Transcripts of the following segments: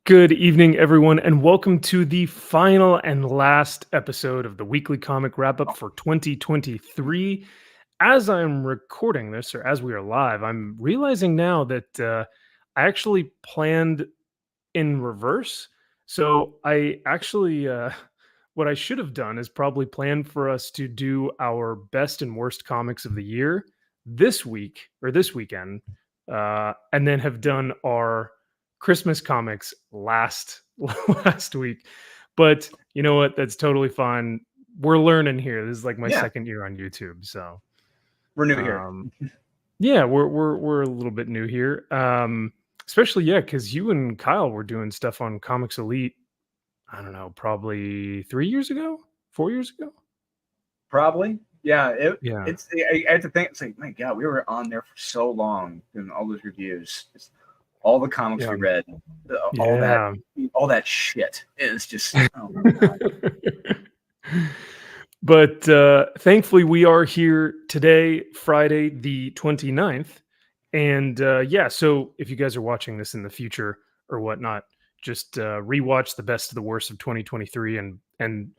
Good evening, everyone, and welcome to the final and last episode of the weekly comic wrap up for 2023. As I'm recording this, or as we are live, I'm realizing now that I actually planned in reverse. So I actually, what I should have done is probably planned for us to do our best and worst comics of the year this week or this weekend, and then have done our Christmas comics last week. But you know what? That's totally fine. We're learning here. This is like my Yeah, second year on YouTube, so we're new here. um, yeah, we're a little bit new here. Especially because you and Kyle were doing stuff on Comics Elite. I don't know, probably 3 years ago, 4 years ago. Probably. Yeah, Yeah, it's I have to think. It's like, my God, we were on there for so long doing all those reviews. All the comics yeah, we read, all that yeah. all that shit is just, oh my God. But thankfully, we are here today, Friday the 29th. And yeah, so if you guys are watching this in the future or whatnot, just rewatch the best of the worst of 2023 and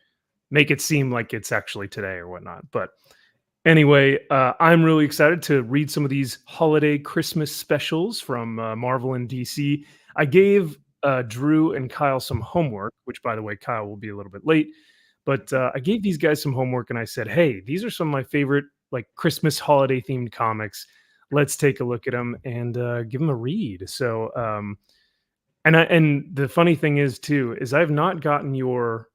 make it seem like it's actually today or whatnot. But anyway, I'm really excited to read some of these holiday Christmas specials from Marvel and DC. I gave Drew and Kyle some homework, which, by the way, Kyle will be a little bit late. But I gave these guys some homework and I said, hey, these are some of my favorite like Christmas holiday themed comics. Let's take a look at them and give them a read. So, and the funny thing is too is I've not gotten your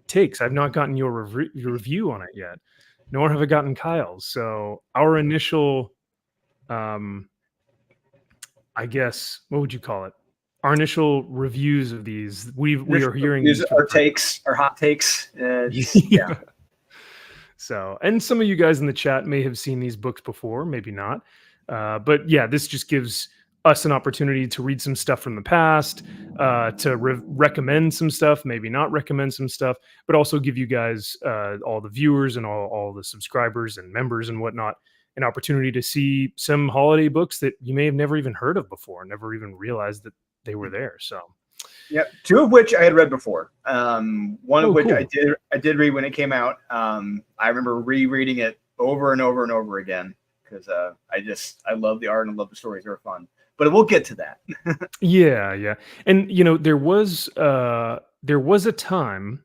takes. I've not gotten your review on it yet, nor have I gotten Kyle's. So our initial, um, I guess, what would you call it? Our initial reviews of these, we are hearing These these for are the our first takes, our hot takes. yeah. So, and some of you guys in the chat may have seen these books before, maybe not. But yeah, this just gives us an opportunity to read some stuff from the past, to recommend some stuff, maybe not recommend some stuff, but also give you guys, all the viewers and all the subscribers and members and whatnot, an opportunity to see some holiday books that you may have never even heard of before, never even realized that they were there. So, Yep, two of which I had read before. One of oh, which cool. I did read when it came out. I remember rereading it over and over and over again because I love the art and I love the stories. They were fun. But we'll get to that. Yeah, yeah. And there was a time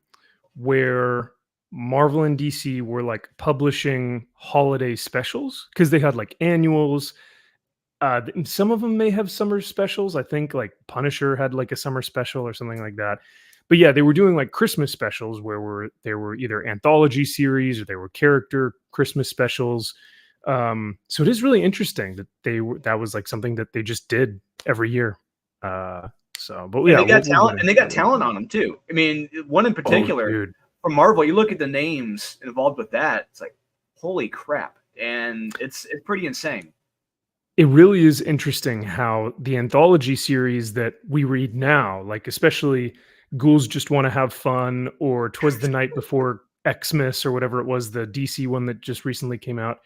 where Marvel and DC were like publishing holiday specials because they had like annuals. And some of them may have summer specials. I think like Punisher had like a summer special or something like that. But yeah, they were doing like Christmas specials where there were either anthology series or they were character Christmas specials. So it is really interesting that that was like something that they just did every year. But And yeah, they got we'll get talent, and they into got it. talent on them too. I mean, one in Oh, particular dude. from Marvel. You look at the names involved with that. It's like, holy crap! And it's pretty insane. It really is interesting how the anthology series that we read now, like especially Ghouls Just Want to Have Fun or Twas the Night Before Xmas or whatever it was, the DC one that just recently came out,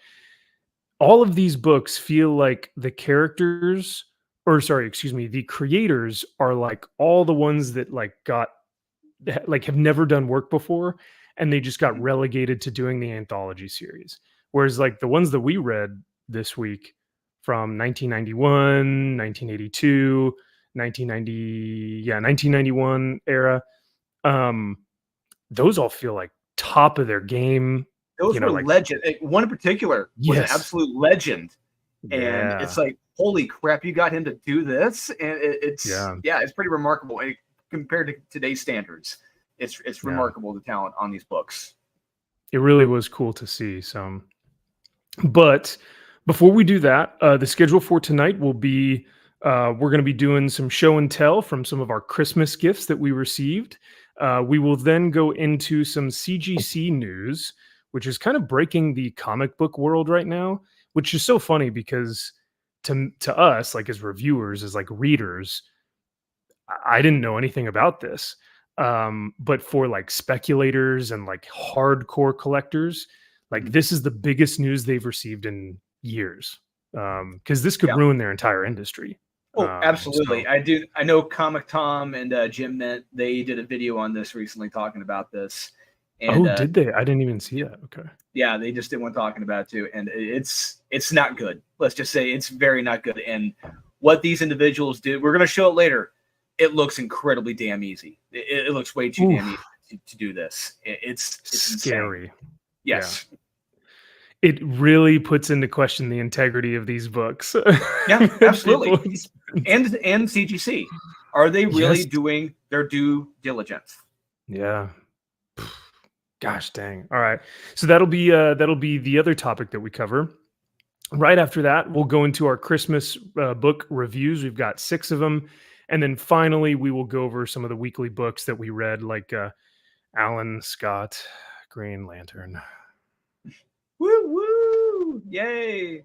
all of these books feel like the characters, or sorry, excuse me, the creators are like all the ones that like like have never done work before and they just got Mhm. relegated to doing the anthology series. Whereas like the ones that we read this week from 1991, 1982, 1990, yeah, 1991 era, um those all feel like top of their game, Those were like legend. One in particular was an yes. absolute legend, and it's Yeah. like, holy crap, you got him to do this, and it's Yeah. yeah, it's pretty remarkable compared to today's standards. It's Yeah. remarkable the talent on these books. It really was cool to see. So but before we do that, the schedule for tonight will be we're going to be doing some show and tell from some of our Christmas gifts that we received. We will then go into some CGC news, which is kind of breaking the comic book world right now, which is so funny because to us, like as reviewers, as like readers, I didn't know anything about this. But for like speculators and like hardcore collectors, like Mhm. this is the biggest news they've received in years. Because this could Yeah, ruin their entire industry. Oh, absolutely. So I do. I know Comic Tom and Jim Mint, they did a video on this recently talking about this. And oh, did they? I didn't even see that. Okay. yeah, they just did one talking about it too. And it's not good. Let's just say it's very not good. And what these individuals did, we're going to show it later. It looks incredibly damn easy. It looks way too damn easy to do this. It's scary. Insane. Yes. Yeah. It really puts into question the integrity of these books. Yeah, absolutely. and CGC, are they really doing their due diligence? Yeah. Gosh dang. All right. So that'll be the other topic that we cover. Right after that, we'll go into our Christmas book reviews. We've got 6 of them. And then finally, we will go over some of the weekly books that we read, like Alan Scott, Green Lantern. Woo woo! Yay!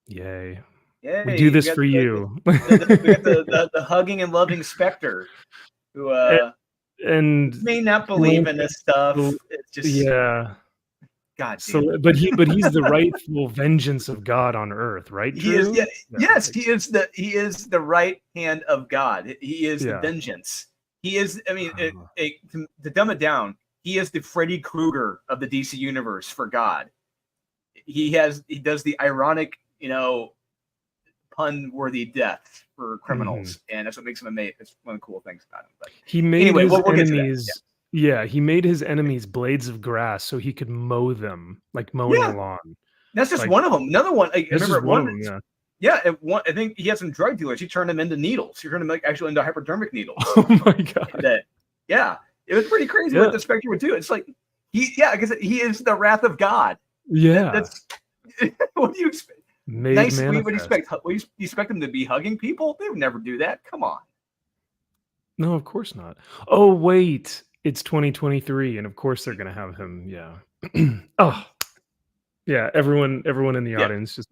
Yay! Yay! We do this for you. We got the hugging and loving Spectre, who and may not believe in this stuff. It's just God. So, but he's the rightful vengeance of God on earth, right? Drew? He is. Yeah, yes, he is the right hand of God. He is the vengeance. He is. I mean, to dumb it down, he is the Freddy Krueger of the DC universe for God. He does the ironic, pun-worthy death for criminals, and that's what makes him amazing. It's one of the cool things about him. But he made his enemies. Yeah, he made his enemies blades of grass so he could mow them, like mowing a lawn. That's just one of them. Another one. I remember one of them. Yeah, I think he had some drug dealers. He turned them into needles. He turned them actually into hypodermic needles. Oh my god! It was pretty crazy what the Spectre would do. It's like like I said, he is the wrath of God. Yeah. That's what do you expect? Nice, sweet. What do you expect them to be hugging people? They would never do that. Come on. No, of course not. Oh wait. It's 2023, and of course they're going to have him. Yeah. Oh, yeah. Everyone in the audience just.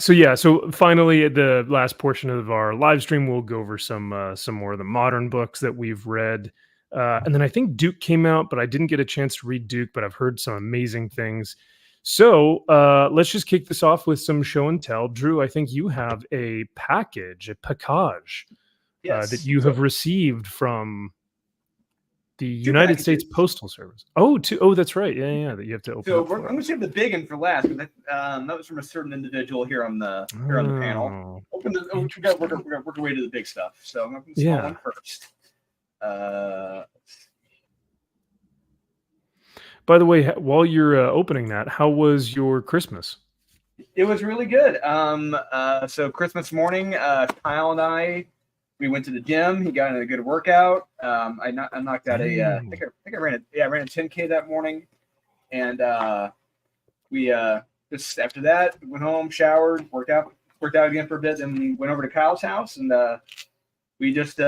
So finally, the last portion of our live stream, we'll go over some more of the modern books that we've read, and then I think Duke came out, but I didn't get a chance to read Duke, but I've heard some amazing things. So let's just kick this off with some show and tell. Drew, I think you have a package that you have received from the United States Postal Service. Oh, that's right. Yeah, that you have to open. So I'm going to save the big one for last, because that was from a certain individual here on the panel. We're going to work our way to the big stuff. So I'm going to small one first. By the way, while you're opening that, how was your Christmas? It was really good. So Christmas morning, Kyle and I. We went to the gym. He got in a good workout. I knocked out I think I ran a 10K that morning, and we just after that went home, showered, worked out again for a bit, then we went over to Kyle's house, and we just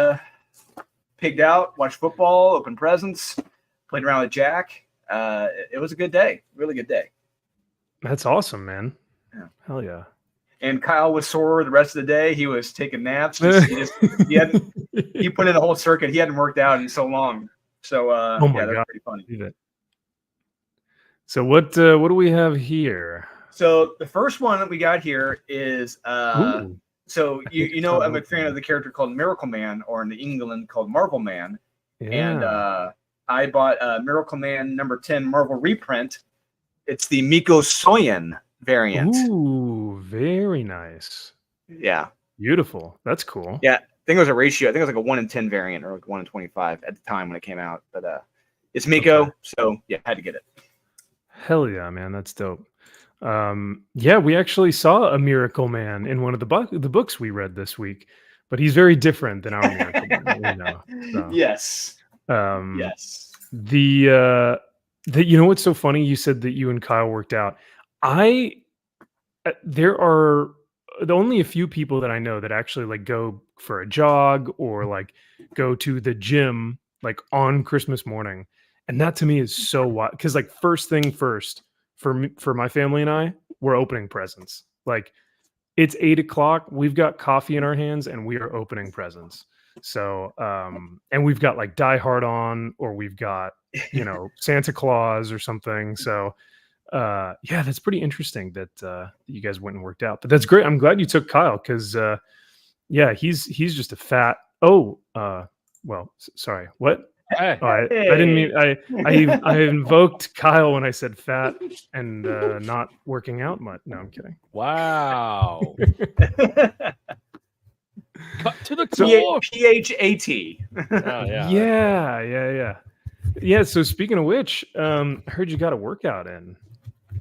pigged out, watched football, opened presents, played around with Jack. It was a good day, really good day. That's awesome, man. Yeah. Hell yeah. And Kyle was sore the rest of the day. He was taking naps. He put in a whole circuit. He hadn't worked out in so long. So oh my God, pretty funny. So what do we have here? So the first one that we got here is so I'm a fan of the character called Miracle Man, or in England called Marvel Man. Yeah. And I bought Miracle Man number 10 Marvel reprint. It's the Miko Soyen variant. Ooh, very nice. Yeah. Beautiful. That's cool. Yeah. I think it was a ratio. I think it was like a 1 in 10 variant, or like 1 in 25 at the time when it came out. But it's Miko, so yeah, had to get it. Hell yeah, man. That's dope. Yeah, we actually saw a Miracle Man in one of the books we read this week, but he's very different than our Miracle Man. So. Yes. Yes. What's so funny? You said that you and Kyle worked out. There are only a few people that I know that actually like go for a jog or like go to the gym like on Christmas morning, and that to me is so wild, because like first thing first for my family and I, we're opening presents. Like it's 8:00, we've got coffee in our hands and we are opening presents. So and we've got like Die Hard on, or we've got Santa Claus or something. So yeah, that's pretty interesting that you guys went and worked out. But that's great. I'm glad you took Kyle because yeah, he's just a fat. Oh, well, sorry. What? Hey. Oh, I didn't mean I invoked Kyle when I said fat and not working out much. No, I'm kidding. Wow. Cut to the So- core. PHAT. Oh, Yeah. Yeah. So speaking of which, I heard you got a workout in.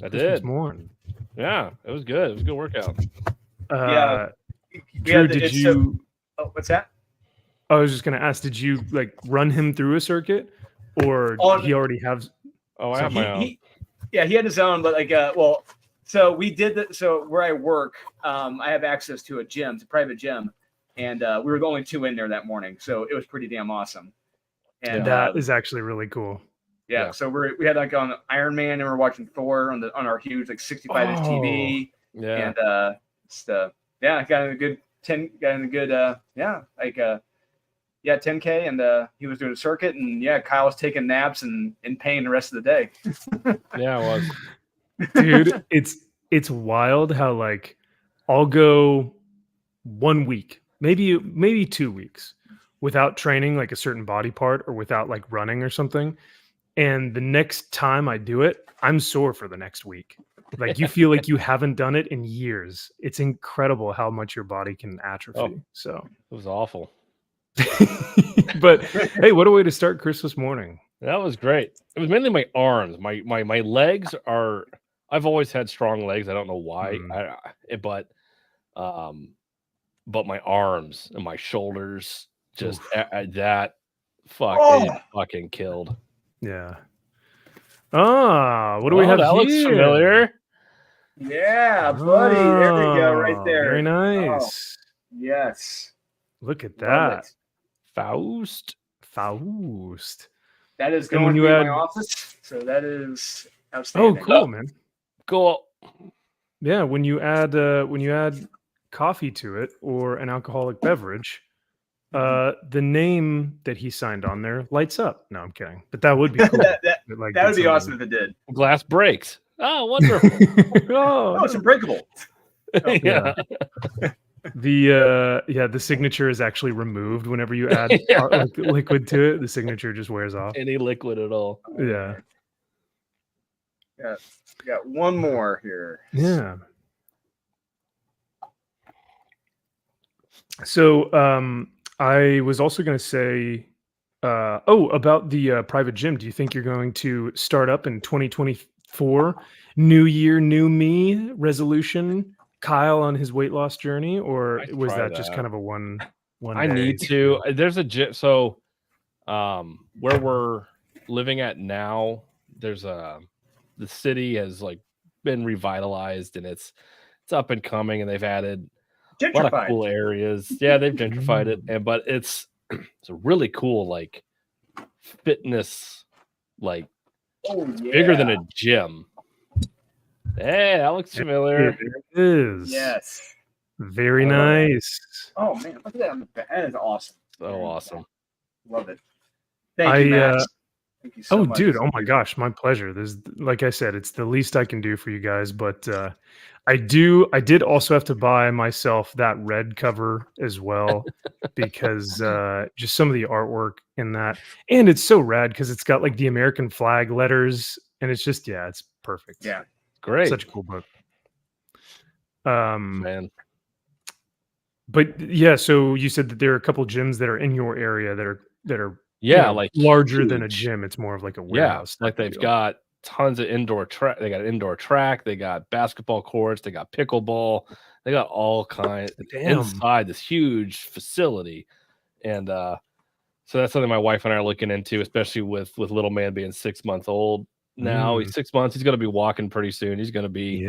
I Christmas did. morning. Yeah, it was good. It was a good workout. Yeah. Drew, did you? Oh, what's that? I was just gonna ask, did you like run him through a circuit, or he already have? Oh, I have my own. He had his own, but like, so we did that. So where I work, I have access to a gym, it's a private gym, and we were the only two in there that morning, so it was pretty damn awesome. And that is actually really cool. Yeah. So we had like on Iron Man, and we're watching Thor on our huge like 65-inch TV. Yeah. And got in a good 10K, and he was doing a circuit, and Kyle was taking naps and in pain the rest of the day. Yeah, it was. Dude, it's wild how like I'll go 1 week, maybe 2 weeks without training like a certain body part or without like running or something. And the next time I do it, I'm sore for the next week. Like you feel like you haven't done it in years. It's incredible how much your body can atrophy. Oh. So It was awful. but hey, what a way to start Christmas morning. That was great. It was mainly my arms. My legs are. I've always had strong legs. I don't know why. But my arms and my shoulders just that fucking killed. Yeah. What do we have that here? looks familiar. Yeah, buddy. There we go, right there. Very nice. Oh, yes. Look at Love that. it. Faust. That is And going when to you be add- my office. So that is Oh, outstanding. cool, man. Cool. Yeah, when you add coffee to it or an alcoholic beverage, the name that he signed on there lights up. No, I'm kidding. But that would be cool. that would be awesome if it did. Glass breaks. Oh, wonderful. Oh, it's unbreakable. Yeah. The signature is actually removed whenever you add like, liquid to it. The signature just wears off. Any liquid at all. Yeah. Yeah. We got one more here. Yeah. So I was also going to say, about the private gym. Do you think you're going to start up in 2024? New year, new me resolution? Kyle on his weight loss journey, or was that just kind of a one? I need to. There's a gym. So, where we're living at now, there's the city has like been revitalized and it's up and coming, and they've added a lot of cool areas. Yeah, they've gentrified it, but it's a really cool like fitness, like bigger than a gym. Hey, that looks familiar. It is. Yes. Very nice. Oh man, look at that on the back. That is awesome. So awesome. Love it. Thank you, Max. Thank you so much. Dude, oh my gosh, my pleasure. There's, like I said, it's the least I can do for you guys, but I did also have to buy myself that red cover as well because just some of the artwork in that, and it's so rad because it's got like the American flag letters, and it's just it's perfect. Yeah, great, such a cool book. Man. But yeah, so you said that there are a couple gyms that are in your area that are like larger huge. than a gym. It's more of like a warehouse. Like they've got tons of indoor track. They got an indoor track. They got basketball courts. They got pickleball. They got all kinds inside this huge facility. And so that's something my wife and I are looking into, especially with little man being 6 months old now. He's 6 months. He's going to be walking pretty soon. He's going to be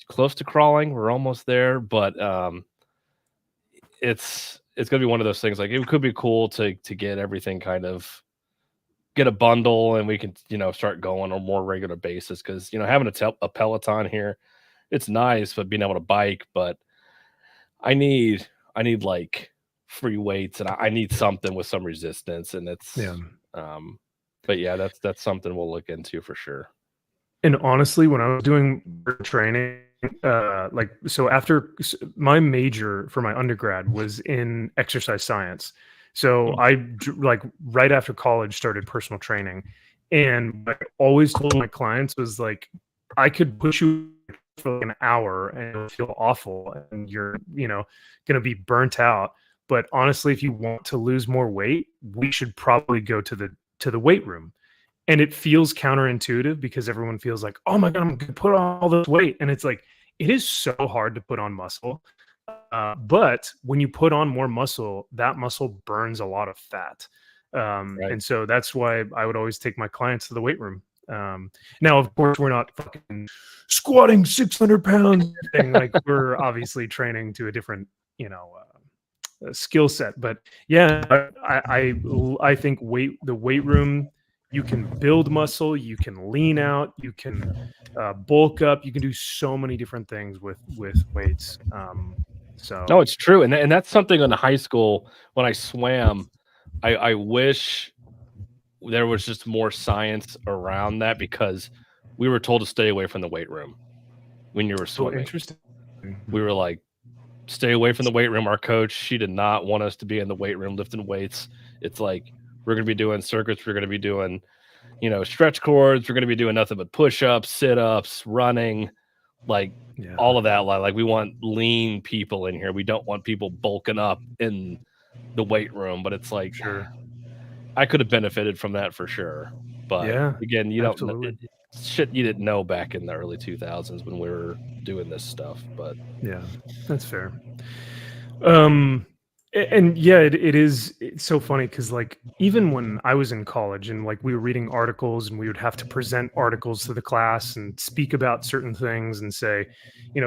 close to crawling. We're almost there, but it's going to be one of those things. Like it could be cool to get everything kind of get a bundle, and we can start going on a more regular basis. Because having a Peloton here, it's nice, but being able to bike. But I need like free weights, and I need something with some resistance. And it's but yeah, that's something we'll look into for sure. And honestly, when I was doing training, like, so my major for my undergrad was in exercise science. So like right after college started personal training. And what I always told my clients was like, I could push you for like an hour and it'll feel awful and you're, going to be burnt out. But honestly, if you want to lose more weight, we should probably go to the weight room. And it feels counterintuitive because everyone feels like, oh my God, I'm going to put on all this weight. And it's like, it is so hard to put on muscle. But when you put on more muscle, that muscle burns a lot of fat. Right. And so that's why I would always take my clients to the weight room. Now, of course, we're not fucking squatting 600 pounds thing. Like we're obviously training to a different, skill set. But yeah, I think the weight room, you can build muscle, you can lean out, you can bulk up, you can do so many different things with weights. So No, it's true, and that's something in high school when I swam. I wish there was just more science around that because we were told to stay away from the weight room when you were swimming. Interesting. We were like, stay away from the weight room. Our coach, she did not want us to be in the weight room lifting weights. It's like we're going to be doing circuits, we're going to be doing stretch cords, we're going to be doing nothing but push-ups, sit-ups, running, like all of that. Like we want lean people in here. We don't want people bulking up in the weight room. But it's like, sure, I could have benefited from that for sure. But again, you don't shit you didn't know back in the early 2000s when we were doing this stuff. But yeah, that's fair. And yeah, it's so funny because like even when I was in college and like we were reading articles and we would have to present articles to the class and speak about certain things and say,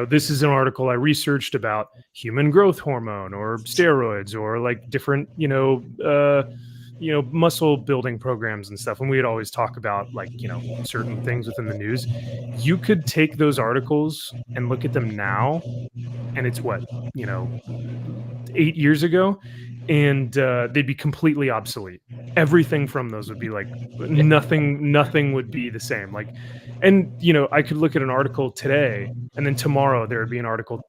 this is an article I researched about human growth hormone or steroids or like different, muscle building programs and stuff. And we'd always talk about like, certain things within the news. You could take those articles and look at them now, and it's what, 8 years ago, and they'd be completely obsolete. Everything from those would be like nothing would be the same. Like, and I could look at an article today, and then tomorrow there would be an article,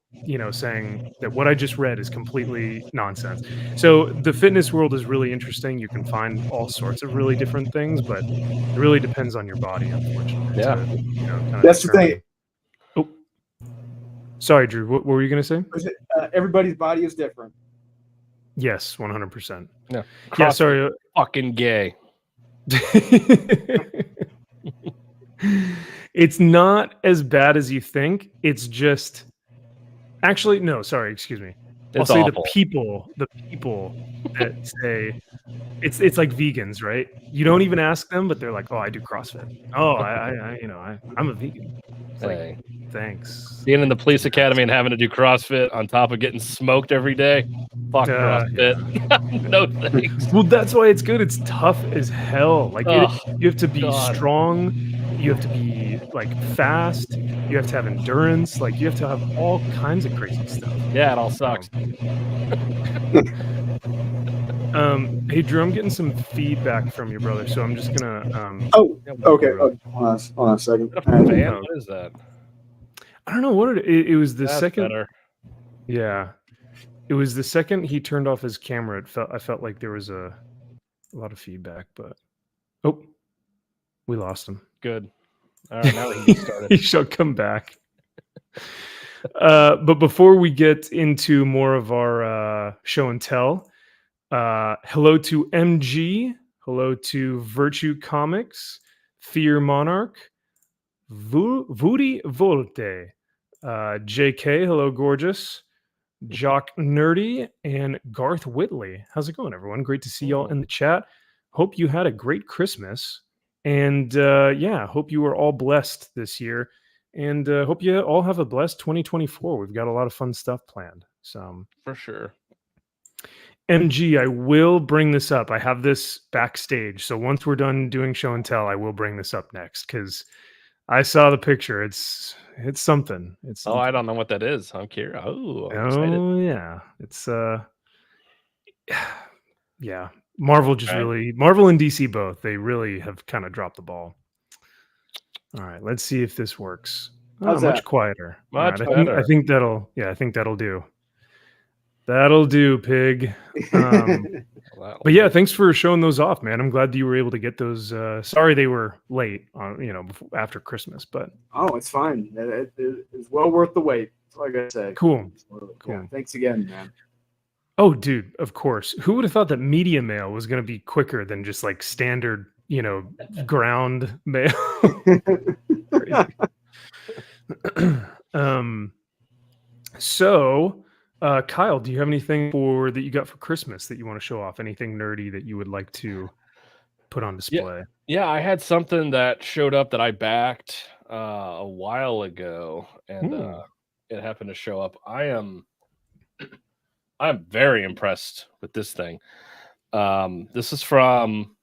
saying that what I just read is completely nonsense. So the fitness world is really interesting. You can find all sorts of really different things, but it really depends on your body, unfortunately. Yeah, kind of that's the thing. Oh, sorry, Drew. What were you going to say? Everybody's body is different. Yes, 100%. Yeah. Yeah, sorry. Fucking gay. It's not as bad as you think. It's just actually no, sorry, excuse me. I'll say awful. the people that say it's like vegans, right? You don't even ask them, but they're like, "Oh, I do CrossFit. Oh, I'm a vegan." It's like, thanks. Being in the police academy and having to do CrossFit on top of getting smoked every day. Fuck CrossFit. Yeah. No thanks. Well, that's why it's good. It's tough as hell. Like you have to be strong. You have to be like fast. You have to have endurance. Like you have to have all kinds of crazy stuff. Yeah, it all sucks. Hey Drew, I'm getting some feedback from your brother, so I'm just gonna. Okay. Hold on a second. What is that? I don't know what it was. The That's second. Better. Yeah, it was the second he turned off his camera. I felt like there was a lot of feedback, but we lost him. Good. All right, now he started. He shall come back. But before we get into more of our show and tell, hello to MG, hello to Virtue Comics, Fear Monarch, Vudi Volte, JK, hello gorgeous, Jock Nerdy, and Garth Whitley. How's it going, everyone? Great to see y'all in the chat. Hope you had a great Christmas. And hope you were all blessed this year. And hope you all have a blessed 2024. We've got a lot of fun stuff planned. So for sure. MG, I will bring this up. I have this backstage. So once we're done doing show and tell, I will bring this up next because I saw the picture. It's something. It's something. Oh, I don't know what that is. I'm curious. I'm excited. Yeah. It's Marvel just really Marvel and DC both. They really have kind of dropped the ball. All right, let's see if this works. How's Much that? quieter. All Much right, I better. think that'll. Yeah, I think that'll do. That'll do, pig. But yeah, thanks for showing those off, man. I'm glad that you were able to get those. Sorry they were late on, after Christmas, but Oh, it's fine. It's well worth the wait. Like I say. cool. Yeah, thanks again, man. Oh, dude, of course. Who would have thought that media mail was going to be quicker than just like standard, ground mail? Crazy. So, Kyle, do you have anything that you got for Christmas that you want to show off? Anything nerdy that you would like to put on display? Yeah, I had something that showed up that I backed a while ago, and it happened to show up. I'm very impressed with this thing. This is from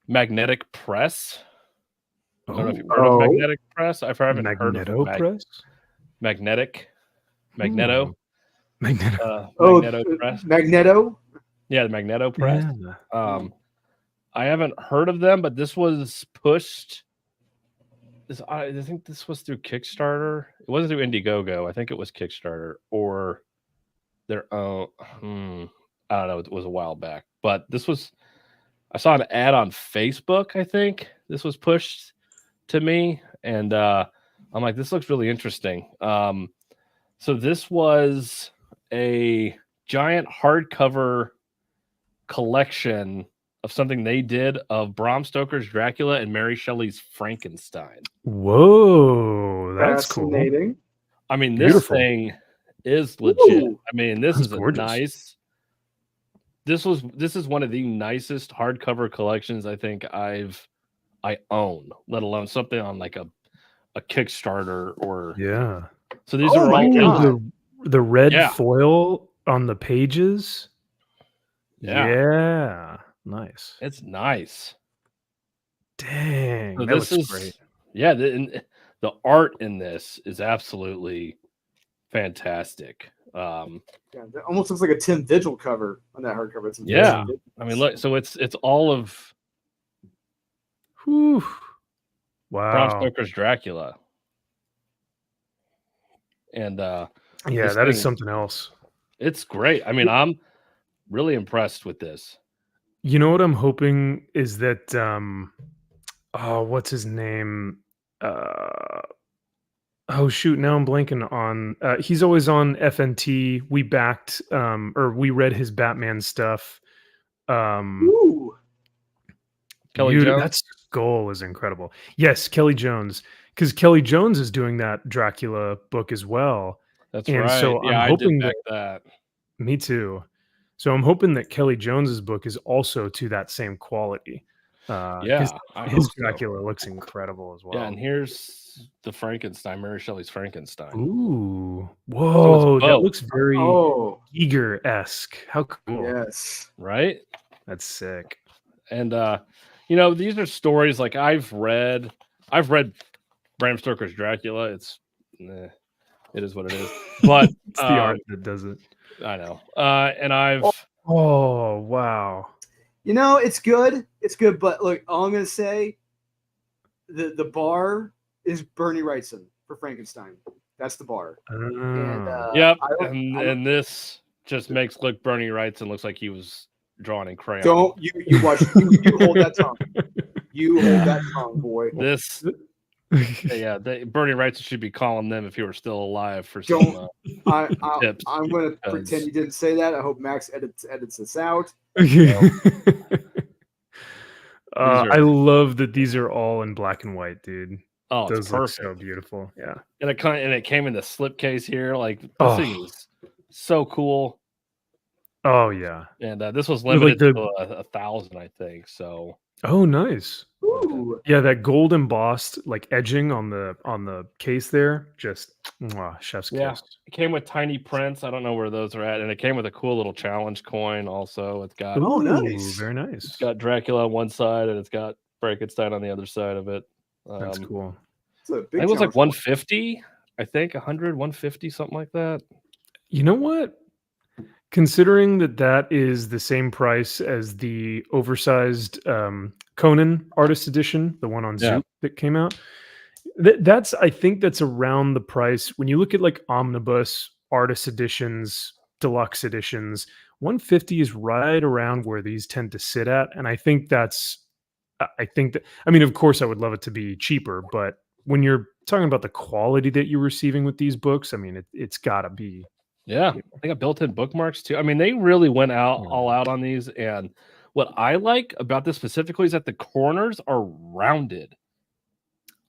Magnetic Press. I don't know if you've heard of Magnetic Press. I haven't heard of Press? Magneto Magneto. Magneto Press. Magneto? Yeah, the Magneto Press. Yeah. I haven't heard of them, but this was pushed. I think this was through Kickstarter. It wasn't through Indiegogo. I think it was Kickstarter or their own. I don't know. It was a while back, but this was. I saw an ad on Facebook. I think this was pushed to me, and I'm like, this looks really interesting. So this was a giant hardcover collection of something they did of Bram Stoker's Dracula and Mary Shelley's Frankenstein. Whoa, that's fascinating. Cool. I mean, this thing is legit. Ooh, I mean, this is gorgeous. nice. This is one of the nicest hardcover collections I think I own, let alone something on like a Kickstarter or yeah. So these are all the red foil on the pages. Yeah. Nice. It's nice. Dang, so that looks great. Yeah, the art in this is absolutely fantastic. That almost looks like a Tim Vigil cover on that hardcover. Yeah, I mean, look, so it's all of Whew. Bram Wow. Stoker's Dracula, and yeah, that is something else. It's great. I mean, I'm really impressed with this. You know what I'm hoping is that what's his name? Oh shoot, now I'm blanking on he's always on FNT. We backed or we read his Batman stuff. Ooh. Kelly Jones? That skull is incredible. Yes, Kelly Jones. Because Kelly Jones is doing that Dracula book as well. That's and right. So yeah, I'm hoping I did that. Me too. So I'm hoping that Kelly Jones's book is also to that same quality. Yeah, his Dracula looks incredible as well. Yeah, and here's the Frankenstein, Mary Shelley's Frankenstein. Ooh, whoa, that looks very Giger-esque. How cool! Yes, right. That's sick. And these are stories like I've read Bram Stoker's Dracula. It is what it is. But it's the art that does it. I know. And I've oh wow. It's good. It's good, but look, all I'm gonna say, the bar is Bernie Wrightson for Frankenstein. That's the bar. Yep. And this just makes Bernie Wrightson looks like he was drawn in crayon. Don't you watch you hold that tongue. You hold that tongue, boy. This Bernie Wrightson should be calling them if he were still alive for some tips. I'm going to pretend you didn't say that. I hope Max edits this out. I love that these are all in black and white, dude. Oh, those it's perfect. look so beautiful. Yeah, and it came in the slipcase here. Like this thing is so cool. Oh yeah, and this was limited to 1,000, I think. So. Oh, nice. Ooh. Yeah, that gold embossed like edging on the case there, just chef's kiss. It came with tiny prints. I don't know where those are at, and it came with a cool little challenge coin. Also, it's got nice, very nice. It's got Dracula on one side, and it's got Frankenstein on the other side of it. That's cool. I think it was like 150. I think 100, 150, something like that. You know what? Considering that is the same price as the oversized Conan artist edition, the one on Zoop that came out, I think that's around the price. When you look at like omnibus, artist editions, deluxe editions, 150 is right around where these tend to sit at. And I think I think that, I mean, of course, I would love it to be cheaper, but when you're talking about the quality that you're receiving with these books, I mean, it's got to be. Yeah, they got built-in bookmarks too. I mean, they really went Yeah. all out on these. And what I like about this specifically is that the corners are rounded.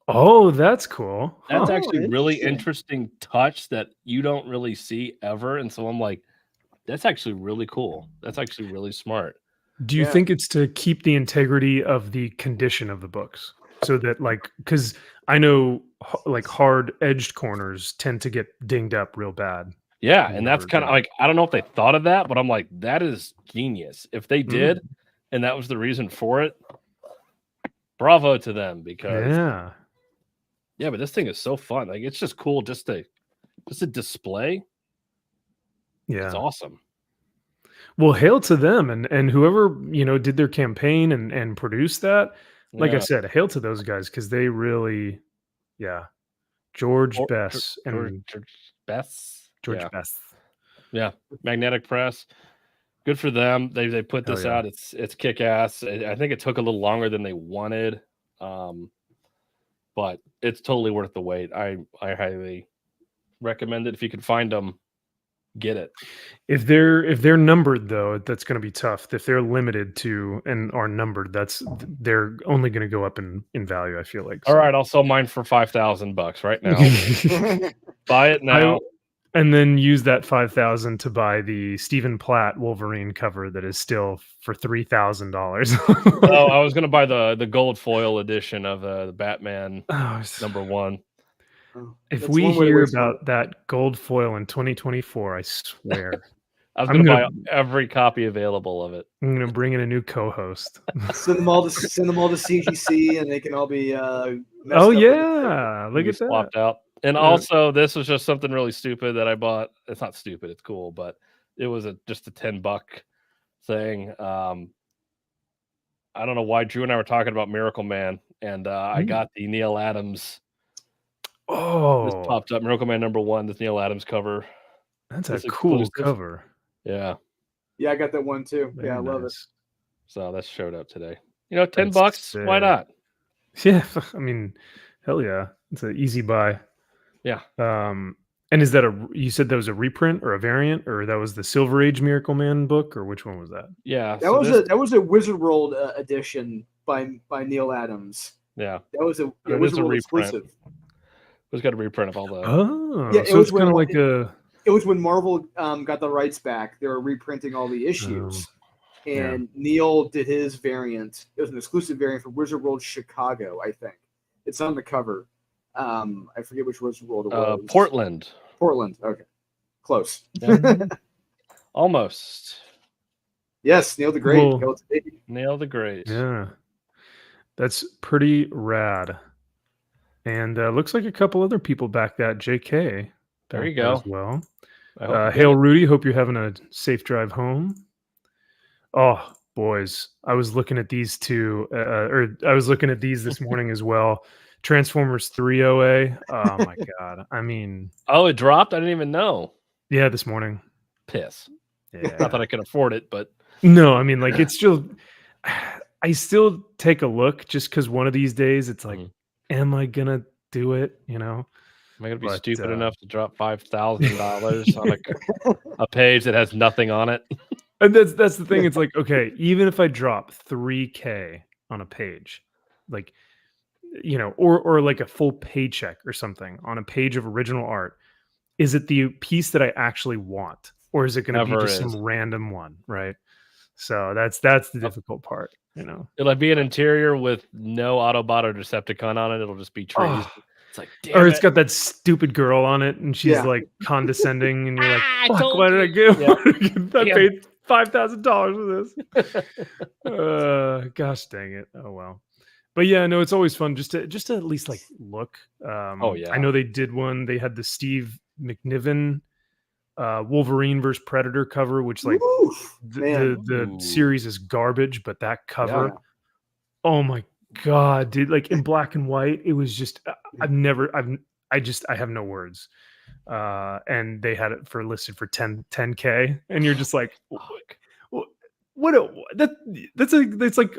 Oh, that's cool. That's Huh. actually really interesting. interesting touch that you don't really see ever. And so I'm like, that's actually really cool. That's actually really smart. Do you Yeah. think it's to keep the integrity of the condition of the books? So that, like, because I know like hard edged corners tend to get dinged up real bad. Yeah, and that's whenever kind of they're- like, I don't know if they thought of that, but I'm like, that is genius. If they did, Mm. and that was the reason for it, bravo to them, because Yeah. but this thing is so fun. Like, it's just cool just to display. Yeah. It's awesome. Well, hail to them and whoever, did their campaign and produced that. Like I Yeah. said, hail to those guys because they really, yeah. George Or- Bess and George Bess. George Yeah. Bess. Yeah. Magnetic Press. Good for them. They put Hell this yeah. out. It's kick ass. I think it took a little longer than they wanted. But it's totally worth the wait. I highly recommend it. If you can find them, get it. If they're numbered though, that's going to be tough. If they're limited to and are numbered, they're only going to go up in value. I feel like. All right, I'll sell mine for $5,000 right now. Buy it now. And then use that 5,000 to buy the Stephen Platt Wolverine cover that is still for $3,000. Oh, I was gonna buy the gold foil edition of the Batman #1. If we hear about that gold foil in 2024, I swear. I was gonna buy every copy available of it. I'm gonna bring in a new co-host. Send them all to CGC, and they can all be. Oh yeah, look at that. Swapped out. And also, this was just something really stupid that I bought. It's not stupid; it's cool, but it was just a $10 thing. I don't know why Drew and I were talking about Miracle Man, and I got the Neil Adams. This popped up. Miracle Man #1. This Neil Adams cover. That's a cool cover. Yeah. Yeah, I got that one too. Very yeah, I love nice. it. So that showed up today. $10. Why not? Yeah, I mean, hell yeah, it's an easy buy. Yeah. And is that you said that was a reprint or a variant, or that was the Silver Age Miracle Man book, or which one was that? Yeah, that was a Wizard World edition by Neil Adams. Yeah, that was a Wizard World exclusive. It was got a reprint of all the. Oh, yeah, so it's kind of like a. It was when Marvel got the rights back. They were reprinting all the issues, and Neil did his variant. It was an exclusive variant for Wizard World Chicago, I think. It's on the cover. I forget which Wizard World it was. Portland. Okay, close. Yeah. Almost. Yes, Neil the Great. Neil the Great. Yeah, that's pretty rad. And looks like a couple other people back that. JK. There you go. As well. Hail, Rudy. Hope you're having a safe drive home. Oh, boys. I was looking at these two, or I was looking at these this morning as well. Transformers 3 OA. Oh, my God. I mean. Oh, it dropped? I didn't even know. Yeah, this morning. Piss. Yeah. Not that I can afford it, but. No, I mean, like, it's still. I still take a look just because one of these days it's like, am I going to do it? Am I going to be stupid enough to drop $5,000 on a page that has nothing on it? And that's the thing. It's like, okay, even if I drop $3,000 on a page, like, or like a full paycheck or something on a page of original art, is it the piece that I actually want, or is it going to be just some random one, right? So that's the difficult part, It'll be an interior with no Autobot or Decepticon on it. It'll just be trees. It's like, or it's got that stupid girl on it, and she's like condescending, and you're like, "Fuck, why did I give? I paid $5,000 for this." Gosh dang it! Oh well. But yeah, no, it's always fun just to at least like look. I know they did one. They had the Steve McNiven Wolverine versus Predator cover, which like the series is garbage, but that cover, oh my God, dude, like in black and white, it was just I have no words. And they had it for listed for 10K, and you're just like, what? That's like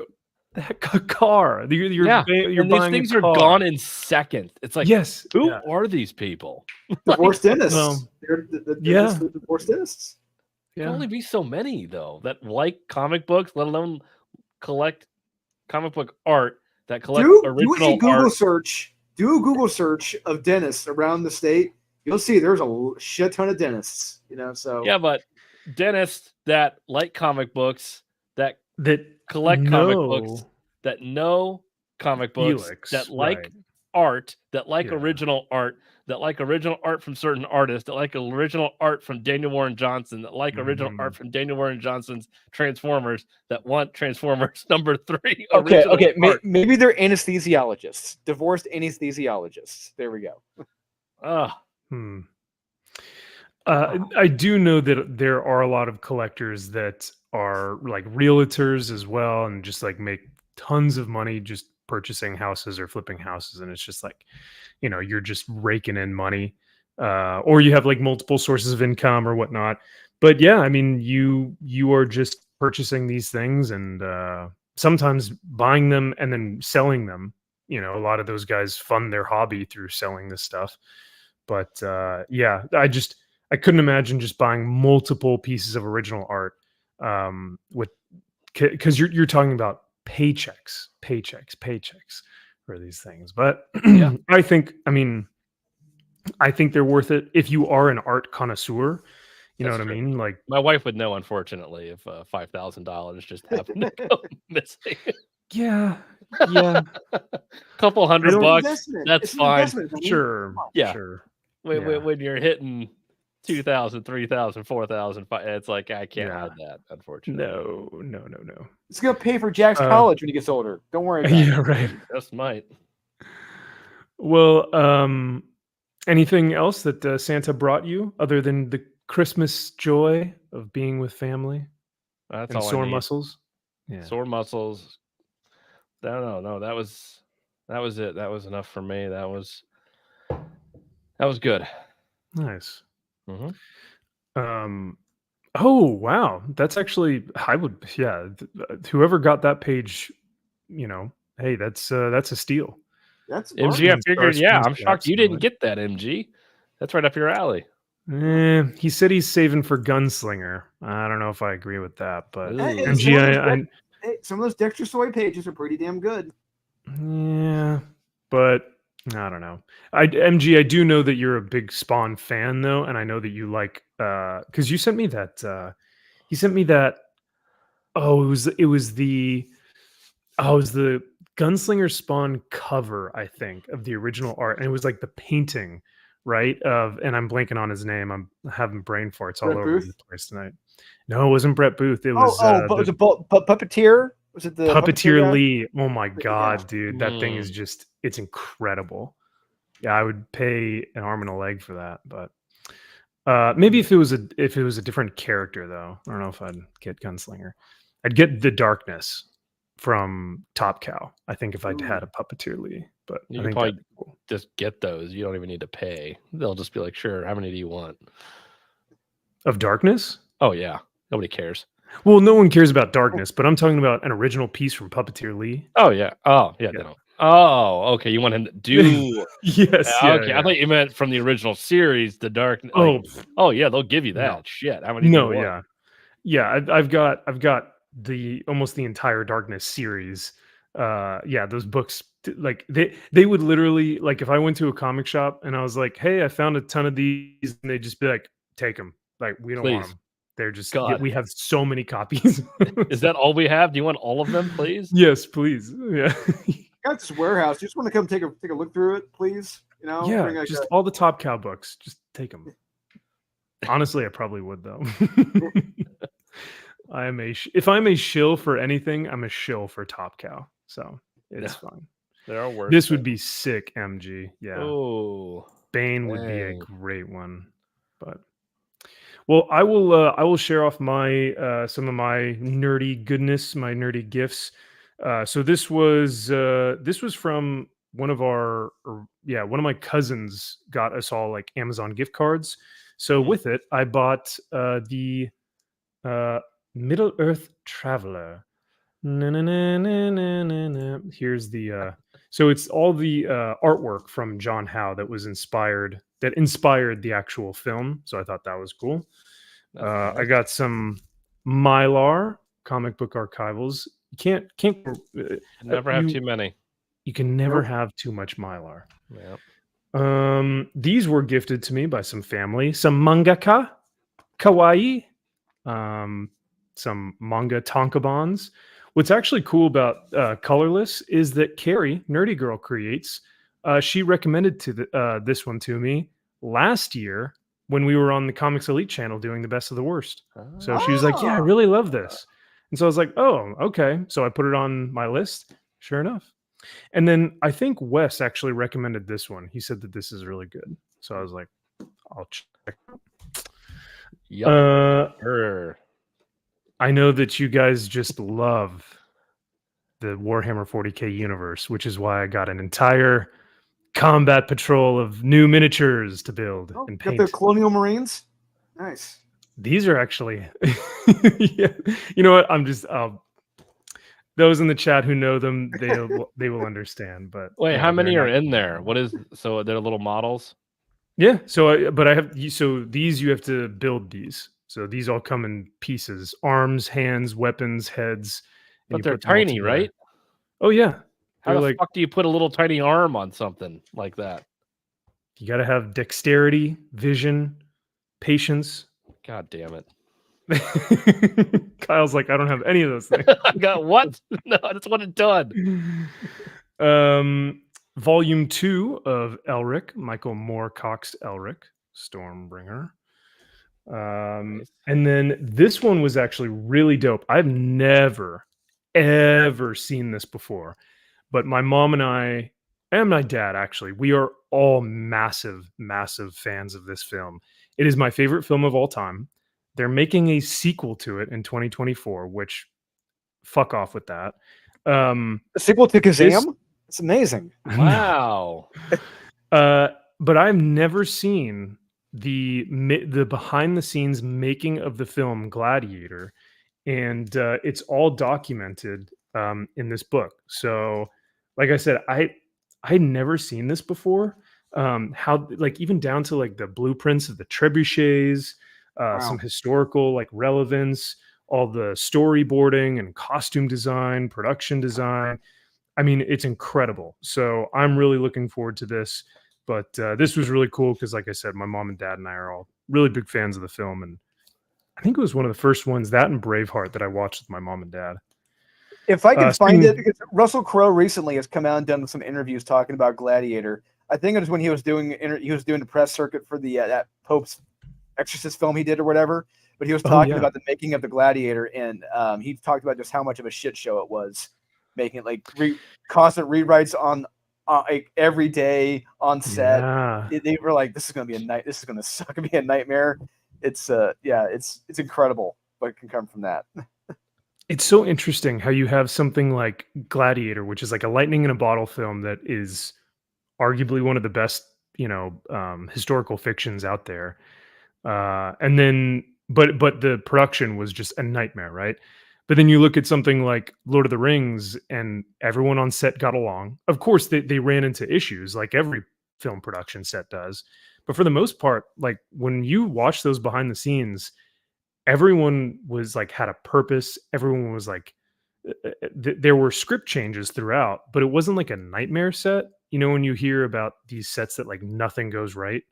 a car. Yeah, You're and these buying a things are car. gone in seconds. It's like, Yes. who Yeah. are these people? Divorced dentists. well, They're yeah. just the divorced dentists. There Yeah. can only be so many though that like comic books, let alone collect comic book art, that collect Do a original Google art. search. Do a Google search of dentists around the state. You'll see there's a shit ton of dentists. So Yeah, but dentists that like comic books, that That collect comic books, no that know comic books, Felix, that like right. art, that like Yeah. original art, that like original art from certain artists, that like original art from Daniel Warren Johnson, that like original art from Daniel Warren Johnson's Transformers, that want Transformers #3 original art. Maybe they're anesthesiologists, divorced anesthesiologists. There we go. I do know that there are a lot of collectors that are like realtors as well, and just like make tons of money just purchasing houses or flipping houses, and it's just like, you're just raking in money, or you have like multiple sources of income or whatnot. But yeah, I mean, you are just purchasing these things and sometimes buying them and then selling them. A lot of those guys fund their hobby through selling this stuff. But yeah, I couldn't imagine just buying multiple pieces of original art, with because you're talking about paychecks for these things. But Yeah. I think they're worth it if you are an art connoisseur. You know That's what true. I mean? Like, My wife would know, unfortunately, if $5,000 just happened to go missing. yeah, Couple $100 bucks, Investment. that's It's an fine. investment, homie. sure, Yeah. sure. When you're hitting 2,000, 3,000, 4,000, it's like I can't Yeah. hide that, unfortunately. No. It's gonna pay for Jack's college when he gets older. Don't worry about Yeah, it. right. Just might. Well, anything else that Santa brought you other than the Christmas joy of being with family That's and all sore I need. muscles? Yeah. Sore muscles. No, that was it. That was enough for me. That was good. Nice. Mm-hmm. Oh wow, that's actually whoever got that page, hey, that's a steal. That's MG, I bargain. figured, Star I'm shocked you didn't screenshot, get that, MG. That's right up your alley. He said he's saving for Gunslinger. I don't know if I agree with that, but Ooh. Hey, MG, some of those Dexter Soy pages are pretty damn good. yeah, but I don't know. MG, I do know that you're a big Spawn fan though, and I know that you like because you sent me that he sent me that it was the Gunslinger Spawn cover, I think, of the original art, and it was like the painting, right? And I'm blanking on his name. I'm having brain farts all Brett over Booth? the place tonight. No, it wasn't Brett Booth. It was But was it Puppeteer? Was it the Puppeteer guy? Lee. Oh my god, Yeah. dude, that thing is it's incredible. Yeah, I would pay an arm and a leg for that, but maybe if it was a different character though. I don't know if I'd get Gunslinger. I'd get the Darkness from Top Cow. I think if I'd had a Puppeteer Lee, but You I can think probably that'd be cool. just get those. You don't even need to pay. They'll just be like, sure, how many do you want? Of Darkness? Oh yeah. Nobody cares. Well, no one cares about Darkness, but I'm talking about an original piece from Puppeteer Lee. Oh yeah. Oh yeah, they don't. Oh, okay. You want him to do Yes. okay. Yeah. I thought you meant from the original series, the Dark. Oh, yeah, they'll give you that. No. Shit. How many do you want? Yeah. I've got the almost the entire Darkness series. Those books, like they would literally, like, if I went to a comic shop and I was like, hey, I found a ton of these, and they'd just be like, take them. Like, we don't want Please. them. They're just God. we have so many copies. Is that all we have? Do you want all of them, please? Yes, please. Yeah. Got this warehouse. You just want to come take a look through it, please. Yeah, bring just all the Top Cow books. Just take them. Honestly, I probably would though. If I'm a shill for anything, I'm a shill for Top Cow. So it's fine. There are worse. This would be sick, MG. Yeah. Oh, Bane would be a dang. great one. But well, I will share off my some of my nerdy goodness, my nerdy gifts. So this was from one of one of my cousins got us all like Amazon gift cards. So with it, I bought the Middle Earth Traveler. Na, na, na, na, na, na, na. Here's the so it's all the artwork from John Howe that inspired the actual film. So I thought that was cool. I Nice. got some Mylar comic book archivals. You can't Never have you, too many. you can never have too much Mylar. Yeah. These were gifted to me by some family, some mangaka, kawaii, some manga tankobons. What's actually cool about Colorless is that Carrie, Nerdy Girl Creates, she recommended this one to me last year when we were on the Comics Elite channel doing the best of the worst. So she was like, "Yeah, I really love this," and so I was like, "Oh, okay." So I put it on my list. Sure enough, and then I think Wes actually recommended this one. He said that this is really good. So I was like, "I'll check." Yep. I know that you guys just love the Warhammer 40K universe, which is why I got an entire combat patrol of new miniatures to build and Got paint. the Colonial Marines. Nice. These are actually, yeah. You know what? Those in the chat who know them, they will understand. But Wait, yeah, how many they're are not- in there? So they're little models? Yeah. So I have so these you have to build these. So these all come in pieces: arms, hands, weapons, heads. and But you they're put them all tiny, together. right? Oh yeah. How They're the like fuck do you put a little tiny arm on something like that? you got to have dexterity, vision, patience. God damn it. Kyle's like, I don't have any of those things. I got what? No, I just want it done. Volume 2 of Elric, Michael Moorcock's Elric, Stormbringer. Nice. And then this one was actually really dope. I've never, ever seen this before. But my mom and I, and my dad, actually, we are all massive, massive fans of this film. It is my favorite film of all time. They're making a sequel to it in 2024, which fuck off with that. The sequel to Kazam? It's amazing. Wow. But I've never seen the behind the scenes making of the film Gladiator, and it's all documented in this book. So, like I said, I had never seen this before. How like even down to like the blueprints of the trebuchets, some historical like relevance, all the storyboarding and costume design, production design. I mean, it's incredible. So I'm really looking forward to this. But this was really cool because, like I said, my mom and dad and I are all really big fans of the film, and I think it was one of the first ones, that and Braveheart, that I watched with my mom and dad. If I can find it, because Russell Crowe recently has come out and done some interviews talking about Gladiator. I think it was when he was doing the press circuit for the that Pope's Exorcist film he did or whatever. But he was talking about the making of the Gladiator, and he talked about just how much of a shit show it was, making it like constant rewrites on like every day on set. Yeah. They were like, "This is gonna be a night. This is gonna suck. Be a nightmare." It's it's incredible what can come from that. It's so interesting how you have something like Gladiator, which is like a lightning in a bottle film that is arguably one of the best, historical fictions out there. And then, but the production was just a nightmare, right? But then you look at something like Lord of the Rings, and everyone on set got along. Of course, they ran into issues like every film production set does. But for the most part, like when you watch those behind the scenes, everyone was like had a purpose. Everyone was like, there were script changes throughout, but it wasn't like a nightmare set. You know, when you hear about these sets that like nothing goes right.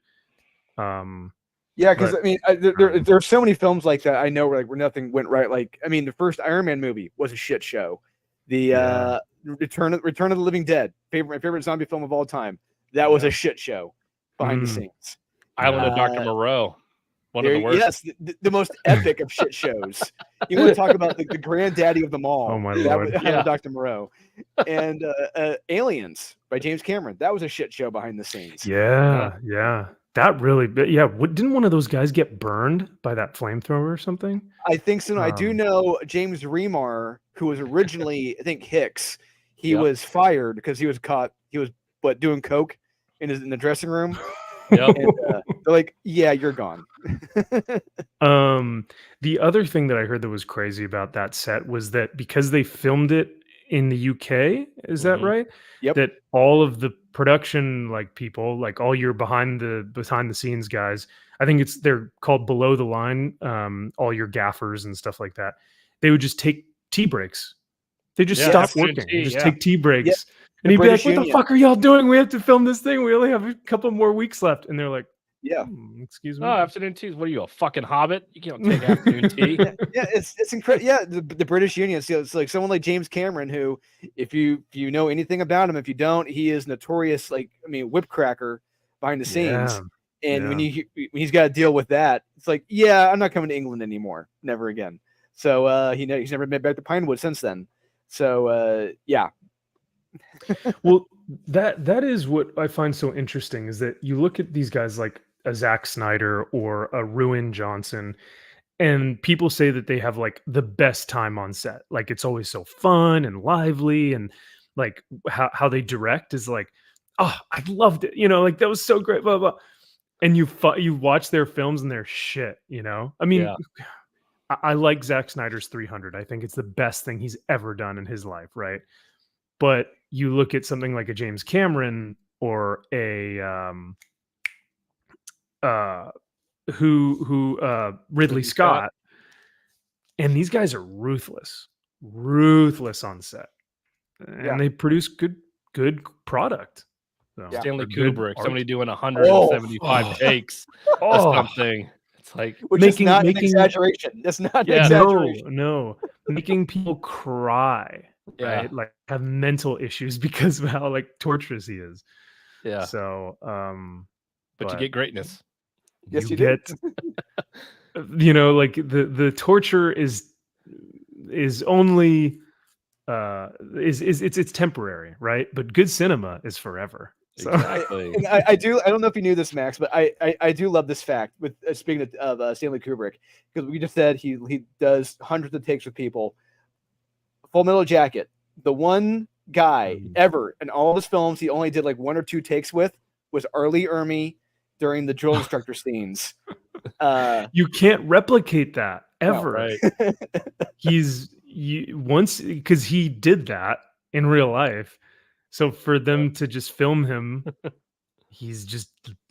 Yeah, because I mean, there are so many films like that I know where nothing went right. Like, I mean, the first Iron Man movie was a shit show. The Return of the Living Dead, my favorite zombie film of all time, that was a shit show behind the scenes. Island of Dr. Moreau, one of the worst. Yes, the most epic of shit shows. You want to talk about the granddaddy of them all? Oh my lord! Dr. Moreau, and Aliens by James Cameron. That was a shit show behind the scenes. Yeah. That really, but yeah, didn't one of those guys get burned by that flamethrower or something? I think so. I do Um, know James Remar, who was originally, I think, Hicks. He Yep. was fired because he was caught. He was doing coke in the dressing room. Yep. And they're like, "Yeah, you're gone." The other thing that I heard that was crazy about that set was that because they filmed it in the UK, is that Mhm. right? Yep. That all of the production like people, like all your behind the scenes guys, I think they're called below the line, all your gaffers and stuff like that. They would just take tea breaks. They just Yeah, stop afternoon working and tea, just yeah. take tea breaks. And The he'd be like, British "What the Union. fuck are y'all doing? We have to film this thing. We only have a couple more weeks left." And they're like, Yeah. Excuse me." Oh, afternoon teas. What are you, a fucking hobbit? You can't take afternoon tea. Yeah, it's incredible. Yeah, the British Union. So it's like someone like James Cameron, who, if you know anything about him, if you don't, he is notorious. Like, I mean, whip cracker behind the scenes. Yeah, And when yeah. he's got to deal with that, it's like, yeah, I'm not coming to England anymore, never again. So he's never been back to Pinewood since then. So yeah, Well, that is what I find so interesting is that you look at these guys like a Zack Snyder or a Ruin Johnson, and people say that they have like the best time on set. Like it's always so fun and lively, and like how they direct is like, oh, I loved it. Like that was so great. Blah blah. And you watch their films and they're shit. I mean, Yeah. I like Zack Snyder's 300. I think it's the best thing he's ever done in his life, right? But you look at something like a James Cameron or a uh Ridley Scott, and these guys are ruthless on set, and Yeah. they produce good product. So, Stanley or good Kubrick, art. somebody doing 175 takes of Oh, something. It's like, which is not an making exaggeration. That's not an Yeah. exaggeration. no, making people cry, yeah, right? Like have mental issues because of how like torturous he is. yeah. So, But you get greatness. Yes, you do. get like the torture is only it's temporary, right? But good cinema is forever. So Exactly. And I don't know if you knew this, Max, but I do love this fact with speaking of Stanley Kubrick, because we just said he does hundreds of takes with people. Full Metal Jacket, the one guy ever in all of his films he only did like one or two takes with was Arlie Ermy during the drill instructor scenes. You can't replicate that No, ever. Right. Once, because he did that in real life. So for them to just film him, he's just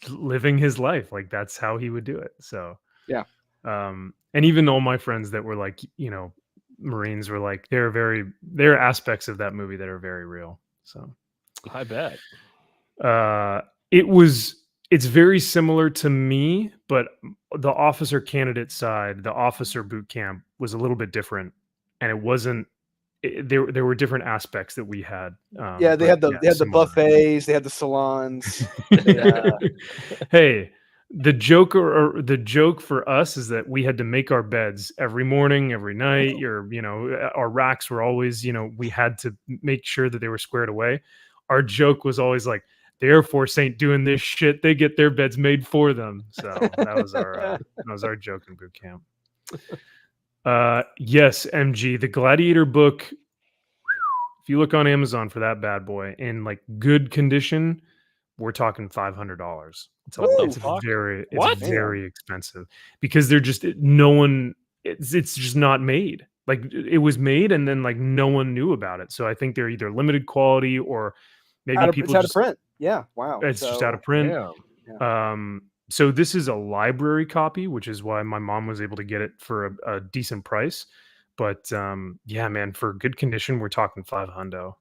living his life. Like that's how he would do it. So Yeah. And even all my friends that were like, Marines were like, there are aspects of that movie that are very real. So I bet. it's very similar to me, but the officer candidate side, the officer boot camp was a little bit different, and it wasn't. There were different aspects that we had. Yeah, they had the similar. buffets, they had the salons. Hey, the joke for us is that we had to make our beds every morning, every night. Our racks were always, we had to make sure that they were squared away. Our joke was always like, the Air Force ain't doing this shit. They get their beds made for them. So that was our joke in boot camp. Yes, MG, the Gladiator book. If you look on Amazon for that bad boy in like good condition, we're talking $500. It's very expensive because they're just it's just not made. Like it was made and then like no one knew about it. So I think they're either limited quality or maybe it's out of print. Yeah, wow. It's just out of print. Yeah. So this is a library copy, which is why my mom was able to get it for a decent price. But yeah, man, for good condition, we're talking $500.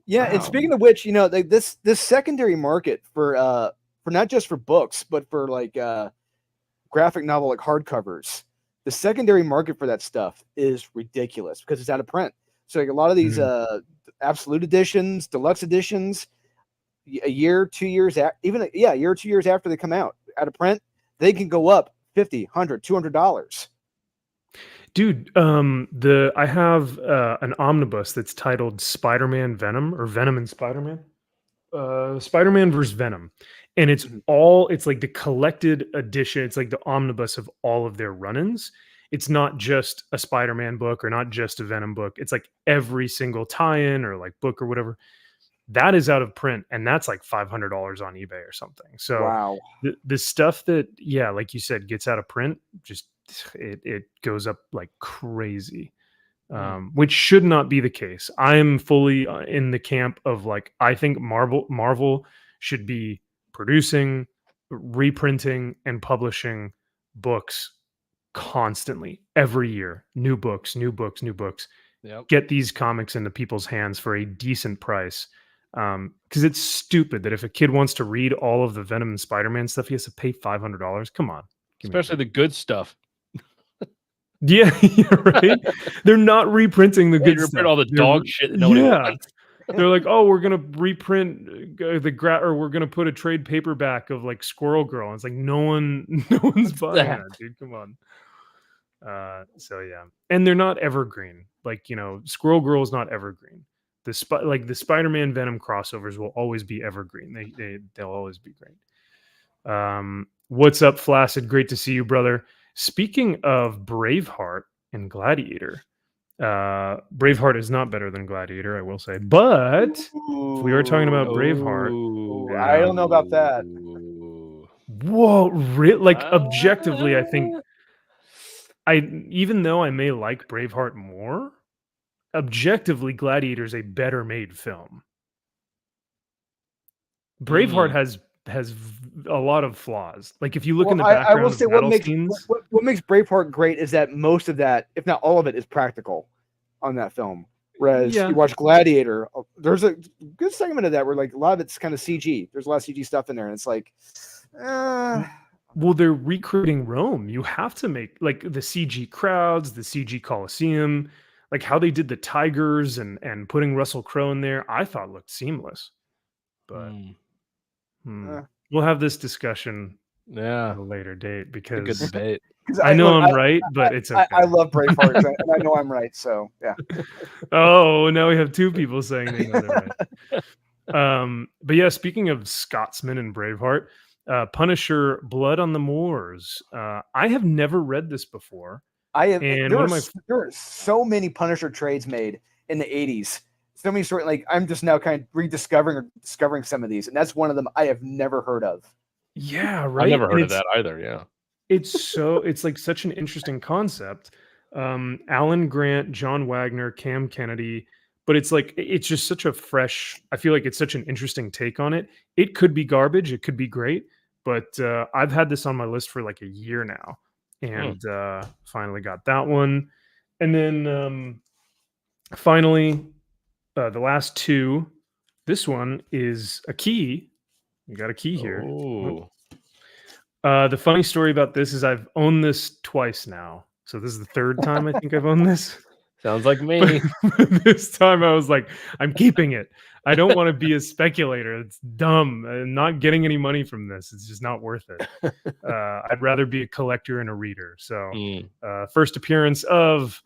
Yeah, and speaking of which, like this secondary market for not just for books, but for like graphic novel like hardcovers, the secondary market for that stuff is ridiculous because it's out of print. So like a lot of these absolute editions, deluxe editions, a year, 2 years, a year or 2 years after they come out of print, they can go up $50, $100, $200. Dude, I have an omnibus that's titled Spider-Man Venom or Venom and Spider-Man. Spider-Man versus Venom. and it's Mhm. it's like the collected edition. It's like the omnibus of all of their run-ins. It's not just a Spider-Man book or not just a Venom book. It's like every single tie-in or like book or whatever that is out of print, and that's like $500 on eBay or something. So Wow. the stuff that, yeah, like you said, gets out of print, just it goes up like crazy. Which should not be the case. I'm fully in the camp of like, I think Marvel should be producing, reprinting, and publishing books constantly every year. New books, new books, new books. Yep. Get these comics into people's hands for a decent price. Because it's stupid that if a kid wants to read all of the Venom and Spider-Man stuff, he has to pay $500. Come on. Especially the good stuff. Yeah, right. They're not reprinting the good stuff. All the dog shit that nobody wants. They're like, oh, we're gonna reprint or we're gonna put a trade paperback of like Squirrel Girl. And it's like no one's buying that, dude. Come on. So yeah, and they're not evergreen. Like, you know, Squirrel Girl is not evergreen. The Spider-Man Venom crossovers will always be evergreen. They'll always be great. What's up, Flaccid? Great to see you, brother. Speaking of Braveheart and Gladiator, Braveheart is not better than Gladiator, I will say. But if we are talking about Braveheart, I don't know about that. Whoa, like objectively, I think even though I may like Braveheart more, objectively, Gladiator is a better made film. Braveheart has a lot of flaws. Like if you look in the background, I will say what makes Braveheart great is that most of that, if not all of it, is practical on that film. Whereas you watch Gladiator, there's a good segment of that where like a lot of it's kind of CG. There's a lot of CG stuff in there, and it's like, well, they're recreating Rome. You have to make like the CG crowds, the CG Colosseum, like how they did the tigers and putting Russell Crowe in there. I thought looked seamless, but. We'll have this discussion at a later date because a good debate. I know I'm right, but it's okay. I love Braveheart, and I know I'm right. So yeah. Oh, now we have two people saying they know they're right. But yeah, speaking of Scotsman and Braveheart, Punisher: Blood on the Moors. I have never read this before. I have. And there are so many Punisher trades made in the 80s. So many sort like I'm just now kind of discovering some of these, and that's one of them I have never heard of. Yeah, right. I've never heard of that either. Yeah, it's like such an interesting concept. Alan Grant, John Wagner, Cam Kennedy, but it's like it's just such a fresh. I feel like it's such an interesting take on it. It could be garbage, it could be great, but I've had this on my list for like a year now, and finally got that one, and then finally. The last two, this one is a key. You got a key here. The funny story about this is I've owned this twice now. So this is the third time I think I've owned this. Sounds like me. But this time I was like, I'm keeping it. I don't want to be a speculator. It's dumb. I'm not getting any money from this. It's just not worth it. I'd rather be a collector and a reader. So first appearance of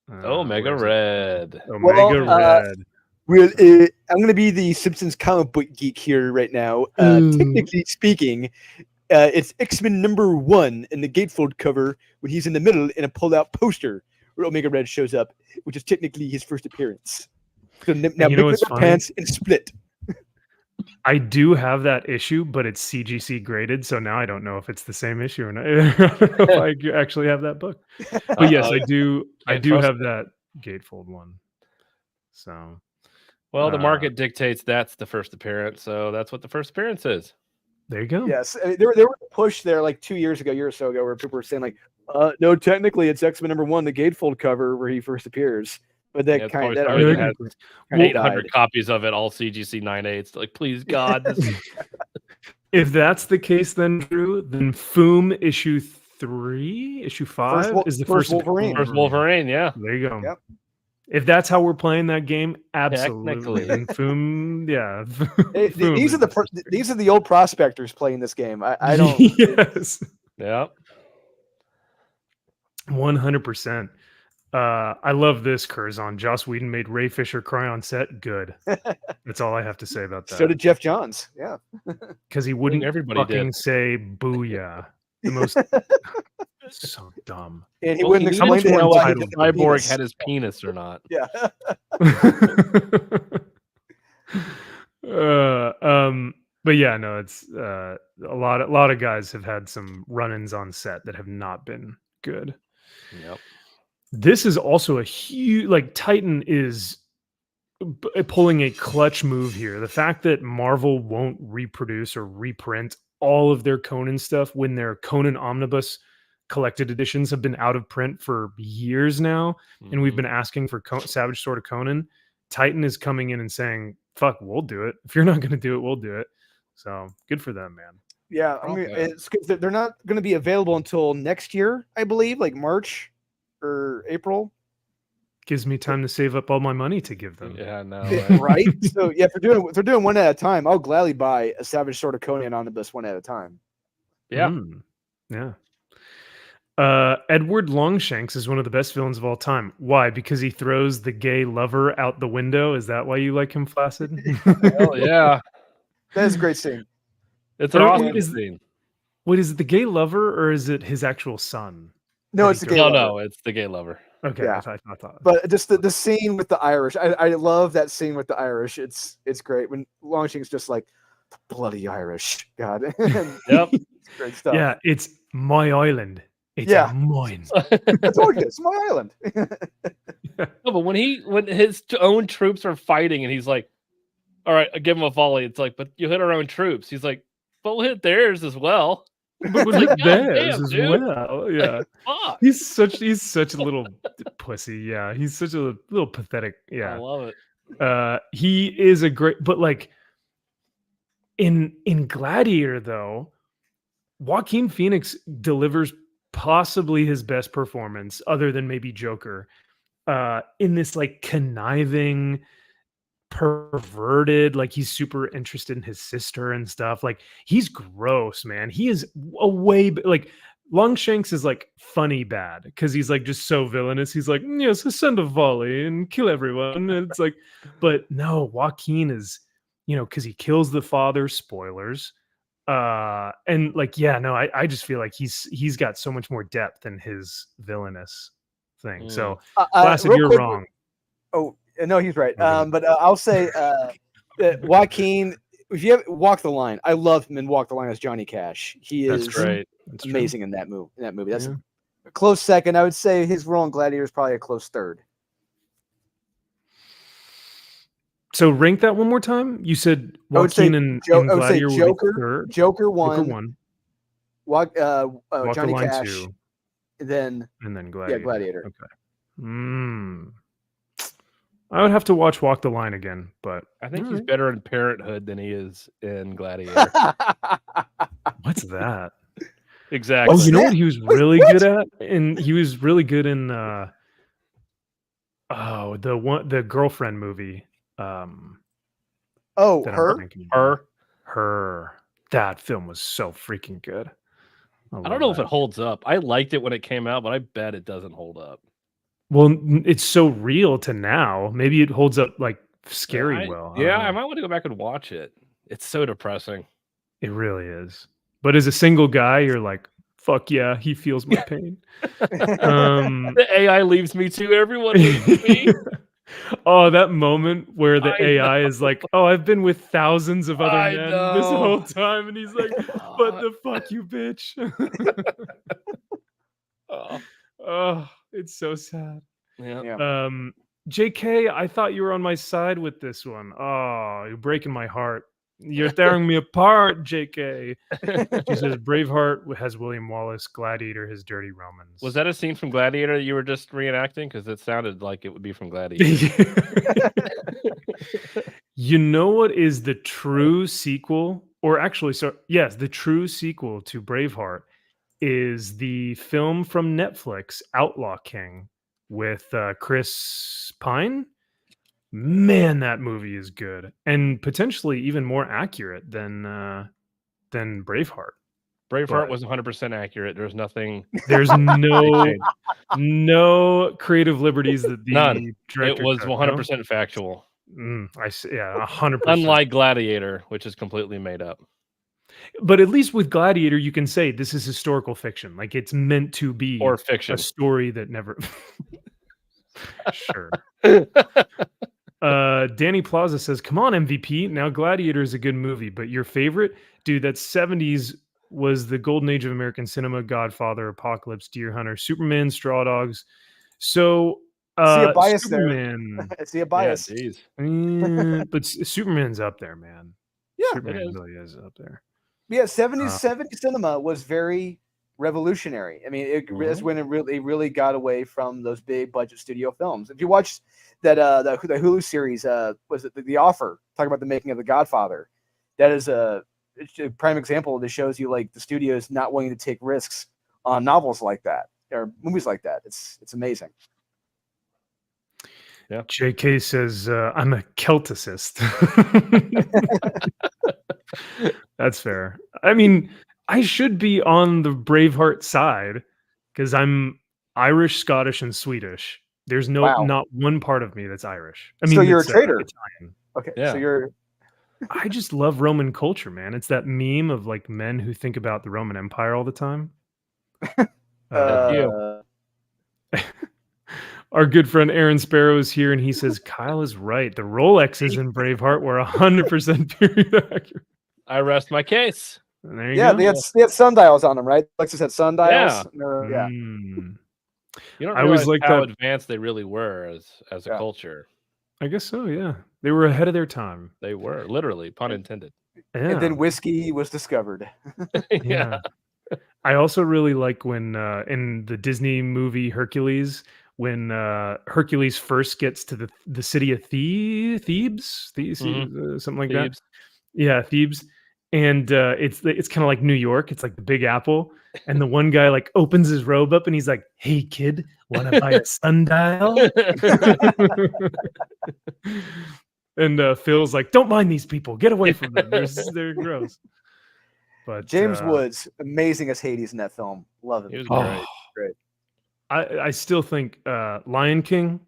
Omega Red. Omega Red. Well, I'm going to be the Simpsons comic book geek here right now. Technically speaking, it's X-Men #1 in the gatefold cover when he's in the middle in a pulled-out poster where Omega Red shows up, which is technically his first appearance. So now pick up the pants and split. I do have that issue, but it's CGC graded, so now I don't know if it's the same issue or not. I don't know if I actually have that book. But yes, I do. I do have that gatefold one. So, well, the market dictates that's the first appearance, so that's what the first appearance is. There you go. Yes, there was a push there like 2 years ago, year or so ago, where people were saying like, no, technically it's X-Men #1, the gatefold cover where he first appears. But that kind of has 800 copies of it, all CGC 9/8. Like, please, God. If that's the case, then Drew, then Foom issue 5 is the first Wolverine. First Wolverine, yeah. There you go. Yep. If that's how we're playing that game, absolutely. And Foom, yeah. These are the old prospectors playing this game. I don't. Yes. Yeah. 100%. I love this, Curzon. Joss Whedon made Ray Fisher cry on set. Good. That's all I have to say about So that. did Jeff Johns. Yeah. Because he wouldn't everybody fucking did. say booyah. The most so dumb. And he Well, wouldn't he explain needed to to him know why if he the did the cyborg penis. had his penis or not. Yeah. But yeah, no, it's a lot of guys have had some run-ins on set that have not been good. Yep. This is also a huge, like, Titan is pulling a clutch move here. The fact that Marvel won't reproduce or reprint all of their Conan stuff when their Conan Omnibus collected editions have been out of print for years now, and we've Mhm. been asking for Savage Sword of Conan. Titan is coming in and saying, "Fuck, we'll do it. If you're not going to do it, we'll do it." So good for them, man. Yeah. Okay. It's 'cause they're not going to be available until next year, I believe, like March or April. Gives me time to save up all my money to give them. Yeah, no. Right? So yeah, if they're doing one at a time, I'll gladly buy a Savage Sword of Conan Omnibus one at a time. Yeah. Yeah. Edward Longshanks is one of the best villains of all time. Why? Because he throws the gay lover out the window. Is that why you like him, Flaccid? Hell yeah. That is a great scene. It's an Or awesome is- scene. Wait, is it the gay lover or is it his actual son? No, that it's he the gay throws- No, lover. no, it's the gay lover. Okay, Yeah. I thought. But just the scene with the Irish, I love that scene with the Irish. It's great when Longshanks just like the bloody Irish, God. Yep. It's great stuff. Yeah, it's my island. It's Yeah. mine. I told you, it's my island. No, but when his own troops are fighting and he's like, all right, I give him a volley. It's like, but you hit our own troops. He's like, but we'll hit theirs as well. But Like, with God theirs damn, as dude. well. Yeah. Fuck. He's such a little pussy. Yeah. He's such a little pathetic. I Yeah. love it. He is a great, but like in Gladiator though, Joaquin Phoenix delivers possibly his best performance other than maybe Joker in this like conniving, perverted, like he's super interested in his sister and stuff. Like he's gross, man. He is a way like Longshanks is like funny bad because he's like just so villainous. He's like, yes, send a volley and kill everyone. And it's like, but no, Joaquin is, because he kills the father, spoilers. And like, yeah, no, I just feel like he's got so much more depth in his villainous thing. So Flaccid, real you're quick- wrong. Oh no, he's right. Okay. But I'll say that Joaquin, if you have Walk the Line, I love him in Walk the Line as Johnny Cash. He That's is Great. That's true. amazing in that movie. That's Yeah. a close second. I would say his role in Gladiator is probably a close third. So rank that one more time. You said I would say Joaquin and I would say Gladiator were Joker, third. Joker one, Joker one, Walk Walk Johnny the Line Cash, 2, then and then Gladiator. Gladiator. Okay. I would have to watch Walk the Line again, but I think he's alright. better in Parenthood than he is in Gladiator. What's that? Exactly. Oh, you know that? what he was Wait, really what? good at? And he was really good in the girlfriend movie. Oh, That I'm her. blanking on. Her. That film was so freaking good. I don't know if it holds up. I liked it when it came out, but I bet it doesn't hold up. Well, it's so real to now. Maybe it holds up like scary I well. I don't I know. might want to go back and watch it. It's so depressing. It really is. But as a single guy, you're like, fuck yeah, he feels my pain. The AI leaves me too. Everyone leaves me. Oh, that moment where the I AI is like, oh, I've been with thousands of other I men this know. whole time. And he's like, but the fuck you, bitch. Oh, it's so sad. Yeah. Yeah. JK, I thought you were on my side with this one. Oh, you're breaking my heart. You're tearing me apart, JK. She says Braveheart has William Wallace, Gladiator has Dirty Romans. Was that a scene from Gladiator that you were just reenacting? Because it sounded like it would be from Gladiator. You know what is the true sequel? Or actually, yes, the true sequel to Braveheart is the film from Netflix, Outlaw King, with Chris Pine. Man, that movie is good and potentially even more accurate than Braveheart. Braveheart was 100% accurate. There's nothing. There's no creative liberties that the None. It director was took, 100% factual. I see. Yeah, 100%. Unlike Gladiator, which is completely made up. But at least with Gladiator, you can say this is historical fiction. Like it's meant to be Or fiction. a story that never. Sure. Danny Plaza says, "Come on, MVP. Now Gladiator is a good movie, but your favorite, dude? That 70s was the golden age of American cinema. Godfather, Apocalypse, Deer Hunter, Superman, Straw Dogs. So, See a bias Superman. there. I see a bias. Yeah, geez. But Superman's up there, man. Yeah, Superman really is up there. Yeah, 70s cinema was very revolutionary. I mean, that's when it really got away from those big budget studio films. If you watch that the Hulu series, was it The Offer, talking about the making of The Godfather, that is a prime example that shows you like the studios not willing to take risks on novels like that or movies like that. It's amazing. Yeah. JK says, I'm a Celticist. That's fair. I mean, I should be on the Braveheart side because I'm Irish, Scottish, and Swedish. There's not one part of me that's Irish. I mean, so you're a traitor. Italian. Okay, yeah. so you're. I just love Roman culture, man. It's that meme of like men who think about the Roman Empire all the time. Our good friend Aaron Sparrow is here, and he says Kyle is right. The Rolexes in Braveheart were 100% period accurate. I rest my case. There you go. They had sundials on them, right? Lexus had sundials. Yeah. You don't I realize was like how that. advanced they really were as a culture. I guess so, yeah. They were ahead of their time. They were, literally, pun intended. Yeah. And then whiskey was discovered. Yeah. I also really like when in the Disney movie Hercules, when Hercules first gets to the city of Thebes, something like that. Yeah, Thebes. And it's kind of like New York. It's like the Big Apple. And the one guy like opens his robe up and he's like, "Hey kid, want to buy a sundial?" And Phil's like, "Don't mind these people. Get away from them. They're gross." But James Woods, amazing as Hades in that film. Love it. He was great. I still think Lion King,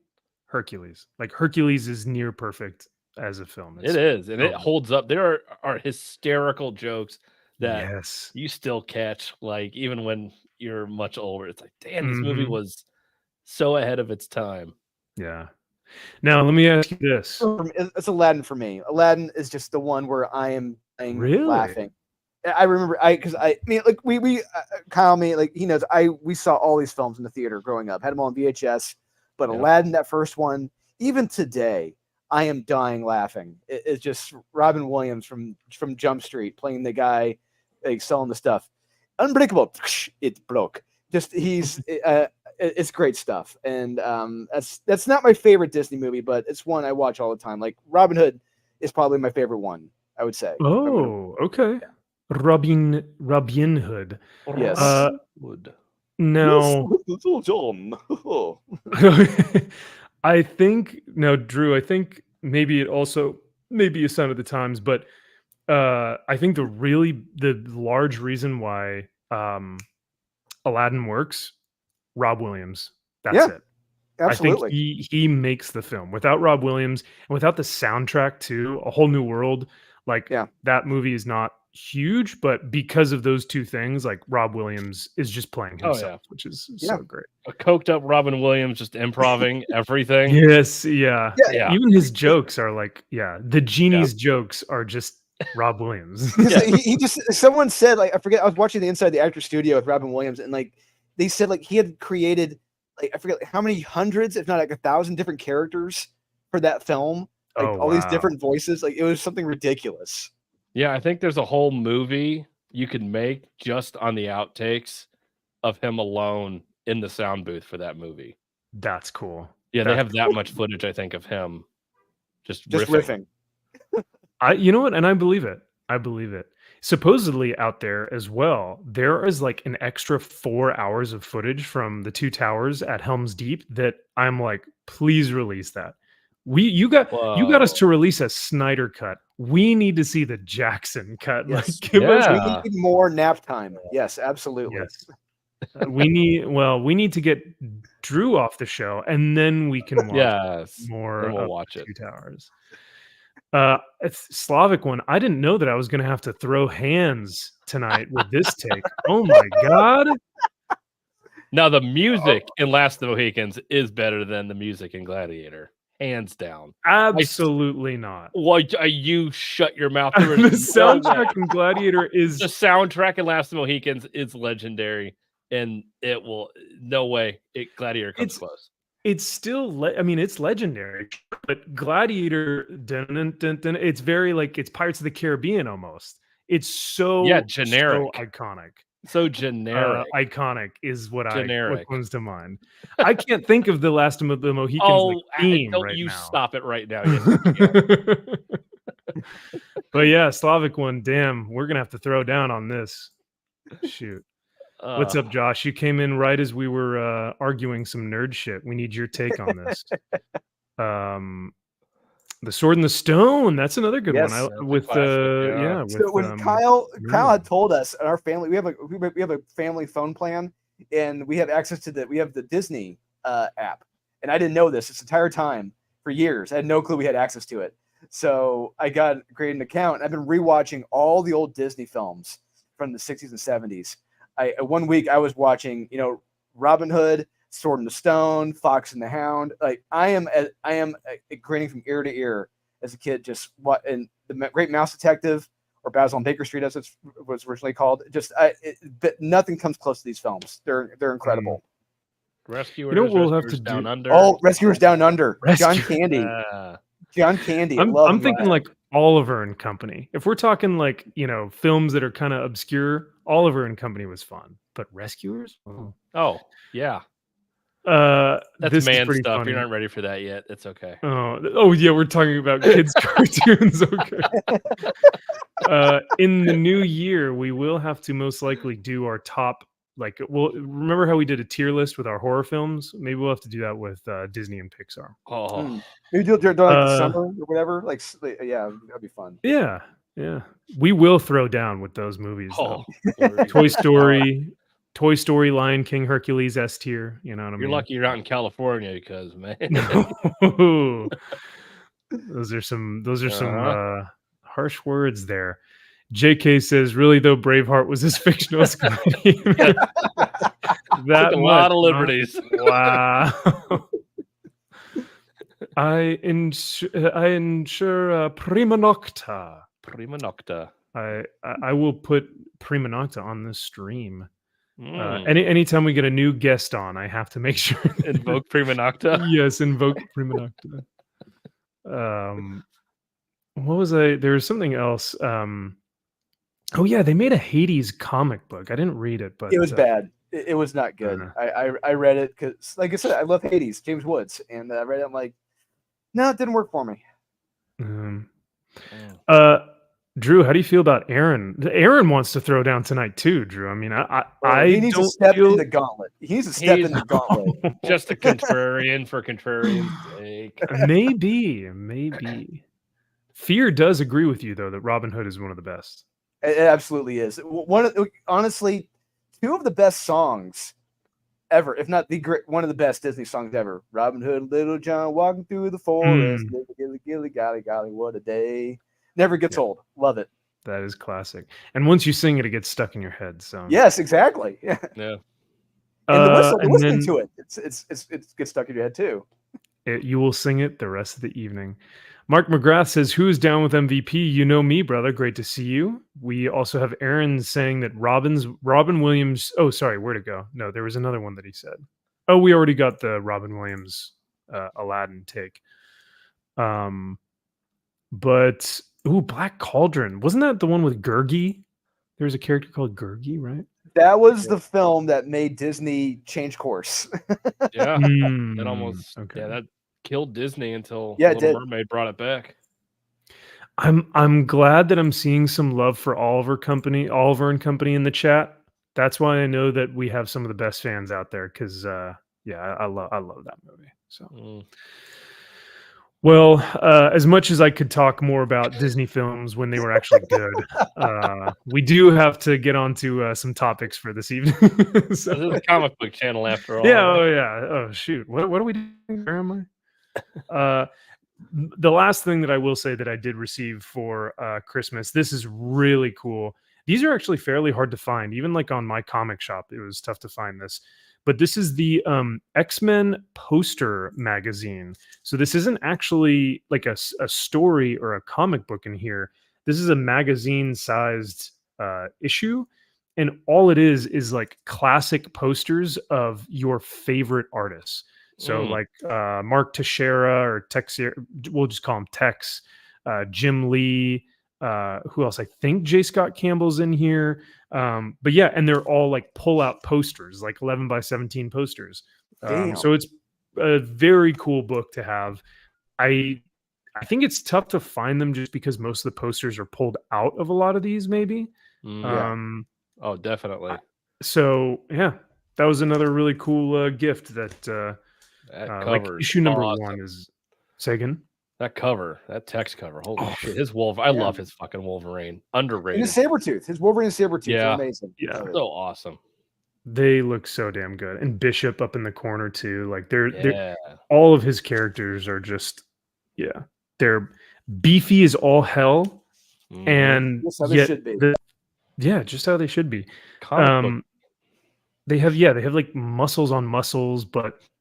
Hercules. Like Hercules is near perfect as a film. It is, and it holds up. There are hysterical jokes that you still catch, like even when you're much older. It's like, damn, this movie was so ahead of its time. Yeah. Now let me ask you this: it's Aladdin for me. Aladdin is just the one where I am laughing. I remember, Kyle, he knows. We saw all these films in the theater growing up. Had them on VHS, but Aladdin, that first one, even today, I am dying laughing. It's just Robin Williams from Jump Street playing the guy like selling the stuff. Unbreakable, it broke. Just it's great stuff, and that's not my favorite Disney movie, but it's one I watch all the time. Like Robin Hood is probably my favorite one, I would say. Oh, okay. Robin Hood. Yes. No. John. I think Drew. I think maybe it also maybe a sign of the times, but I think the large reason why Aladdin works, Rob Williams. That's it. Absolutely. I think he makes the film. Without Rob Williams and without the soundtrack too, A Whole New World, that movie is not huge, but because of those two things, like Rob Williams is just playing himself, which is so great. A coked up Robin Williams just improving everything. Yes, yeah. Even his jokes are like, the genie's jokes are just Rob Williams. He just someone said, like, I forget, I was watching the Inside the Actor Studio with Robin Williams, and like they said like he had created like I forget how many hundreds, if not like 1,000 different characters for that film. Like all these different voices. Like it was something ridiculous. Yeah, I think there's a whole movie you could make just on the outtakes of him alone in the sound booth for that movie. That's cool. Yeah, they have that much footage, I think, of him just riffing. You know what? And I believe it. Supposedly out there as well, there is like an extra 4 hours of footage from the Two Towers at Helm's Deep that I'm like, please release that. You got us to release a Snyder cut we need to see the Jackson cut. Yes. Like, give us We need more nap time. Yes, absolutely. yes. We need to get Drew off the show, and then we can watch Yes. more Then we'll of watch the it. Two Towers. It's Slavic one. I didn't know that I was going to have to throw hands tonight with this take. Oh my god! Now the music in Last of the Mohicans is better than the music in Gladiator, hands down. Absolutely not. Why you shut your mouth? The There is no way. soundtrack in Gladiator is The soundtrack in Last of the Mohicans is legendary, and it will no way Gladiator comes close. it's still I mean, it's legendary, but Gladiator dun, dun, dun, dun, it's very like it's Pirates of the Caribbean almost. It's so generic. so iconic. So generic. Iconic is what Generic. what comes to mind. I can't think of the Last of the Mohicans like, theme don't right you now. stop it right now. Yes, you can. But yeah, Slavic one, damn, we're gonna have to throw down on this. Shoot. What's up, Josh? You came in right as we were arguing some nerd shit. We need your take on this. The Sword and the Stone. That's another good one. With so when Kyle had told us in our family, we have a family phone plan, and we have access to the Disney app, and I didn't know this entire time for years. I had no clue we had access to it. So I created an account, and I've been rewatching all the old Disney films from the 60s and 70s. One week I was watching, Robin Hood, Sword and the Stone, Fox and the Hound. Like I am grinning from ear to ear as a kid. Just and the Great Mouse Detective, or Basil on Baker Street, as it was originally called. But nothing comes close to these films. They're incredible. Rescuers, we'll have to Down do. Under. Oh, Rescuers Down Under. John Candy. John Candy. I'm thinking like Oliver and Company. If we're talking like, films that are kind of obscure, Oliver and Company was fun. But Rescuers? Oh, yeah. That's man stuff. Funny. You're not ready for that yet. It's okay. Oh yeah, we're talking about kids' cartoons. Okay. In the new year, we will have to most likely do our top. Remember how we did a tier list with our horror films? Maybe we'll have to do that with Disney and Pixar. Maybe do it like the summer or whatever. Yeah, that'd be fun. Yeah. We will throw down with those movies. Toy Story, Lion King, Hercules, S tier. You know what I mean? You're lucky you're not in California because, man. Those are some harsh words there. JK says, really though, Braveheart was as fictional as that a lot of liberties. Wow. I ensure Prima Nocta. Prima Nocta. I will put Prima Nocta on this stream. Anytime we get a new guest on, I have to make sure invoke Prima Nocta. Yes, invoke Prima Nocta. What was there was something else. Oh yeah, they made a Hades comic book. I didn't read it, but it was bad. It was not good. I read it because, like I said, I love Hades, James Woods, and I read it. I'm like, no, it didn't work for me. Drew, how do you feel about Aaron? Aaron wants to throw down tonight too, Drew. I mean, he needs to step in the gauntlet. He needs to step in the gauntlet. Just a contrarian for contrarian's sake. Maybe. Fear does agree with you though that Robin Hood is one of the best. It absolutely is. Honestly, two of the best songs ever, if not one of the best Disney songs ever. Robin Hood, Little John walking through the forest, gilly, gilly, golly, golly, what a day. Never gets old. Love it. That is classic. And once you sing it, it gets stuck in your head. So yes, exactly. Yeah. And listening to it, it gets stuck in your head too. You will sing it the rest of the evening. Mark McGrath says, who's down with MVP? You know me, brother. Great to see you. We also have Aaron saying that Robin Williams. Oh, sorry. Where'd it go? No, there was another one that he said. Oh, we already got the Robin Williams Aladdin take. But Black Cauldron. Wasn't that the one with Gurgi? There was a character called Gurgi, right? That was the film that made Disney change course. Yeah. That almost that killed Disney until Little Mermaid brought it back. I'm glad that I'm seeing some love for Oliver and Company in the chat. That's why I know that we have some of the best fans out there because I love that movie. So Well, as much as I could talk more about Disney films when they were actually good, we do have to get on to some topics for this evening. So, This is a comic book channel after all. yeah, right? oh yeah. Oh shoot, what are we doing? Where am I? The last thing that I will say that I did receive for Christmas, this is really cool. These are actually fairly hard to find, even like on my comic shop. It was tough to find this, but this is the X-Men poster magazine. So this isn't actually like a story or a comic book in here. This is a magazine-sized issue, and all it is like classic posters of your favorite artists. So Mm. like Mark Teixeira or Tex, we'll just call him Tex, Jim Lee, who else? I think J. Scott Campbell's in here. But yeah, and they're all like pull-out posters, like 11 by 17 posters. Damn. So it's a very cool book to have. I think it's tough to find them just because most of the posters are pulled out of a lot of these, maybe. Mm. Oh, definitely. So yeah, that was another really cool gift that That like cover issue number awesome. 1 is Sagan. That cover, that text cover. Holy Oh, shit. His Wolverine. I yeah. love his fucking Wolverine. And Underrated. his Sabretooth, his Wolverine and Sabretooth Yeah. are amazing. Yeah. Love it. So awesome. They look so damn good, and Bishop up in the corner too. Like they're Yeah. all of his characters are just they're beefy as all hell, Mhm. and Just how they yet should be. just how they should be. Comic book. They have like muscles on muscles,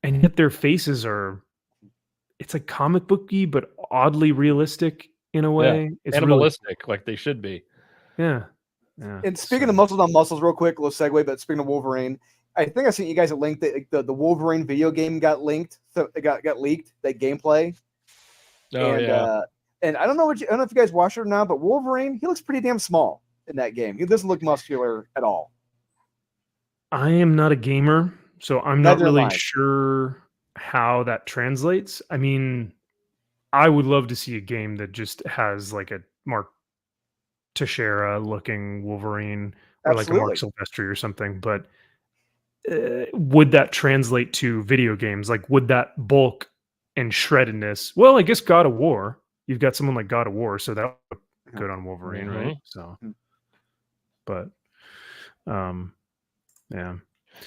and yet their faces are, it's like comic booky but oddly realistic in a way. It's really, Animalistic, like they should be. yeah. And speaking So- of muscles on muscles, real quick, little segue. But speaking of Wolverine, I think I sent you guys a link that the Wolverine video game got linked. So it got leaked. That gameplay. Oh and, yeah. And I don't know I don't know if you guys watched it or not, but Wolverine, he looks pretty damn small in that game. He doesn't look muscular at all. I am not a gamer, so I'm not Neither am really I. sure how that translates. I mean, I would love to see a game that just has like a Mark Teixeira looking Wolverine or like a Mark Absolutely. Silvestri or something, but would that translate to video games? Like, would that bulk and shreddedness? Well, I guess God of War. You've got someone like God of War, so that would look good on Wolverine, right? So, but, yeah.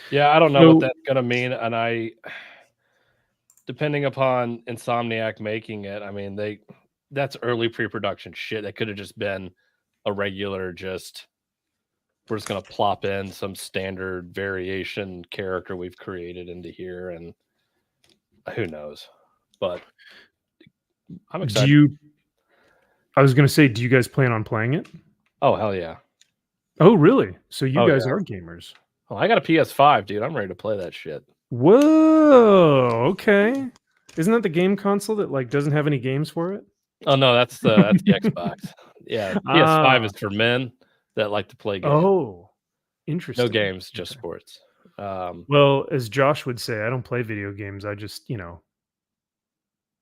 Yeah, I don't know So- what that's gonna mean, and depending upon Insomniac making it, I mean that's early pre-production shit. That could have just been a regular, we're just gonna plop in some standard variation character we've created into here, and who knows. But I'm excited. I was gonna say, do you guys plan on playing it? Oh hell yeah. Oh, really? So you Oh, guys yeah. are gamers. Oh, I got a PS5, dude. I'm ready to play that shit. Whoa, okay. Isn't that the game console that like doesn't have any games for it? Oh no, that's the Xbox. Yeah, PS5 is for men that like to play games. Oh, interesting. No games, just Okay. sports. Well, as Josh would say, I don't play video games. I just,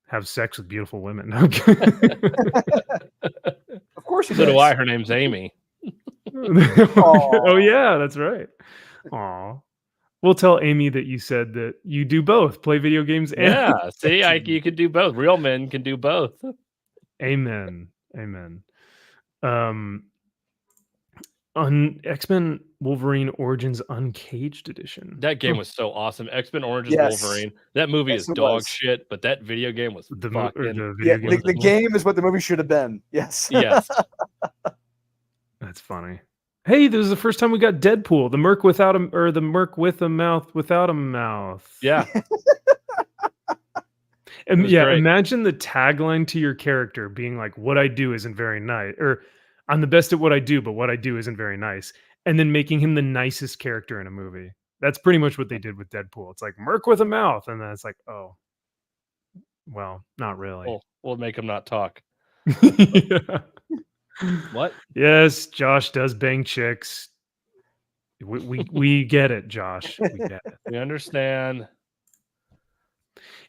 have sex with beautiful women. Of course he So does. do I. Her name's Amy. Oh yeah, that's right. Aw. We'll tell Amy that you said that you do both, play video games and Yeah, see, you could do both. Real men can do both. Amen. On X-Men Wolverine Origins Uncaged Edition. That game was so awesome. X-Men Orange's Yes. Wolverine. That movie Yes, is it dog was. shit, but that video game was the fucking video Yeah, game. the game is what the movie should have been. Yes. yes. That's funny. Hey, this is the first time we got Deadpool, the Merc without a, or the Merc with a mouth without a mouth. Yeah. And was yeah, great. imagine the tagline to your character being like, "What I do isn't very nice," or "I'm the best at what I do, but what I do isn't very nice," and then making him the nicest character in a movie. That's pretty much what they did with Deadpool. It's like Merc with a mouth, and then it's like, oh, well, not really. We'll make him not talk. Yeah. What? Yes, Josh does bang chicks. We get it, Josh. We get it. We understand.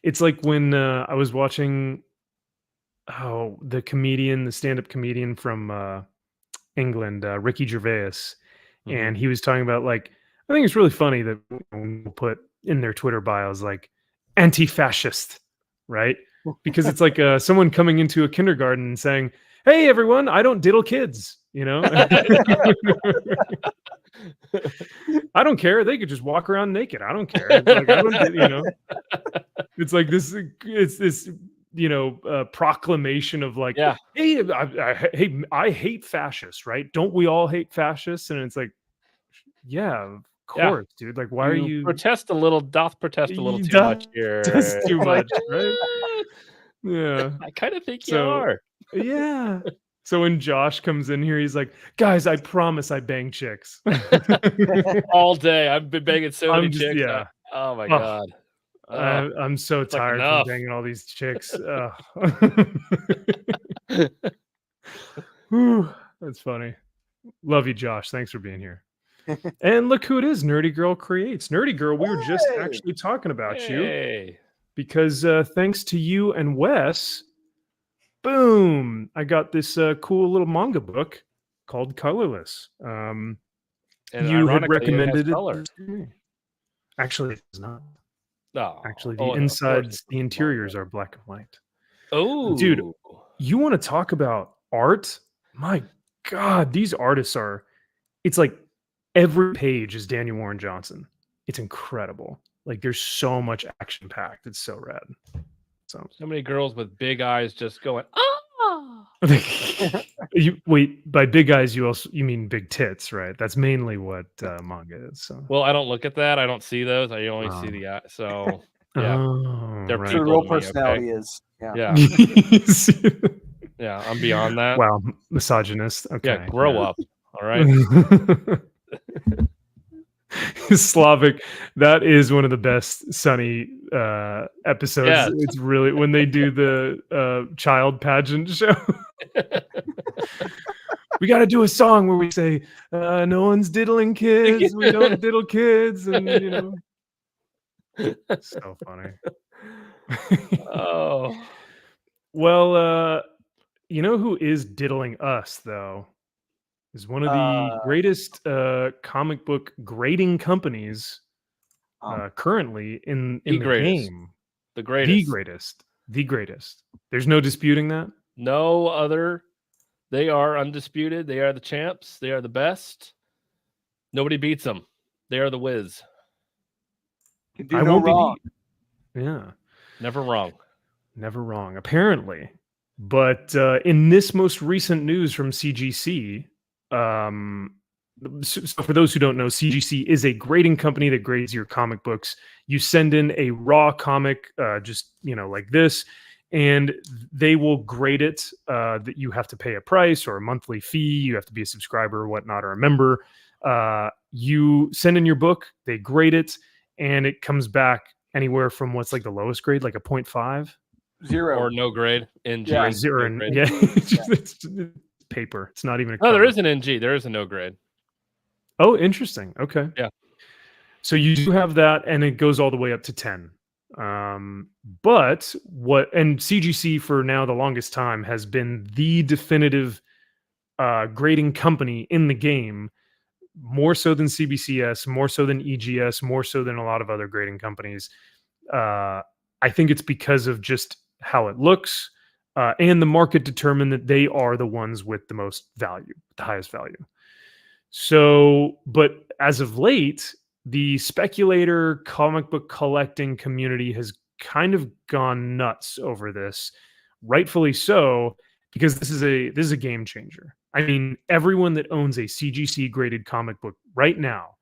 It's like when I was watching the stand-up comedian from England, Ricky Gervais, and he was talking about like, I think it's really funny that people put in their Twitter bios like anti-fascist, right? because it's like someone coming into a kindergarten and saying, "Hey, everyone, I don't diddle kids." You know, I don't care. They could just walk around naked. I don't care. It's like I don't, you know. It's like this. It's this, you know, proclamation of like, Yeah. hey, I hate fascists, right? Don't we all hate fascists? And it's like, yeah, of course, dude. Like, why are you protest a little? Doth protest a little You too much here? Just too It's like, much, right? Yeah. I kind of think you So are. yeah. So when Josh comes in here, he's like, guys, I promise I bang chicks. All day. I've been banging so many I'm just, chicks. yeah. Oh my Oh, god. I'm so it's like tired from enough. banging all these chicks. Whew, that's funny. Love you, Josh. Thanks for being here. And look who it is. Nerdy Girl Creates. Nerdy Girl, we were just Hey! actually talking about you Hey. because thanks to you and Wes, boom, I got this cool little manga book called Colorless. And You had ironically, it has recommended it color. to me. Actually, it's not. No. Actually, the Oh, no, of course insides, it's the not. interiors are black and white. Oh, Dude, you want to talk about art? My God, these artists are, it's like every page is Daniel Warren Johnson. It's incredible. Like there's so much action packed. It's so rad. So many girls with big eyes just going, oh. you wait, by big eyes you mean big tits, right? That's mainly what manga is. So Well, I don't look at that. I don't see those. I only see the eye. So yeah, they're right. So the people real to me, personality okay? is Yeah, yeah. I'm beyond that. Wow, misogynist. Okay, Yeah, grow up. All right. Slavic, that is one of the best Sunny episodes. Yes. It's really when they do the child pageant show. We got to do a song where we say, no one's diddling kids, we don't diddle kids, and you know. So funny. Oh. Well, you know who is diddling us though? Is one of the greatest comic book grading companies currently in the game. The greatest. The greatest. There's no disputing that. No other. They are undisputed. They are the champs. They are the best. Nobody beats them. They are the whiz. Can do no wrong. Yeah. Never wrong. Never wrong, apparently. But in this most recent news from CGC, so for those who don't know, CGC is a grading company that grades your comic books. You send in a raw comic, just like this, and they will grade it. That you have to pay a price or a monthly fee. You have to be a subscriber or whatnot or a member. You send in your book, they grade it, and it comes back anywhere from what's like the lowest grade, like a 0.5. 0 or no grade. NG. Yeah, 0. No yeah. It's paper. It's not even a no, there cover. is an NG. There is a no grade. Oh, interesting. Okay. Yeah. So you do have that, and it goes all the way up to 10. But and CGC for now the longest time has been the definitive grading company in the game, more so than CBCS, more so than EGS, more so than a lot of other grading companies. I think it's because of just how it looks, and the market determined that they are the ones with the most value, the highest value. So, but as of late, the speculator comic book collecting community has kind of gone nuts over this, rightfully so, because this is a game changer. I mean, everyone that owns a CGC graded comic book right now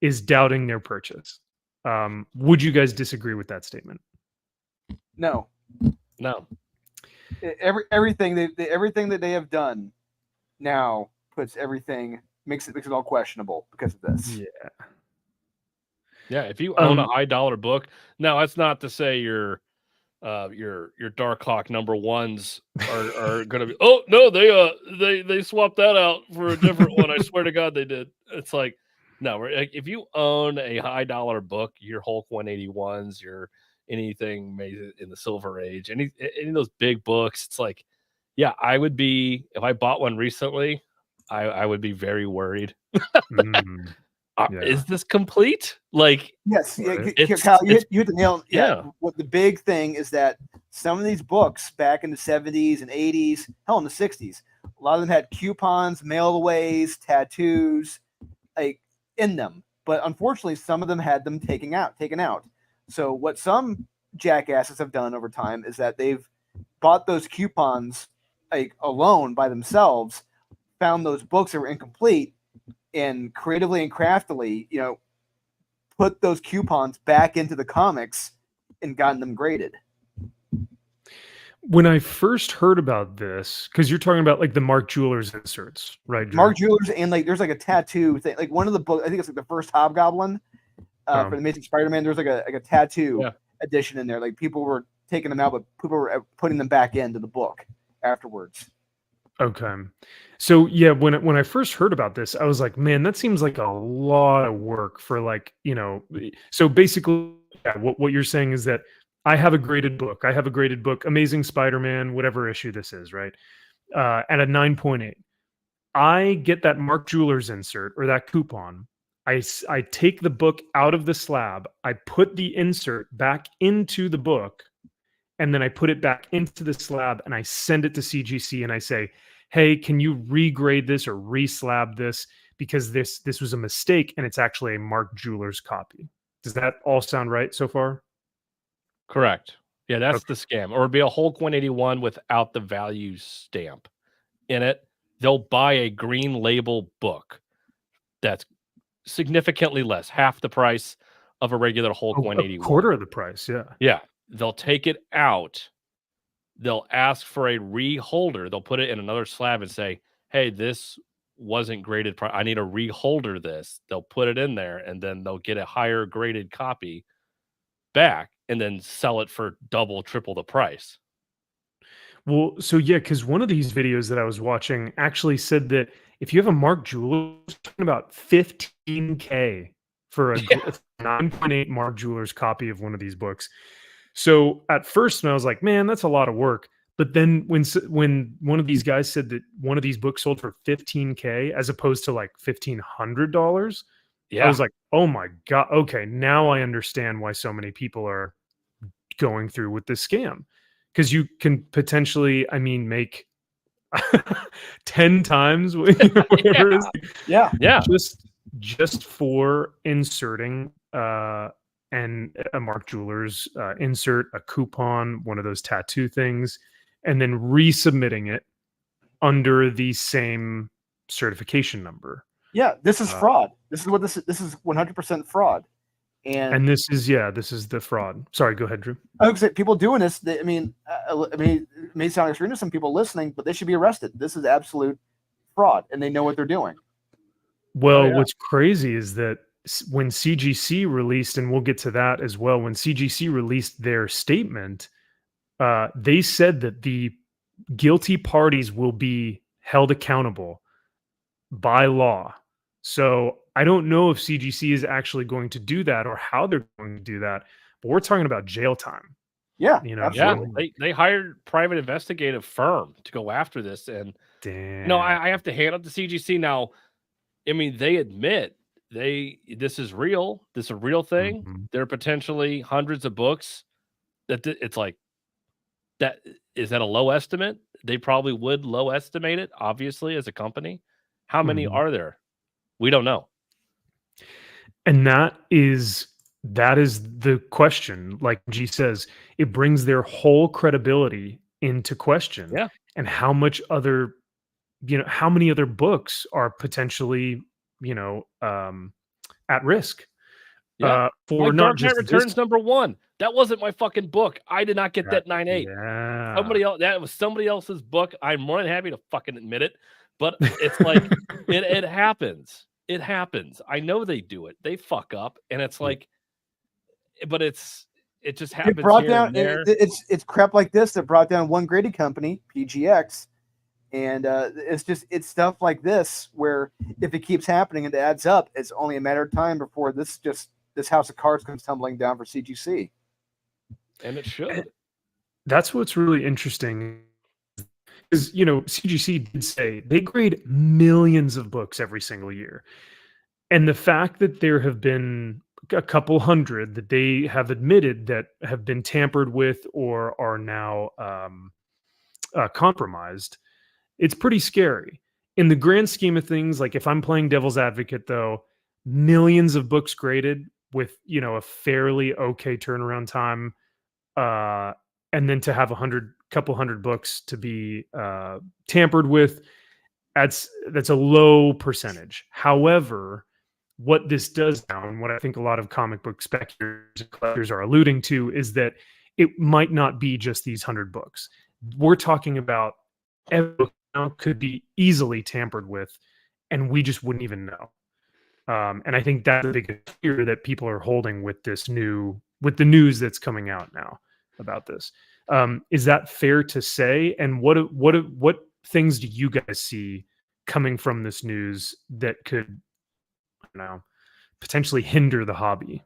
is doubting their purchase. Would you guys disagree with that statement? No. No. Everything that they have done now makes it all questionable because of this. Yeah. Yeah, if you own a high dollar book, now that's not to say your Dark Hawk number ones are going to be. Oh no, they swapped that out for a different one. I swear to God, they did. It's like no, if you own a high dollar book, your Hulk 181s, your anything made in the Silver Age, any of those big books, it's like, yeah, I would be if I bought one recently, I would be very worried. Is this complete? Like, Yes, yeah, It's- Kyle, you it's- hit the nail. Yeah. yeah. What the big thing is that some of these books back in the 70s and 80s, hell, in the 60s, a lot of them had coupons, mail-aways, tattoos, like in them. But unfortunately, some of them had them taken out. So what some jackasses have done over time is that they've bought those coupons like alone by themselves, found those books that were incomplete, and creatively and craftily, put those coupons back into the comics and gotten them graded. When I first heard about this, because you're talking about like the Mark Jewelers inserts, right? Drew? Mark Jewelers, and like there's like a tattoo thing, like one of the books, I think it's like the first Hobgoblin for the Amazing Spider-Man. There's like a tattoo edition in there. Like people were taking them out, but people were putting them back into the book afterwards. Okay. So yeah, when I first heard about this, I was like, man, that seems like a lot of work for like, so basically what you're saying is that I have a graded book. Amazing Spider-Man, whatever issue this is, right? At a 9.8. I get that Mark Jewelers insert or that coupon. I take the book out of the slab. I put the insert back into the book, and then I put it back into the slab and I send it to CGC and I say, hey, can you regrade this or reslab this? Because this was a mistake and it's actually a Mark Jewelers copy. Does that all sound right so far? Correct. Yeah, that's the scam. Or it'd be a Hulk 181 without the value stamp in it. They'll buy a green label book that's significantly less, half the price of a regular Hulk 181. A quarter of the price, yeah. Yeah. They'll take it out. They'll ask for a reholder. They'll put it in another slab and say, hey, this wasn't graded. I need a reholder this. They'll put it in there, and then they'll get a higher graded copy back and then sell it for double, triple the price. Well, so yeah, because one of these videos that I was watching actually said that if you have a Mark Jewelers, talking about $15K for a 9.8 Mark Jewelers copy of one of these books. So at first, I was like, man, that's a lot of work. But then when one of these guys said that one of these books sold for $15K as opposed to like $1,500, I was like, oh my God. Okay, now I understand why so many people are going through with this scam. Because you can potentially, make 10 times whatever it is. Yeah. Just for inserting and a Mark Jewelers insert, a coupon, one of those tattoo things, and then resubmitting it under the same certification number. Yeah, this is fraud. This is what this is 100% fraud. And this is the fraud. Sorry, go ahead, Drew. I would say people doing this, it may sound extreme to some people listening, but they should be arrested. This is absolute fraud, and they know what they're doing. Well, what's crazy is that when CGC released, and we'll get to that as well, when CGC released their statement, they said that the guilty parties will be held accountable by law. So I don't know if CGC is actually going to do that or how they're going to do that, but we're talking about jail time. Yeah, they hired private investigative firm to go after this, and I have to hand up to CGC now. They admit this is real. This is a real thing. Mm-hmm. There are potentially hundreds of books that it's like that. Is that a low estimate? They probably would low estimate it, obviously, as a company. How many are there? We don't know. And that is the question. Like G says, it brings their whole credibility into question. Yeah. And how many other books are potentially, at risk. Yeah. For like not Dark just Knight Returns #1. That wasn't my fucking book. I did not get that 9.8. Yeah. That was somebody else's book. I'm more than happy to fucking admit it. But it's like it happens. It happens. I know they do it. They fuck up, and it's like, but it just happens. It brought down. It's crap like this that brought down one graded company, PGX, and it's stuff like this where if it keeps happening and it adds up, it's only a matter of time before this house of cards comes tumbling down for CGC. And it should. That's what's really interesting. Because CGC did say they grade millions of books every single year. And the fact that there have been a couple hundred that they have admitted that have been tampered with or are now compromised, it's pretty scary. In the grand scheme of things, like if I'm playing devil's advocate, though, millions of books graded with a fairly okay turnaround time, uh, and then to have couple hundred books to be tampered with, that's a low percentage. However, what this does now, and what I think a lot of comic book speculators and collectors are alluding to, is that it might not be just these 100 books. We're talking about every book now could be easily tampered with, and we just wouldn't even know. And I think that's the biggest fear that people are holding with the news that's coming out now about this. Is that fair to say? And what things do you guys see coming from this news that could, I don't know, potentially hinder the hobby?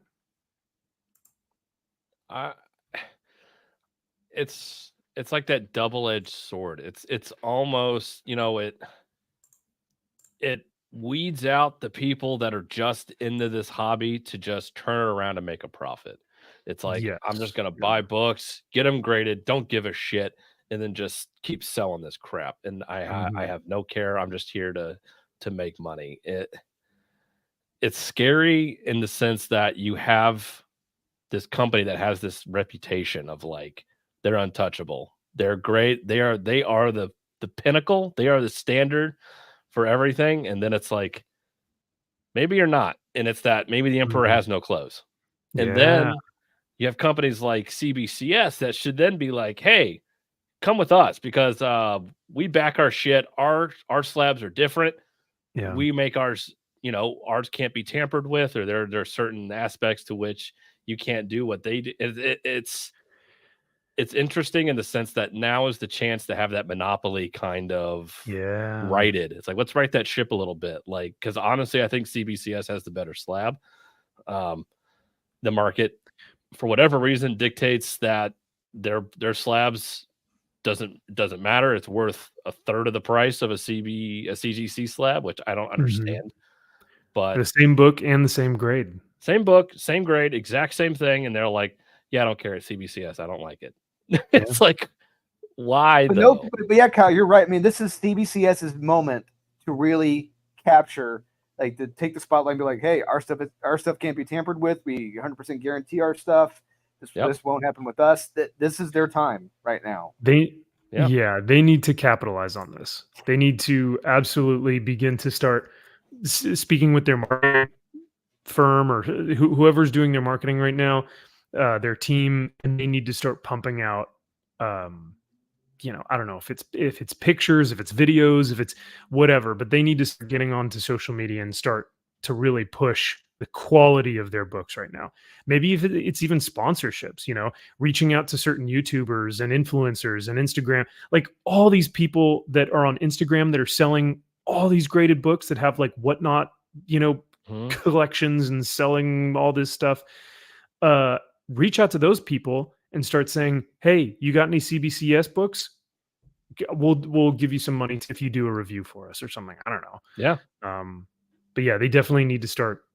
It's like that double-edged sword. It's almost, it weeds out the people that are just into this hobby to just turn it around and make a profit. It's like, Yes. I'm just going to buy books, get them graded, don't give a shit, and then just keep selling this crap. And I have no care. I'm just here to make money. It's scary in the sense that you have this company that has this reputation of like, they're untouchable. They're great. They are the pinnacle. They are the standard for everything. And then it's like, maybe you're not. And it's that maybe the emperor has no clothes. And then you have companies like CBCS that should then be like, hey, come with us because we back our shit. Our slabs are different. Yeah. We make ours, ours can't be tampered with, or there are certain aspects to which you can't do what they do. It's interesting in the sense that now is the chance to have that monopoly kind of righted. It's like, let's right that ship a little bit. Like, because honestly, I think CBCS has the better slab. The market, for whatever reason, dictates that their slabs doesn't matter. It's worth a third of the price of a CGC slab, which I don't understand. But the same book and the same grade. Same book, same grade, exact same thing. And they're like, yeah, I don't care at CBCS. I don't like it. It's like, why though? But yeah, Kyle, you're right. I mean, this is CBCS's moment to really capture, like, to take the spotlight and be like, hey, our stuff can't be tampered with. We 100% guarantee our stuff. This won't happen with us. This is their time right now. They need to capitalize on this. They need to absolutely begin to start speaking with their marketing firm or whoever's doing their marketing right now, their team, and they need to start pumping out, I don't know if it's pictures, if it's videos, if it's whatever, but they need to start getting onto social media and start to really push the quality of their books right now. Maybe if it's even sponsorships, reaching out to certain YouTubers and influencers and Instagram, like all these people that are on Instagram that are selling all these graded books that have like whatnot, collections and selling all this stuff. Reach out to those people and start saying, hey, you got any CBCS books? We'll give you some money if you do a review for us or something. I don't know. Yeah. But yeah, they definitely need to start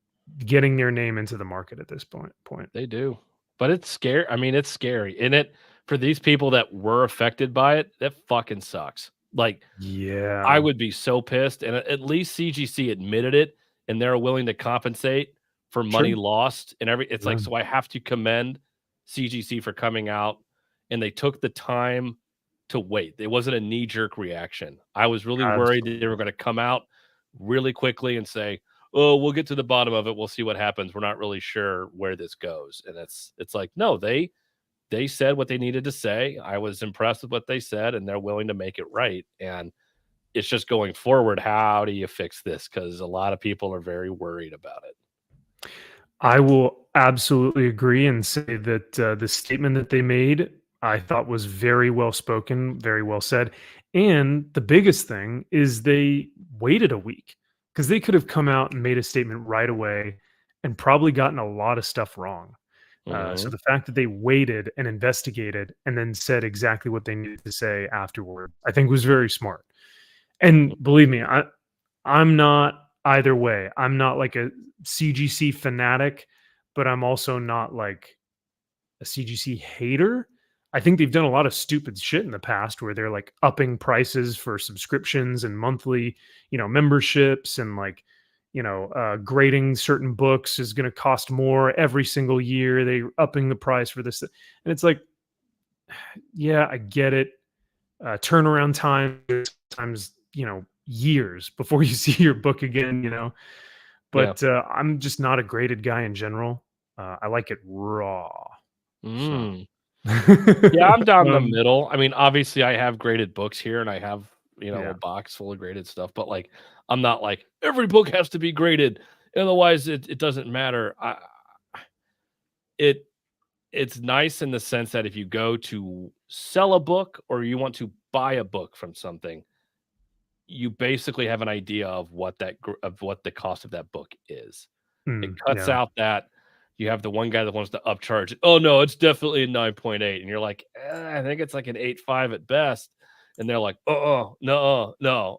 getting their name into the market at this point. They do. But it's scary. I mean, it's scary. And for these people that were affected by it, that fucking sucks. Like, yeah, I would be so pissed. And at least CGC admitted it, and they're willing to compensate for money lost and it's like, so I have to commend CGC for coming out, and they took the time to wait. It wasn't a knee-jerk reaction. I was really worried that they were going to come out really quickly and say, oh, we'll get to the bottom of it. We'll see what happens. We're not really sure where this goes. And it's like, no, they said what they needed to say. I was impressed with what they said, and they're willing to make it right. And it's just going forward. How do you fix this? Because a lot of people are very worried about it. I will absolutely agree and say that the statement that they made, I thought was very well spoken, very well said. And the biggest thing is they waited a week, because they could have come out and made a statement right away and probably gotten a lot of stuff wrong. So the fact that they waited and investigated and then said exactly what they needed to say afterward, I think was very smart. And believe me, I'm not either way. I'm not like a CGC fanatic, but I'm also not like a CGC hater. I think they've done a lot of stupid shit in the past where they're like upping prices for subscriptions and monthly, memberships, and like, grading certain books is going to cost more every single year. They upping the price for this, and it's like, yeah, I get it. Turnaround time times, years before you see your book again. But I'm just not a graded guy in general. I like it raw. So. Yeah, I'm down the Um, middle. I mean, obviously, I have graded books here, and I have Yeah. a box full of graded stuff. But like, I'm not like every book has to be graded, otherwise it doesn't matter. It's nice in the sense that if you go to sell a book or you want to buy a book from something, you basically have an idea of what the cost of that book is. It cuts yeah. out that you have the one guy that wants to upcharge it. Oh no, it's definitely a 9.8, and you're like, I think it's like an 8.5 at best. And they're like, no,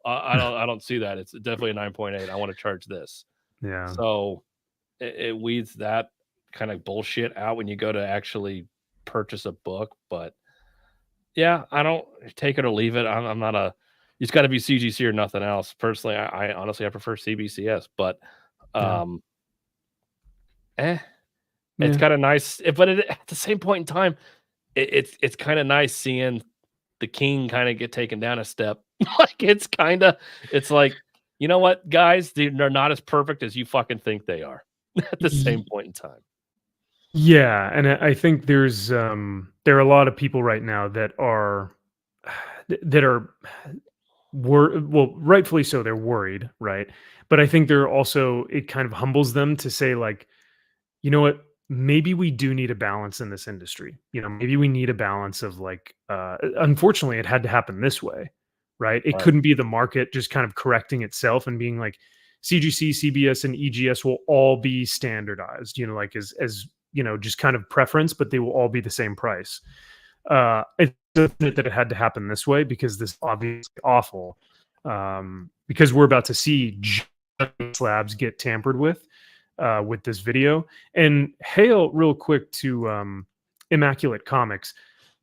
I don't see that. It's definitely a 9.8. I want to charge this. Yeah. So it weeds that kind of bullshit out when you go to actually purchase a book. But yeah, I don't take it or leave it. I'm not a. It's got to be CGC or nothing else. Personally, I honestly I prefer CBCS, but it's kind of nice. But at the same point in time, it's kind of nice seeing the king kind of get taken down a step. Like it's like, you know what, guys, they're not as perfect as you fucking think they are at the same point in time. Yeah, and I think there are a lot of people right now that are well, rightfully so, they're worried, right? But I think they're also, it kind of humbles them to say like, you know what, maybe we do need a balance in this industry. Maybe we need a balance of like, unfortunately it had to happen this way, right? It couldn't be the market just kind of correcting itself and being like CGC, CBS, and EGS will all be standardized, like as just kind of preference, but they will all be the same price. It's unfortunate that it had to happen this way because this is obviously awful. Because we're about to see slabs get tampered with this video. And hail real quick to Immaculate Comics.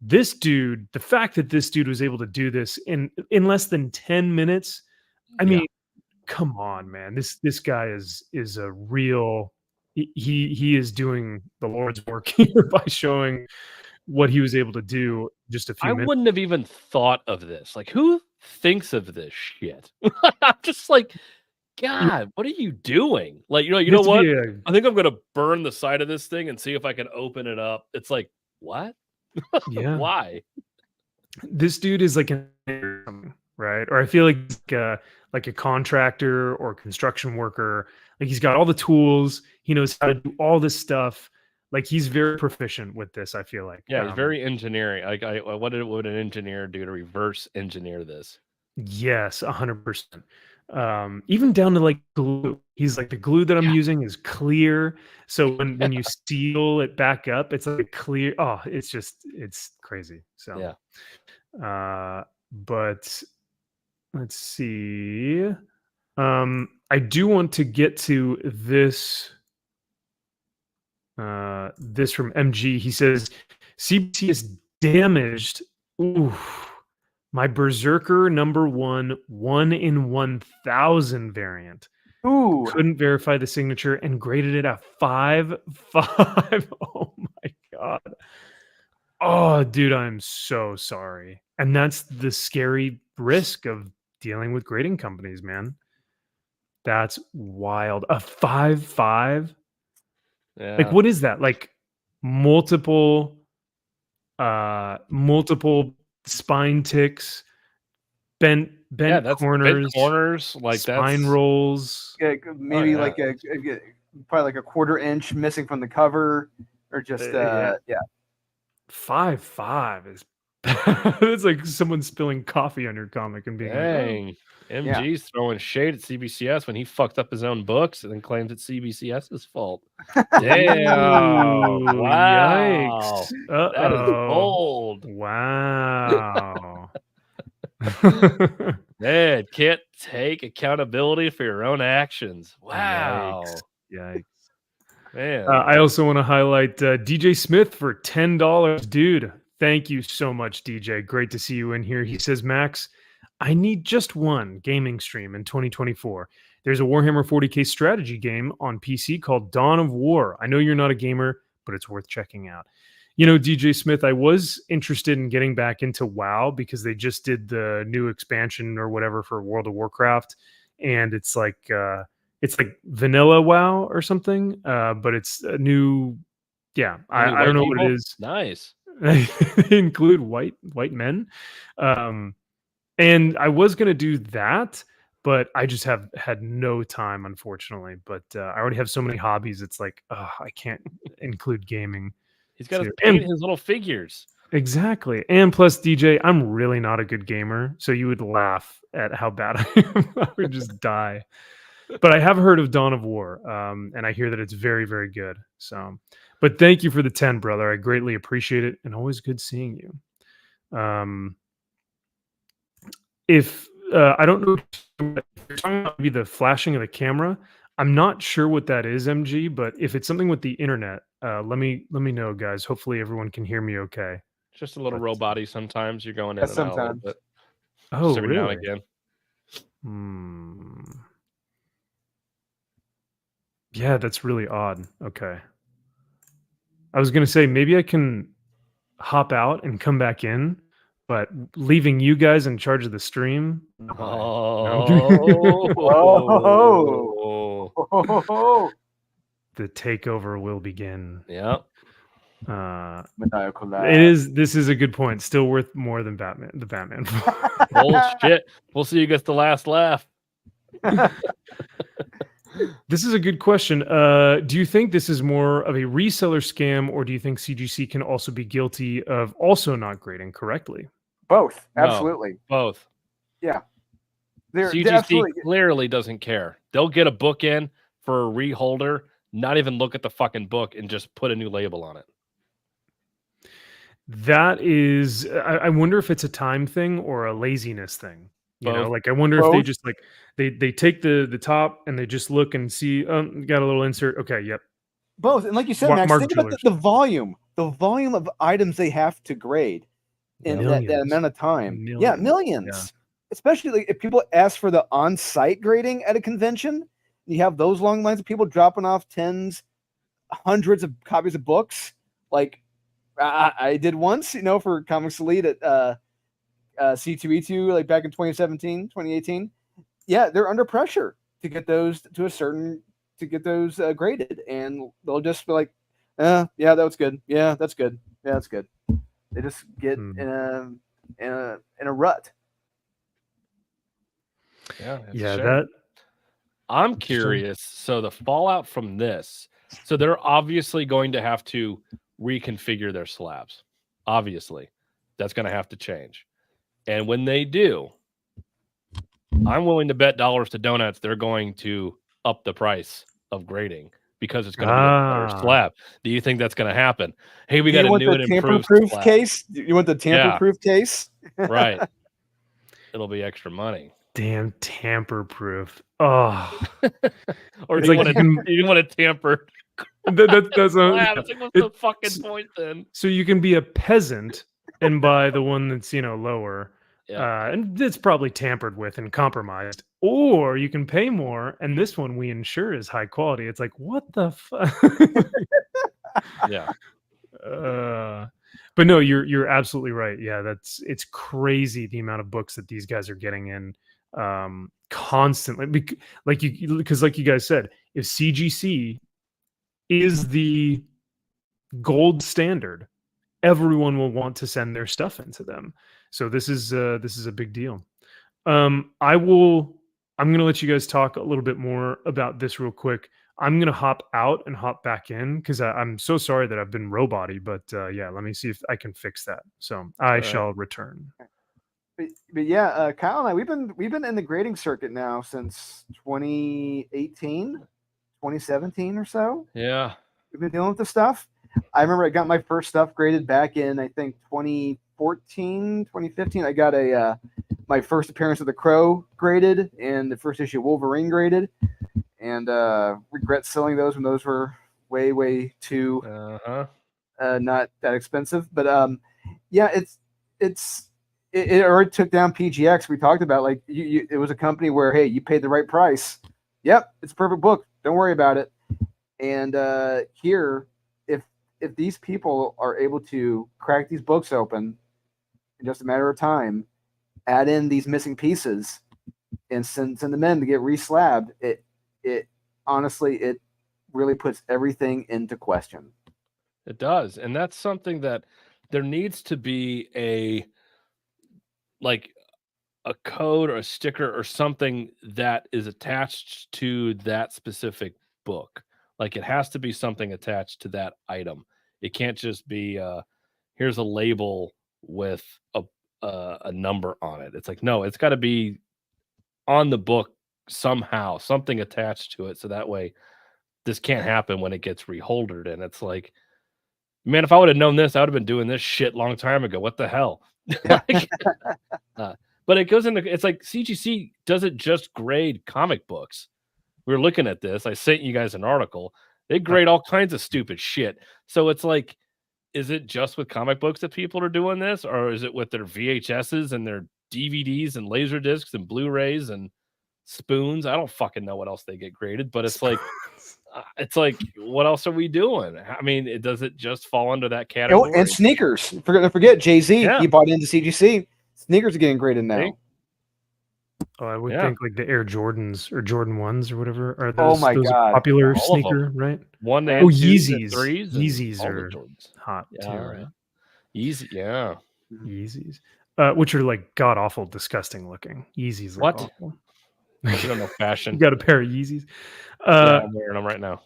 This dude, the fact that this dude was able to do this in less than 10 minutes, I mean, come on, man. This guy is a real. He is doing the Lord's work here by showing what he was able to do just a few minutes. I wouldn't have even thought of this. Like, who thinks of this shit? I'm just like, God, what are you doing? Like, you know what? I think I'm gonna burn the side of this thing and see if I can open it up. It's like, what? Yeah. Why? This dude is like right? Or I feel like a contractor or construction worker. Like he's got all the tools. He knows how to do all this stuff. Like he's very proficient with this, I feel like. Yeah, he's very engineering. Like what would an engineer do to reverse engineer this? Yes, 100%. Even down to like glue. He's like, the glue that I'm using is clear. So when you seal it back up, it's like clear. Oh, it's crazy. So yeah. But let's see. I do want to get to this. This from MG. He says CBC is damaged. Ooh, my Berserker #1 in 1,000 variant. Ooh. Couldn't verify the signature and graded it at 5.5. Oh my god. Oh, dude, I'm so sorry. And that's the scary risk of dealing with grading companies, man. That's wild. A 5.5. Yeah. Like, what is that? Like multiple spine ticks, bent corners, like spine rolls. Yeah, maybe like probably like a 1/4 inch missing from the cover, or just 5.5 is it's like someone spilling coffee on your comic and being dang. like, MG's throwing shade at CBCS when he fucked up his own books and then claims it's CBCS's fault. Damn. Wow. Yikes. That is bold. Wow. Man, can't take accountability for your own actions. Wow. Yikes. Man. I also want to highlight DJ Smith for $10. Dude, thank you so much, DJ. Great to see you in here. He says, Max, I need just one gaming stream in 2024. There's a Warhammer 40K strategy game on PC called Dawn of War. I know you're not a gamer, but it's worth checking out. You know, DJ Smith, I was interested in getting back into WoW because they just did the new expansion or whatever for World of Warcraft. And it's like vanilla WoW or something, but it's a new. Yeah, I don't know what it is. Nice. They include white men, and I was gonna do that, but I just have had no time, unfortunately. But I already have so many hobbies. It's like I can't include gaming. He's got to paint his little figures. Exactly. And plus, DJ, I'm really not a good gamer. So you would laugh at how bad I am. I would just die. But I have heard of Dawn of War, and I hear that it's very, very good. So, but thank you for the 10, brother. I greatly appreciate it, and always good seeing you. If I don't know if you're talking about maybe the flashing of the camera, I'm not sure what that is, MG. But if it's something with the internet, let me know, guys. Hopefully, everyone can hear me okay. Just a little robot-y sometimes. You're going in and out a little bit. Oh, every really? now and again. Yeah, that's really odd. Okay. I was going to say maybe I can hop out and come back in, but leaving you guys in charge of the stream. Oh. The takeover will begin. Yep. Maniacal laugh. This is a good point. Still worth more than the Batman. Bullshit. We'll see who gets the last laugh. This is a good question. Do you think this is more of a reseller scam, or do you think CGC can also be guilty of also not grading correctly? Both. Absolutely. No, both. Yeah. CGC clearly doesn't care. They'll get a book in for a reholder, not even look at the fucking book, and just put a new label on it. That is, I wonder if it's a time thing or a laziness thing. You know, like I wonder if they just like they take the top and they just look and see, got a little insert. Okay, yep. Both. And like you said, Max, think about the volume of items they have to grade in that amount of time. Yeah, millions. Yeah. Especially like if people ask for the on-site grading at a convention, you have those long lines of people dropping off tens, hundreds of copies of books. Like I did once, you know, for Comics Elite at C2E2, like back in 2017, 2018. Yeah, they're under pressure to get those graded, and they'll just be like, yeah, that was good. Yeah, that's good. Yeah, that's good. They just get in a rut. Yeah, I'm curious. So the fallout from this, so they're obviously going to have to reconfigure their slabs. Obviously, that's going to have to change. And when they do, I'm willing to bet dollars to donuts they're going to up the price of grading because it's going to be a better slab. Do you think that's going to happen? Hey, we got a new and improved slab. Case? You want the tamper-proof case? Right. It'll be extra money. Damn tamper-proof. Oh. Or do you want to tamper? That's what's the fucking point then? So you can be a peasant and buy the one that's, you know, lower. Yeah. And it's probably tampered with and compromised. Or you can pay more, and this one we ensure is high quality. It's like, what the fuck? Yeah. But no, you're absolutely right. Yeah, it's crazy the amount of books that these guys are getting in constantly. Because like you guys said, if CGC is the gold standard, everyone will want to send their stuff into them. So this is a big deal. I'm going to let you guys talk a little bit more about this real quick. I'm going to hop out and hop back in because I'm so sorry that I've been robot-y, but yeah, let me see if I can fix that. So I shall return. But yeah, Kyle and I, we've been in the grading circuit now since 2018, 2017 or so. Yeah. We've been dealing with the stuff. I remember I got my first stuff graded back in, I think, 2014, 2015. I got my first appearance of the Crow graded, and the first issue of Wolverine graded, and regret selling those when those were way too not that expensive. But yeah, it already took down PGX. We talked about like it was a company where, hey, you paid the right price. Yep, it's a perfect book. Don't worry about it. And here, if these people are able to crack these books open in just a matter of time, add in these missing pieces, and send them in to get reslabbed, it honestly, it really puts everything into question. It does, and that's something that there needs to be a code or a sticker or something that is attached to that specific book. Like it has to be something attached to that item. It can't just be here's a label with a number on it. It's like, no, it's got to be on the book somehow, something attached to it, so that way this can't happen when it gets reholdered. And it's like, man, if I would have known this, I would have been doing this shit long time ago. What the hell? But it goes into, it's like CGC doesn't just grade comic books. We were looking at this. I sent you guys an article. They grade all kinds of stupid shit. So it's like, is it just with comic books that people are doing this? Or is it with their VHSs and their DVDs and laser discs and Blu-rays and spoons? I don't fucking know what else they get graded, but it's like, what else are we doing? I mean, does it just fall under that category? And sneakers. Forget Jay-Z. Yeah. He bought into CGC. Sneakers are getting graded now. Oh, I would think like the Air Jordans or Jordan 1s or whatever are Oh those, my those God. popular All of sneaker, them. right? One Oh, and twos Yeezys. and threes. Yeezys all the are Jordans. hot Yeah, too. all right. Yeezy, yeah. Yeezys, which are like god awful, disgusting looking. Yeezys look What? awful. You don't know fashion. You got a pair of Yeezys. Yeah, I'm wearing them right now.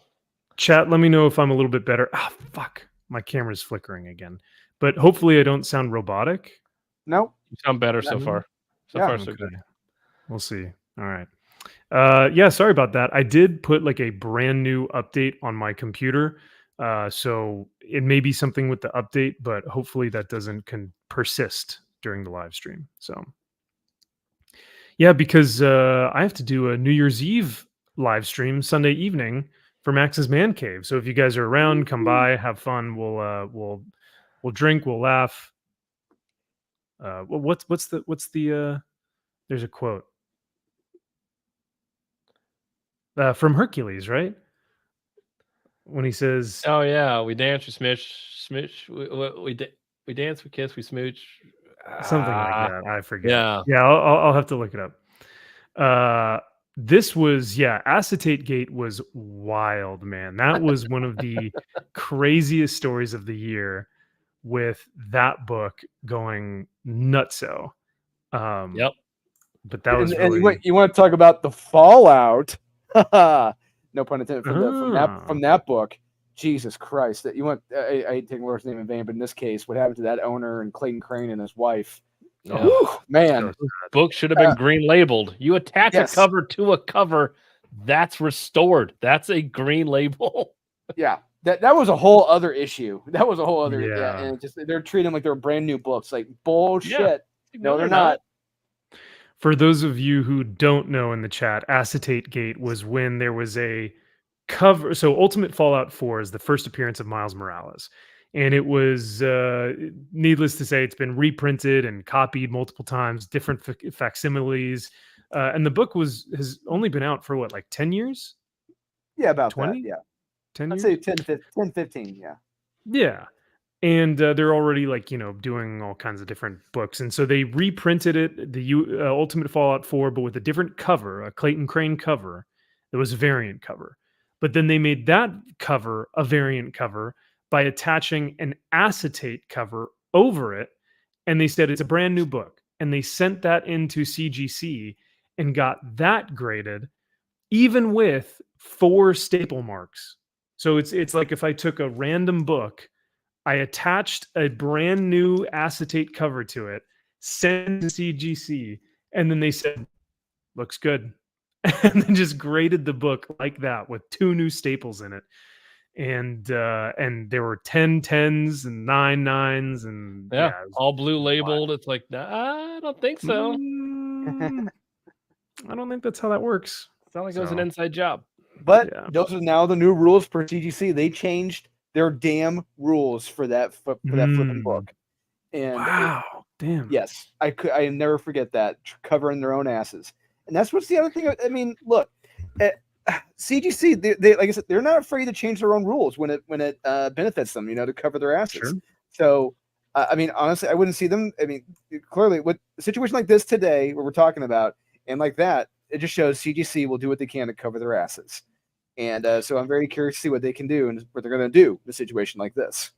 Chat, let me know if I'm a little bit better. Ah, fuck. My camera's flickering again. But hopefully I don't sound robotic. Nope. You sound better so far. So far, so good. We'll see. All right. Yeah, sorry about that. I did put like a brand new update on my computer. So it may be something with the update, but hopefully that doesn't persist during the live stream. So yeah, because I have to do a New Year's Eve live stream Sunday evening for Max's Man Cave. So if you guys are around, come by, have fun. We'll drink, we'll laugh. What's the there's a quote from Hercules, right? When he says, "Oh yeah, we dance, we smooch, we dance, we kiss, we smooch." Something like that. I forget. Yeah. I'll have to look it up. This was Acetate Gate was wild, man. That was one of the craziest stories of the year, with that book going nutso. Yep. But that was and really... you want to talk about the fallout? No pun intended from that book. Jesus Christ! That you want? I hate taking Lord's name in vain, but in this case, what happened to that owner and Clayton Crane and his wife? Yeah. Whew, man, book should have been green labeled. You attach a cover to a cover, that's restored. That's a green label. Yeah, that was a whole other issue. That was a whole other and just they're treating them like they're brand new books. Like bullshit. Yeah. No, they're not. For those of you who don't know in the chat, Acetate Gate was when there was a cover. So Ultimate Fallout 4 is the first appearance of Miles Morales. And it was, needless to say, it's been reprinted and copied multiple times, different facsimiles. And the book has only been out for what, like 10 years? Yeah, about 20? that, yeah. 10 years? I'd say 10, 15, yeah. Yeah. And they're already doing all kinds of different books. And so they reprinted it, the Ultimate Fallout 4, but with a different cover, a Clayton Crane cover. It was a variant cover. But then they made that cover a variant cover by attaching an acetate cover over it. And they said it's a brand new book. And they sent that into CGC and got that graded, even with 4 staple marks. So it's like if I took a random book, I attached a brand new acetate cover to it, sent to CGC, and then they said, looks good. And then just graded the book like that with 2 new staples in it. And there were 10 10s and 9 9s and all blue labeled. It's like, nah, I don't think so. I don't think that's how that works. Sounds like it was an So, inside job. But Yeah. those are now the new rules for CGC. They changed their damn rules for that flipping book. And Wow. Damn. yes, I never forget that, covering their own asses. And that's what's the other thing. I mean, look, CGC, they like I said, they're not afraid to change their own rules when it benefits them, to cover their asses. Sure. So, I mean, honestly, I wouldn't see them. I mean, clearly, with a situation like this today, where we're talking about, and like that, it just shows CGC will do what they can to cover their asses. And so I'm very curious to see what they can do and what they're going to do in a situation like this.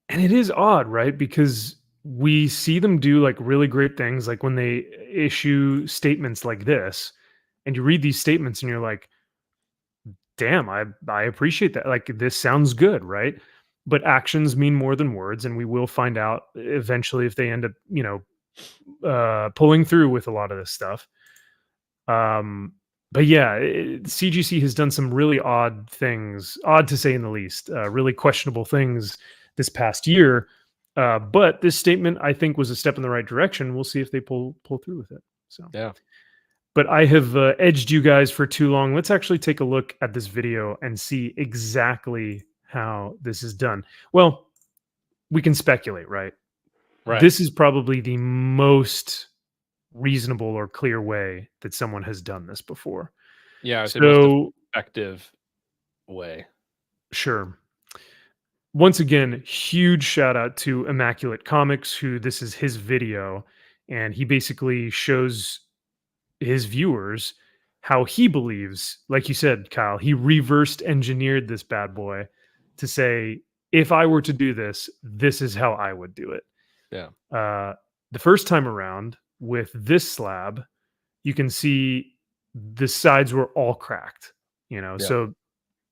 And it is odd, right? Because we see them do like really great things, like when they issue statements like this, and you read these statements and you're like, damn, I appreciate that. Like, this sounds good, right? But actions mean more than words, and we will find out eventually if they end up, pulling through with a lot of this stuff. But yeah, CGC has done some really odd things, odd to say in the least, really questionable things this past year. But this statement, I think, was a step in the right direction. We'll see if they pull through with it. So Yeah. But I have edged you guys for too long. Let's actually take a look at this video and see exactly how this is done. Well, we can speculate, right? Right. This is probably the most reasonable or clear way that someone has done this before. Yeah, it's the most So, effective way. sure. Once again, huge shout out to Immaculate Comics, who this is his video, and he basically shows his viewers how he believes, like you said, Kyle, he reversed engineered this bad boy to say, if I were to do this, this is how I would do it. Yeah. The first time around with this slab, you can see the sides were all cracked, Yeah. so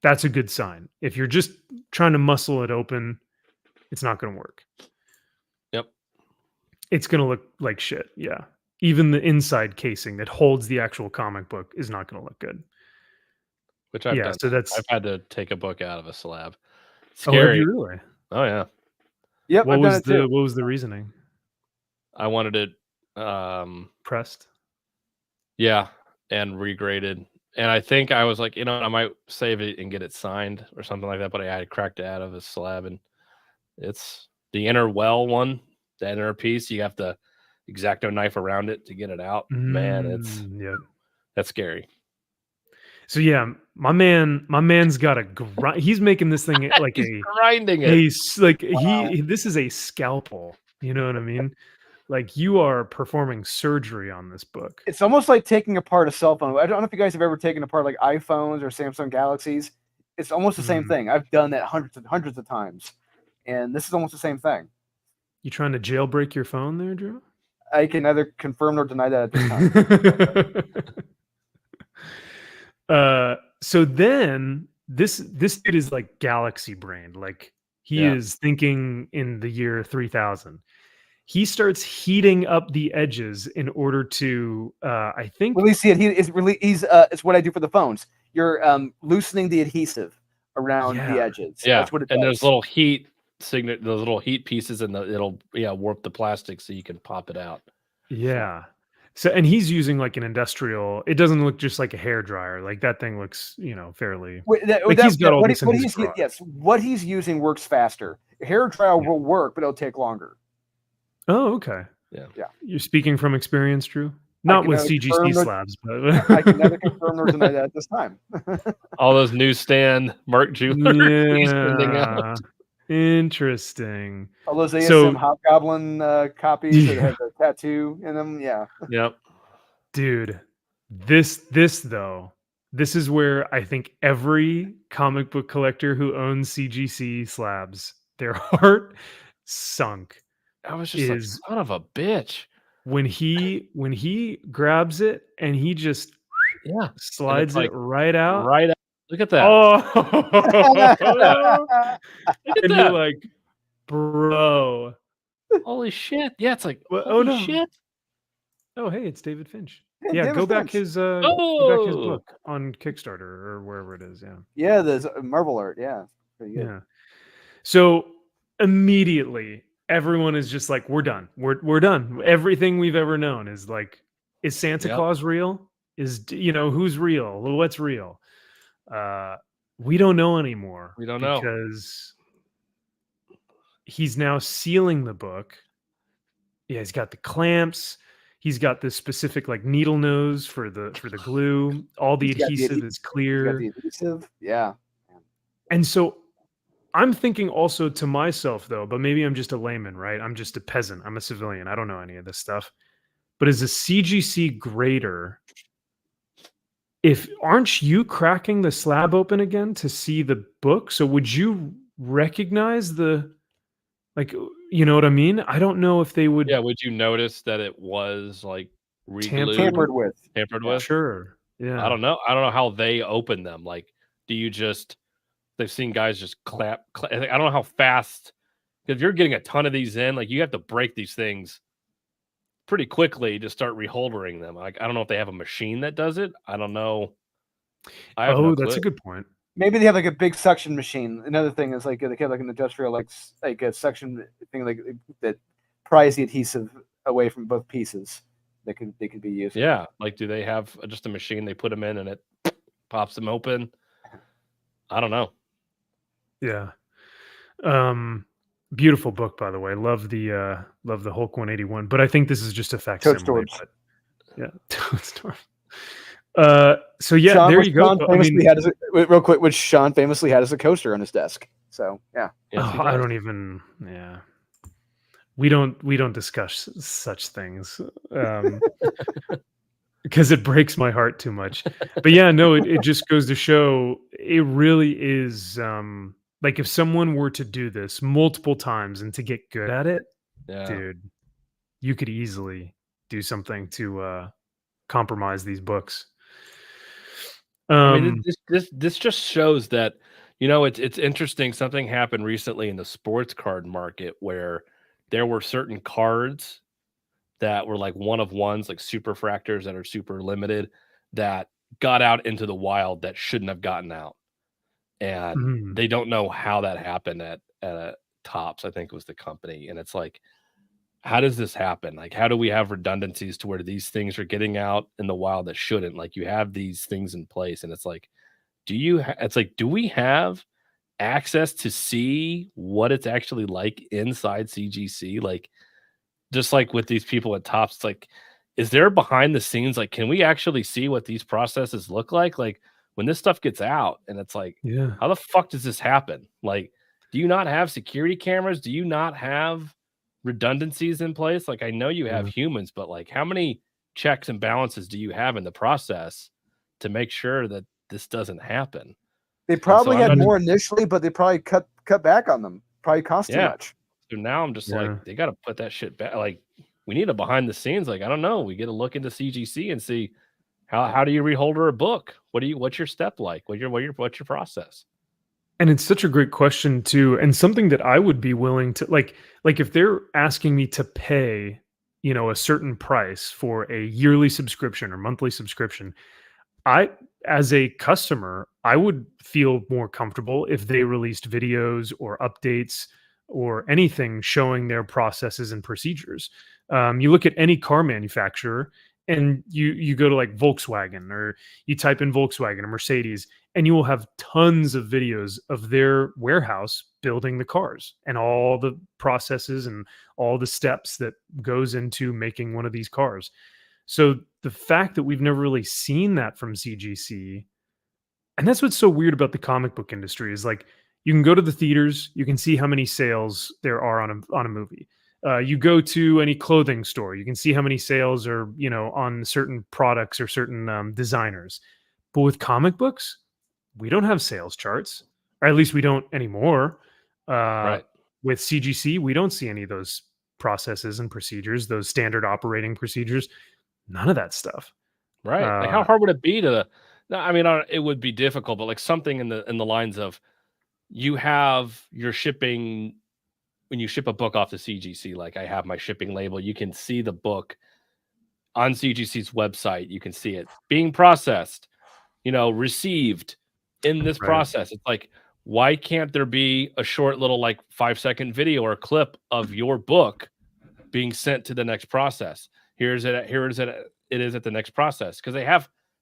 that's a good sign. If you're just trying to muscle it open, it's not going to work. Yep. It's going to look like shit. Yeah. Even the inside casing that holds the actual comic book is not going to look good. Which I've done. So that's. I've had to take a book out of a slab. Oh, have Scary. you really? Oh yeah. Yep. What was the reasoning? I wanted it Pressed. Yeah, and regraded. And I think I was like, I might save it and get it signed or something like that. But I had cracked it out of a slab, and it's the inner well one, the inner piece. You have to X-Acto knife around it to get it out. Man, that's scary. So yeah, my man's got a grind. He's making this thing like He's grinding it. He's like this is a scalpel. You know what I mean? Like, you are performing surgery on this book. It's almost like taking apart a cell phone. I don't know if you guys have ever taken apart like iPhones or Samsung Galaxies. It's almost the same thing. I've done that hundreds of times, and this is almost the same thing. You trying to jailbreak your phone there, Drew? I can neither confirm nor deny that at this time. So then this dude is like galaxy brained. Like, he is thinking in the year 3000. He starts heating up the edges in order to, I think. Really see it. It's what I do for the phones. You're loosening the adhesive around the edges. Yeah, that's what it and does. there's little heat those little heat pieces, and it'll warp the plastic so you can pop it out. Yeah. So, and he's using like an industrial. It doesn't look just like a hair dryer. Like, that thing looks, fairly. He's got all this in his garage. Yes, what he's using works faster. Hair dryer will work, but it'll take longer. Oh, okay. Yeah. You're speaking from experience, Drew? Not with CGC slabs, but I can neither confirm nor deny that at this time. All those newsstand Mark jewelry he's sending out. Interesting. All those ASM Hobgoblin copies that have the tattoo in them. Yeah. Yep. Dude, this is where I think every comic book collector who owns CGC slabs, their heart sunk. I was just like, son of a bitch. When he grabs it and he just slides it right out. Right out. Look at that. Oh, look at and that. You're like, bro. Holy shit. Yeah, it's like, no. Shit. Oh, hey, it's David Finch. Hey, Yeah, David go back Finch. his book on Kickstarter or wherever it is. Yeah, there's Marvel art. Yeah, pretty good. Yeah. So immediately everyone is just like, we're done. We're done. Everything we've ever known is like Is Santa Yep. Claus real? Who's real? Well, what's real? We don't know anymore We don't know. because he's now sealing the book. Yeah, he's got the clamps. He's got this specific like needle nose for the glue. All the He's got the adhesive is He's got clear. the adhesive. Yeah. And so I'm thinking also to myself though, but maybe I'm just a layman, right? I'm just a peasant. I'm a civilian. I don't know any of this stuff. But as a CGC grader, if aren't you cracking the slab open again to see the book? So would you recognize the like you know what I mean? I don't know if they would Yeah, would you notice that it was like tamper. Tampered re-glued, with. tampered Yeah. with? Sure. I Yeah. don't know. I don't know how they open them. Like, do you just? They've seen guys just clap. I don't know how fast. If you're getting a ton of these in, like you have to break these things pretty quickly to start reholdering them. Like, I don't know if they have a machine that does it. I don't know. I have no Oh, that's clue. a good point. Maybe they have like a big suction machine. Another thing is like they have like an industrial like a suction thing like that pries the adhesive away from both pieces. They could be used. Yeah, like do they have just a machine they put them in and it pops them open? I don't know. Yeah. Beautiful book, by the way. Love the Hulk 181. But I think this is just a facsimile. Toadstools. But yeah, Toadstorm. So yeah, Sean, there which you go. Sean famously had as real quick, which Sean famously had as a coaster on his desk. So yeah. Yes, he I does. don't even. Yeah, we don't discuss such things because it breaks my heart too much. But yeah, no, it just goes to show it really is. Like if someone were to do this multiple times and to get good at it, Yeah. dude, you could easily do something to compromise these books. I mean, this just shows that it's interesting. Something happened recently in the sports card market where there were certain cards that were like one of ones, like superfractors that are super limited, that got out into the wild that shouldn't have gotten out, and Mhm. they don't know how that happened at Tops, I think was the company, and it's like, how does this happen? Like, how do we have redundancies to where these things are getting out in the wild that shouldn't? Like, you have these things in place, and it's like, it's like, do we have access to see what it's actually like inside CGC? Like, just like with these people at Tops, like, is there behind the scenes? Like, can we actually see what these processes look like? Like, when this stuff gets out, and it's like, Yeah. how the fuck does this happen? Like, do you not have security cameras? Do you not have redundancies in place? Like, I know you have Yeah. humans, but like, how many checks and balances do you have in the process to make sure that this doesn't happen? They probably I'm had not- more initially, but they probably cut back on them. Probably cost too Yeah. much. So now I'm just Yeah. like, they got to put that shit back. Like, we need a behind the scenes. Like, I don't know. We get to look into CGC and see how do you reholder a book? What's your step like? What's your process? And it's such a great question too, and something that I would be willing to like if they're asking me to pay, a certain price for a yearly subscription or monthly subscription, I as a customer, I would feel more comfortable if they released videos or updates or anything showing their processes and procedures. You look at any car manufacturer and you go to like Volkswagen or you type in Volkswagen or Mercedes and you will have tons of videos of their warehouse building the cars and all the processes and all the steps that goes into making one of these cars. So the fact that we've never really seen that from CGC, and that's what's so weird about the comic book industry is like you can go to the theaters, you can see how many sales there are on a movie. You go to any clothing store, you can see how many sales are on certain products or certain designers. But with comic books, we don't have sales charts, or at least we don't anymore. Right. With CGC, we don't see any of those processes and procedures, those standard operating procedures. None of that stuff. Right. Like, how hard would it be to? No, I mean, it would be difficult, but like something in the lines of, you have your shipping when you ship a book off to CGC. Like, I have my shipping label. You can see the book on CGC's website. You can see it being processed, received in this Right. process. It's like, why can't there be a short little like 5-second video or clip of your book being sent to the next process? Here is it it is at the next process, because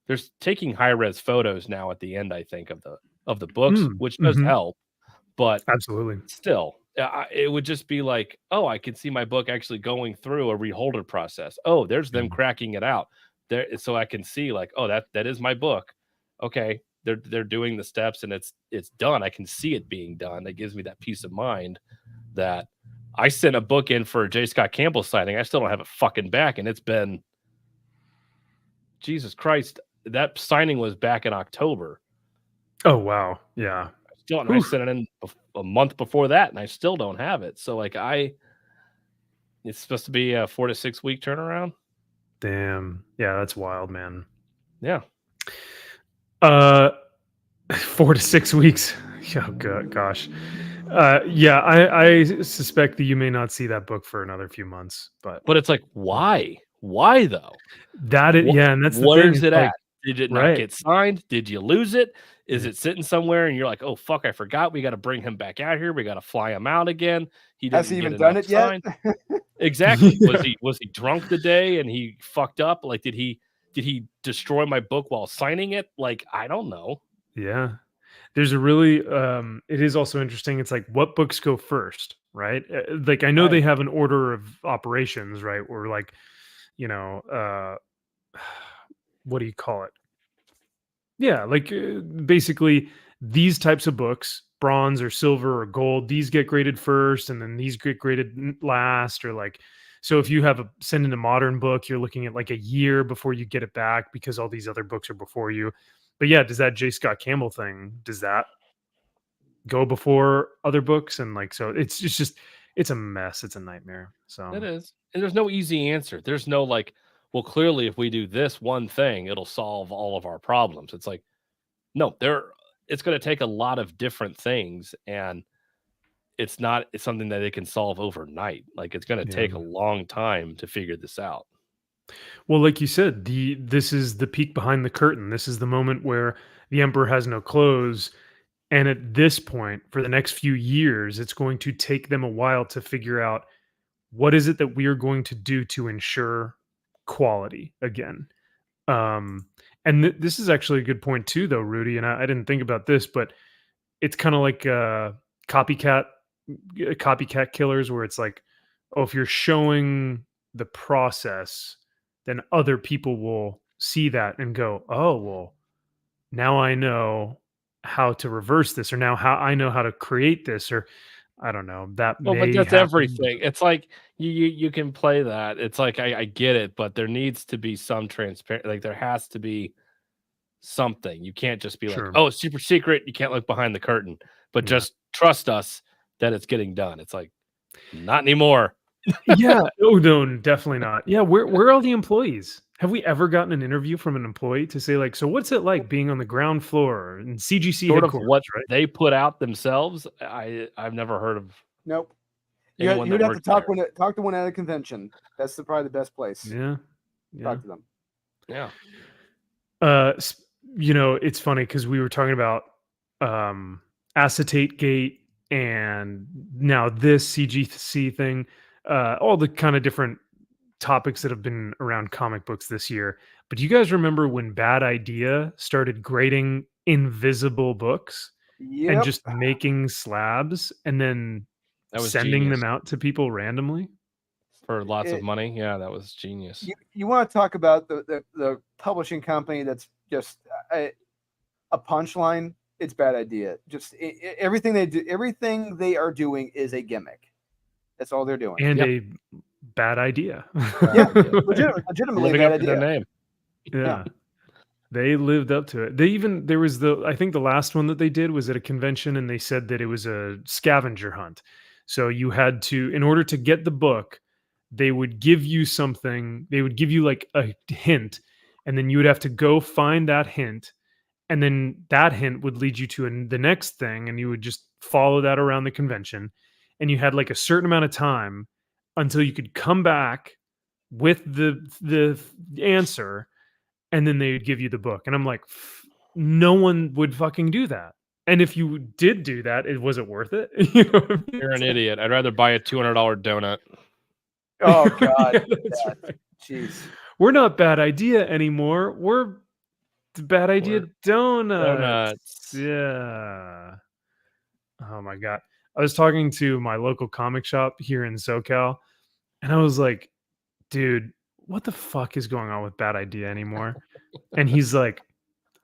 they're taking high res photos now at the end, I think, of the books, which does help, but Absolutely. still, it would just be like, oh, I can see my book actually going through a reholder process. Oh, there's them cracking it out there, so I can see like, oh, that is my book. Okay, they're doing the steps and it's done. I can see it being done. That gives me that peace of mind that I sent a book in for a J. Scott Campbell signing. I still don't have it fucking back, and it's been, Jesus Christ, that signing was back in October. Oh wow, yeah. I sent it in a month before that, and I still don't have it. So like it's supposed to be a 4 to 6 week turnaround. Damn, yeah, that's wild, man. Yeah. 4 to 6 weeks. Oh gosh. Yeah, I suspect that you may not see that book for another few months, but it's like, why though? Yeah, and that's the what thing. is it like, at? Did it not get signed? Did you lose it? Is it sitting somewhere and you're like, oh fuck, I forgot, we got to bring him back out here, we got to fly him out again? Has he even done it yet? Exactly. Was he drunk the day and he fucked up? Like, did he destroy my book while signing it? Like, I don't know. Yeah. There's a really it is also interesting. It's like, what books go first, right? Like, I know they have an order of operations, right? Or like, you know, what do you call it? Yeah, like basically these types of books, bronze or silver or gold, these get graded first, and then these get graded last, or like, so if you have send in a modern book, you're looking at like a year before you get it back because all these other books are before you. But yeah, does that J. Scott Campbell thing, does that go before other books? And like, so it's just it's a mess. It's a nightmare. So it is, and there's no easy answer. There's no like, well, clearly if we do this one thing, it'll solve all of our problems. It's like, no, it's going to take a lot of different things, and it's something that they can solve overnight. Like, it's going to take a long time to figure this out. Well, like you said, this is the peek behind the curtain. This is the moment where the emperor has no clothes. And at this point, for the next few years, it's going to take them a while to figure out what is it that we are going to do to ensure quality again. And this is actually a good point too, though, Rudy. And I didn't think about this, but it's kind of like copycat killers, where it's like, oh, if you're showing the process, then other people will see that and go, oh, well, now I know how to reverse this, or now how I know how to create this, or I don't know. That well, but that's everything. It's like you can play that. It's like I get it, but there needs to be some transparent. Like, there has to be something. You can't just be like, oh, it's super secret. You can't look behind the curtain, but just trust us that it's getting done. It's like, not anymore. Yeah. Oh no, definitely not. Yeah. Where are all the employees? Have we ever gotten an interview from an employee to say like, so what's it like being on the ground floor in CGC sort of headquarters? What they put out themselves? I've never heard of. Nope. You'd have to talk to one at a convention. That's probably the best place. Yeah. Talk to them. Yeah. You know, it's funny because we were talking about acetate gate, and now this CGC thing, all the kind of different topics that have been around comic books this year. But do you guys remember when Bad Idea started grading invisible books and just making slabs and then sending them out to people randomly for lots of money? Yeah, that was genius. You want to talk about the publishing company that's just a punchline? It's Bad Idea. Just everything they do, everything they are doing is a gimmick. That's all they're doing. And a bad idea. Yeah, legitimately bad idea. Their name. Yeah. They lived up to it. I think the last one that they did was at a convention, and they said that it was a scavenger hunt. So you had to, in order to get the book, they would give you something. They would give you like a hint, and then you would have to go find that hint. And then that hint would lead you to the next thing, and you would just follow that around the convention. And you had like a certain amount of time until you could come back with the answer, and then they would give you the book. And I'm like, no one would fucking do that. And if you did do that, was it worth it? You know what I mean? You're an idiot. I'd rather buy a $200 donut. Oh God, yeah, right. Jeez. we're not Bad Idea anymore. We're Bad Idea We're Donuts. donuts. Yeah. Oh my god. I was talking to my local comic shop here in SoCal, and I was like, dude, what the fuck is going on with Bad Idea anymore? And he's like,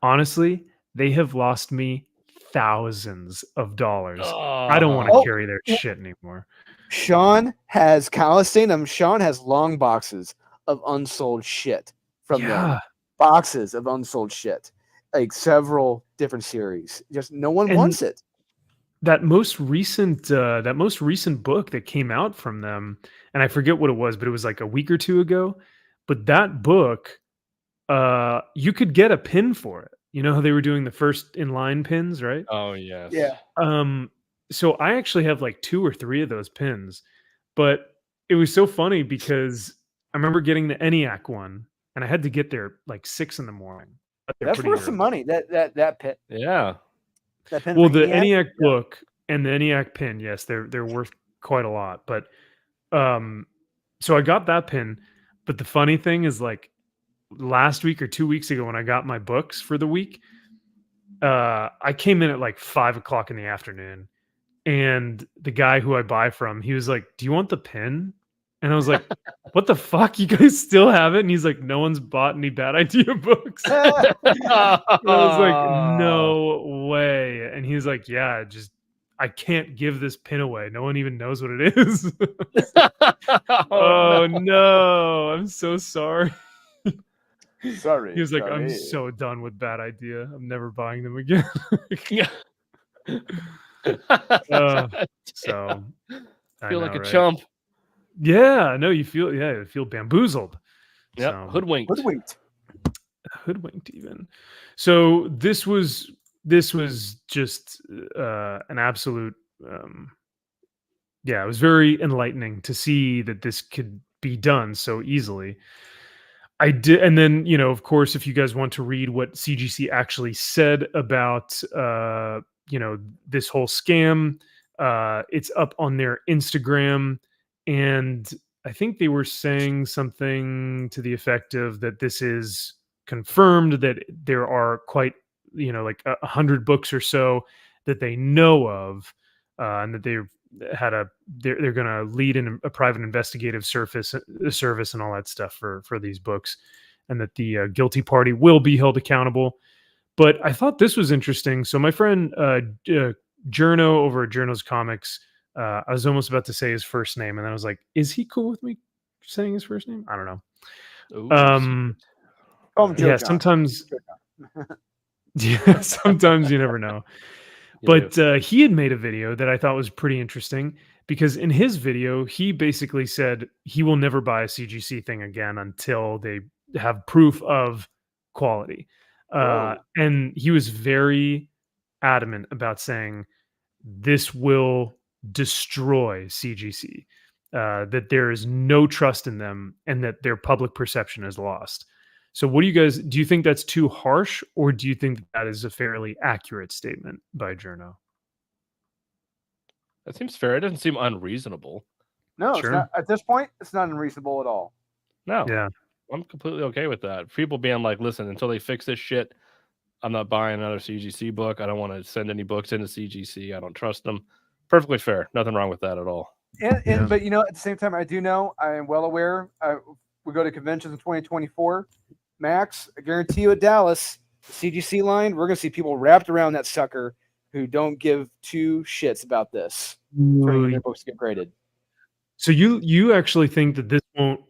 honestly, they have lost me thousands of dollars. I don't want to Oh, carry their shit anymore. Sean has Coliseum. Sean has long boxes of unsold shit from them. Yeah. Boxes of unsold shit, like several different series. Just no one And wants it. that most recent book that came out from them, and I forget what it was, but it was like a week or two ago. But that book, you could get a pin for it. You know how they were doing the first in line pins, right? oh yes. Yeah. So I actually have like 2 or 3 of those pins, but it was so funny because I remember getting the ENIAC one, and I had to get there like 6 in the morning. Got there That's pretty worth some early. money. That pit. Yeah. That pin. Well, for the ENIAC? ENIAC book and the ENIAC pin, yes, they're worth quite a lot. But so I got that pin. But the funny thing is, like last week or 2 weeks ago, when I got my books for the week, I came in at like 5 o'clock in the afternoon, and the guy who I buy from, he was like, "Do you want the pin?" And I was like, "What the fuck? You guys still have it?" And he's like, "No one's bought any Bad Idea books." And I was like, "No way." And he's like, "Yeah, just I can't give this pin away. No one even knows what it is." Oh no, I'm so sorry. Sorry. He was like, "I'm sorry. so done with Bad Idea. I'm never buying them again." So I feel know, like a right? chump. Yeah, no, you feel bamboozled. Yeah, So, hoodwinked. hoodwinked even. So this was just an absolute yeah, it was very enlightening to see that this could be done so easily. I did, and then of course, if you guys want to read what CGC actually said about this whole scam, it's up on their Instagram, and I think they were saying something to the effect of that this is confirmed that there are quite like 100 books or so that they know of, and that they're going to lead in a private investigative service and all that stuff for these books, and that the guilty party will be held accountable. But I thought this was interesting. So my friend Journo over at Journo's Comics, I was almost about to say his first name, and then I was like, is he cool with me saying his first name? I don't know. Ooh, Call him Joe Yeah, John. sometimes Joe John. yeah, sometimes you never know. you But do. he had made a video that I thought was pretty interesting, because in his video, he basically said he will never buy a CGC thing again until they have proof of quality. Whoa. And he was very adamant about saying this will destroy CGC, that there is no trust in them, and that their public perception is lost. So what do you think that's too harsh, or do you think that is a fairly accurate statement by Journo? That seems fair. It doesn't seem unreasonable. No, Sure. it's not. At this point, it's not unreasonable at all. No, Yeah. I'm completely okay with that. People being like, listen, until they fix this shit, I'm not buying another CGC book. I don't want to send any books into CGC. I don't trust them. Perfectly fair. Nothing wrong with that at all. And but at the same time, I do know, I am well aware. We go to conventions in 2024. Max, I guarantee you at Dallas, the CGC line, we're gonna see people wrapped around that sucker who don't give two shits about this. Turning in their books to get graded. So you actually think that this won't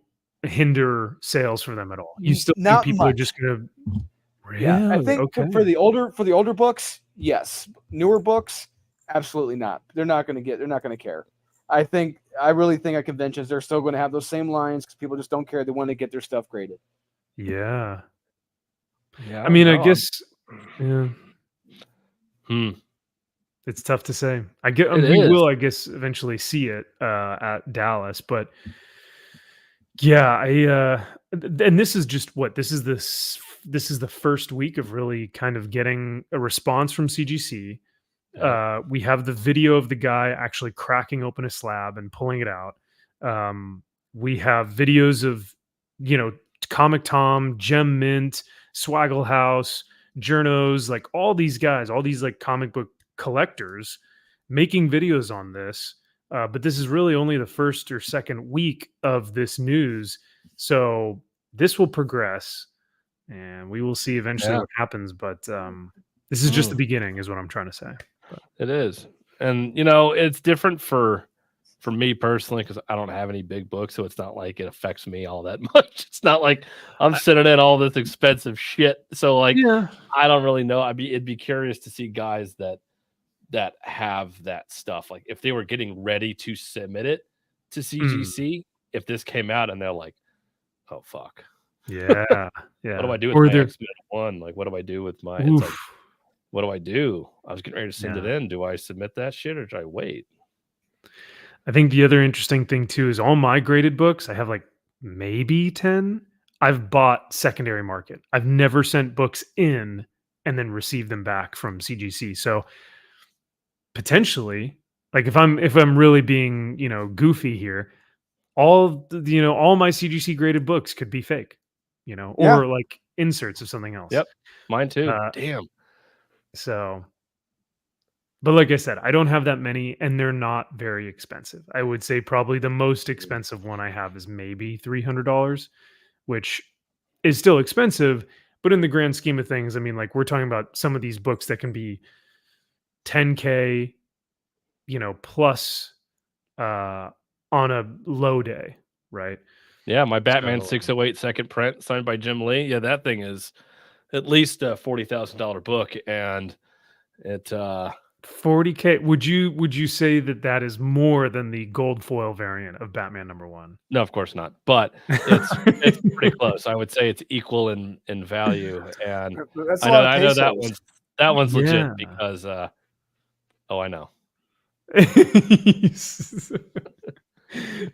hinder sales for them at all? You still think Not people are much. just gonna really? Yeah, I think Okay. for the older books, yes. Newer books, absolutely not. They're not going to care. I really think at conventions they're still going to have those same lines because people just don't care. They want to get their stuff graded. Yeah. Yeah. I mean, I guess yeah. Hmm. It's tough to say. I get It we is. will, I guess, eventually see it at Dallas, but yeah, and this is just what this is the first week of really kind of getting a response from CGC. We have the video of the guy actually cracking open a slab and pulling it out. We have videos of Comic Tom, Gem Mint, Swaggle House, Journos, like all these guys, all these like comic book collectors making videos on this. But this is really only the first or second week of this news. So this will progress and we will see eventually what happens. But this is just the beginning, is what I'm trying to say. But. It is. And, you know, it's different for me personally, because I don't have any big books, so it's not like it affects me all that much. It's not like I'm sitting in all this expensive shit. So like, I don't really know. It'd be curious to see guys that have that stuff. Like if they were getting ready to submit it to CGC, if this came out and they're like, oh fuck. Yeah. What do I do with my X-Men 1? Like, what do I do with my it's like, what do I do? I was getting ready to send it in. Do I submit that shit or do I wait? I think the other interesting thing too is all my graded books, I have like maybe 10. I've bought secondary market. I've never sent books in and then received them back from CGC. So potentially, like if I'm really being, you know, goofy here, all my CGC graded books could be fake, you know, or like inserts of something else. Yep. Mine too. Damn. So, but like I said, I don't have that many and they're not very expensive. I would say probably the most expensive one I have is maybe $300, which is still expensive, but in the grand scheme of things, I mean, like we're talking about some of these books that can be $10K, you know, plus on a low day, right? Yeah, my Batman 608 second print signed by Jim Lee. Yeah, that thing is at least a $40,000 book, and it $40K. Would you say that is more than the gold foil variant of Batman #1? No, of course not. But it's pretty close. I would say it's equal in value, and I know that one's legit because I know.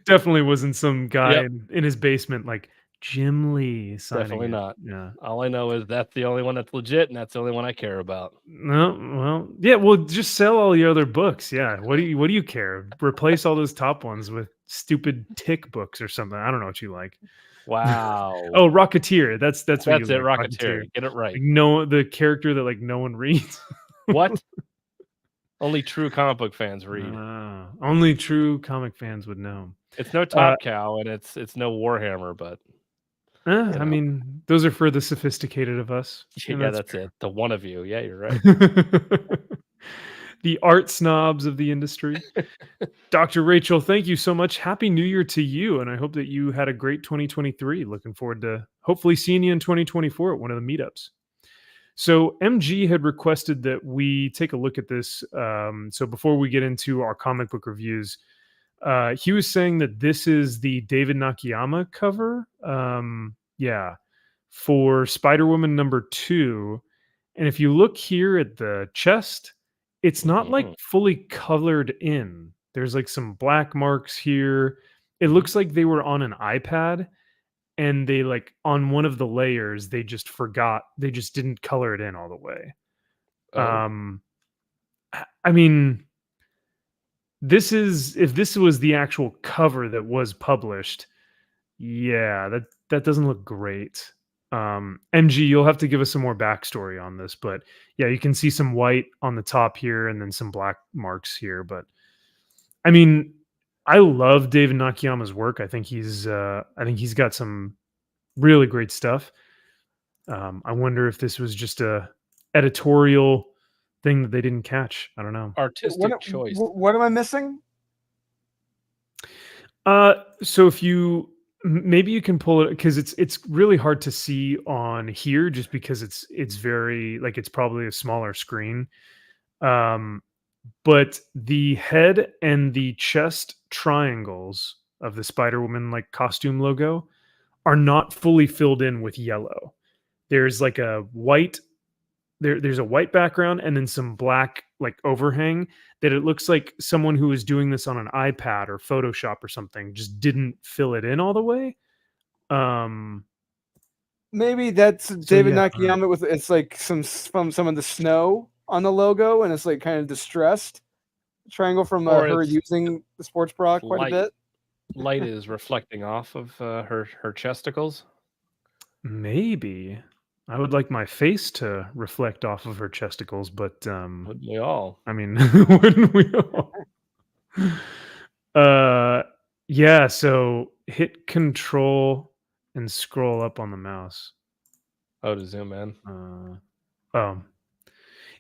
Definitely wasn't some guy in his basement like Jim Lee signing. Definitely it. not. Yeah. All I know is that's the only one that's legit, and that's the only one I care about. No, well, yeah. Well, just sell all your other books. Yeah. What do you care? Replace all those top ones with stupid Tick books or something. I don't know what you like. Wow. Oh, Rocketeer. That's it. what you like. Rocketeer. Get it right. Like, no, the character that like no one reads. What? Only true comic book fans read. Only true comic fans would know. It's no Top Cow and it's no Warhammer, but I mean, those are for the sophisticated of us. Yeah, that's it. The one of you. Yeah, you're right. The art snobs of the industry. Dr. Rachel, thank you so much. Happy New Year to you, and I hope that you had a great 2023. Looking forward to hopefully seeing you in 2024 at one of the meetups. So MG had requested that we take a look at this. So before we get into our comic book reviews, he was saying that this is the David Nakayama cover. For Spider-Woman #2. And if you look here at the chest, it's not like fully colored in. There's like some black marks here. It looks like they were on an iPad. And they like on one of the layers, they just didn't color it in all the way. I mean, if this was the actual cover that was published, that doesn't look great. MG, you'll have to give us some more backstory on this, but yeah, you can see some white on the top here and then some black marks here. But I mean, I love David Nakayama's work. I think he's got some really great stuff. I wonder if this was just a editorial thing that they didn't catch. I don't know. Artistic choice. What am I missing? So if maybe you can pull it because it's really hard to see on here just because it's very like it's probably a smaller screen. But the head and the chest triangles of the Spider-Woman like costume logo are not fully filled in with yellow. There's like a white there's a white background and then some black like overhang that it looks like someone who was doing this on an iPad or Photoshop or something just didn't fill it in all the way. Maybe that's David Nakayama with it's like some of the snow on the logo and it's like kind of distressed triangle from her using the sports bra quite a bit. Light is reflecting off of her chesticles. Maybe. I would like my face to reflect off of her chesticles, but Wouldn't we all? I mean, wouldn't we all? Uh, yeah. So hit Control and scroll up on the mouse. Oh, to zoom in.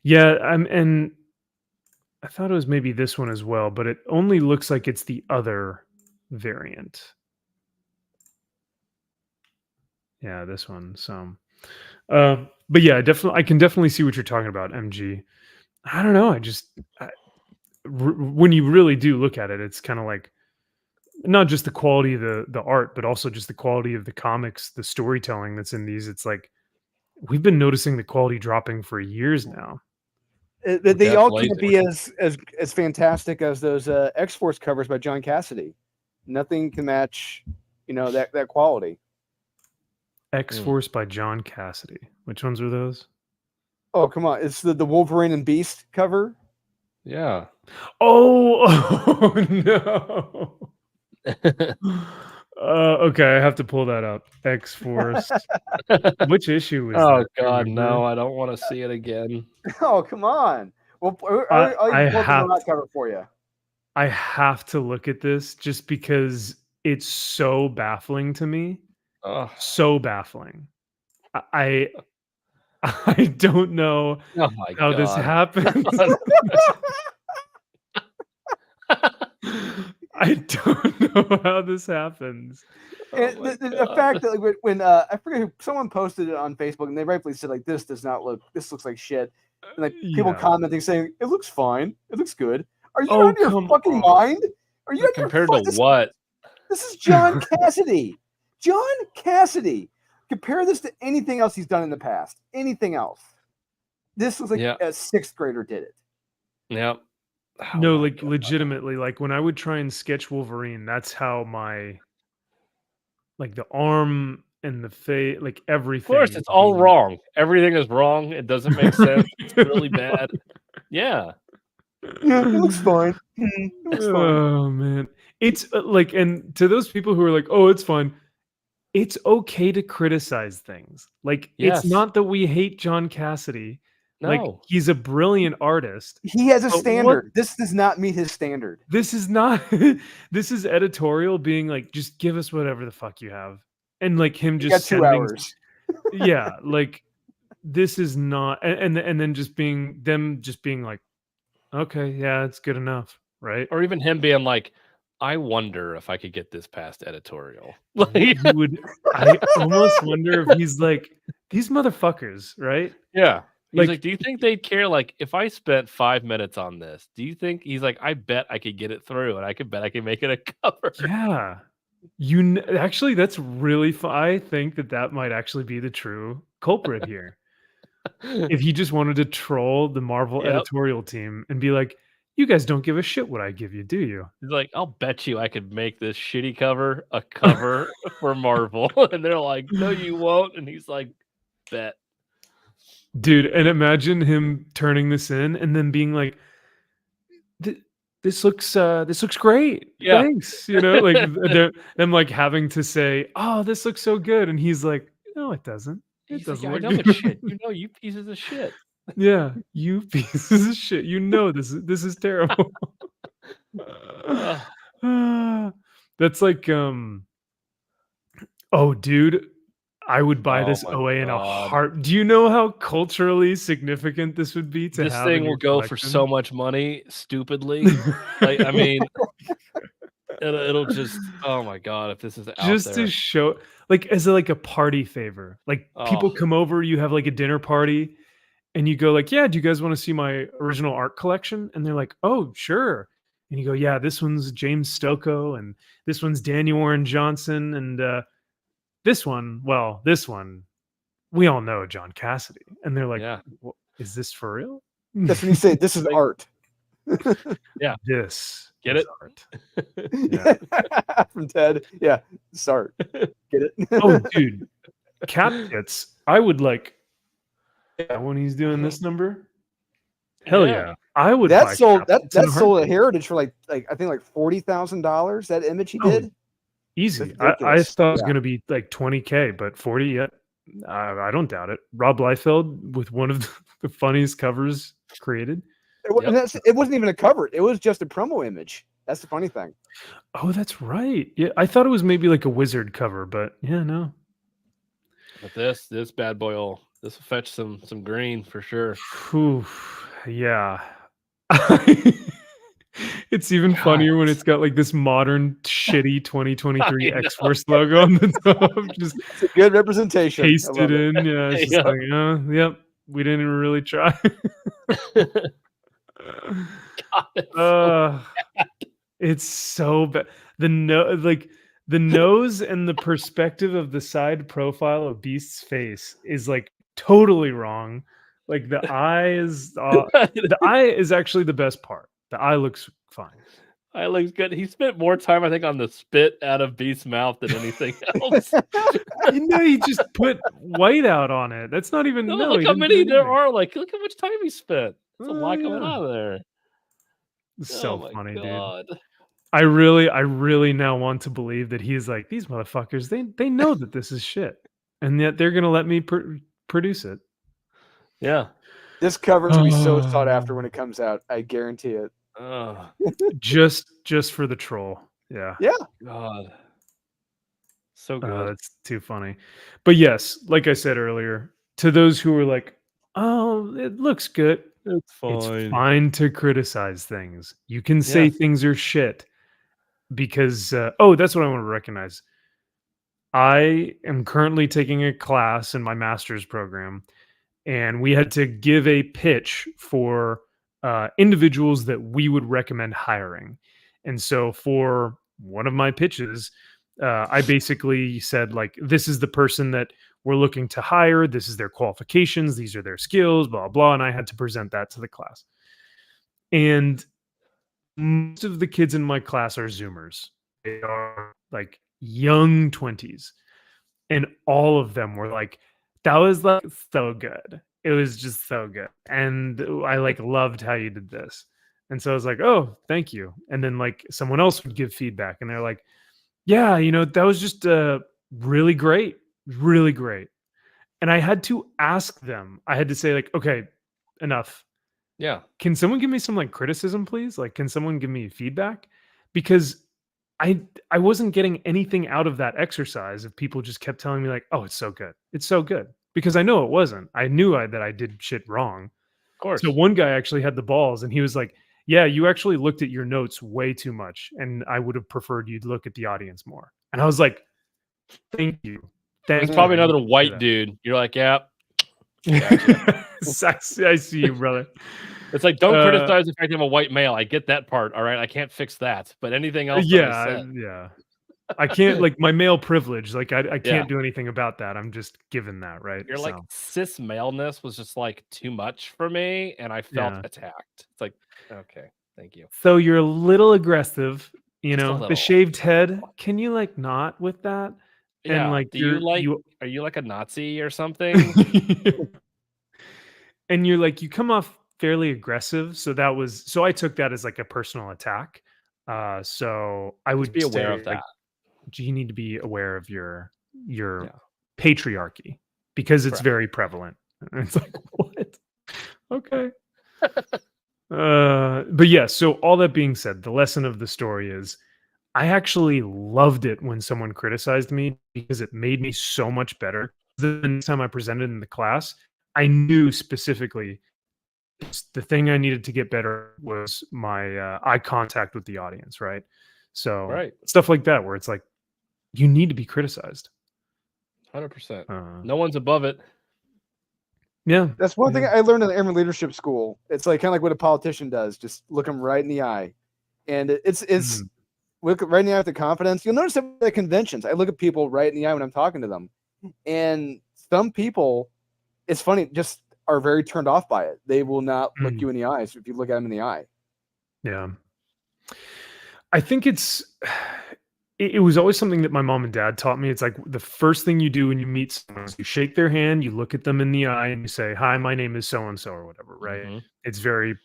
Yeah. And I thought it was maybe this one as well, but it only looks like it's the other variant. Yeah, this one. So, but yeah, I can definitely see what you're talking about, MG. I don't know. When you really do look at it, it's kind of like not just the quality of the art, but also just the quality of the comics, the storytelling that's in these. It's like we've been noticing the quality dropping for years now. They all can't blazing. be as fantastic as those X-Force covers by John Cassidy. Nothing can match, that quality. X-Force by John Cassidy. Which ones are those? Oh, come on. It's the Wolverine and Beast cover. Yeah. Oh no. Okay, I have to pull that up. X-Force. Which issue is Oh that? Do you God, remember? no! I don't want to see it again. Oh, come on. Well, I I'll even pull up have that cover for you. I have to look at this just because it's so baffling to me. Oh, So baffling. I I don't know oh my how this God. happens. I don't know how this happens. And the fact that like, when I forget who, someone posted it on Facebook and they rightfully said like this looks like shit, and like people Yeah. commenting saying it looks fine, it looks good. Are you Oh, out of your come fucking on. mind? Are you out of your Compared to this, what? this is John Cassidy. John Cassidy. Compare this to anything else he's done in the past. Anything else. This was like Yeah. a sixth grader did it. Yep. Oh No, my like God. legitimately, like when I would try and sketch Wolverine, that's how my like the arm and the face, like everything. Of course, it's all wrong. Everything is wrong. It doesn't make sense. It's really bad. Yeah. Yeah, it looks fine. It looks fine. Oh man, it's like, and to those people who are like, "Oh, it's fine," it's okay to criticize things. Like, Yes. it's not that we hate John Cassidy. Like, No. he's a brilliant artist. He has a But standard. This does not meet his standard. This is not. This is editorial being like, just give us whatever the fuck you have, and like him You got just 2 sending. hours. Yeah, like this is not, and then just being them, just being like, okay, yeah, it's good enough, right? Or even him being like, I wonder if I could get this past editorial. He would. I almost wonder if he's like these motherfuckers, right? Yeah. He's Like- like, do you think they'd care? Like, if I spent 5 minutes on this, do you think he's like, I bet I could get it through, and I bet I could make it a cover. Yeah, actually, that's really fun. I think that might actually be the true culprit here. If he just wanted to troll the Marvel Yep. editorial team and be like, "You guys don't give a shit what I give you, do you?" He's like, I'll bet you I could make this shitty cover a cover for Marvel. And they're like, no, you won't. And he's like, bet. Dude, and imagine him turning this in and then being like, this looks great. Yeah. Thanks. You know, like them like having to say, "Oh, this looks so good," and he's like, "No, it doesn't. It He's like, doesn't I look know good." it's shit. You know, you pieces of shit. Yeah, you pieces of shit. You know this is terrible. That's like oh dude, I would buy Oh this my OA in a God. heart. Do you know how culturally significant this would be to This have thing in will your go for collection? so much money, stupidly. Like, I mean, it'll just, oh my God, if this is out just there. to show, like, as like a party favor. Like, people Oh. come over, you have like a dinner party, and you go like, "Yeah, do you guys want to see my original art collection?" And they're like, "Oh, sure." And you go, "Yeah, this one's James Stokoe, and this one's Daniel Warren Johnson, and this one, we all know John Cassidy." And they're like, Yeah. "Is this for real?" That's when you say this is Like- art. Yeah. This Get is it? art. Yeah. From Ted. Yeah. It's art. Get it? Oh, dude, Cap Kits. I would like. Yeah, when he's doing this number. Hell yeah, I would. That buy sold Cap Kits in that a sold a heartbeat. heritage for like I think like $40,000. That image he Oh, did. Easy. That's I ridiculous. thought it was Yeah. going to be like 20K, but 40. Yeah, I don't doubt it. Rob Liefeld with one of the funniest covers created. It wasn't even a cover. It was just a promo image. That's the funny thing. Oh, that's right. Yeah, I thought it was maybe like a wizard cover, but yeah, no. But this bad boy will fetch some green for sure. Whew, yeah. It's even funnier when it's got like this modern shitty 2023 X-Force logo on the top. Just It's a good representation. pasted in. Yeah, it's just like, yep, we didn't even really try. It's so bad. The nose and the perspective of the side profile of Beast's face is like totally wrong. Like the eye is actually the best part. The eye looks fine. Eye looks good. He spent more time, I think, on the spit out of Beast's mouth than anything else. He just put white out on it. That's not even. Look how many there are. Like, look how much time he spent. There's a lot going on there. It's so funny, God. dude. I really now want to believe that he's like, these motherfuckers. They know that this is shit, and yet they're gonna let me produce it. Yeah. This cover is gonna be so sought after when it comes out. I guarantee it. Just for the troll. Yeah. Yeah. God. So good. That's too funny. But yes, like I said earlier, to those who were like, "Oh, it looks good." It's fine. It's fine to criticize things. You can say things are shit because that's what I want to recognize. I am currently taking a class in my master's program, and we had to give a pitch for individuals that we would recommend hiring. And so for one of my pitches, I basically said, like, this is the person that we're looking to hire. This is their qualifications. These are their skills, blah, blah. And I had to present that to the class. And most of the kids in my class are Zoomers. They are like young 20s. And all of them were like, that was like so good. It was just so good. And I like loved how you did this. And so I was like, oh, thank you. And then like someone else would give feedback and they're like, yeah, that was just really great. Really great. And I had to ask them, I had to say like, okay, enough. Yeah. Can someone give me some like criticism, please? Like, can someone give me feedback? Because I wasn't getting anything out of that exercise if people just kept telling me like, oh, it's so good. It's so good. Because I know it wasn't. I knew that I did shit wrong. Of course. So one guy actually had the balls and he was like, yeah, you actually looked at your notes way too much. And I would have preferred you to look at the audience more. And I was like, thank you. It's probably another white dude. You're like, yeah. Gotcha. I see you, brother. It's like, don't criticize the fact I'm a white male. I get that part. All right. I can't fix that. But anything else. Yeah. I can't, like, my male privilege. Like, I can't do anything about that. I'm just given that, right? You're like, cis maleness was just like too much for me. And I felt attacked. It's like, okay, thank you. So you're a little aggressive, the shaved head. Can you like not with that? Yeah. And like, are you like a Nazi or something? And you're like, you come off fairly aggressive. So I took that as like a personal attack. So I would be aware of that. Like, you need to be aware of your patriarchy because it's very prevalent. And it's like, what? Okay. But yeah, so all that being said, the lesson of the story is I actually loved it when someone criticized me because it made me so much better. The next time I presented in the class, I knew specifically the thing I needed to get better was my eye contact with the audience, right? So stuff like that where it's like, you need to be criticized. 100%. No one's above it. Yeah. That's one thing I learned in the Airman Leadership School. It's like kind of like what a politician does. Just look them right in the eye. And it's look right in the eye with the confidence. You'll notice at the conventions, I look at people right in the eye when I'm talking to them. And some people, it's funny, just are very turned off by it. They will not look you in the eyes if you look at them in the eye. Yeah. I think it was always something that my mom and dad taught me. It's like the first thing you do when you meet someone is you shake their hand, you look at them in the eye and you say, hi, my name is so-and-so or whatever, right? Mm-hmm. It's very,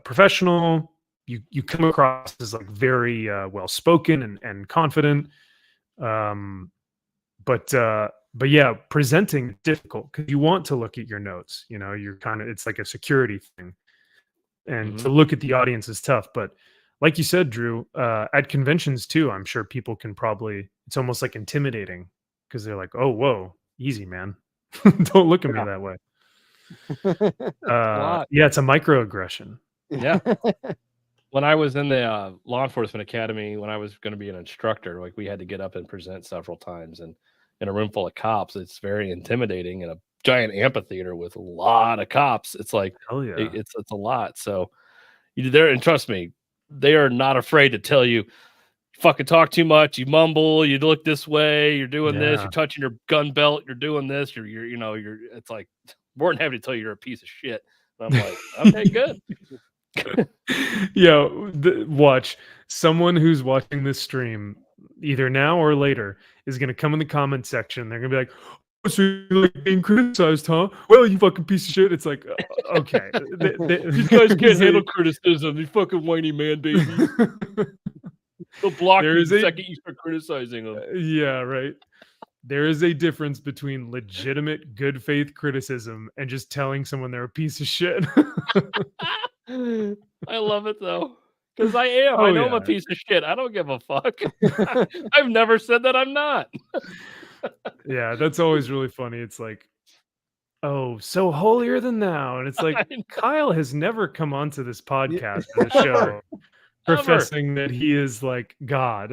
professional. You come across as like very well-spoken and confident. But But yeah, presenting is difficult because you want to look at your notes. You know, you're kind of, it's like a security thing. And to look at the audience is tough. But like you said, Drew, at conventions too, I'm sure people can probably, it's almost like intimidating because they're like, oh, whoa, easy, man. Don't look at me that way. Yeah, it's a microaggression. Yeah. When I was in the law enforcement academy, when I was going to be an instructor, like we had to get up and present several times, and in a room full of cops, it's very intimidating. In a giant amphitheater with a lot of cops, it's like, Hell yeah. it's a lot. So you there, and trust me, they are not afraid to tell you, fucking talk too much, you mumble, you look this way, you're doing this, you're touching your gun belt, you're doing this, you're it's like more than happy to tell you you're a piece of shit. And I'm like, okay, good. Yeah, watch someone who's watching this stream either now or later is going to come in the comment section. They're going to be like, oh, so you're like being criticized, huh? Well, you fucking piece of shit. It's like, okay. These guys can't handle criticism. These fucking whiny man babies. They'll block you the second you start criticizing them. Yeah, right. There is a difference between legitimate good faith criticism and just telling someone they're a piece of shit. I love it though, because I am. I know I'm a piece of shit. I don't give a fuck. I've never said that I'm not. Yeah, that's always really funny. It's like, oh, so holier than thou. And it's like, Kyle has never come onto this podcast or the show professing that he is like God.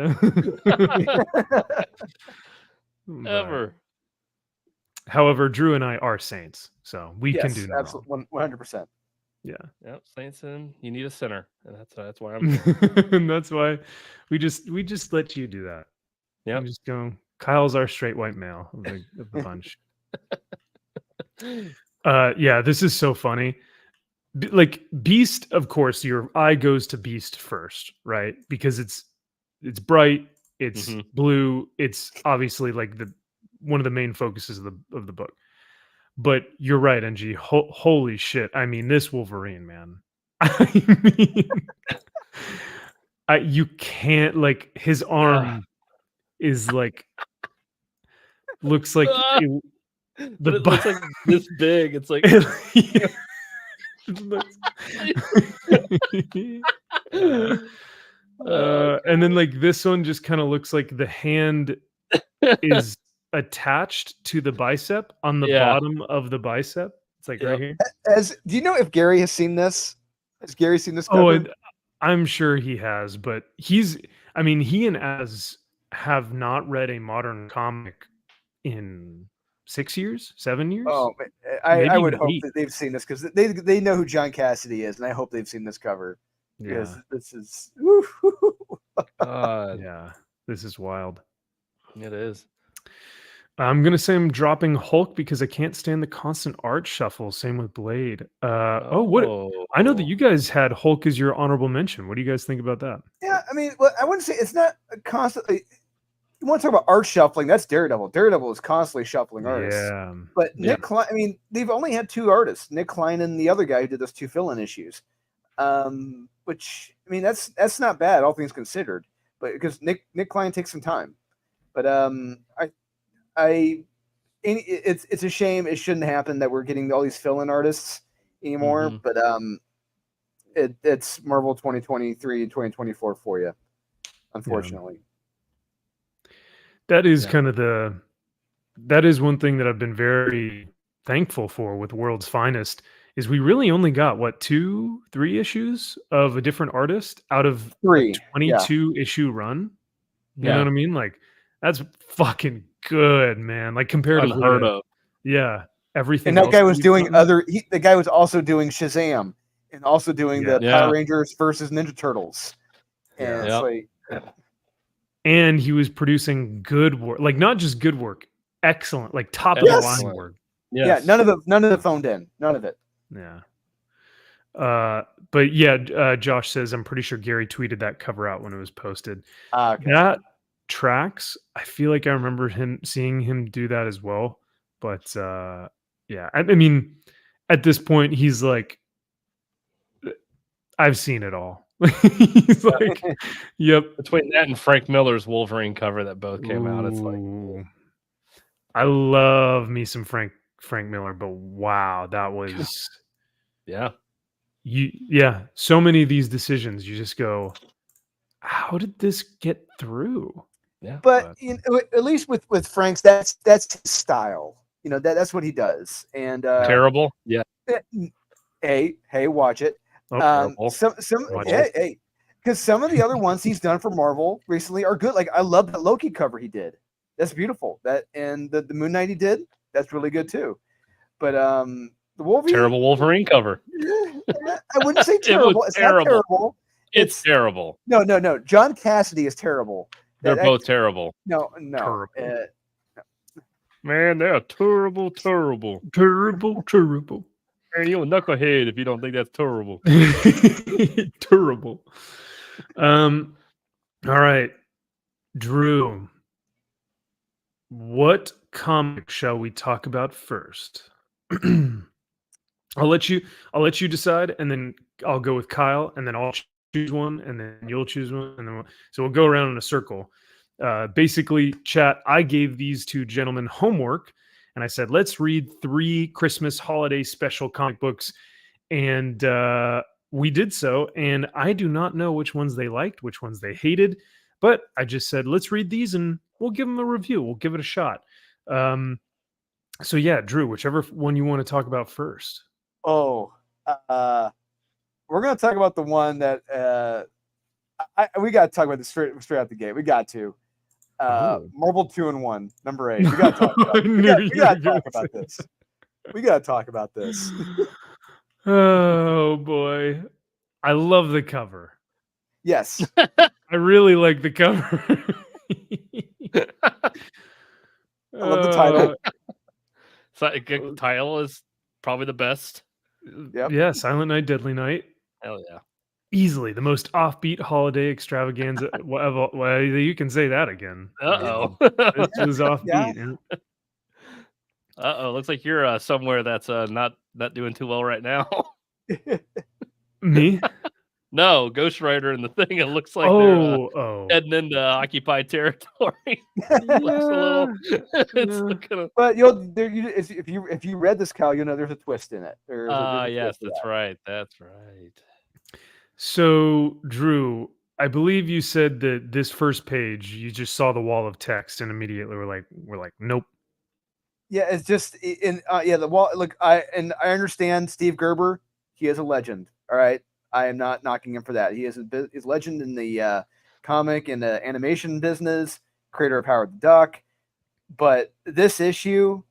Ever. However, Drew and I are saints, so we can do that. Absolutely, 100%. Yeah. Yep. Saints, and you need a sinner, and that's why I'm here. And that's why we just let you do that. Yeah. Just go. Kyle's our straight white male of the bunch. Yeah, this is so funny. Like Beast, of course, your eye goes to Beast first, right? Because it's bright, it's blue, it's obviously like one of the main focuses of the book. But you're right, NG. Holy shit! I mean, this Wolverine, man. I mean, you can't, like, his arm is like looks like but it looks like this big. It's like. And then like this one just kind of looks like the hand is attached to the bicep on the bottom of the bicep. It's like right here. Do you know if Gary has seen this? Has Gary seen this cover? Oh, I'm sure he has, but he and Az have not read a modern comic in 6 years, 7 years. Oh, I would hope that they've seen this because they know who John Cassidy is, and I hope they've seen this cover. Because this is yeah, this is wild. It is. I'm gonna say I'm dropping Hulk because I can't stand the constant art shuffle. Same with Blade. I know that you guys had Hulk as your honorable mention. What do you guys think about that? Yeah, I mean, I wouldn't say it's not constantly. You want to talk about art shuffling? That's Daredevil. Daredevil is constantly shuffling artists. Yeah, but Nick Klein. I mean, they've only had 2 artists, Nick Klein and the other guy who did those 2 fill-in issues. Which, I mean, that's not bad, all things considered. But because Nick Klein takes some time. But it's a shame. It shouldn't happen that we're getting all these fill-in artists anymore. But it's Marvel 2023 and 2024 for you, unfortunately. Yeah. That is kind of that is one thing that I've been very thankful for with World's Finest is we really only got 2-3 issues of a different artist out of 3 22 issue run. You know what I mean? Like that's fucking good, man. Like comparatively unheard of. Yeah. Everything. And that guy was doing the guy was also doing Shazam and also doing the Power Rangers versus Ninja Turtles. And it's like and he was producing good work, like not just good work, excellent, like top of the line work. Yes. Yeah, none of it phoned in. None of it. Yeah. But yeah, Josh says I'm pretty sure Gary tweeted that cover out when it was posted. Okay. That tracks. I feel like I remember seeing him do that as well. But yeah, I mean, at this point, he's like, I've seen it all. He's like, yep. Between that and Frank Miller's Wolverine cover that both came out, it's like, I love me some Frank Miller, but wow, that was Yeah. so many of these decisions you just go, how did this get through? Yeah. But at least with Frank's, that's his style. That's what he does. And terrible. Yeah. hey, watch it. Terrible. Some Watch hey, because some of the other ones he's done for Marvel recently are good. Like I love the Loki cover he did. That's beautiful. That and the Moon Knight he did. That's really good too. But the Wolverine, terrible Wolverine cover. I wouldn't say terrible. It's not terrible. It's terrible. No. John Cassidy is terrible. They're both terrible. No. Terrible. Man, they're terrible. Terrible. And you're a knucklehead if you don't think that's terrible. Terrible. All right, Drew. What comic shall we talk about first? I'll let you decide, and then I'll go with Kyle, and then I'll choose one, and then you'll choose one, and then so we'll go around in a circle. Basically, chat, I gave these two gentlemen homework, and I said, let's read 3 Christmas holiday special comic books, and we did so, and I do not know which ones they liked, which ones they hated, but I just said, let's read these, and we'll give them a review. We'll give it a shot. So yeah, Drew, whichever one you want to talk about first. Oh, we're going to talk about the one that we got to talk about this straight out the gate. We got to. Marvel 2-in-1, number 8. We got to talk about this. We got to talk about this. Oh boy, I love the cover. Yes, I really like the cover. I love the title. Title is probably the best. Yep. Yeah, Silent Night, Deadly Night. Hell yeah. Easily the most offbeat holiday extravaganza. Well, you can say that again. Uh-oh. This was offbeat. Uh-oh. Looks like you're somewhere that's not doing too well right now. Me? No, Ghost Rider and the thing. It looks like they're heading into occupied territory. But if you read this, Kyle, there's a twist in it. Yes, that's right. That's right. So, Drew, I believe you said that this first page, you just saw the wall of text and immediately we're like, nope. Yeah, it's just the wall. Look, I understand Steve Gerber. He is a legend. All right, I am not knocking him for that. He is a legend in the comic and the animation business. Creator of Howard the Duck. But this issue,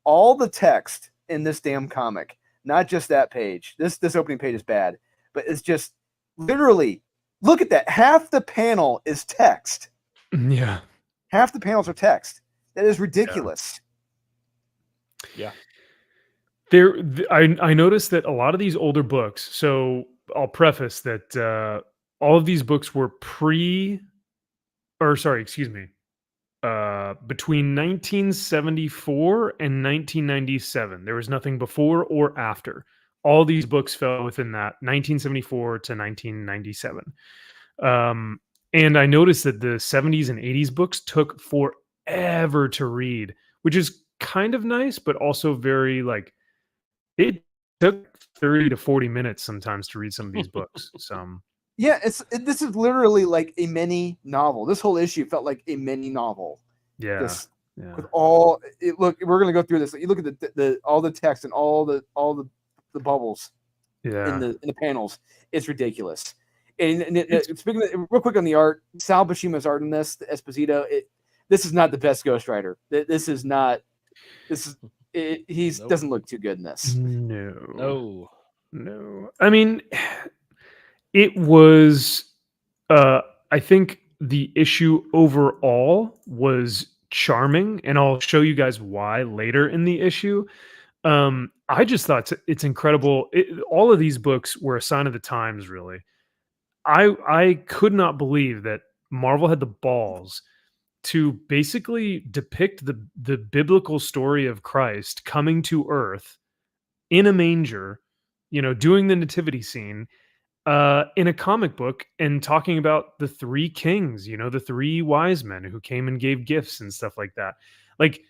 all the text in this damn comic, not just that page. This opening page is bad, but it's just literally, look at that. Half the panel is text. Yeah. Half the panels are text. That is ridiculous. Yeah. I noticed that a lot of these older books, so I'll preface that all of these books were between 1974 and 1997. There was nothing before or after. All these books fell within that 1974 to 1997. And I noticed that the 70s and 80s books took forever to read, which is kind of nice, but also very it took 30 to 40 minutes sometimes to read some of these books. Yeah, this is literally like a mini novel. This whole issue felt like a mini novel. Yeah. With all look, we're gonna go through this. You look at the all the text and all the bubbles in the panels. It's ridiculous. And speaking of, real quick on the art, Sal Buscema's art in this, the Esposito. This is not the best Ghost Rider. This is not. He doesn't look too good in this. No. I mean, it was. I think the issue overall was charming, and I'll show you guys why later in the issue. I just thought it's incredible. All of these books were a sign of the times, really. I could not believe that Marvel had the balls to basically depict the biblical story of Christ coming to Earth in a manger, doing the nativity scene in a comic book and talking about the 3 kings, the 3 wise men who came and gave gifts and stuff like that. Like,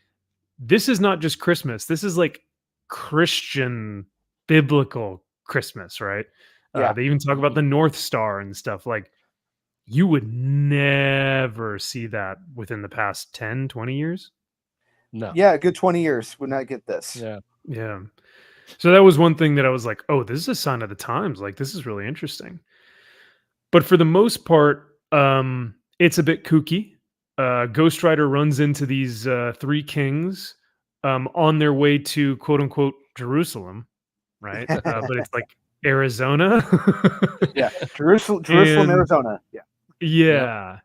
this is not just Christmas. This is like Christian biblical Christmas, right? Yeah. They even talk about the North Star and stuff. Like, you would never see that within the past 10, 20 years. No. Yeah, a good 20 years would not get this. Yeah. Yeah. So that was one thing that I was like, oh, this is a sign of the times. Like, this is really interesting. But for the most part, it's a bit kooky. Ghost Rider runs into these three kings on their way to quote unquote Jerusalem, right? But it's like Arizona. Yeah, Jerusalem, And- Arizona. Yeah. Yeah.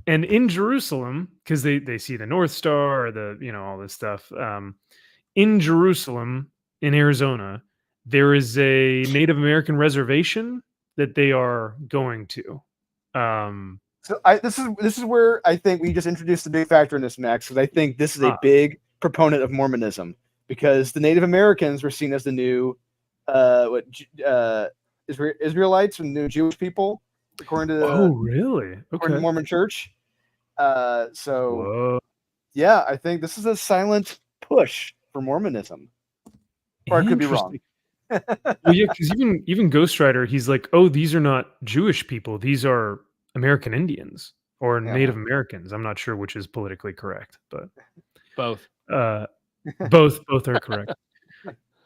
And in Jerusalem, because they see the North Star or the, all this stuff. In Jerusalem, in Arizona, there is a Native American reservation that they are going to. So this is where I think we just introduced the big factor in this, Max, because I think this is a big proponent of Mormonism, because the Native Americans were seen as the new Israelites and new Jewish people, according to really? according to Mormon Church. Whoa. Yeah, I think this is a silent push for Mormonism. Or I could be wrong. Well, yeah, because even Ghost Rider, he's like, oh, these are not Jewish people; these are American Indians or Native Americans. I'm not sure which is politically correct, but Both. Both are correct.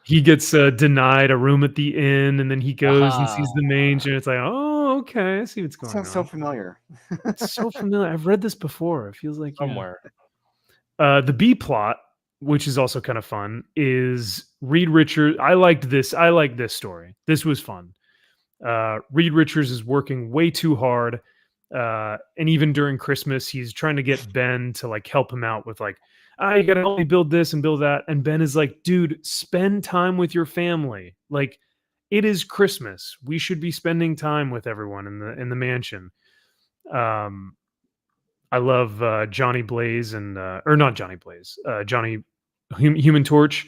He gets denied a room at the inn, and then he goes and sees the manger. And it's like, oh, okay, I see what's going on. Sounds so familiar. It's so familiar. I've read this before. It feels like Somewhere. The B plot, which is also kind of fun, is Reed Richards. I like this story. This was fun. Reed Richards is working way too hard. And even during Christmas, he's trying to get Ben to like help him out with like, you gotta help me build this and build that. And Ben is like, dude, spend time with your family. Like, it is Christmas. We should be spending time with everyone in the mansion. I love Johnny Blaze and or not Johnny Blaze, Johnny Human Torch,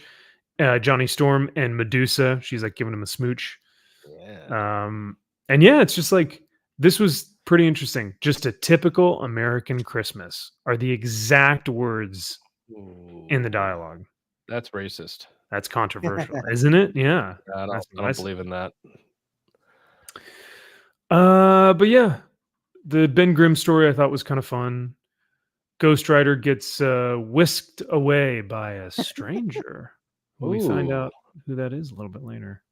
Johnny Storm, and Medusa. She's like giving him a smooch. Yeah. And yeah, it's just like, this was pretty interesting. Just a typical American Christmas are the exact words in the dialogue. That's racist. That's controversial, isn't it? Yeah. I don't believe in that. But yeah, the Ben Grimm story I thought was kind of fun. Ghost Rider gets whisked away by a stranger. We find out who that is a little bit later.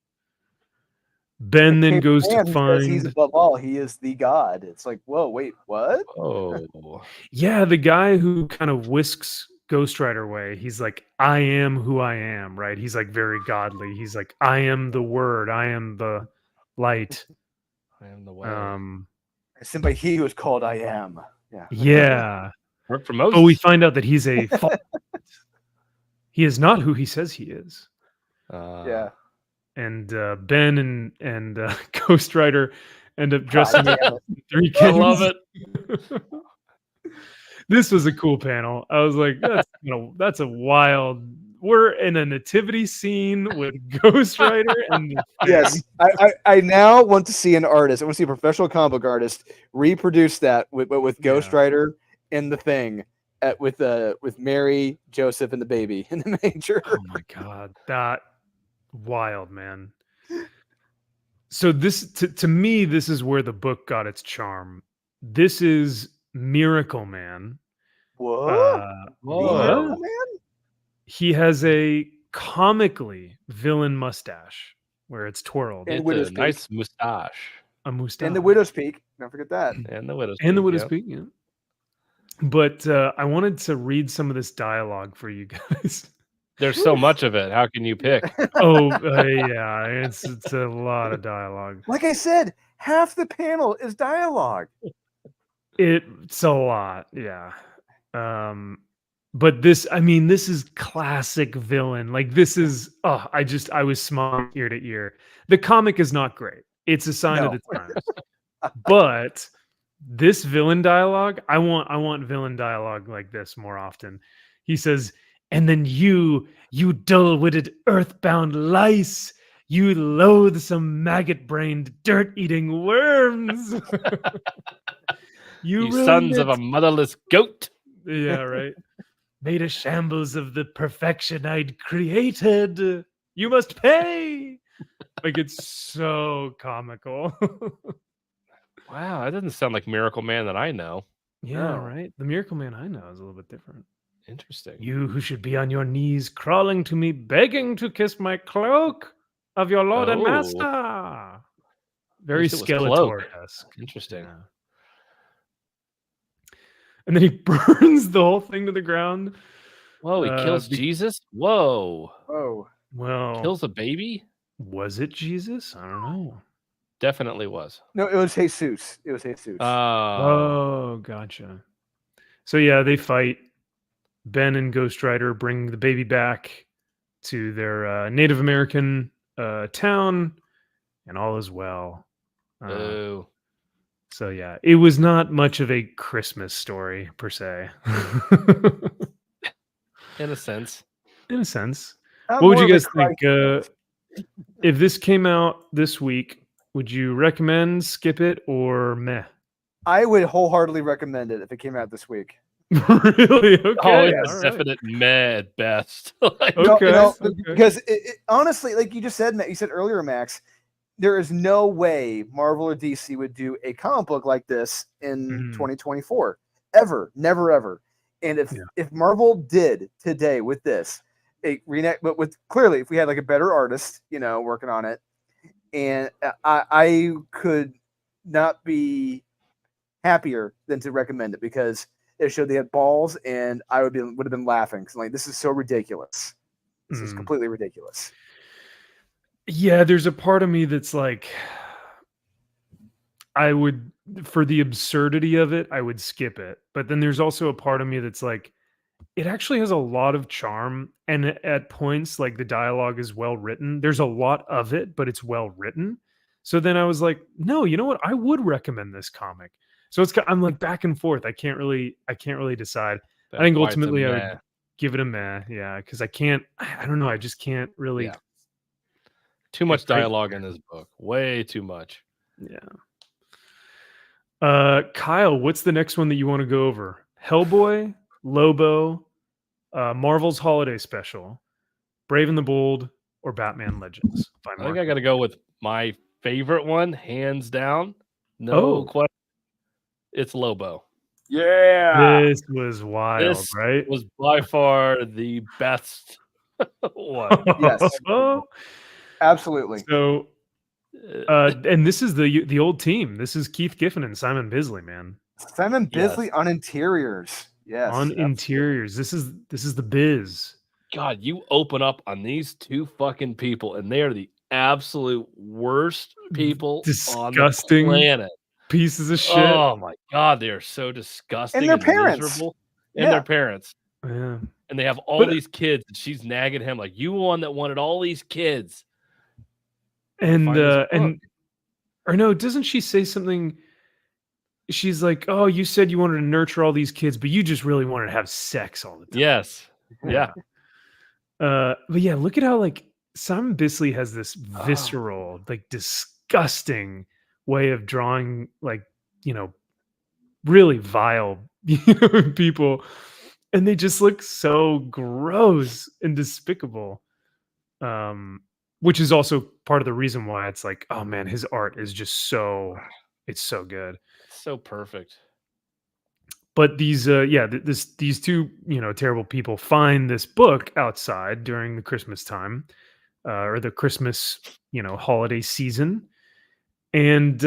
Ben then goes to find. He's above all. He is the god. It's like, whoa, wait, what? Oh, yeah, the guy who kind of whisks Ghost Rider away. He's like, I am who I am, right? He's like very godly. He's like, I am the word. I am the light. I am the way. Sent by he who is called I am. Yeah. Yeah. Work for Moses. Oh, we find out that he's a. He is not who he says he is. Yeah. And Ben and Ghost Rider end up dressing up three kids. I love it. This was a cool panel. I was like, that's a wild. We're in a nativity scene with Ghost Rider and yes, I now want to see an artist. I want to see a professional comic book artist reproduce that with Ghost Rider and the Thing with Mary, Joseph, and the baby in the manger. Oh my god, that wild, man. So this to me, this is where the book got its charm. This is Miracle Man. What? Miracle Man? He has a comically villain mustache where it's twirled. It's a nice mustache. A mustache. And the Widow's Peak. Don't forget that. And the Widow's Peak. And the Widow's Peak, yeah. But I wanted to read some of this dialogue for you guys. There's so much of it. How can you pick? Yeah, it's a lot of dialogue. Like I said, half the panel is dialogue. It's a lot, yeah. But this is classic villain. Like, this is I was smiling ear to ear. The comic is not great. It's a sign of the times. But this villain dialogue, I want villain dialogue like this more often. He says, and then you dull-witted earthbound lice, you loathsome maggot-brained dirt-eating worms. you sons of a motherless goat. Yeah, right. made a shambles of the perfection I'd created. You must pay. Like, it's so comical. Wow, that doesn't sound like Miracle Man that I know. Yeah, No. right. The Miracle Man I know is a little bit different. Interesting. You who should be on your knees, crawling to me, begging to kiss my cloak of your lord and Oh. master. Very Wish it was Cloak. Skeletor-esque. Interesting. Yeah. And then he burns the whole thing to the ground. Whoa, he kills Jesus? Whoa. Oh, Well, Kills a baby? was it Jesus? I don't know. Definitely was. no, it was Jesus. It was Jesus. Oh, gotcha. So yeah, they fight. Ben and Ghost Rider bring the baby back to their Native American town, and all is well. Oh. So yeah, it was not much of a Christmas story per se. In a sense. In a sense. I'm What would more you of a guys think? Christ- If this came out this week, would you recommend, skip it, or meh? I would wholeheartedly recommend it if it came out this week. Really? Okay. Oh, it's all a right. definite meh at best. Like, No, Okay, okay. because honestly, like you just said, you said earlier, Max, there is no way Marvel or DC would do a comic book like this in Mhm. 2024 ever, never ever. And if Marvel did today with this, a reenact, but with clearly, if we had like a better artist, working on it, and I could not be happier than to recommend it because it showed they had balls, and I would have been laughing because like this is so ridiculous. This is completely ridiculous. Yeah, there's a part of me that's like, I would, for the absurdity of it, I would skip it. But then there's also a part of me that's like, it actually has a lot of charm. And at points, like the dialogue is well written. There's a lot of it, but it's well written. So then I was like, no, you know what? I would recommend this comic. So I'm like back and forth. I can't really decide. I think why it's a ultimately I meh. would give it a meh. Yeah. Cause I don't know. I just can't really. Yeah. Too much It's right dialogue in this book. Way too much. Yeah. Kyle, what's the next one that you want to go over? Hellboy, Lobo, Marvel's Holiday Special, Brave and the Bold, or Batman Legends? I think I got to go with my favorite one, hands down. No Oh. question. It's Lobo. Yeah. This was wild, This right? was by far the best one. Yes. Absolutely. So, and this is the old team. This is Keith Giffen and Simon Bisley, man. Simon Bisley on interiors. Yes. On interiors. This is the biz. God, you open up on these two fucking people, and they are the absolute worst people on the Disgusting planet. Pieces of shit. Oh my God, they are so disgusting And their parents. miserable. And their parents. Yeah. And they have all these kids, and she's nagging him like, "You one that wanted all these kids." And or no, doesn't she say something? She's like, "Oh, you said you wanted to nurture all these kids, but you just really wanted to have sex all the time." Yes. Yeah. But yeah, look at how like Simon Bisley has this visceral, like disgusting way of drawing, like, really vile people, and they just look so gross and despicable. Which is also part of the reason why it's like, oh man, his art is just it's so good. So perfect. But these these two terrible people find this book outside during the Christmas time, or the Christmas holiday season, and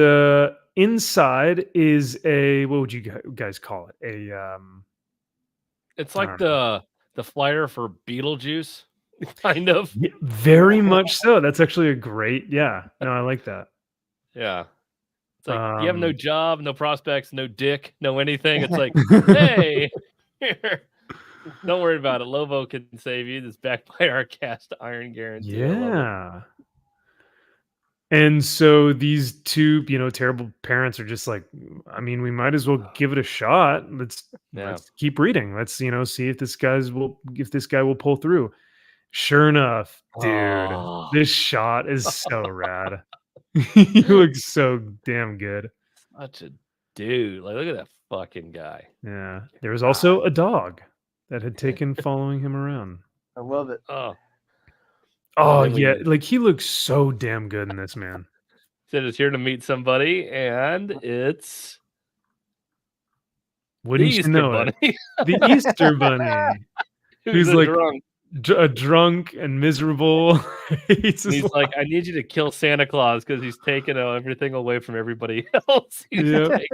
inside is what would you guys call it? It's like the flyer for Beetlejuice, kind of. Yeah, very much so. That's actually a great. No, I like that. Yeah. It's like, you have no job, no prospects, no dick, no anything. It's like, hey, here, don't worry about it. Lobo can save you. This backed by our cast iron guarantee. Yeah. And so these two, terrible parents are just like, I mean, we might as well give it a shot. Let's keep reading. Let's, see if this guy will pull through. Sure enough, dude, this shot is so rad. He looks so damn good. Such a dude. Like, look at that fucking guy. Yeah. There was also a dog. that had taken following him around. I love it. Oh, Oh then we yeah, get- like he looks so damn good in this, man. Sid is here to meet somebody, and it's the Wouldn't you Easter know Bunny. it? The Easter Bunny. Who's Who's a like drunk. a drunk and miserable. He's And just he's like, I need you to kill Santa Claus because he's taking everything away from everybody else. He's Yep. like,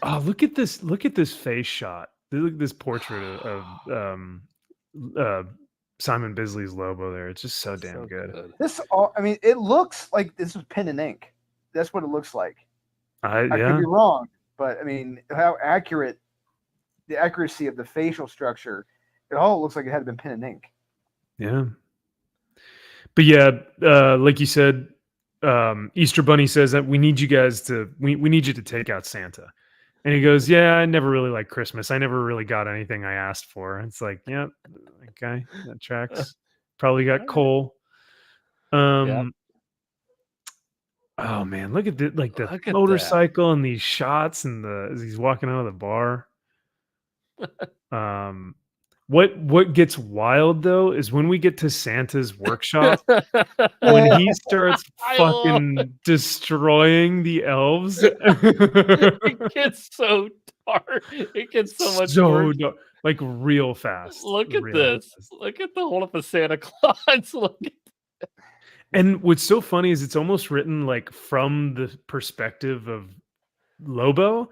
Oh, look at this! Look at this face shot. Look at this portrait of Simon Bisley's Lobo. There, it's just so damn good. This all, I mean, it looks like this was pen and ink. That's what it looks like. I could Yeah, be wrong, but I mean, how accurate the accuracy of the facial structure, it all looks like it had been pen and ink. yeah. But yeah, like you said, Easter Bunny says that we need you guys to we need you to take out Santa. And he goes, yeah, I never really liked Christmas. I never really got anything I asked for. It's like, yeah, okay, that tracks. Probably got Alright. coal. Yep. Oh man, look at the Look at that. motorcycle and these shots and as he's walking out of the bar. What gets wild though is when we get to Santa's workshop when he starts I love fucking destroying the elves. It gets so dark. It gets so much worse. dark, like real fast. Look at real this. fast. Look at the hold up of Santa Claus. Look at And what's so funny is it's almost written like from the perspective of Lobo,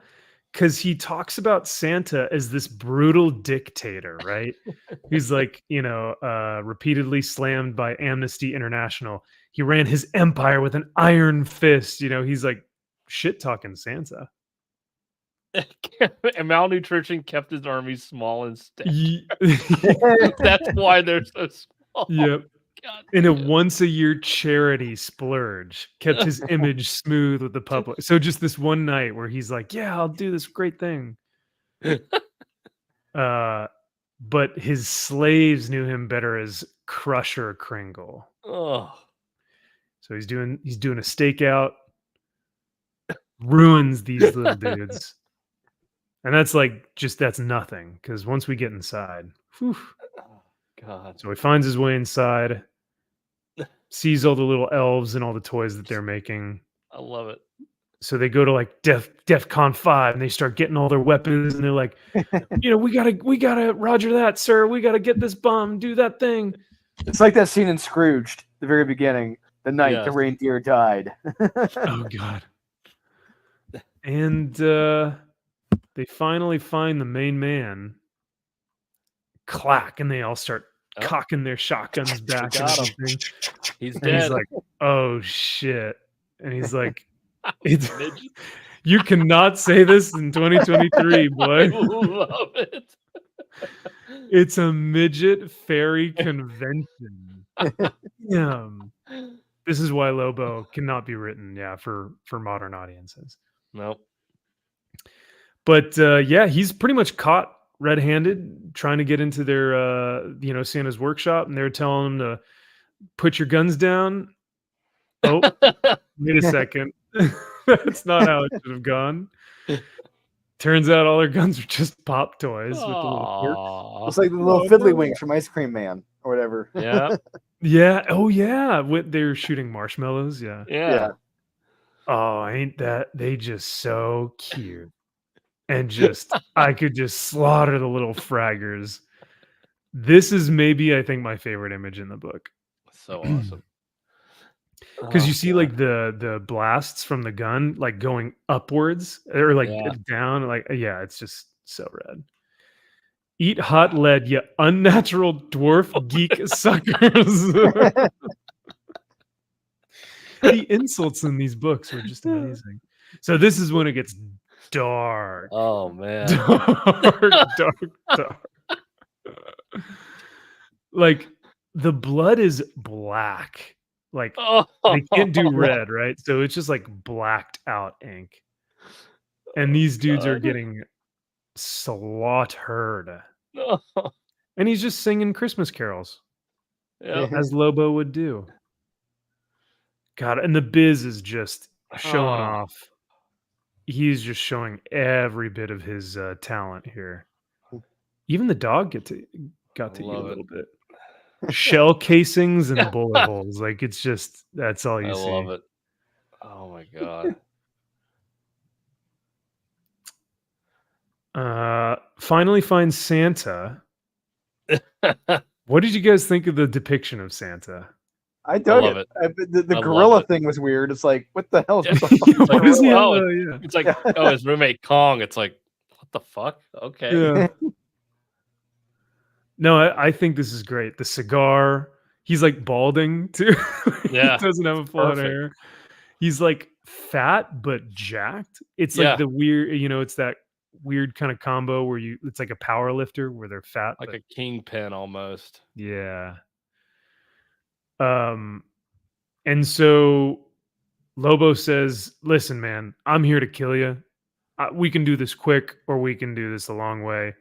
because he talks about Santa as this brutal dictator, right? He's like, repeatedly slammed by Amnesty International. He ran his empire with an iron fist. He's like shit talking Santa. and malnutrition kept his army small and stiff. Ye- That's why they're so small. Yep. God In a damn. once a year charity splurge, kept his image smooth with the public. So just this one night where he's like, yeah, I'll do this great thing. But his slaves knew him better as Crusher Kringle. Oh, So he's doing a stakeout, ruins these little dudes. And that's that's nothing. Because once we get inside, whew. God. So he finds his way inside, sees all the little elves and all the toys that they're making. I love it. So they go to like DEFCON 5 and they start getting all their weapons and they're like, we gotta Roger that, sir. We gotta get this bomb, do that thing. It's like that scene in Scrooged, the very beginning, the night the Yes. reindeer died. Oh god. And they finally find the main man. Clack, and they all start Oh. cocking their shotguns back and got him. everything. He's And dead. he's like, oh shit. And he's like, it's Midget. you cannot say this in 2023, I boy. love it. It's a midget fairy convention. This is why Lobo cannot be written, for modern audiences. Nope. But he's pretty much caught red-handed trying to get into their Santa's workshop, and they're telling him to put your guns down. Oh, wait a second. That's not how it should have gone. Turns out all their guns are just pop toys with the little quirks. Aw. It's like the little fiddly wings from Ice Cream Man or whatever. Yeah. Yeah. Oh, yeah. They're shooting marshmallows. Yeah. Yeah. Oh, ain't that they just so cute? And just I could just slaughter the little fraggers. This is maybe I think my favorite image in the book. So awesome. Because Oh, you see God. like the blasts from the gun like going upwards or like Yeah. down, it's just so rad. Eat hot lead, you unnatural dwarf geek suckers. The insults in these books are just amazing. So this is when it gets dark. Oh man. Dark. Like the blood is black. Like Oh, they can't do red, right? So it's just like blacked out ink. And these dudes are God. getting slaughtered. No. And he's just singing Christmas carols Yeah. as Lobo would do. God, and the Biz is just showing Oh. off. He's just showing every bit of his talent here. Even the dog got to eat a Love little bit. Shell casings and bullet holes. Like it's just that's all you I see. love it. Oh my god. Finally finds Santa. What did you guys think of the depiction of Santa? I dug love it. it. The I love gorilla it. thing was weird. It's like, what the hell is Yeah. with the fucking What is he? gorilla? Yeah. It's like, oh, his roommate Kong. It's like, what the fuck? Okay. Yeah. No, I think this is great. The cigar. He's like balding too. Yeah, He doesn't have a full head of perfect. hair. He's like fat but jacked. It's Yeah. like the weird, it's that weird kind of combo where it's like a power lifter where they're fat. Like but, a kingpin almost. yeah. And so Lobo says, "Listen, man, I'm here to kill you. We can do this quick, or we can do this a long way."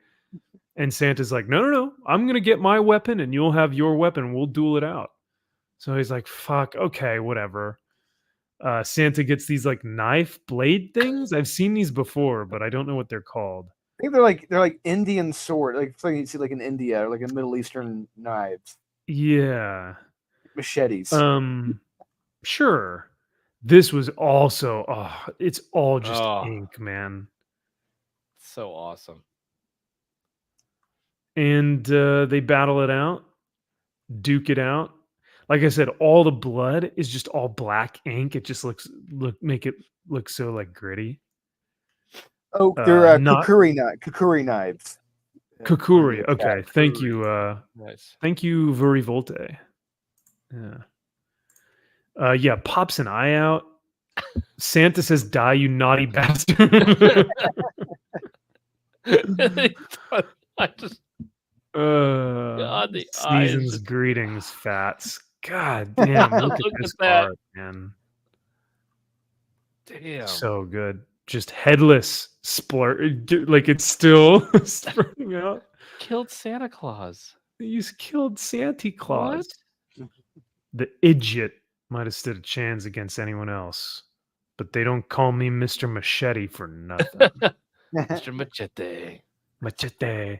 And Santa's like, "No. I'm gonna get my weapon, and you'll have your weapon. We'll duel it out." So he's like, "Fuck, okay, whatever." Santa gets these like knife blade things. I've seen these before, but I don't know what they're called. I think they're like Indian sword, like something you see like in India or like in Middle Eastern knives, Yeah. machetes. Sure. This was also it's all just ink, man. So awesome. And they battle it out, duke it out. Like I said, all the blood is just all black ink. It just make it look so like gritty. Oh, they're not- kukuri knives. Kukuri. Okay, thank Kukuri. you. Nice. Thank you, Vuri Volte. Yeah. Yeah, pops an eye out. Santa says, "Die, you naughty bastard." I just God, the season's eyes. greetings, fats. God damn, look at Look this at that. art, man. Damn. So good. Just headless splur, like it's still spurting out. Killed Santa Claus. You killed Santa Claus. The idiot might have stood a chance against anyone else, but they don't call me Mr. Machete for nothing. Mr. Machete. Machete.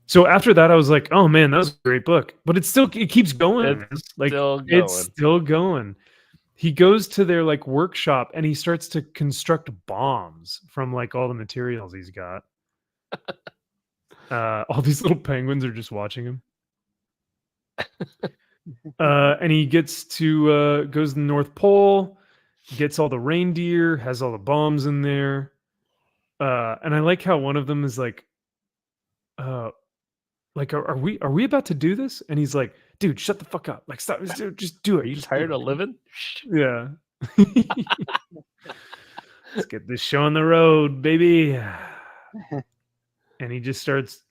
So after that, I was like, "Oh man, that was a great book." But it keeps going. It's still going. He goes to their like workshop and he starts to construct bombs from like all the materials he's got. All these little penguins are just watching him. And he gets to goes to the North Pole, gets all the reindeer, has all the bombs in there. And I like how one of them is like, are we about to do this? And he's like, "Dude, shut the fuck up. Like, stop, just do it. Are you tired of living?" Yeah. Let's get this show on the road, baby. And he just starts.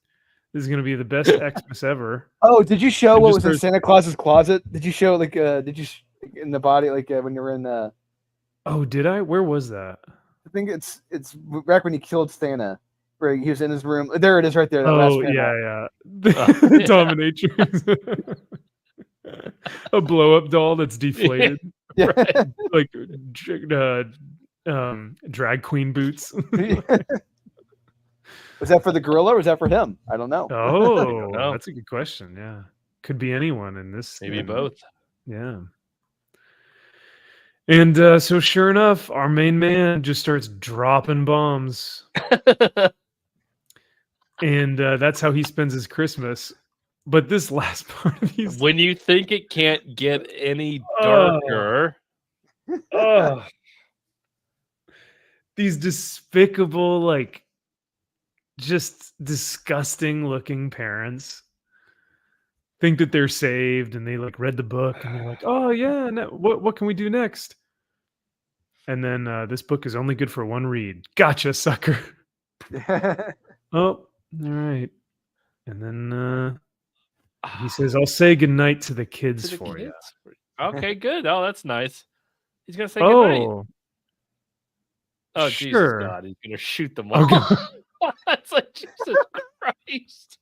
This is gonna be the best Xmas ever. Oh, did you show It what just was in starts- Santa Claus's closet? Did you show like in the body like when you were in Oh, did I? Where was that? I think it's back when he killed Santa, where he was in his room. There it is, right there. That last Oh panel. yeah. The Dominatrix. A blow-up doll that's deflated. Yeah. Like drag queen boots. Was that for the gorilla or was that for him? I don't know. Oh, know. that's a good question. Yeah. Could be anyone in this. Maybe both. Yeah. And so sure enough, our main man just starts dropping bombs. And that's how he spends his Christmas. But this last part of these When you think it can't get any darker. these despicable, like just disgusting looking parents think that they're saved and they like read the book and they're like, "Oh yeah, what can we do next?" And then this book is only good for one read. Gotcha, sucker. Oh, all right. And then he says, "I'll say goodnight to the kids To the for you." kids. Okay, good. Oh, that's nice. He's gonna say goodnight. Oh, sure. Jesus God, he's gonna shoot them all. Okay. That's like Jesus Christ.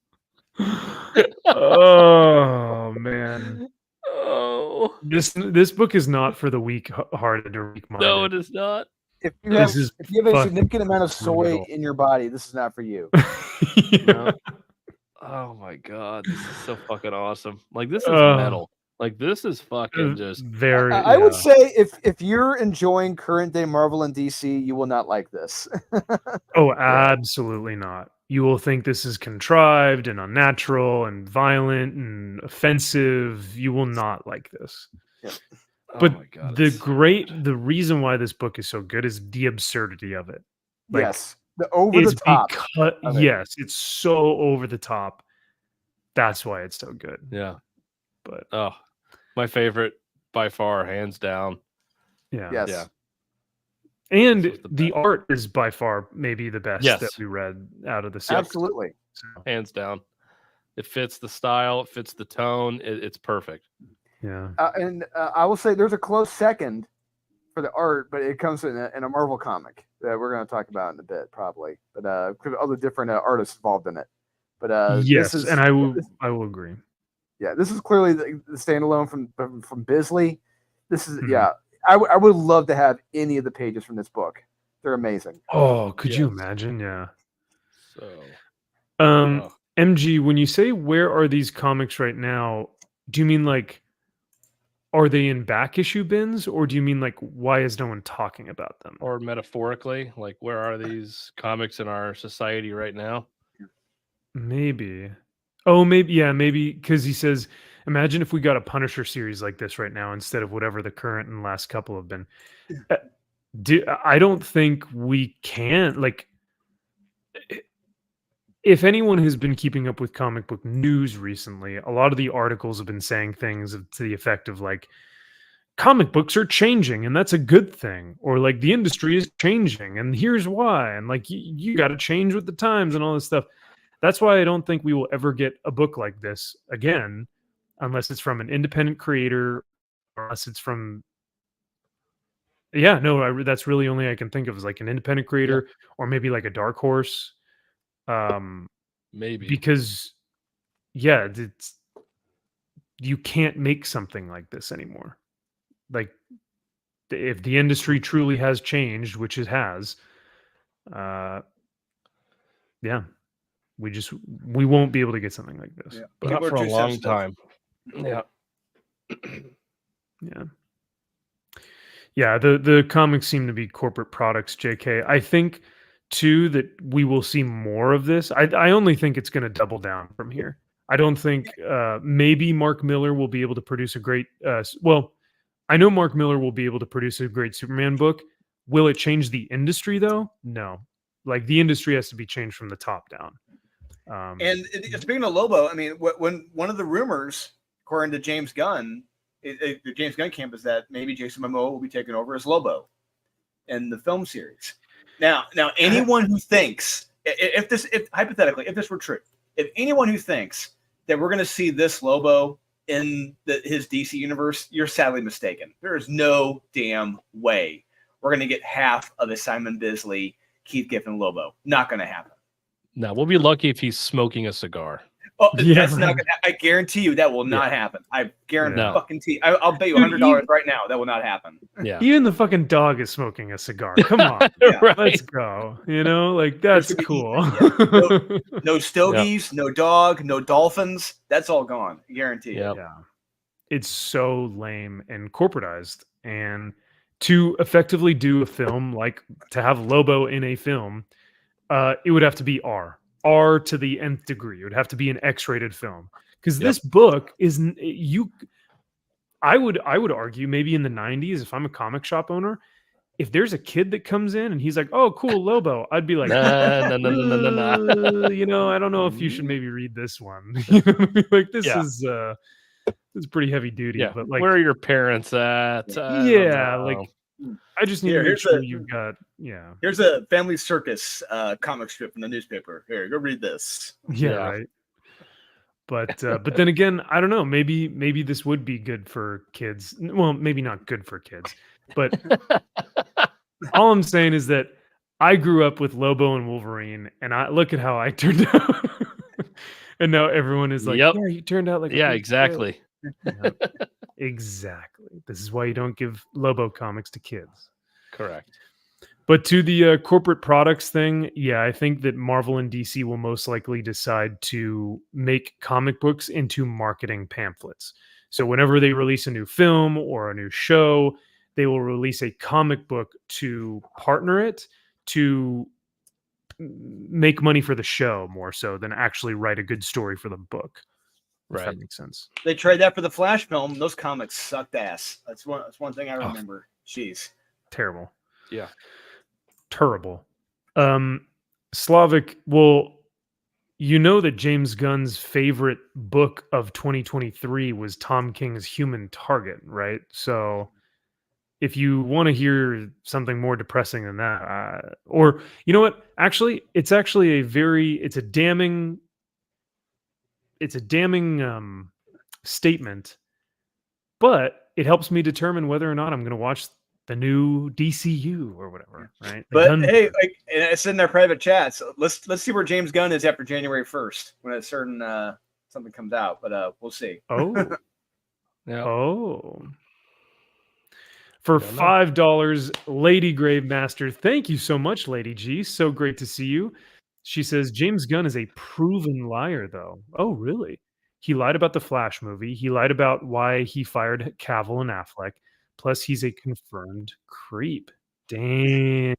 Oh man. Oh This book is not for the weak-hearted or weak-minded. no, it is not. If you have This is a fucking significant amount of soy brutal. in your body, this is not for you. Yeah. Oh my god, this is so fucking awesome. Like this is Uh, metal. Like this is fucking just very. I would yeah. say if you're enjoying current day Marvel and DC, you will not like this. Oh, absolutely not. You will think this is contrived and unnatural and violent and offensive. You will not like this. oh But my god. the it's so good. the reason why this book is so good is the absurdity of it. Like, Yes, the over the it's top. because of it. yes, it's so over the top. That's why it's so good. Yeah. But Oh, my favorite by far, hands down. yeah. Yes. Yeah. And This was the the best. art is by far maybe the best that Yes. we read out of the 6. Absolutely. So, Hands down. It fits the style, it fits the tone. It's perfect. yeah. And I will say there's a close second for the art, but it comes in a Marvel comic that we're going to talk about in a bit, probably. But other different artists involved in it. But Yes, this is, and I will agree. yeah, this is clearly the standalone from Bisley. This is, Mhm. yeah, I would love to have any of the pages from this book. They're amazing. Oh, could you Yes. imagine? Yeah. So Um, MG, when you say where are these comics right now, do you mean like are they in back issue bins, or do you mean like why is no one talking about them? or metaphorically, like where are these comics in our society right now? Maybe. Oh, maybe. Yeah, maybe because he says, imagine if we got a Punisher series like this right now instead of whatever the current and last couple have been. Uh, I don't think we can. Like, if anyone has been keeping up with comic book news recently, a lot of the articles have been saying things to the effect of like, comic books are changing and that's a good thing, or like the industry is changing and here's why, and like you got to change with the times and all this stuff. That's why I don't think we will ever get a book like this again unless it's from an independent creator, or unless it's from that's really only I can think of is like an independent creator or maybe like a dark horse, um Maybe. because it's you can't make something like this anymore. Like, if the industry truly has changed, which it has, yeah, we won't be able to get something like this. Yeah. But Not People are for a too long sensitive. time. Yeah. yeah. Yeah, the comics seem to be corporate products, JK. I think too that we will see more of this. I only think it's going to double down from here. I don't think maybe Mark Miller will be able to produce a great well, I know Mark Miller will be able to produce a great Superman book. Will it change the industry though? No. Like the industry has to be changed from the top down. And speaking of Lobo, I mean, when one of the rumors, according to James Gunn, the James Gunn camp, is that maybe Jason Momoa will be taken over as Lobo in the film series. Now, anyone who thinks if hypothetically, if this were true, if anyone who thinks that we're going to see this Lobo in his DC universe, you're sadly mistaken. There is no damn way we're going to get half of the Simon Bisley, Keith Giffen Lobo. Not going to happen. No, we'll be lucky if he's smoking a cigar. Oh, Yeah, that's not. right. I guarantee you that will not happen. I guarantee. No. Fucking I'll bet you $100 right now that will not happen. Yeah. Even the fucking dog is smoking a cigar. Come on. Yeah. Right. Let's go. You know, like that's gonna be- cool. No stogies, no dog, no dolphins. That's all gone. I guarantee you. Yep. Yeah. It's so lame and corporatized. And to effectively do a film, like to have Lobo in a film, it would have to be R to the nth degree. It would have to be an X-rated film. Because this book is I would argue maybe in the 90s, if I'm a comic shop owner, if there's a kid that comes in and he's like, "Oh, cool, Lobo," I'd be like, No. you know, I don't know if you should maybe read this one. You know what I mean? Like this Yeah. is it's pretty heavy duty. Yeah. But like, where are your parents at? yeah, like I just need to make Here's sure a- you've got Here's a Family Circus comic strip from the newspaper. Here, go read this. yeah, Yeah. right. But then again, I don't know. Maybe this would be good for kids. Well, maybe not good for kids, but all I'm saying is that I grew up with Lobo and Wolverine, and I look at how I turned out. And now everyone is like, Yep. "Yeah, you turned out like a yeah, big exactly. kid." Yep. Exactly. This is why you don't give Lobo comics to kids. Correct. But to the corporate products thing, yeah, I think that Marvel and DC will most likely decide to make comic books into marketing pamphlets. So whenever they release a new film or a new show, they will release a comic book to partner it to make money for the show more so than actually write a good story for the book. If that makes sense. They tried that for the Flash film. Those comics sucked ass. That's one thing I remember. Jeez. Terrible. Yeah. Terrible. Slavic, well, you know that James Gunn's favorite book of 2023 was Tom King's Human Target, right? So if you want to hear something more depressing than that, or you know what? Actually, it's a damning statement, but it helps me determine whether or not I'm going to watch the new DCU or whatever, right? But hey, like it's in their private chats. Let's see where James Gunn is after January 1st when a certain something comes out. But we'll see. Oh, yeah. Oh. For $5, Lady Gravemaster. Thank you so much, Lady G. So great to see you. She says James Gunn is a proven liar, though. Oh, really? He lied about the Flash movie. He lied about why he fired Cavill and Affleck. Plus, he's a confirmed creep. Damn.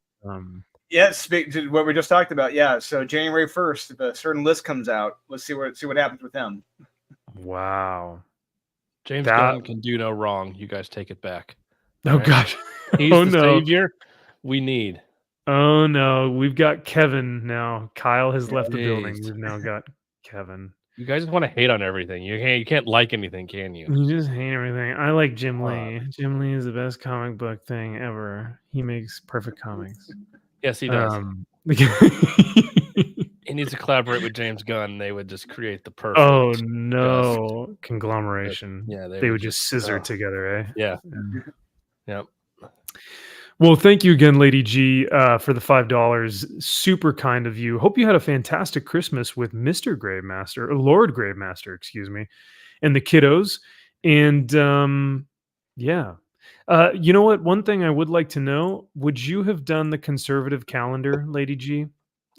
Yeah, speak to what we just talked about. Yeah, so January 1st, if a certain list comes out, let's see what happens with them. Wow. James Gunn can do no wrong. You guys take it back. Oh, gosh. He's the savior we need. Oh, no. We've got Kevin now. Kyle has left the building. We've now got Kevin. You guys just want to hate on everything. You can't like anything, can you? You just hate everything. I like Jim Lee. Jim Lee is the best comic book thing ever. He makes perfect comics. Yes, he does. He needs to collaborate with James Gunn. They would just create the perfect. Oh no, conglomeration. Yeah, they would just scissor together, eh? Yeah. Yep. Well, thank you again, Lady G, for the $5. Super kind of you. Hope you had a fantastic Christmas with Mr. Gravemaster, or Lord Gravemaster, excuse me, and the kiddos. And yeah. You know what? One thing I would like to know, would you have done the conservative calendar, Lady G?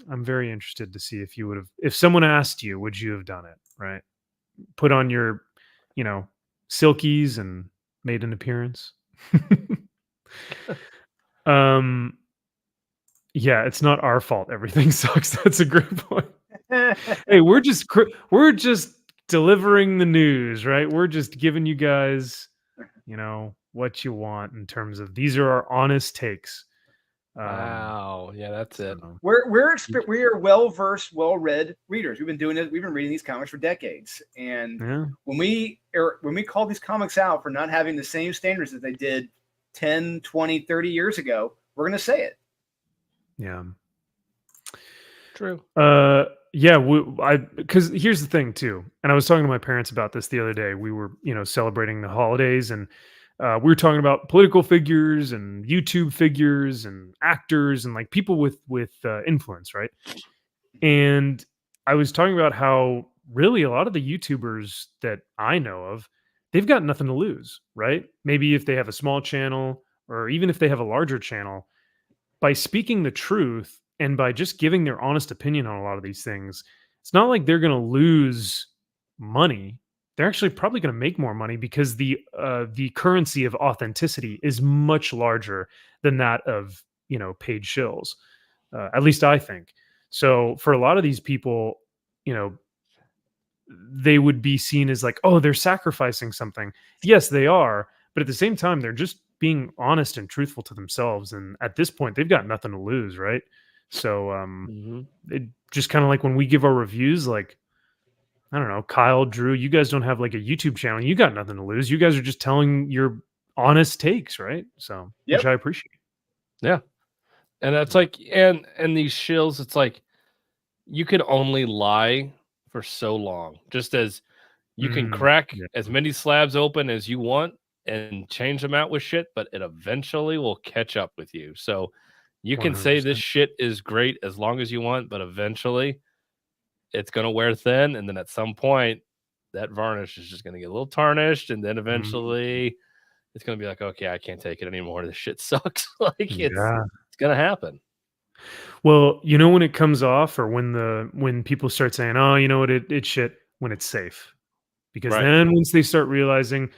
I'm very interested to see if you would have, if someone asked you, would you have done it, right? Put on your, silkies and made an appearance. Yeah, it's not our fault. Everything sucks. That's a great point. Hey, we're just delivering the news, right? We're just giving you guys, what you want in terms of these are our honest takes. Wow. Yeah, that's it. We are well-versed, well-read readers. We've been doing it. We've been reading these comics for decades. And when we call these comics out for not having the same standards that they did 10, 20, 30 years ago, we're going to say it. Yeah. True. Yeah, because here's the thing too, and I was talking to my parents about this the other day. We were, celebrating the holidays, and we were talking about political figures and YouTube figures and actors and like people with influence, right? And I was talking about how really a lot of the YouTubers that I know of, they've got nothing to lose, right? Maybe if they have a small channel or even if they have a larger channel, by speaking the truth and by just giving their honest opinion on a lot of these things, it's not like they're going to lose money. They're actually probably going to make more money because the currency of authenticity is much larger than that of, paid shills. At least I think. So for a lot of these people, they would be seen as like, oh, they're sacrificing something. Yes, they are. But at the same time, they're just being honest and truthful to themselves. And at this point, they've got nothing to lose, right? So it just kind of like when we give our reviews, like, I don't know, Kyle, Drew, you guys don't have like a YouTube channel. You got nothing to lose. You guys are just telling your honest takes, right? So, which I appreciate. Yeah. And that's like, and these shills, it's like, you can only lie for so long, just as you can crack as many slabs open as you want and change them out with shit, but it eventually will catch up with you. So you can 100%. Say this shit is great as long as you want, but eventually it's going to wear thin. And then at some point that varnish is just going to get a little tarnished. And then eventually it's going to be like, okay, I can't take it anymore. This shit sucks. Like it's gonna happen. Well, you know when it comes off, or when people start saying, "Oh, you know what? It's shit," when it's safe, because Right. then once they start realizing,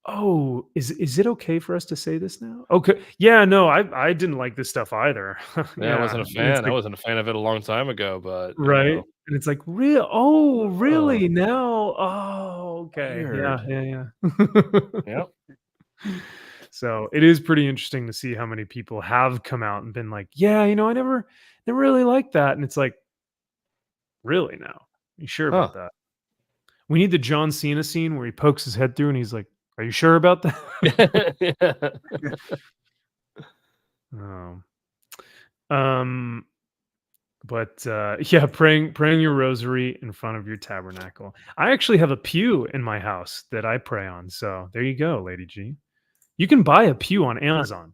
"Oh, is it okay for us to say this now?" Okay, yeah, no, I didn't like this stuff either. Yeah, I wasn't a And it's fan. I like, wasn't a fan of it a long time ago, but right, and it's like, real? Oh, oh, really? Now? Oh, okay, yeah, weird. yeah, yeah. Yep. So it is pretty interesting to see how many people have come out and been like, "Yeah, I never really liked that," and it's like, really now? You sure Huh. about that? We need the John Cena scene where he pokes his head through and he's like, "Are you sure about that?" Yeah. Um, um, but yeah, praying your rosary in front of your tabernacle. I actually have a pew in my house that I pray on. So there you go, Lady G. You can buy a pew on Amazon.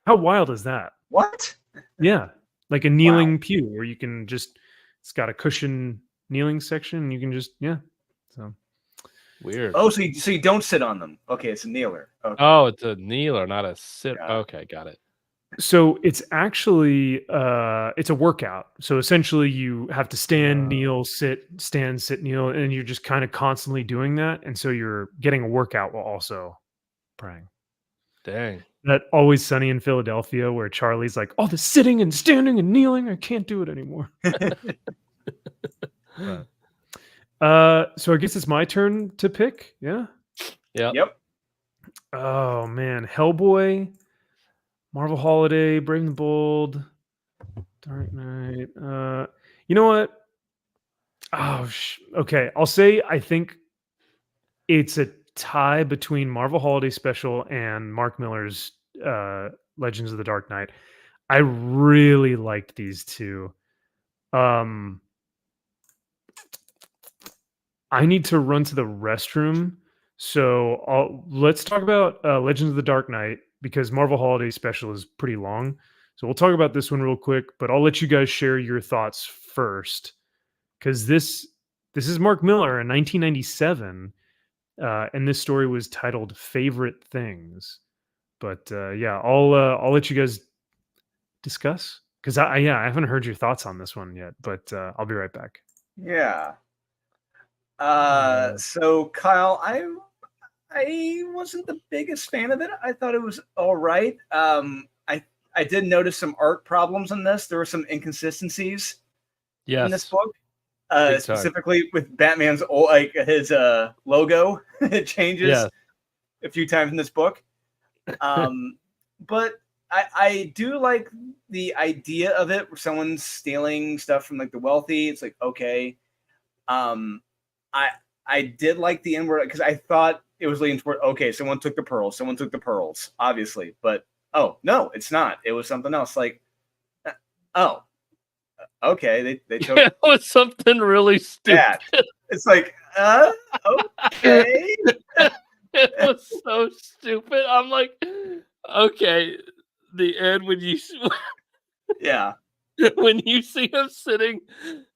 How wild is that? What? Yeah, like a Wow. kneeling pew where you can just it's got a cushion kneeling section and you can just yeah. So Weird. Oh, so you don't sit on them. Okay, it's a kneeler. Okay. Oh, it's a kneeler, not a sit. Got it. Okay, got it. so it's actually it's a workout. So essentially you have to stand, kneel, sit, stand, sit, kneel, and you're just kind of constantly doing that. And so you're getting a workout while also praying. Dang. That Always Sunny in Philadelphia where Charlie's like, all the sitting and standing and kneeling, I can't do it anymore. But, so I guess it's my turn to pick. Yeah. Yeah. Yep. Oh man, Hellboy, Marvel Holiday, Brave and the Bold, Dark Knight. You know what? Oh, okay. I'll say I think it's a tie between Marvel Holiday Special and Mark Miller's Legends of the Dark Knight. I really liked these two. I need to run to the restroom, so let's talk about Legends of the Dark Knight because Marvel Holiday Special is pretty long. So we'll talk about this one real quick, but I'll let you guys share your thoughts first because this is Mark Miller in 1997, and this story was titled "Favorite Things." But yeah, I'll let you guys discuss because I haven't heard your thoughts on this one yet, but I'll be right back. Yeah. Uh, So Kyle, I wasn't the biggest fan of it. I thought it was all right. I did notice some art problems in this. There were some inconsistencies in this Yes. book, Big time. specifically with Batman's old, like his logo. It changes Yes. a few times in this book. But I do like the idea of it, where someone's stealing stuff from like the wealthy. It's like okay. I did like the end word because I thought it was leading toward okay, someone took the pearls, obviously, but oh no, it's not. It was something else. Like oh, okay, they took It was something really stupid. that. It's like okay. It was so stupid. I'm like, okay, the end when you Yeah. when you see him sitting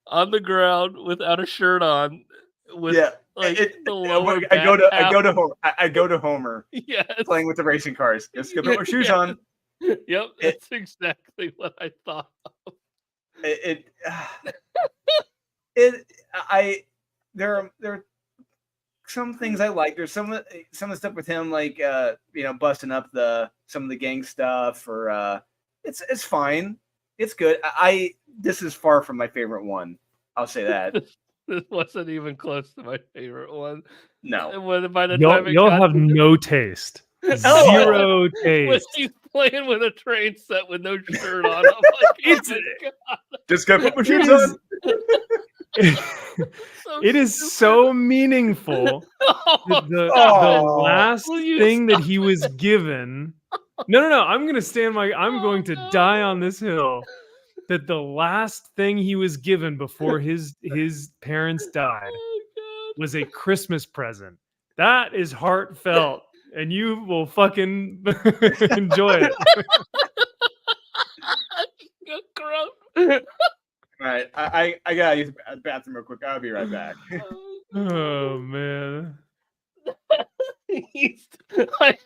on the ground without a shirt on, with Yeah. like the I lower go to back half. I go to Homer Yes. playing with the racing cars. Just go put my shoes on. Yep, that's exactly what I thought. It it I there are some things I like. There's some of the stuff with him, like busting up some of the gang stuff, or it's fine. It's good. This is far from my favorite one. I'll say that. This wasn't even close to my favorite one. No. And when by the y'all time it y'all got have to no taste. Oh. Zero when taste. he's playing with a train set with no shirt on, I'm like, It's- oh my God. Just go put my It shoes is, on. So it is stupid. so meaningful. Oh, The Oh. last Will you thing that stop he was given. No. I'm going to no. die on this hill. That the last thing he was given before his parents died Oh God. was a Christmas present. That is heartfelt, and you will fucking enjoy it. Gross. All right, I gotta use the bathroom real quick. I'll be right back. Oh man. He's- I-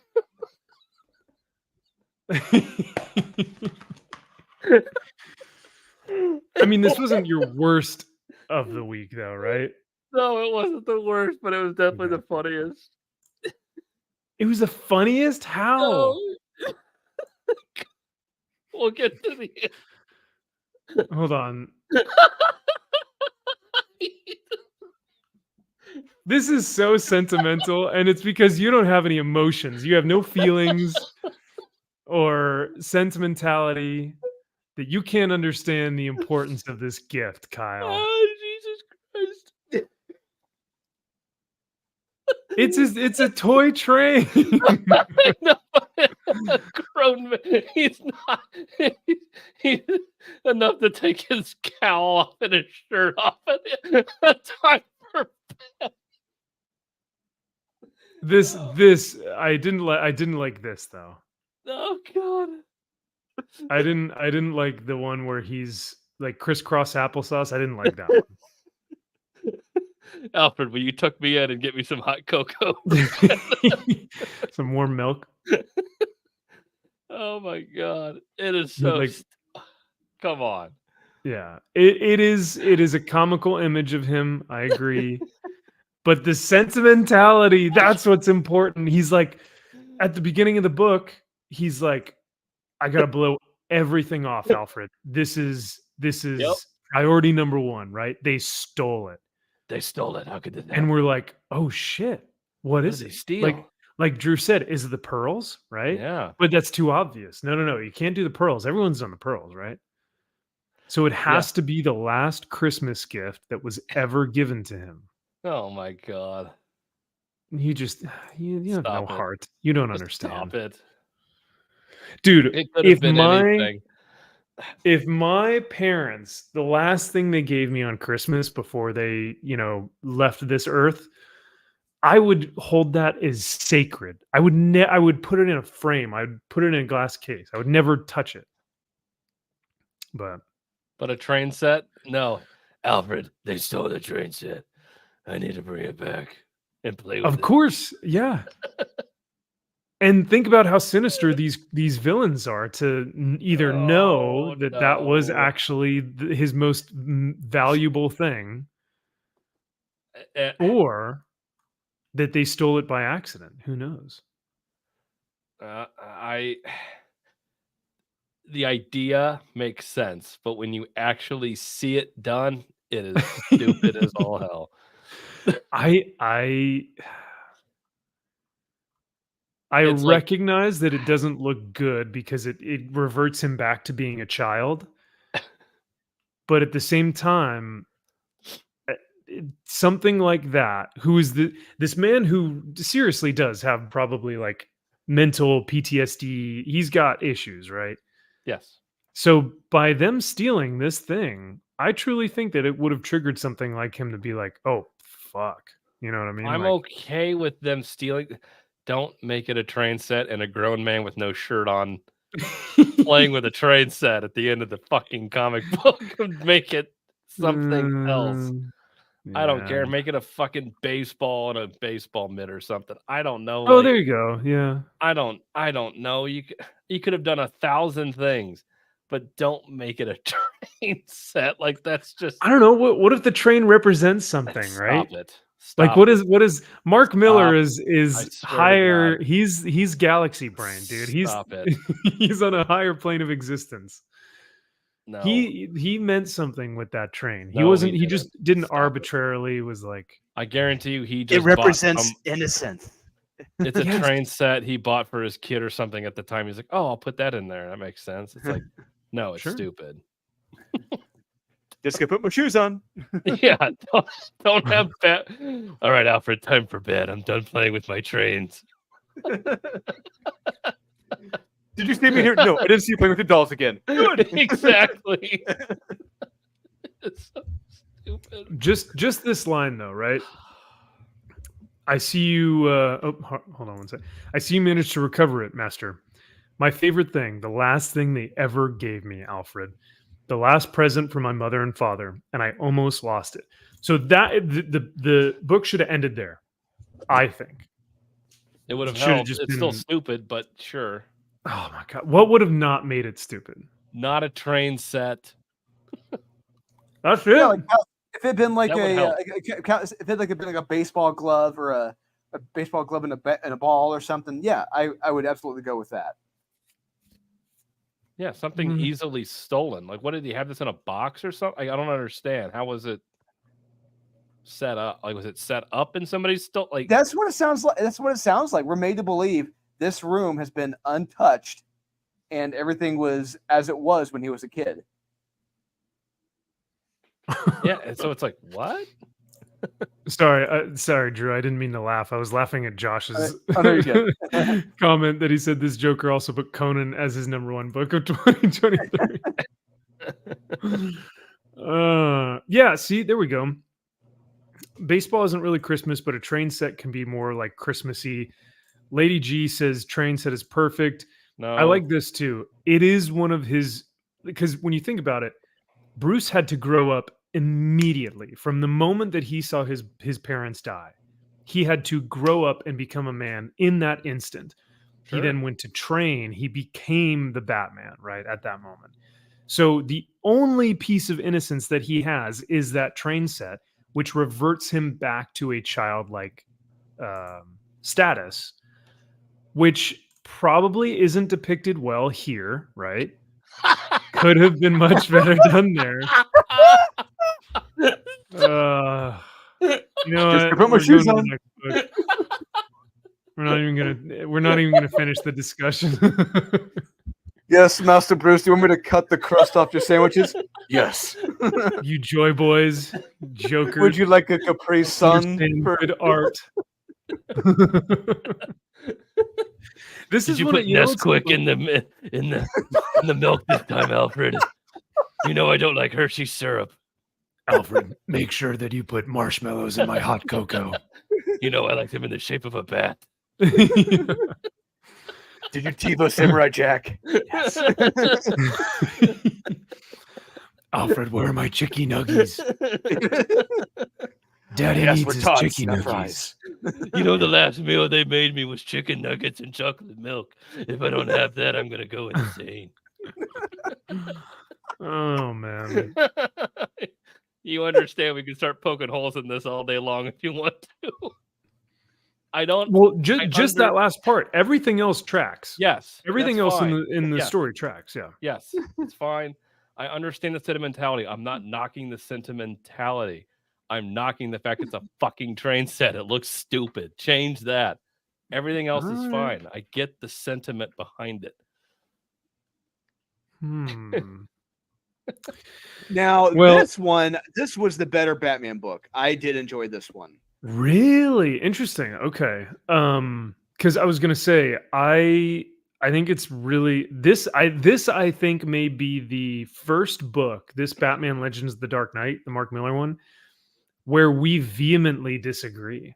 I mean, this wasn't your worst of the week, though, right? No, it wasn't the worst, but it was definitely Okay. the funniest. It was the funniest? How? No. We'll get to the end. Hold on. This is so sentimental, and it's because you don't have any emotions. You have no feelings or sentimentality that you can't understand the importance of this gift, Kyle. Oh, Jesus Christ. It's a toy train. I know. A grown man. He's not. He's enough to take his cowl off and his shirt off at a time for bed. This I didn't like this though. Oh God. I didn't like the one where he's like crisscross applesauce. I didn't like that one. Alfred, will you tuck me in and get me some hot cocoa? Some warm milk. Oh my God. It is But, so like, come on. yeah. It is a comical image of him. I agree. But the sentimentality, that's what's important. He's like, at the beginning of the book, he's like, I gotta blow everything off, Alfred. This is Yep. priority number one, right? They stole it. They stole it. How could they? And we're like, oh shit, what is did it? they steal? Like Drew said, is it the pearls, right? Yeah. But that's too obvious. No. You can't do the pearls. Everyone's done the pearls, right? So it has to be the last Christmas gift that was ever given to him. Oh my God. You just you have no Stop it. heart. You don't Just understand. Stop it. Dude, It could have if been anything. my parents, the last thing they gave me on Christmas before they, left this earth, I would hold that as sacred. I would put it in a frame. I would put it in a glass case. I would never touch it. But a train set? No. Alfred, they stole the train set. I need to bring it back and play with it. of course, yeah. And think about how sinister these villains are to either know that was no. actually his most valuable thing, or that they stole it by accident. Who knows? The idea makes sense, but when you actually see it done, it is stupid as all hell. I It's like- recognize that it doesn't look good because it reverts him back to being a child. But at the same time, something like that, who is this man who seriously does have probably like mental PTSD, he's got issues, right? Yes. So by them stealing this thing, I truly think that it would have triggered something like him to be like, oh, fuck. You know what I mean? I'm okay with them stealing. Don't make it a train set and a grown man with no shirt on playing with a train set at the end of the fucking comic book. Make it something else. I don't care. Make it a fucking baseball and a baseball mitt or something. I don't know. Oh, there you go. Yeah. I don't know. You could have done 1,000 things, but don't make it a train set. Like that's just. I don't know. What if the train represents something, right? Stop it. Like what is Mark Miller is higher. He's galaxy brain, dude. Stop it. He's on a higher plane of existence. No. He meant something with that train. No, He just didn't arbitrarily was like. I guarantee you he just It represents innocence. It's a Yes. train set he bought for his kid or something at the time. He's like, oh, I'll put that in there. That makes sense. It's like, no, it's Sure. stupid. Just gonna put my shoes on. Yeah, don't have that. All right, Alfred, time for bed. I'm done playing with my trains. Did you see me here? No, I didn't see you playing with your dolls again. Good. Exactly. It's so stupid. Just this line though, right? I see you. Hold on one second. I see you managed to recover it, Master. My favorite thing, the last thing they ever gave me, Alfred, the last present from my mother and father, and I almost lost it. So that the book should have ended there, I think. It would have Should've helped. just It's still been- stupid, but sure. Oh my god, what would have not made it stupid? not a train set. That's it. Yeah, like if it had been like That would help. if it had been like a baseball glove or a baseball glove and a ball or something, yeah, I would absolutely go with that. Yeah, something easily stolen. Like, what did he have this in a box or something? I don't understand. How was it set up? Like, was it set up in somebody's still? Like, That's what it sounds like. That's what it sounds like. We're made to believe this room has been untouched, and everything was as it was when he was a kid. yeah. And so it's like, what? Sorry, Drew. I didn't mean to laugh. I was laughing at Josh's Oh, no, you're good. comment that he said this Joker also put Conan as his #1 book of 2023. Yeah, see, there we go. Baseball isn't really Christmas, but a train set can be more like Christmassy. Lady G says train set is perfect. No, I like this too. It is one of his, because when you think about it, Bruce had to grow up immediately from the moment that he saw his parents die. He had to grow up and become a man in that instant. Sure. He then went to train. He became the Batman, right, at that moment. So the only piece of innocence that he has is that train set, which reverts him back to a childlike status, which probably isn't depicted well here, right? Could have been much better done there. You know Just what? put my We're shoes going to on. the next book. We're not even gonna finish the discussion. Yes, Master Bruce. Do you want me to cut the crust off your sandwiches? Yes. You joy boys, Joker. Would you like a Capri Sun? For... good art. This Did is you what put Nesquik in the milk this time, Alfred? You know I don't like Hershey syrup. Alfred, make sure that you put marshmallows in my hot cocoa. You know I like them in the shape of a bat. Did you TiVo Samurai Jack? Yes. Alfred, where are my chicky nuggies? Daddy needs his chicky nuggies. You know, the last meal they made me was chicken nuggets and chocolate milk. If I don't have that, I'm gonna go insane. Oh man. You understand we can start poking holes in this all day long if you want to. I don't. Well, just that last part. Everything else tracks. Yes. Everything else in the story tracks. Yeah. Yes, it's fine. I understand the sentimentality. I'm not knocking the sentimentality. I'm knocking the fact it's a fucking train set. It looks stupid. Change that. Everything else is fine. I get the sentiment behind it. Now, this was the better Batman book. I did enjoy this one. Really interesting. Okay. Because I was gonna say I think it's really this I think may be the first book, this Batman Legends of the Dark Knight, the Mark Miller one, where we vehemently disagree.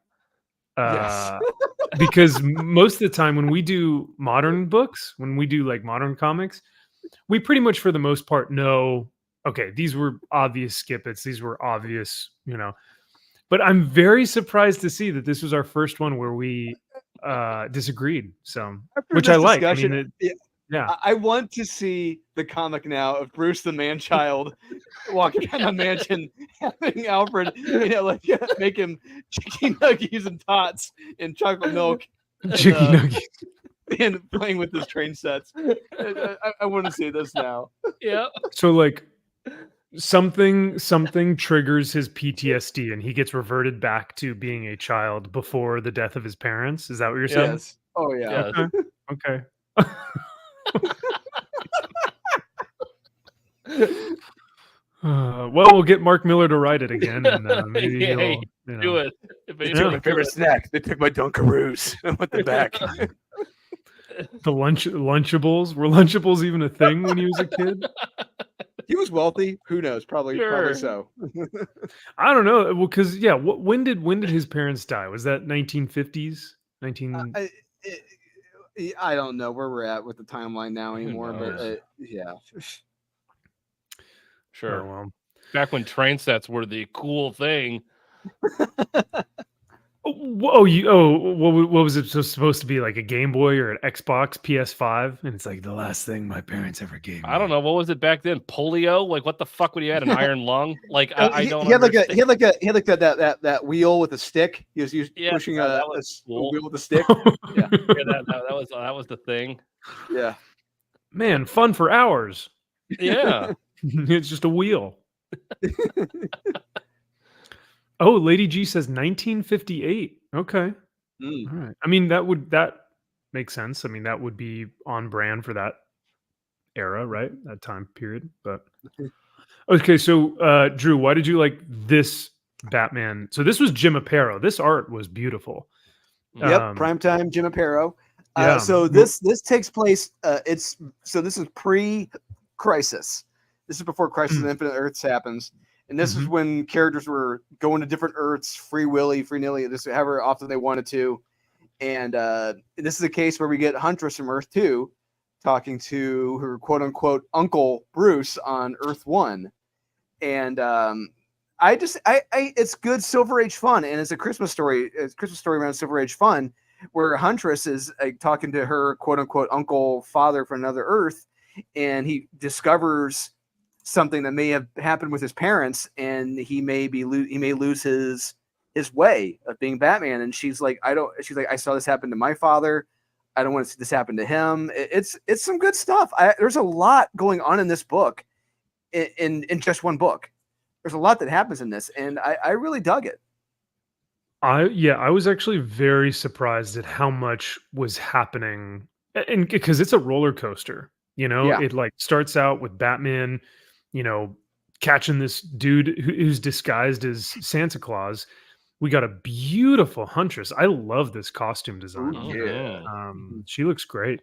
Yes. Because most of the time when we do modern books, when we do like modern comics, we pretty much for the most part know, okay, these were obvious skip-its, these were obvious, but I'm very surprised to see that this was our first one where we disagreed. So, which I like. I mean, yeah. I want to see the comic now of Bruce the man-child walking down the mansion, having Alfred, make him chicken nuggies and tots and chocolate milk, chicken nuggies, and playing with his train sets. I want to see this now. Yeah. So like something triggers his PTSD and he gets reverted back to being a child before the death of his parents. Is that what you're saying? Yes. Oh yeah. Okay. Well, we'll get Mark Miller to write it again, and maybe he'll do it. They took my favorite snack. They took my Dunkaroos and put them back. The Lunchables, were Lunchables even a thing when he was a kid? He was wealthy. Who knows? Probably so. I don't know. Well, because when did his parents die? Was that 1950s? I don't know where we're at with the timeline now anymore, but yeah. Sure. Oh, well. Back when train sets were the cool thing. What was it supposed to be, like a Game Boy or an Xbox, PS5? And it's like the last thing my parents ever gave me. I don't know, what was it back then? Polio? Like, what the fuck would you had an iron lung? Like, I don't he had like understand. he had like that wheel with a stick. He was pushing that a was cool. wheel with a stick. Yeah, that was the thing. yeah. Man, fun for hours. Yeah. It's just a wheel. Oh, Lady G says 1958. Okay. Mm. All right. I mean, that makes sense. I mean, that would be on brand for that era, right? That time period. But okay, so Drew, why did you like this Batman? So this was Jim Aparo. This art was beautiful. Yep, primetime Jim Aparo. Yeah. So this takes place. This is pre-Crisis. This is before Crisis on Infinite Earths happens, and this is when characters were going to different Earths, free nilly, this however often they wanted to. And this is a case where we get Huntress from Earth 2 talking to her quote unquote Uncle Bruce on Earth 1, and it's good Silver Age fun, and it's a Christmas story. It's a Christmas story around Silver Age fun, where Huntress is talking to her quote unquote uncle father from another Earth, and he discovers something that may have happened with his parents, and he may lose his way of being Batman. And she's like, I saw this happen to my father. I don't want to see this happen to him. It's some good stuff. There's a lot going on in this book, in just one book. There's a lot that happens in this, and I really dug it. I was actually very surprised at how much was happening, and because it's a roller coaster. Yeah. It like starts out with Batman, catching this dude who's disguised as Santa Claus. We got a beautiful Huntress. I love this costume design. Ooh, yeah. She looks great.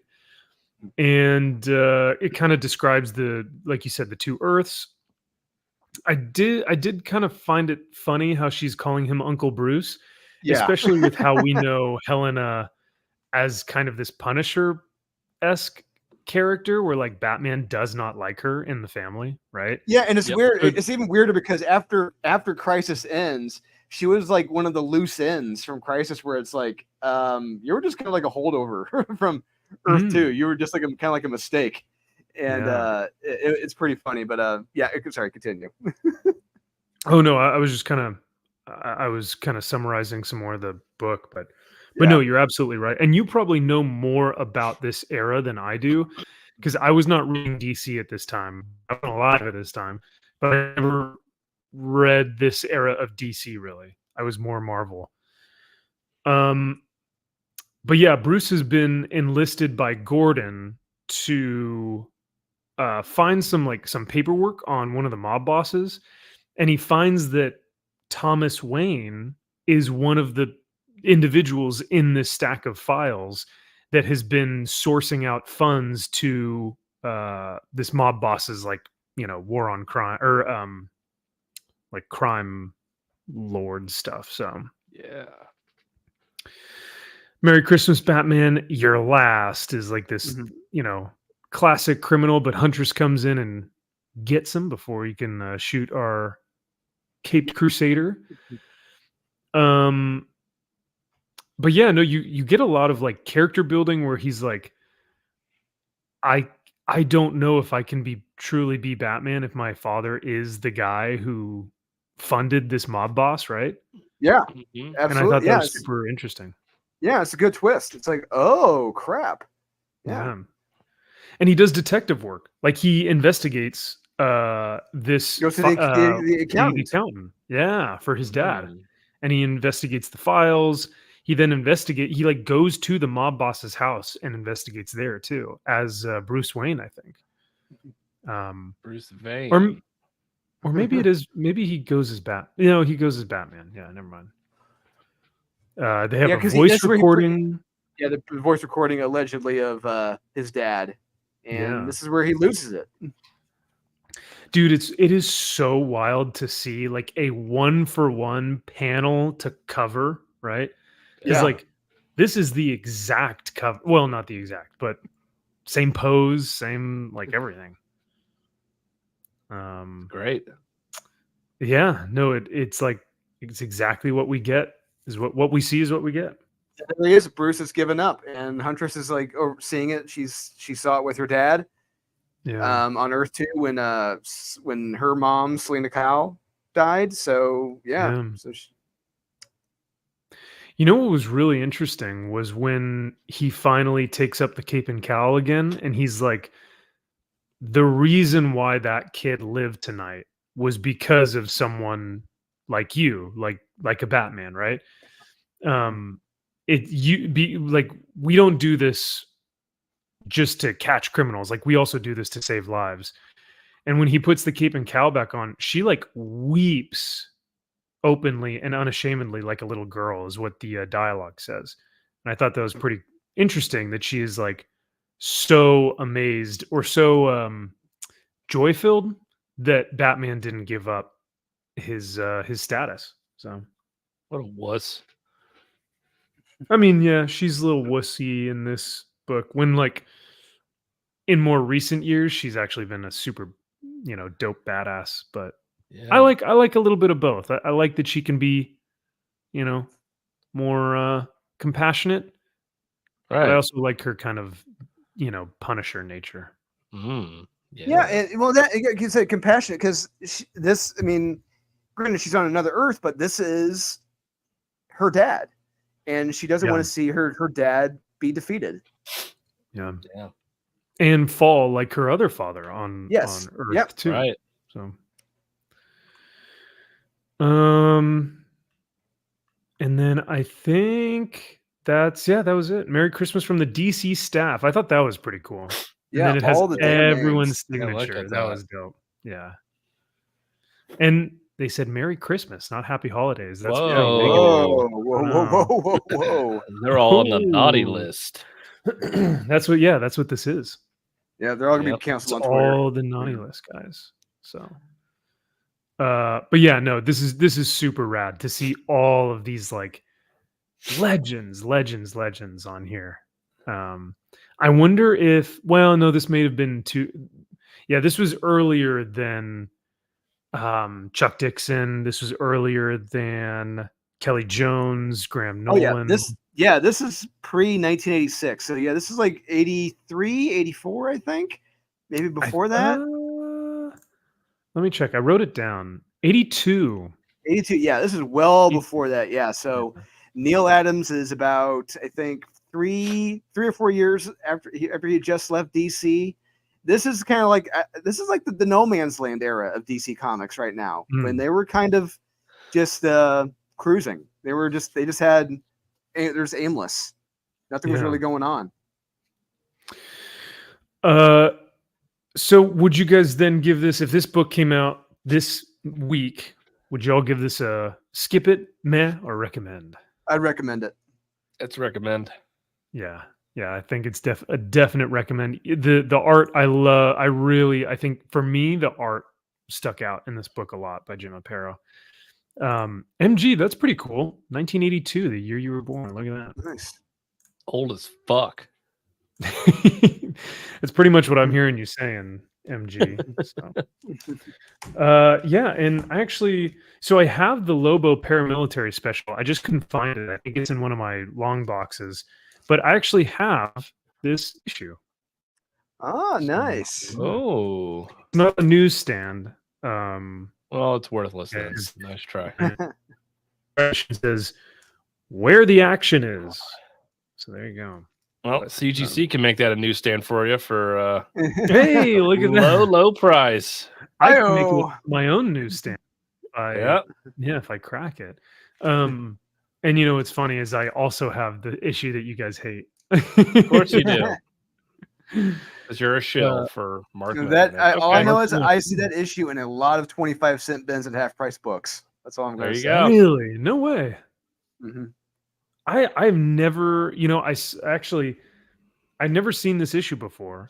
And it kind of describes like you said, the two Earths. I did kind of find it funny how she's calling him Uncle Bruce, especially with how we know Helena as kind of this Punisher-esque character where like Batman does not like her in the family, right? Yeah, and it's weird. It's even weirder because after Crisis ends, she was like one of the loose ends from Crisis, where it's like, you were just kind of like a holdover from Earth 2. You were just like kind of like a mistake, and it's pretty funny. But sorry, continue. Oh no, I was just kind of summarizing some more of the book, but no, you're absolutely right, and you probably know more about this era than I do, because I was not reading DC at this time. I wasn't alive at this time, but I never read this era of DC. Really, I was more Marvel. But yeah, Bruce has been enlisted by Gordon to find some paperwork on one of the mob bosses, and he finds that Thomas Wayne is one of the individuals in this stack of files that has been sourcing out funds to this mob boss's war on crime, or like crime lord stuff. So yeah. Merry Christmas, Batman, Your Last is like this, classic criminal, but Huntress comes in and gets him before he can shoot our Caped Crusader. But yeah, no, you get a lot of like character building where he's like, I don't know if I can truly be Batman if my father is the guy who funded this mob boss, right? Yeah, Mhm. absolutely. And I thought that was super interesting. Yeah, it's a good twist. It's like, oh crap. Yeah. And he does detective work. Like he investigates this Goes to the accountant. Yeah, for his dad. Mm. And he investigates the files. He then he like goes to the mob boss's house and investigates there too, as Bruce Wayne, I think. Bruce Wayne. Or maybe it is, maybe he goes as he goes as Batman. Yeah, never mind. They have a voice recording. The voice recording allegedly of his dad. And this is where he loses it. Dude, it is so wild to see like a 1-for-1 panel to cover, right? Because like this is the exact cover. Well, not the exact, but same pose, same like everything. Great. Yeah, no, it's like it's exactly what we get is what we see is what we get. There he is. Bruce has given up, and Huntress is like seeing it. She saw it with her dad, on Earth 2 when her mom Selena Kyle died. So yeah. So you know what was really interesting was when he finally takes up the cape and cowl again, and he's like, the reason why that kid lived tonight was because of someone like you, like a Batman, right? We don't do this just to catch criminals. Like, we also do this to save lives. And when he puts the cape and cowl back on, she like weeps openly and unashamedly like a little girl, is what the dialogue says. And I thought that was pretty interesting, that she is like so amazed or so joy filled that Batman didn't give up his status. So what a wuss. I mean, yeah, she's a little wussy in this book, when like in more recent years she's actually been a super, dope badass. But Yeah. I like a little bit of both. I like that she can be, more compassionate. Right. But I also like her kind of, Punisher nature. Yeah, and well, that you said compassionate, because this, I mean, granted she's on another Earth, but this is her dad, and she doesn't want to see her dad be defeated. Yeah. And fall like her other father on Earth too. Right. So and then I think that was it. Merry Christmas from the DC staff. I thought that was pretty cool. Yeah, and then it has all the damn everyone's names. signature. Yeah, like that was dope. Yeah. And they said Merry Christmas, not Happy Holidays. That's whoa. They're all on the naughty list. That's what this is. Yeah, they're all gonna be canceled it's on Twitter. all the naughty list guys. So but yeah, no, this is super rad to see all of these like legends on here. I wonder if, well, no, this may have been this was earlier than Chuck Dixon. This was earlier than Kelly Jones, Graham Nolan. This is pre-1986. So yeah, this is like 83, 84, I think. Maybe before that. Let me check. I wrote it down. 82. 82. Yeah, this is well before that. Yeah. So Neil Adams is about, I think, three or 4 years after he just left DC. This is kind of like the No Man's Land era of DC Comics right now, when they were kind of just cruising. They just had, there's aimless. Nothing was really going on. So would you guys then give this, if this book came out this week, would y'all give this a skip it, meh, or recommend? I'd recommend it. It's recommend. Yeah, I think it's a definite recommend. The art I love. I think for me the art stuck out in this book a lot by Jim Aparo. MG, that's pretty cool. 1982, the year you were born. Look at that. Nice. Old as fuck. It's pretty much what I'm hearing you saying, MG. So, I have the Lobo paramilitary special. I just couldn't find it. I think it's in one of my long boxes, but I actually have this issue. Oh, nice. Oh, it's not a newsstand. Well, it's worthless. Nice try. It says where the action is. So there you go. Well, CGC can make that a newsstand for you for hey, look at that low price. I can make it my own newsstand. If I crack it. And what's funny is I also have the issue that you guys hate. Of course you do. Because you're a shill for Mark. All I know is I see that issue in a lot of 25-cent bins and half-price books. That's all I'm going to say. Go. Really? No way. Mm-hmm. I've never, I've never seen this issue before,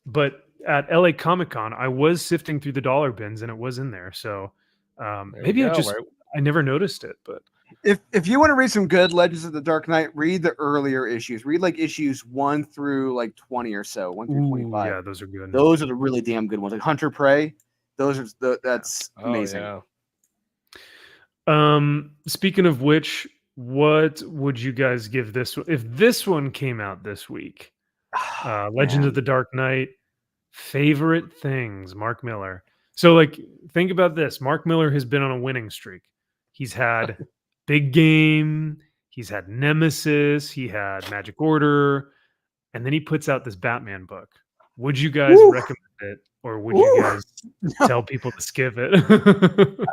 but at LA Comic Con, I was sifting through the dollar bins and it was in there. So maybe I never noticed it. But if you want to read some good Legends of the Dark Knight, read the earlier issues. Read like issues 1 through like 20 or so, 1 through 25. Yeah, those are good. Those are the really damn good ones. Like Hunter Prey. Those are that's amazing. Yeah. Speaking of which, what would you guys give this one if this one came out this week? Legend of the Dark Knight, favorite things, Mark Miller. So, like, think about this. Mark Miller has been on a winning streak. He's had Big Game, he's had Nemesis, he had Magic Order, and then he puts out this Batman book. Would you guys recommend it, or would you guys tell people to skip it?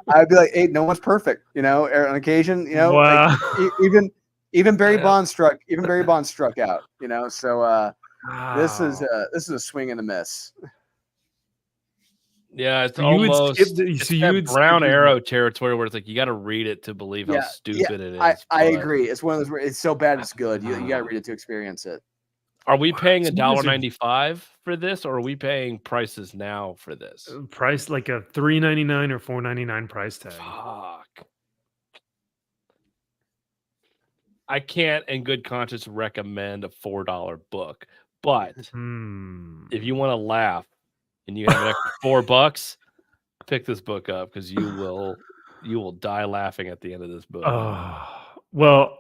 I'd be like, hey, no one's perfect, on occasion, Wow. like, even Barry Bonds struck out, so this is a swing and a miss. Yeah, it's So you would almost skip the- it's so you that would skip Brown the- Arrow territory where it's like you got to read it to believe how stupid it is. I but agree. It's one of those where it's so bad it's good. You got to read it to experience it. Are we paying So you guys are- $1.95 for this, or are we paying prices now for this? price like a $3.99 or $4.99 price tag. Fuck. I can't, in good conscience, recommend a $4 book. But if you want to laugh and you have an extra $4, pick this book up because you will die laughing at the end of this book. Well,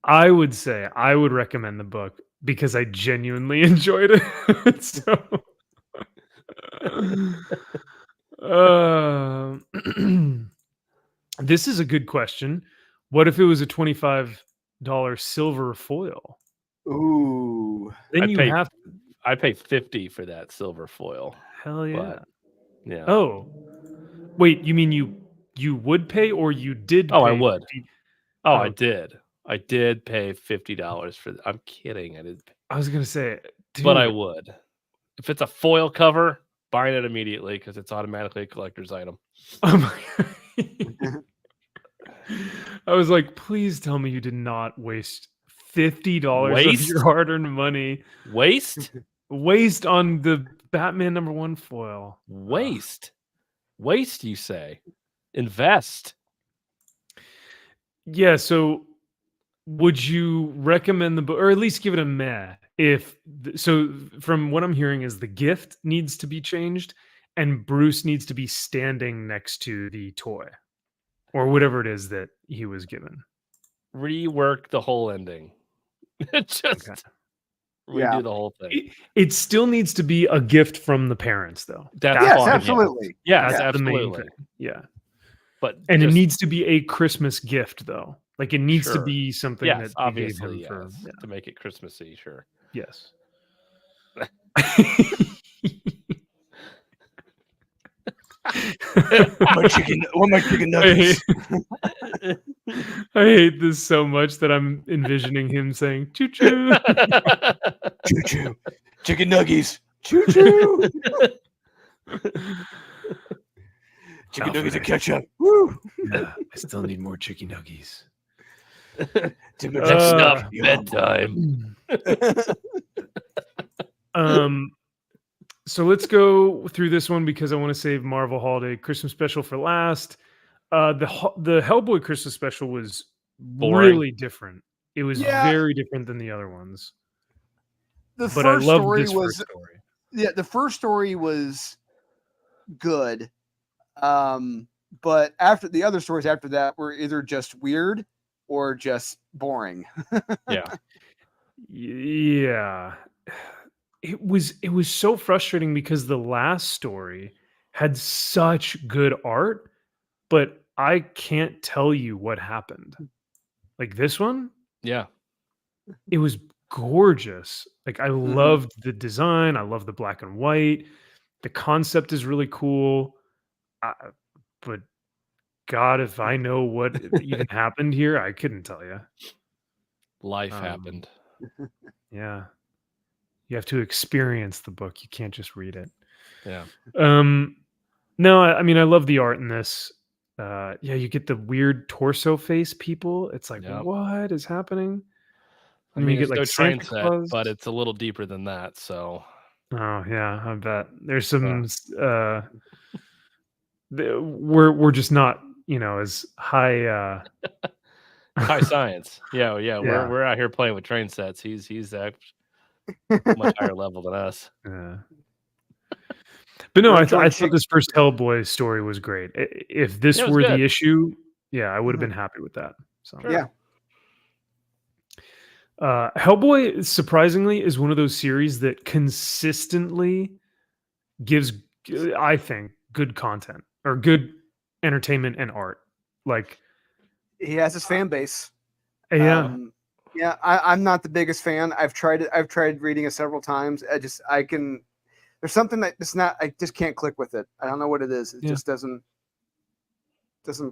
I would say I would recommend the book because I genuinely enjoyed it. So, this is a good question. What if it was a $25 silver foil? Ooh. Then I pay $50 for that silver foil. Hell yeah. But, yeah. Oh, wait, you mean you would pay or you did? Oh, pay I would. 50? Oh, I did. I did pay $50 for. I'm kidding. I didn't. I was gonna say, But I dude, would. If it's a foil cover, buying it immediately because it's automatically a collector's item. Oh my God. I was like, please tell me you did not waste $50 of Waste? your hard-earned money. Waste? Waste on the Batman #1 foil. Waste? Waste, you say? Invest. Yeah, so would you recommend the book, or at least give it a meh? So, from what I'm hearing, is the gift needs to be changed, and Bruce needs to be standing next to the toy, or whatever it is that he was given. Rework the whole ending. Just redo the whole thing. It still needs to be a gift from the parents, though. That's Yes, fine. absolutely. Yes, That's the main absolutely. thing. Yeah. But And it just- needs to be a Christmas gift, though. Like, it needs to Sure. be something yes, that we gave obviously, him yes, for. to make it Christmassy, sure. Yes. my chicken nuggets. I hate this so much that I'm envisioning him saying "choo choo." Choo choo. Chicken nuggies. Choo choo. Chicken nuggies and ketchup. Woo. Yeah, I still need more chicken nuggies. Next up, bedtime. So let's go through this one because I want to save Marvel Holiday Christmas Special for last. The Hellboy Christmas Special was Boring. really different. It was Yeah. very different than the other ones. The But I first love story this was first story. the first story was good. But after the other stories after that were either just weird or just boring. Yeah. Yeah. It was so frustrating because the last story had such good art, but I can't tell you what happened. Like this one, Yeah. it was gorgeous. Like I loved the design, I love the black and white. The concept is really cool. But God, if I know what even happened here, I couldn't tell you. Life happened. Yeah. You have to experience the book. You can't just read it. Yeah. No, I mean, I love the art in this. Yeah, you get the weird torso face people. It's like, Yep. what is happening? I And mean, you it's get no like train Santa set, Claus. but it's a little deeper than that. So, Oh yeah, I bet there's some. We're just not, as high. high science. Yeah. We're out here playing with train sets. He's at much higher level than us. Yeah. But no, I thought Chick- this first Hellboy story was great. If this Yeah, it was were good. the issue, yeah, I would have been happy with that. So Sure. Yeah. Hellboy, surprisingly, is one of those series that consistently gives, I think, good content or good entertainment and art. Like, He has his fan base. yeah, Yeah, I'm not the biggest fan. I've tried it. I've tried reading it several times. I can. There's something that it's not. I just can't click with it. I don't know what it is. It Yeah. just doesn't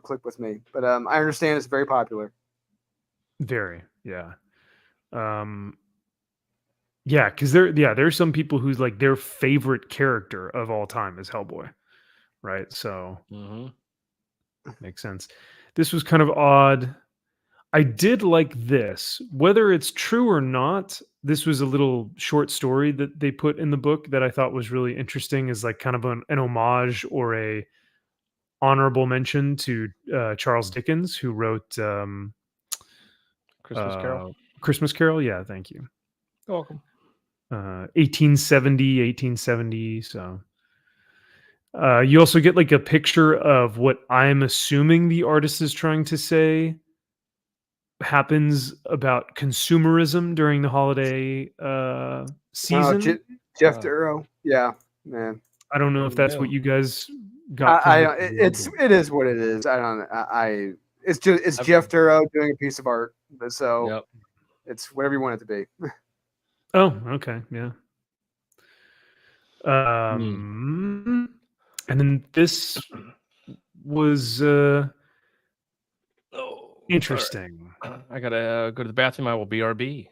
click with me. But I understand it's very popular. very, yeah. Yeah, because there's some people who's like their favorite character of all time is Hellboy, right? So Mhm. makes sense. This was kind of odd. I did like this, whether it's true or not. This was a little short story that they put in the book that I thought was really interesting, is like kind of an homage or a honorable mention to Charles Dickens, who wrote Christmas Carol. Christmas Carol. Yeah, thank you. You're welcome. 1870. So you also get like a picture of what I'm assuming the artist is trying to say happens about consumerism during the holiday season. Jeff Uh, Duro. Yeah, man. I don't know if that's what Yeah. you guys got from the It is what it is. I don't. It's Jeff Duro doing a piece of art. So Yep. it's whatever you want it to be. Oh, okay, yeah. And then this was interesting. I gotta go to the bathroom. I will BRB.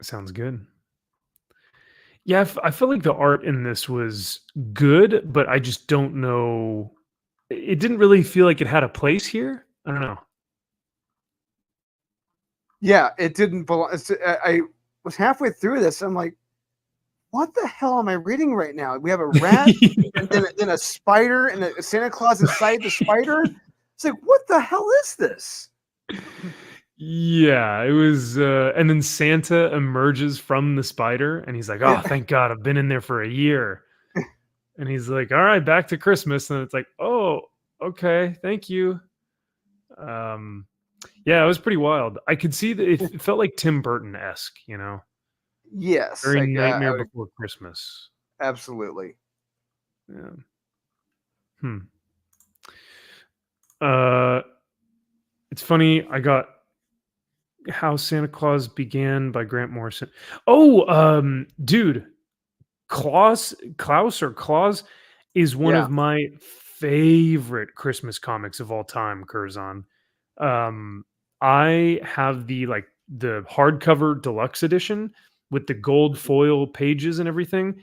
Sounds good. Yeah, I feel like the art in this was good, but I just don't know. It didn't really feel like it had a place here. I don't know. Yeah, it didn't belong. I was halfway through this. I'm like, what the hell am I reading right now? We have a rat and then a spider and a Santa Claus inside the spider. It's like, what the hell is this? Yeah, it was. And then Santa emerges from the spider and he's like, oh, thank God, I've been in there for a year. And he's like, all right, back to Christmas. And it's like, oh, okay, thank you. Yeah, it was pretty wild. I could see that it felt like Tim Burton-esque, you know? Yes. Very Nightmare Before Christmas. Absolutely. Yeah. It's funny, I got How Santa Claus Began by Grant Morrison. Oh, dude, Klaus is one of my favorite Christmas comics of all time, Curzon. I have the hardcover deluxe edition with the gold foil pages and everything.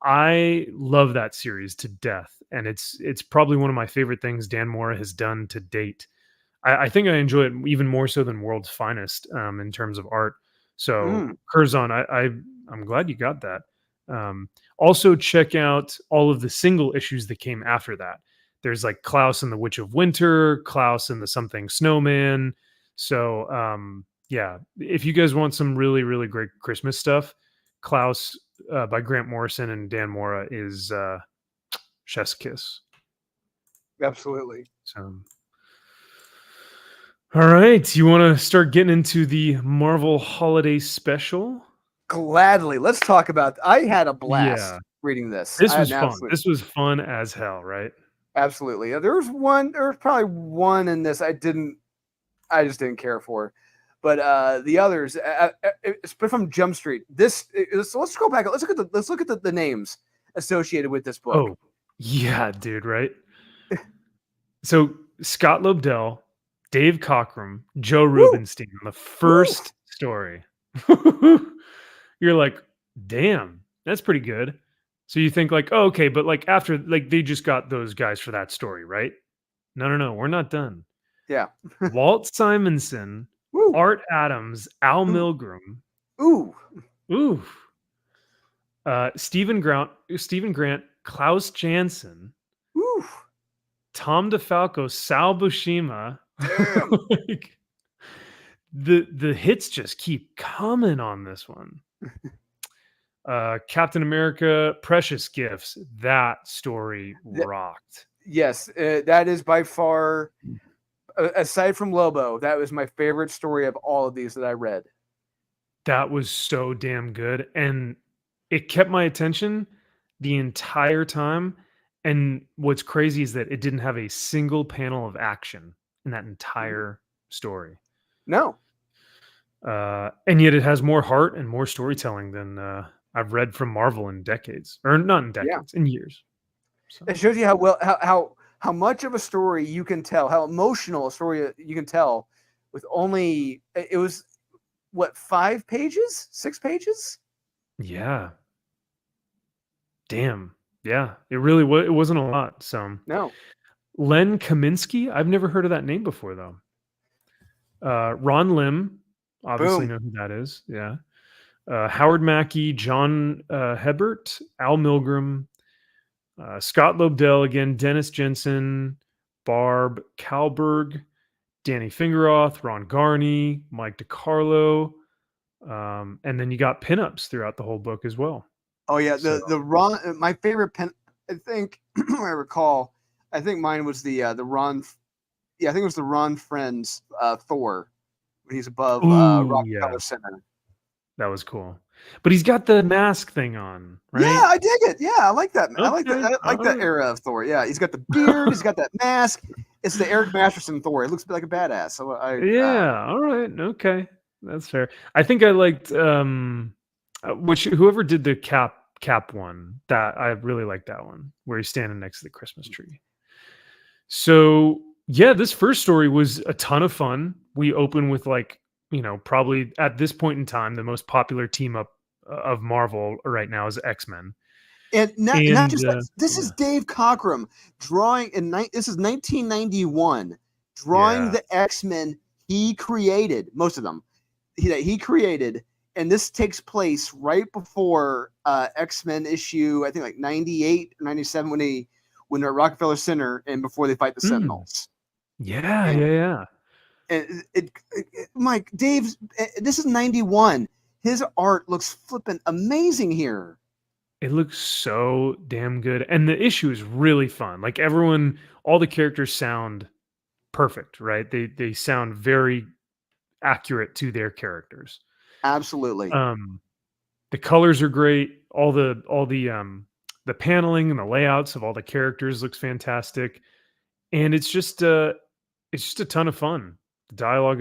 I love that series to death, and it's probably one of my favorite things Dan Mora has done to date. I think I enjoy it even more so than World's Finest in terms of art. So Curzon, I'm glad you got that. Also check out all of the single issues that came after that. There's like Klaus and the Witch of Winter, Klaus and the Something Snowman. So yeah, if you guys want some really, really great Christmas stuff, Klaus by Grant Morrison and Dan Mora is chef's kiss. Absolutely. So all right, you want to start getting into the Marvel Holiday Special? Gladly. Let's talk about. I had a blast reading this. This was fun. This was fun as hell, right? Absolutely. There was probably one in this I just didn't care for, but the others, from Jump Street. So let's go back. Let's look at the names associated with this book. Oh, yeah, dude, right? So Scott Lobdell, Dave Cockrum, Joe Rubenstein, the first story. You're like, damn, that's pretty good. So you think like, oh, okay, but like after, like they just got those guys for that story, right? No, we're not done. Yeah. Walt Simonson, Art Adams, Al Milgrom. Ooh. Stephen Grant, Klaus Janson. Ooh. Tom DeFalco, Sal Buscema. Like, the hits just keep coming on this one. Captain America, Precious Gifts. That story rocked. Yes, that is by far, aside from Lobo, that was my favorite story of all of these that I read. That was so damn good, and it kept my attention the entire time, and what's crazy is that it didn't have a single panel of action in that entire story. No. And yet it has more heart and more storytelling than, I've read from Marvel in decades. Or not in Yeah. decades, in years. So It shows you how well how much of a story you can tell, how emotional a story you can tell with only it was what 5 pages, 6 pages. yeah. Damn. Yeah. It really it wasn't a lot, so No, Len Kaminsky? I've never heard of that name before, though. Ron Lim, obviously boom. know who that is. Yeah. Howard Mackey, John Hebert, Al Milgram, Scott Lobdell again, Dennis Jensen, Barb Kalberg, Danny Fingeroth, Ron Garney, Mike DiCarlo, and then you got pinups throughout the whole book as well. Oh yeah, So the Ron. My favorite pen. I think I recall. I think mine was the Ron. Yeah, I think it was the Ron Friends Thor when he's above ooh, yeah, Rockefeller Center. that was cool. But he's got the mask thing on, right? Yeah, I dig it. Yeah, I like that. I like that. Okay, I like that alright. era of Thor. Yeah, he's got the beard. He's got that mask. It's the Eric Masterson Thor. It looks like a badass. So Yeah, all right, okay. That's fair. I think I liked which whoever did the cap one, that I really liked that one where he's standing next to the Christmas tree. So, yeah, this first story was a ton of fun. We open with like, probably at this point in time the most popular team up of Marvel right now is X-Men. and not And just that. This yeah. is Dave Cockrum drawing this is 1991, drawing Yeah. the X-Men he created, most of them that he created, and this takes place right before X-Men issue, I think like 98 or 97 when they're at Rockefeller Center and before they fight the Sentinels. Yeah, And- yeah. And Mike, Dave's this is 91. His art looks flippin' amazing here. It looks so damn good. And the issue is really fun. Like all the characters sound perfect, right? They sound very accurate to their characters. Absolutely. The colors are great. All the paneling and the layouts of all the characters looks fantastic. And it's just a ton of fun. The dialogue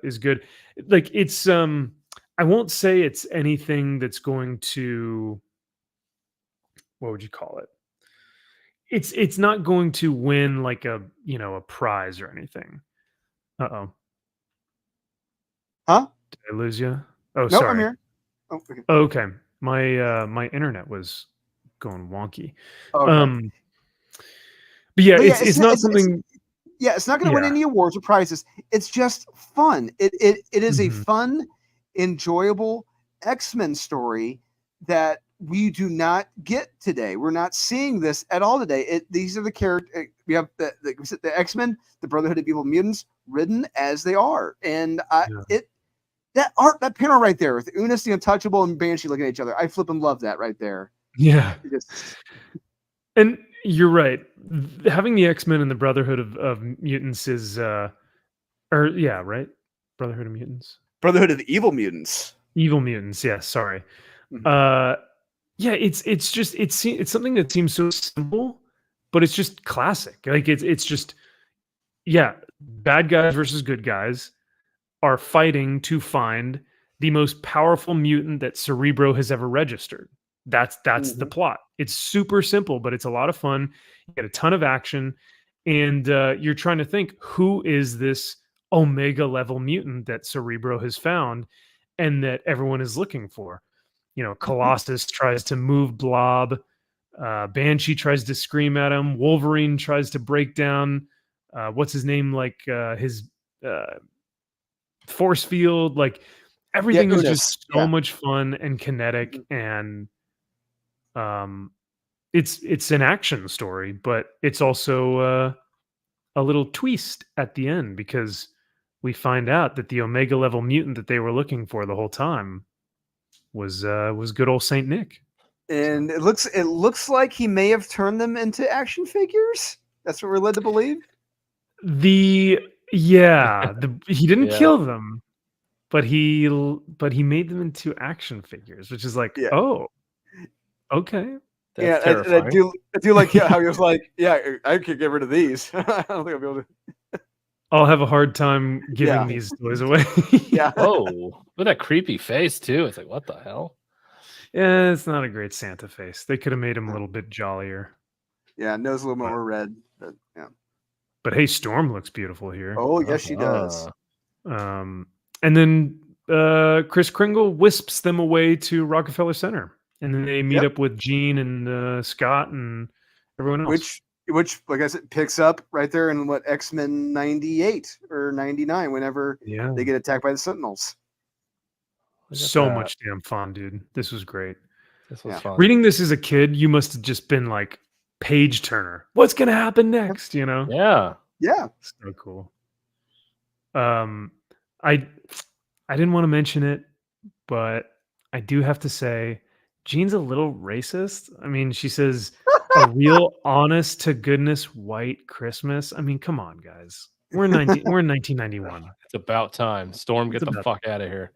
is good. Like it's I won't say it's anything that's going to, what would you call it? It's not going to win like a prize or anything. Uh-oh. Huh? Did I lose you? Oh, No, sorry. I'm here. Oh, okay. Okay. My internet was going wonky. Okay. But yeah, But yeah, it's not something. It's not going to win Yeah. any awards or prizes. It's just fun. It is a Mhm. fun, enjoyable X-Men story that we do not get today. We're not seeing this at all today. These are the characters. We have the X-Men, the Brotherhood of Evil Mutants, written as they are, and that panel right there with Unis the Untouchable and Banshee looking at each other, I flippin' love that right there. Yeah. It just- And you're right. Having the X-Men and the Brotherhood of Mutants is right? Brotherhood of Mutants. Brotherhood of the Evil Mutants. Evil Mutants, yeah, sorry. Mhm. Yeah, it's just it's something that seems so simple, but it's just classic. Like it's just, yeah, bad guys versus good guys are fighting to find the most powerful mutant that Cerebro has ever registered. That's the Mhm. plot. It's super simple, but it's a lot of fun. You get a ton of action, and you're trying to think, who is this Omega level mutant that Cerebro has found and that everyone is looking for? Colossus tries to move Blob. Banshee tries to scream at him. Wolverine tries to break down what's his name, like his force field. Like everything is Unis. just so much fun and kinetic, Mhm. and it's an action story, but it's also a little twist at the end because we find out that the Omega level mutant that they were looking for the whole time was good old Saint Nick. And it looks like he may have turned them into action figures. That's what we're led to believe. He didn't Yeah. kill them. but he made them into action figures, which is like, Yeah. oh, okay. That's and I terrifying. do like how he was like, yeah, I could get rid of these. I don't think I'll be able to. I'll have a hard time giving Yeah. these toys away. Yeah. Whoa, with that creepy face too. It's like, what the hell? Yeah, it's not a great Santa face. They could have made him a little bit jollier. Yeah, nose a little more red. But yeah. But hey, Storm looks beautiful here. Oh, yes, she does. And then Kris Kringle wisps them away to Rockefeller Center, and then they meet up with Gene and Scott and everyone else. Which, like I said, picks up right there in what X-Men 98 or 99, whenever they get attacked by the Sentinels. So much damn fun, dude. This was great. This was fun. Reading this as a kid, you must have just been like page turner. What's gonna happen next? You know? Yeah. So cool. I didn't want to mention it, but I do have to say, Jean's a little racist. I mean, she says a real honest to goodness white Christmas. I mean, come on, guys. We're in 1991. It's about time. Storm, get the fuck out of here.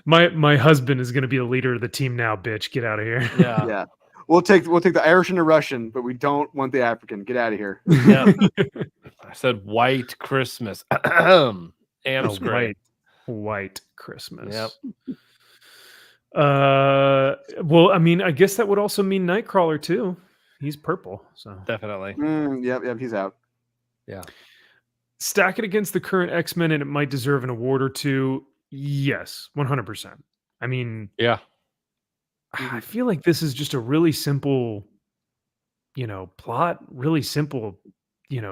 My husband is going to be the leader of the team now, bitch. Get out of here. Yeah. We'll take the Irish and the Russian, but we don't want the African. Get out of here. Yeah. I said white Christmas. And white Christmas. Yep. Well, I mean, I guess that would also mean Nightcrawler too. He's purple, so definitely. Yep, he's out. Yeah. Stack it against the current X-Men and it might deserve an award or two. Yes, 100%. I mean, yeah. I feel like this is just a really simple, plot, really simple,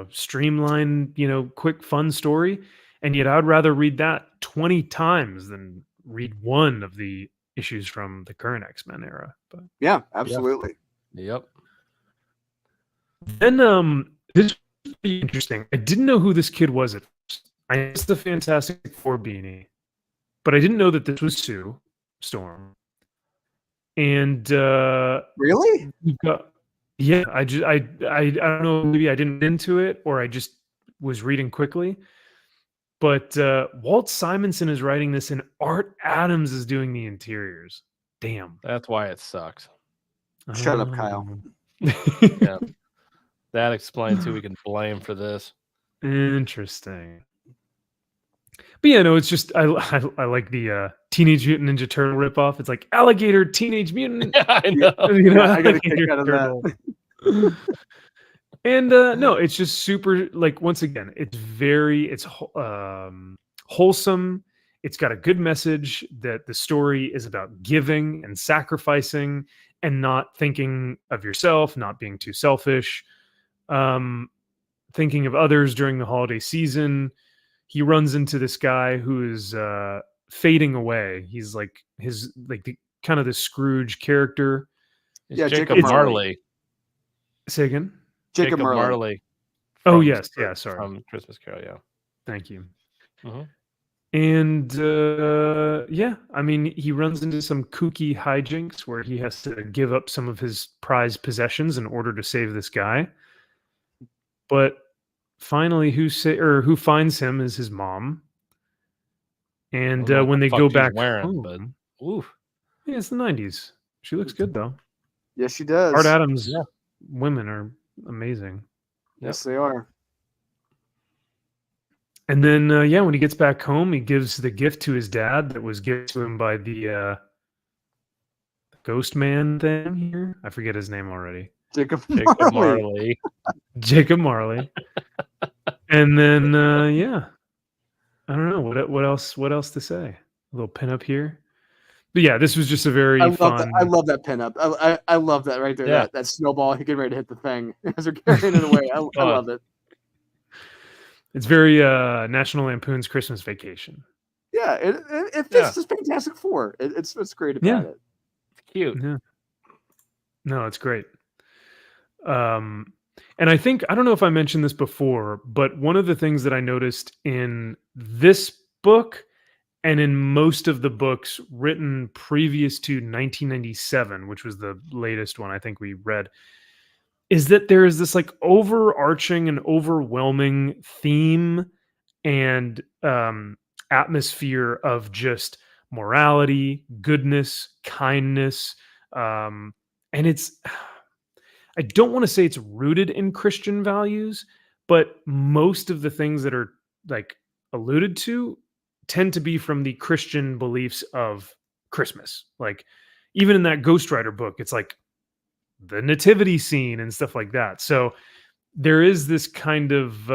streamlined, quick, fun story. And yet I'd rather read that 20 times than read one of the issues from the current X-Men era. But yeah, absolutely. Yep. Then this is pretty interesting. I didn't know who this kid was at first. I know it's the Fantastic Four beanie, but I didn't know that this was Sue Storm. And really? I don't know, maybe I didn't get into it or I just was reading quickly. But Walt Simonson is writing this and Art Adams is doing the interiors. Damn. That's why it sucks. Shut up, Kyle. Yeah. That explains who we can blame for this. Interesting. But yeah, no, it's just I like the Teenage Mutant Ninja Turtle ripoff. It's like alligator Teenage Mutant. I know. I got a kick out of that. And no, it's just super. Like once again, it's wholesome. It's got a good message that the story is about giving and sacrificing and not thinking of yourself, not being too selfish, thinking of others during the holiday season. He runs into this guy who is fading away. He's like the kind of the Scrooge character. It's Jacob Marley. Say again. Jacob Marley. Oh yes, yeah. Sorry. From Christmas Carol. Yeah. Thank you. Mm-hmm. And yeah, I mean, he runs into some kooky hijinks where he has to give up some of his prized possessions in order to save this guy. But finally, who finds him is his mom. And when they go back home, yeah, it's the 90s. She looks good though. Yes, she does. Art Adams women are amazing. Yes, they are. And then, when he gets back home, he gives the gift to his dad that was given to him by the ghost man thing here. I forget his name already. Jacob Marley. Jacob Marley. And then, I don't know what else to say. A little pinup here. But yeah, this was just a very fun. I love that pinup. I love that right there. Yeah. That snowball, he getting ready to hit the thing as they're carrying it away. I love it. It's very National Lampoon's Christmas Vacation. Yeah, it fits this Fantastic Four. It's great about it. It's cute. Yeah. No, it's great. And I think, I don't know if I mentioned this before, but one of the things that I noticed in this book and in most of the books written previous to 1997, which was the latest one I think we read, is that there is this like overarching and overwhelming theme and atmosphere of just morality, goodness, kindness, and it's I don't want to say it's rooted in Christian values, but most of the things that are like alluded to tend to be from the Christian beliefs of Christmas. Like even in that Ghost Rider book, it's like the nativity scene and stuff like that. So there is this kind of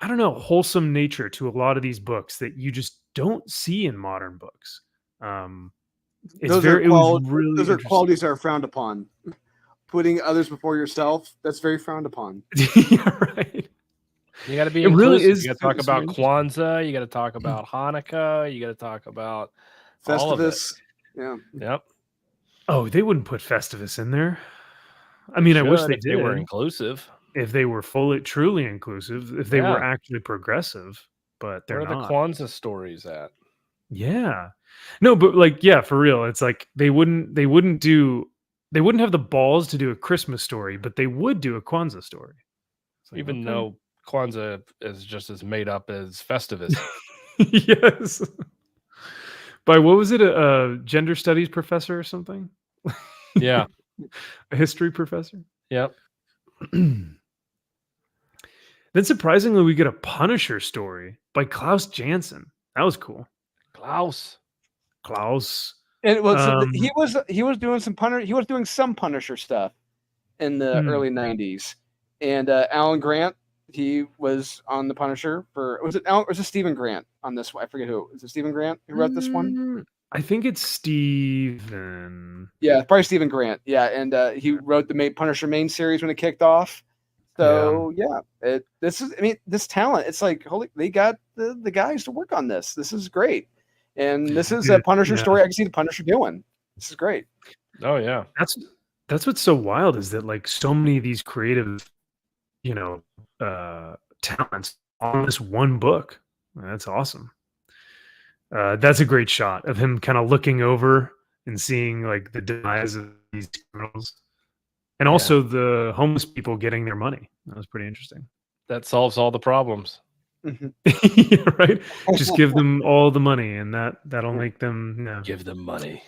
I don't know, wholesome nature to a lot of these books that you just don't see in modern books. It's Those very are it was really those are interesting. qualities that are frowned upon. Putting others before yourself, that's very frowned upon. Yeah, right. You got to be It really inclusive. is You got to talk it's very about interesting. Kwanzaa. You got to talk about Hanukkah. You got to talk about all of it. Festivus. Yeah. Yep. Oh, they wouldn't put Festivus in there. I They mean, I wish should they if they were did. inclusive. If they were truly inclusive, if they were Yeah. actually progressive, but they're Where are the not. Kwanzaa stories at? Yeah. No, but like, yeah, for real. It's like they wouldn't have the balls to do a Christmas story, but they would do a Kwanzaa story. It's like, Even okay. though Kwanzaa is just as made up as Festivus. Yes. By what was it? A gender studies professor or something? Yeah. A history professor? Yep. Then surprisingly, we get a Punisher story by Klaus Janson. That was cool. Klaus. Klaus. And it was Um, he was doing some Punisher stuff in the Hmm. early '90s, and Alan Grant, he was on the Punisher for was it Stephen Grant on this one? I forget who. Is it Stephen Grant who wrote this one? I think it's Steven. Yeah, probably Stephen Grant. Yeah, and he wrote the Punisher main series when it kicked off. So this talent, it's like they got the guys to work on this. This is great, and this is a Punisher story I can see the Punisher doing. This is great. Oh yeah. That's what's so wild is that like so many of these creative, talents on this one book. That's awesome. That's a great shot of him kind of looking over and seeing like the demise of these criminals, and also the homeless people getting their money. That was pretty interesting. That solves all the problems. Yeah, right? Just give them all the money, and that'll make them. Give them money.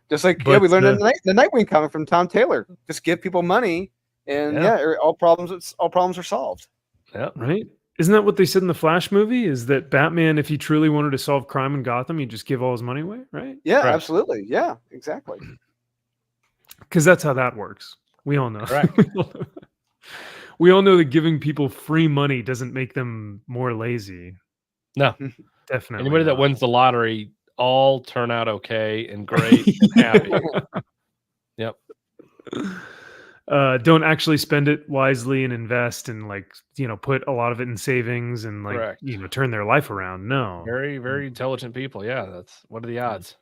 Just like But, we learned in the Nightwing comic from Tom Taylor. Just give people money, and all problems are solved. Yeah. Right? Isn't that what they said in the Flash movie? Is that Batman, if he truly wanted to solve crime in Gotham, he'd just give all his money away, right? Yeah, Correct. absolutely. Yeah, exactly. Because that's how that works. We all know. Correct. We all know that giving people free money doesn't make them more lazy. No. Definitely. Anybody that not. wins the lottery all turn out okay and great and happy. Yep. Don't actually spend it wisely and invest and put a lot of it in savings and Correct. turn their life around. No. Very, very intelligent people. Yeah. What are the odds?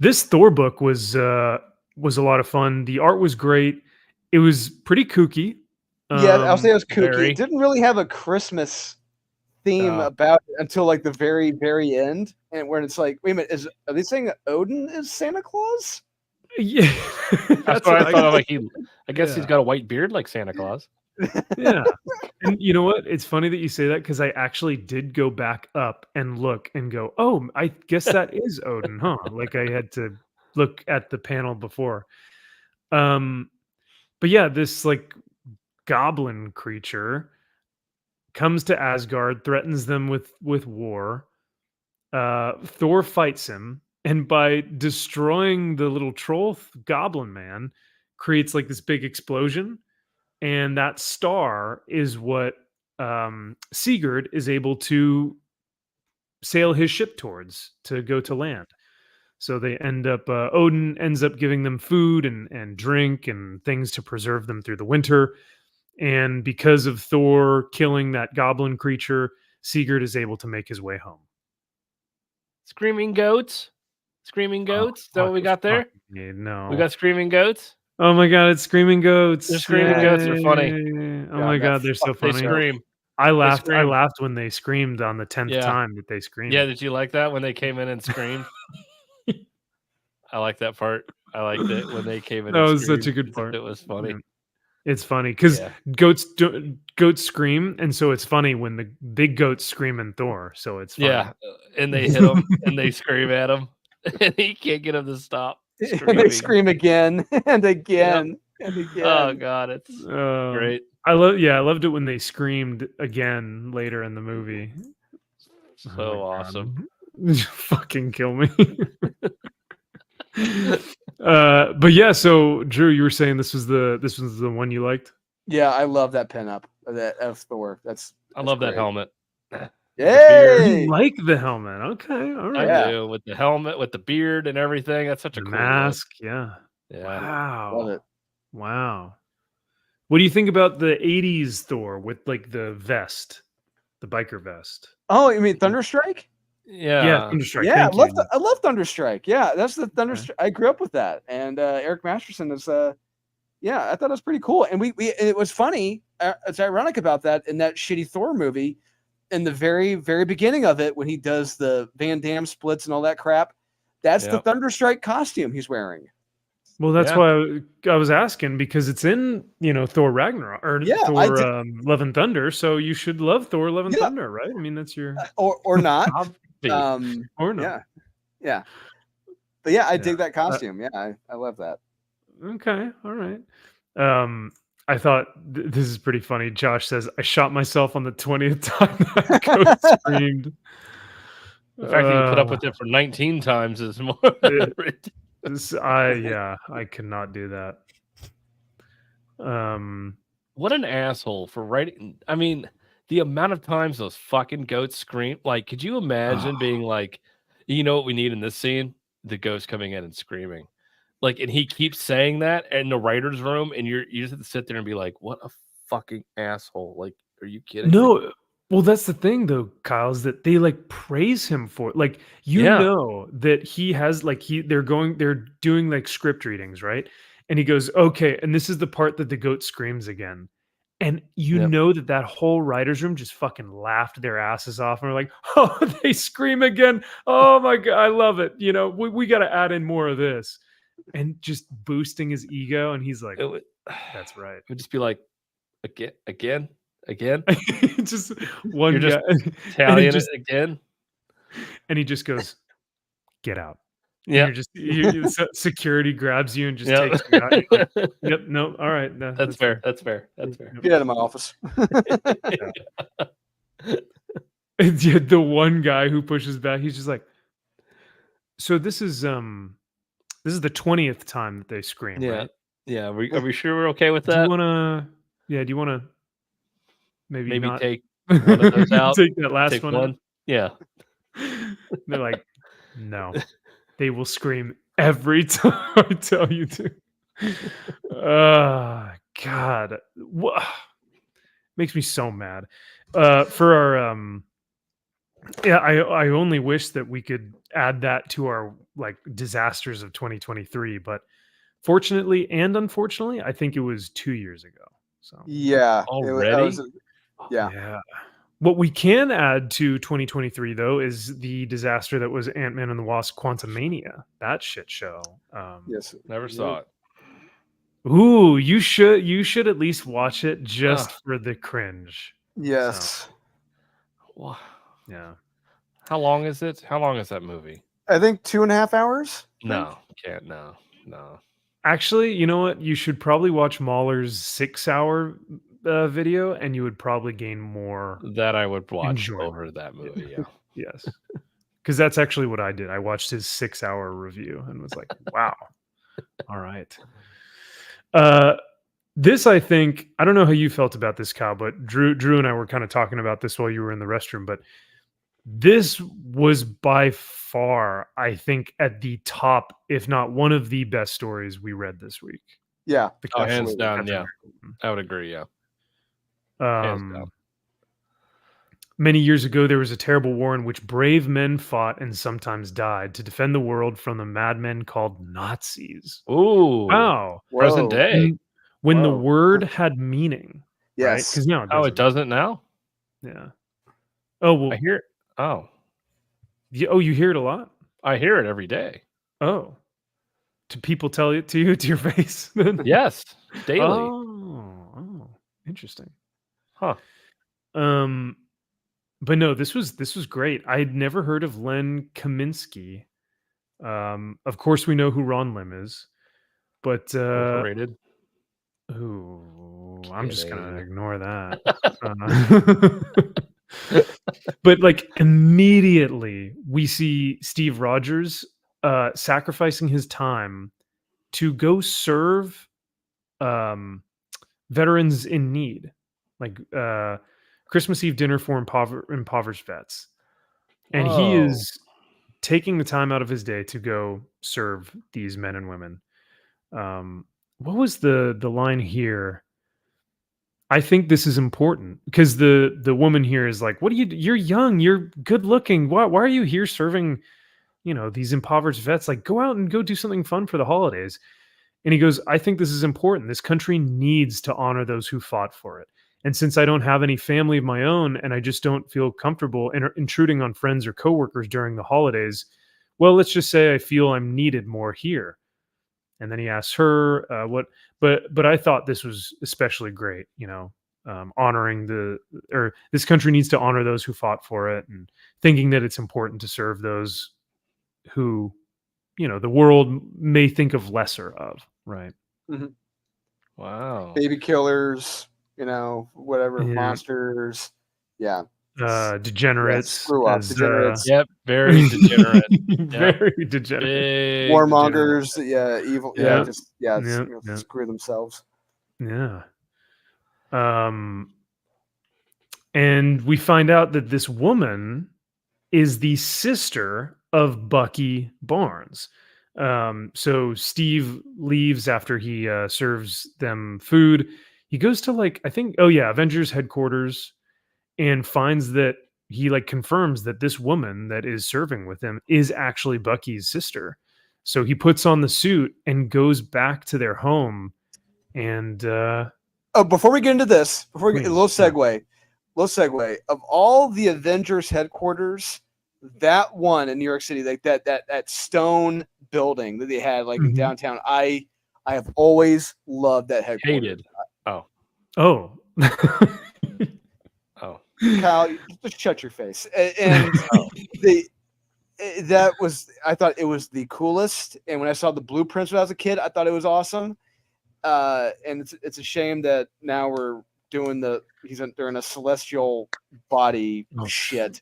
This Thor book was a lot of fun. The art was great. It was pretty kooky. Yeah, I'll say it was kooky. very. It didn't really have a Christmas theme about it until like the very, very end, and when it's like, wait a minute, are they saying that Odin is Santa Claus? Yeah, That's what I thought. Like I guess he's got a white beard like Santa Claus. Yeah, and you know what? It's funny that you say that because I actually did go back up and look and go, oh, I guess that is Odin, huh? Like I had to look at the panel before. But yeah, this like goblin creature comes to Asgard, threatens them with war. Thor fights him, and by destroying the little troll goblin man, creates like this big explosion, and that star is what Sigurd is able to sail his ship towards to go to land. So they end up Odin ends up giving them food and drink and things to preserve them through the winter. And because of Thor killing that goblin creature, Sigurd is able to make his way home. Screaming goats. Screaming goats. Is that what we got there? No. We got screaming goats. Oh my god, it's screaming goats. The screaming goats are funny. Oh my god, they're so funny. They scream. I laughed when they screamed on the 10th Yeah. time that they screamed. Yeah, did you like that when they came in and screamed? I like that part. I liked it when they came in. That and was such a screamed. good part. It was funny. It's funny because Yeah. goats scream, and so it's funny when the big goats scream in Thor. So it's funny. Yeah, and they hit him and they scream at him, and he can't get him to stop And they screaming. scream again and again and again. Oh god, it's great. I loved it when they screamed again later in the movie. So Oh my awesome. God. Fucking kill me. But yeah, so Drew, you were saying this was the one you liked? Yeah, I love that pinup of Thor. I love that great. helmet. Yay! You like the helmet. Okay, all right. I Yeah. do, with the helmet, with the beard and everything. That's such a The cool look. mask, yeah. Yeah. Wow. Love it. Wow. What do you think about the 80s Thor with like the vest, the biker vest? Oh, you mean Thunderstrike? Yeah, Thunderstrike. Yeah, Thank you. I love Thunderstrike. Yeah, that's the Thunderstrike. I grew up with that, and Eric Masterson is. Yeah, I thought it was pretty cool, and we it was funny. It's ironic about that in that shitty Thor movie, in the very beginning of it when he does the Van Damme splits and all that crap. That's the Thunderstrike costume he's wearing. Well, that's Yeah. why I was asking, because it's in, Thor Ragnarok or Yeah, Thor Love and Thunder, so you should love Thor Love and Yeah. Thunder, right? I mean, that's your or not. or not. Yeah. But yeah, I Yeah. dig that costume. Yeah, I love that. Okay, all right. I thought this is pretty funny. Josh says, "I shot myself on the 20th time that goat screamed." The fact that you put up with it for 19 times is more. I cannot do that. What an asshole for writing. I mean, the amount of times those fucking goats scream. Like, could you imagine being like, you know what we need in this scene? The ghost coming in and screaming. Like, and he keeps saying that in the writer's room, and you just have to sit there and be like, what a fucking asshole. Like, are you kidding me? No, well, that's the thing though, Kyle, is that they like praise him for it. Like, Yeah. know that he has like they're doing like script readings, right? And he goes, okay, and this is the part that the goat screams again. And you Yep. know that whole writer's room just fucking laughed their asses off and were like, oh, they scream again. Oh my God, I love it. We got to add in more of this. And just boosting his ego. And he's like, It would, that's right. it would just be like, again. Just one You're just guy. Italian again. And he just goes, get out. Yeah. Security grabs you and just Yep. takes you out. You're like, yep. No. All right. No, That's fair. That's fair. Get out of my office. The one guy who pushes back, he's just like, so this is the 20th time that they scream, Yeah. right? Yeah. Are we sure we're okay with Do that? you want to maybe not take one of those out? take that last Take one one. out? Yeah. They're like, no, they will scream every time I tell you to. God, makes me so mad. For our I only wish that we could add that to our like disasters of 2023, but fortunately and unfortunately, I think it was 2 years ago. So Yeah. Already? Yeah. What we can add to 2023 though is the disaster that was Ant-Man and the Wasp: Quantumania. That shit show. Yes. Never saw it. Ooh, you should at least watch it just for the cringe. Yes. Wow. Yeah. How long is it? How long is that movie? I think 2.5 hours. No, can't. No. Actually, you know what? You should probably watch Mahler's 6-hour video, and you would probably gain more. That I would watch enjoyment. over that movie. Yeah. Yes, because that's actually what I did. I watched his 6-hour review and was like, "Wow, all right." This, I think, I don't know how you felt about this, Kyle, but Drew and I were kind of talking about this while you were in the restroom. But this was by far, I think, at the top, if not one of the best stories we read this week. Yeah. Oh, hands Absolutely. down. That's Yeah. American. I would agree. Yeah. Hands down. Many years ago, there was a terrible war in which brave men fought and sometimes died to defend the world from the madmen called Nazis. Ooh. Wow. Present Whoa. day. When the Whoa. word had meaning. Right? Yes. Because now Oh, it doesn't now? Yeah. Oh, well. I hear it. Oh. You hear it a lot? I hear it every day. Oh. Do people tell it to you to your face? Then? Yes. Daily. Oh. Interesting. Huh. But no, this was great. I had never heard of Len Kaminsky. Of course, we know who Ron Lim is, but Overrated. ooh, I'm just gonna Kidding. ignore that. But like immediately, we see Steve Rogers sacrificing his time to go serve veterans in need, like Christmas Eve dinner for impoverished vets, and he Whoa. is taking the time out of his day to go serve these men and women. What was the line here? I think this is important because the woman here is like, "What are you? You're young. You're good looking. Why are you here serving? These impoverished vets. Like, go out and go do something fun for the holidays." And he goes, "I think this is important. This country needs to honor those who fought for it. And since I don't have any family of my own, and I just don't feel comfortable intruding on friends or coworkers during the holidays, well, let's just say I feel I'm needed more here." And then he asks her what, but I thought this was especially great. Honoring this country needs to honor those who fought for it, and thinking that it's important to serve those who, the world may think of lesser of, right? Wow. Baby killers, whatever, Yeah. monsters. Yeah. Degenerates. Screw up. Degenerates. Yep. Very degenerate. Very degenerate. Big Warmongers. degenerate. Yeah. Evil. Yeah. Yeah. Screw themselves. Yeah. And we find out that this woman is the sister of Bucky Barnes. So Steve leaves after he serves them food. He goes to Avengers headquarters, and finds that he confirms that this woman that is serving with him is actually Bucky's sister. So he puts on the suit and goes back to their home. And before we get into this, a little Please, segue. Of all the Avengers headquarters, that one in New York City, like that stone building that they had in downtown, I have always loved that headquarters. Hated. Oh. Oh. Oh. Kyle, just shut your face. And I thought it was the coolest. And when I saw the blueprints when I was a kid, I thought it was awesome. And it's a shame that now we're doing they're in a celestial body shit.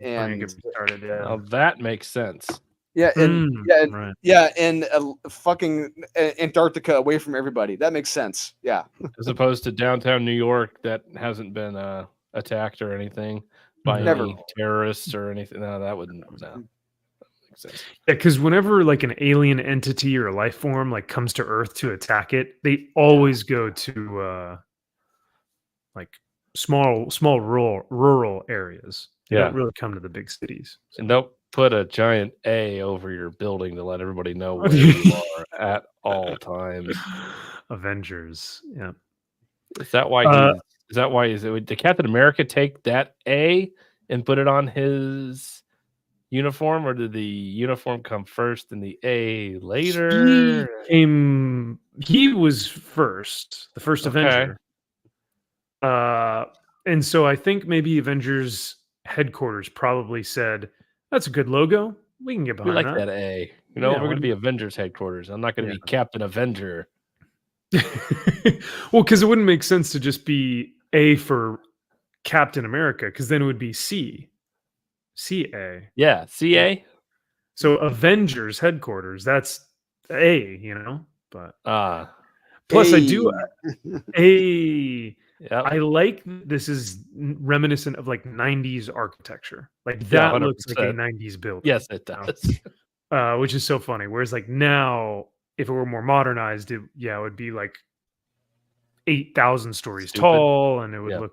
And get me started, yeah. Now that makes sense. Yeah, and right. and fucking Antarctica away from everybody. That makes sense. Yeah. As opposed to downtown New York that hasn't been attacked or anything by any terrorists or anything. No, that wouldn't. No, that makes sense. Yeah, because whenever an alien entity or a life form comes to Earth to attack it, they always go to small rural areas. They don't really come to the big cities. So. And don't put a giant A over your building to let everybody know where you are at all times. Avengers, yeah. Is that why? Did Captain America take that A and put it on his uniform, or did the uniform come first and the A later? He was first, the first Avenger. And so I think maybe Avengers headquarters probably said, "That's a good logo. We can get behind that. We like that A. We're going to be Avengers headquarters. I'm not going to be Captain Avenger." Well, because it wouldn't make sense to just be A for Captain America, because then it would be CA. Yeah, CA. So Avengers headquarters, that's A, but plus I do A. Yep. I like this is reminiscent of 90s architecture. That looks like a 90s building. Yes, it does. Which is so funny. Whereas now, if it were more modernized, it would be 8,000 stories tall, and it would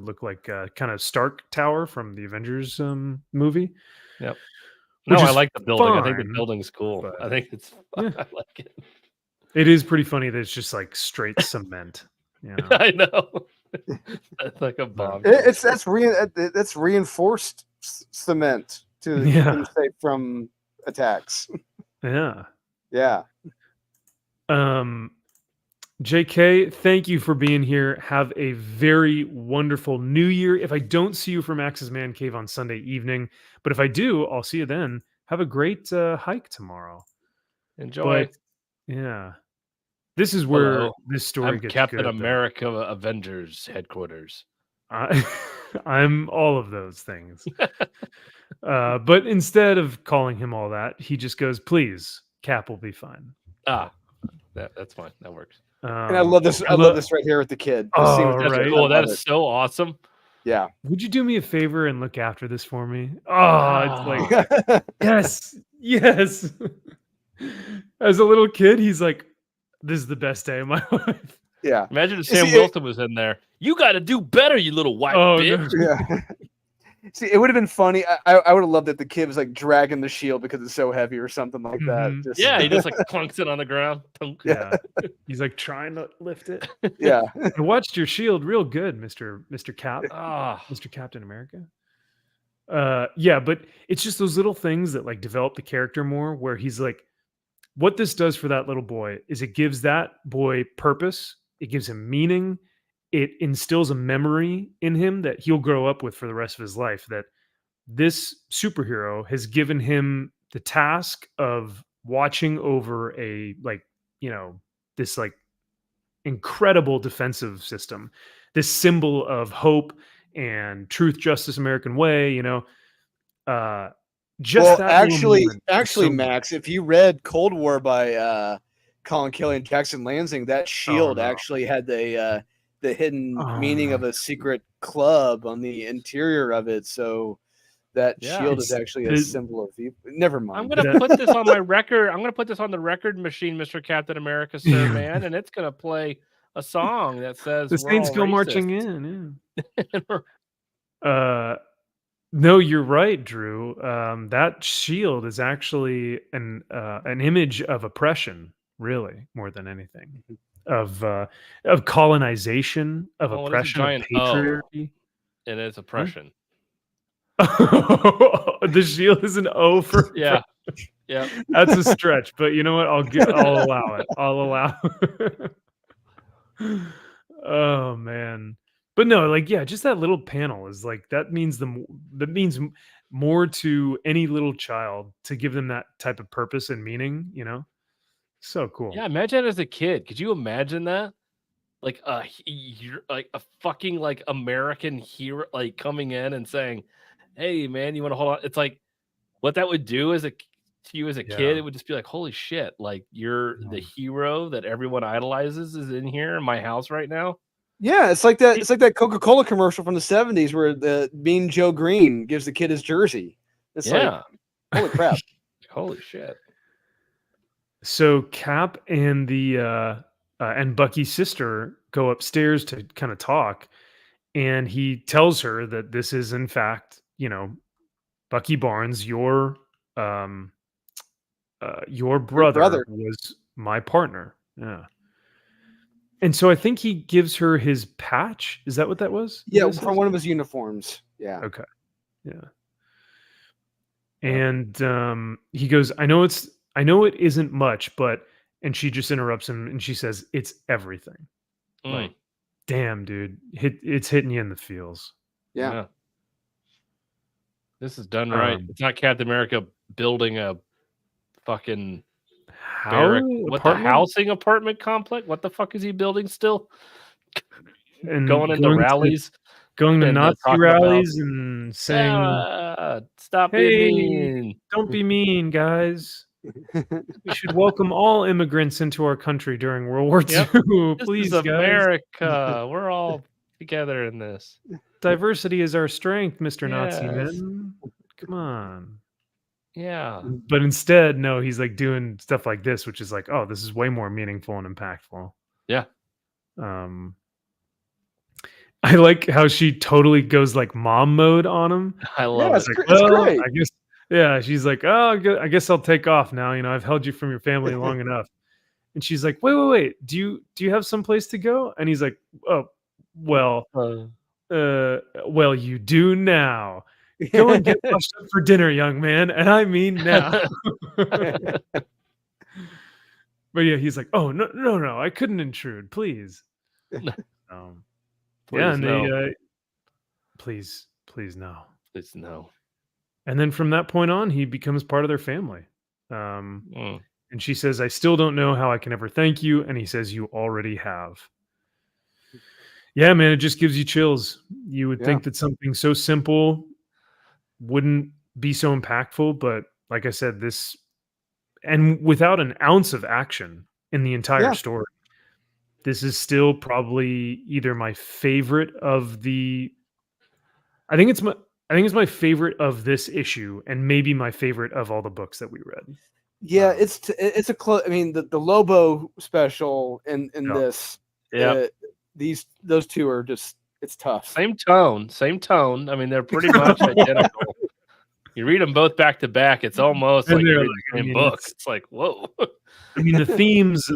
look like kind of Stark Tower from the Avengers movie. Yep. No, I like the building. Fine, I think the building's cool. I think it's fun. I like it. It is pretty funny that it's just straight cement. I know. That's like a bomb. That's reinforced cement to keep them safe from attacks. Yeah. Yeah. JK, thank you for being here. Have a very wonderful New Year. If I don't see you for Max's Man Cave on Sunday evening, but if I do, I'll see you then. Have a great hike tomorrow. Enjoy. But yeah, this is where Hello. this story I'm gets Captain good. America Avengers headquarters. I'm all of those things. But instead of calling him all that, he just goes, "Please, Cap will be fine." Ah, that's fine. That works. And I love this. I love this right here with the kid. This scene with Oh, the That's kid, right. cool. I That love is it. so awesome. Yeah. Would you do me a favor and look after this for me? Oh, it's like, yes, yes. As a little kid, he's like, "This is the best day of my life." Yeah. Imagine if Sam Wilson was in there. You got to do better, you little white bitch. No. Yeah. See, it would have been funny. I would have loved that the kid was like dragging the shield because it's so heavy or something like that. Just, Yeah, he just like plunks it on the ground. Yeah. He's like trying to lift it. Yeah. I watched your shield real good, Mr. Cap. Ah, Mr. Captain America. Yeah, but it's just those little things that like develop the character more, where he's like, what this does for that little boy is it gives that boy purpose, it gives him meaning, it instills a memory in him that he'll grow up with for the rest of his life, that this superhero has given him the task of watching over a, like, you know, this like incredible defensive system, this symbol of hope and truth, justice, American way, you know. Just Well, that little moment is so Max, if you read Cold War by Colin Kelly and Jackson Lansing, that shield no. actually had the hidden Oh, meaning of my a secret club on the interior of it. So that Yeah. shield is It's actually a the- symbol of evil. Never mind. I'm gonna put this on my record. I'm gonna put this on the record machine, Mr. Captain America, sir, Yeah. man, and it's gonna play a song that says the we're Saints all go racist. marching in. Yeah. No, you're right, Drew. That shield is actually an image of oppression, really, more than anything, of colonization, of Oh, what is a oppression, of giant O? patriarchy. And it's oppression. The shield is an O for Yeah. Yeah. That's a stretch, but you know what? I'll allow it. I'll allow it. Oh man. But no, like, yeah, just that little panel is like, that means more to any little child, to give them that type of purpose and meaning, you know? So cool. Yeah, imagine as a kid. Could you imagine that? Like like a fucking like American hero like coming in and saying, "Hey man, you want to hold on?" It's like what that would do to you as a kid, Yeah. it would just be like, "Holy shit, like you're the hero that everyone idolizes is in here in my house right now." Yeah, it's like that. It's like that Coca-Cola commercial from the '70s where the Mean Joe Green gives the kid his jersey. It's Yeah. like, holy crap! Holy shit. So Cap and the and Bucky's sister go upstairs to kind of talk, and he tells her that this is in fact, you know, Bucky Barnes, your brother was my partner. Yeah. And so I think he gives her his patch. Is that what that was? Yeah, from one of his uniforms. Yeah. Okay. Yeah. And he goes, I know it isn't much, but, and she just interrupts him and she says, it's everything. Like, damn, dude, it's hitting you in the feels. Yeah. This is done right. It's not Captain America building a fucking housing apartment complex. What the fuck is he building still? And going into rallies, going to Nazi rallies and saying, "Stop being mean. Don't be mean, guys. We should welcome all immigrants into our country during World War II. Please, this is America. Guys. We're all together in this. Diversity is our strength, Mr. Nazi man. Come on." Yeah. But instead, no, he's like doing stuff like this, which is like, oh, this is way more meaningful and impactful. Yeah. I like how she totally goes like mom mode on him. I love it. Like, well, great. I guess, yeah. She's like, oh, I guess I'll take off now. You know, I've held you from your family long enough. And she's like, wait. Do you have someplace to go? And he's like, oh, well, you do now. Go and get washed up for dinner, young man. And I mean now. But yeah, he's like, "Oh no, no, no! I couldn't intrude, please." Um, yeah, Please and no. they, please, please no. Please no. And then from that point on, he becomes part of their family. Um, Mm. and she says, "I still don't know how I can ever thank you." And he says, "You already have." Yeah, man, it just gives you chills. You would Yeah. think that something so simple wouldn't be so impactful, but like I said, this and without an ounce of action in the entire Yeah. story, this is still probably either my favorite of the I think it's my I think it's my favorite of this issue and maybe my favorite of all the books that we read. Yeah, Um, it's a close. I mean, the Lobo special and Yeah. this, Yeah. those two are just it's tough. Same tone. I mean, they're pretty much identical. You read them both back to back, it's almost And like they're you read like, the I same mean, book. it's It's like, whoa. I mean, the themes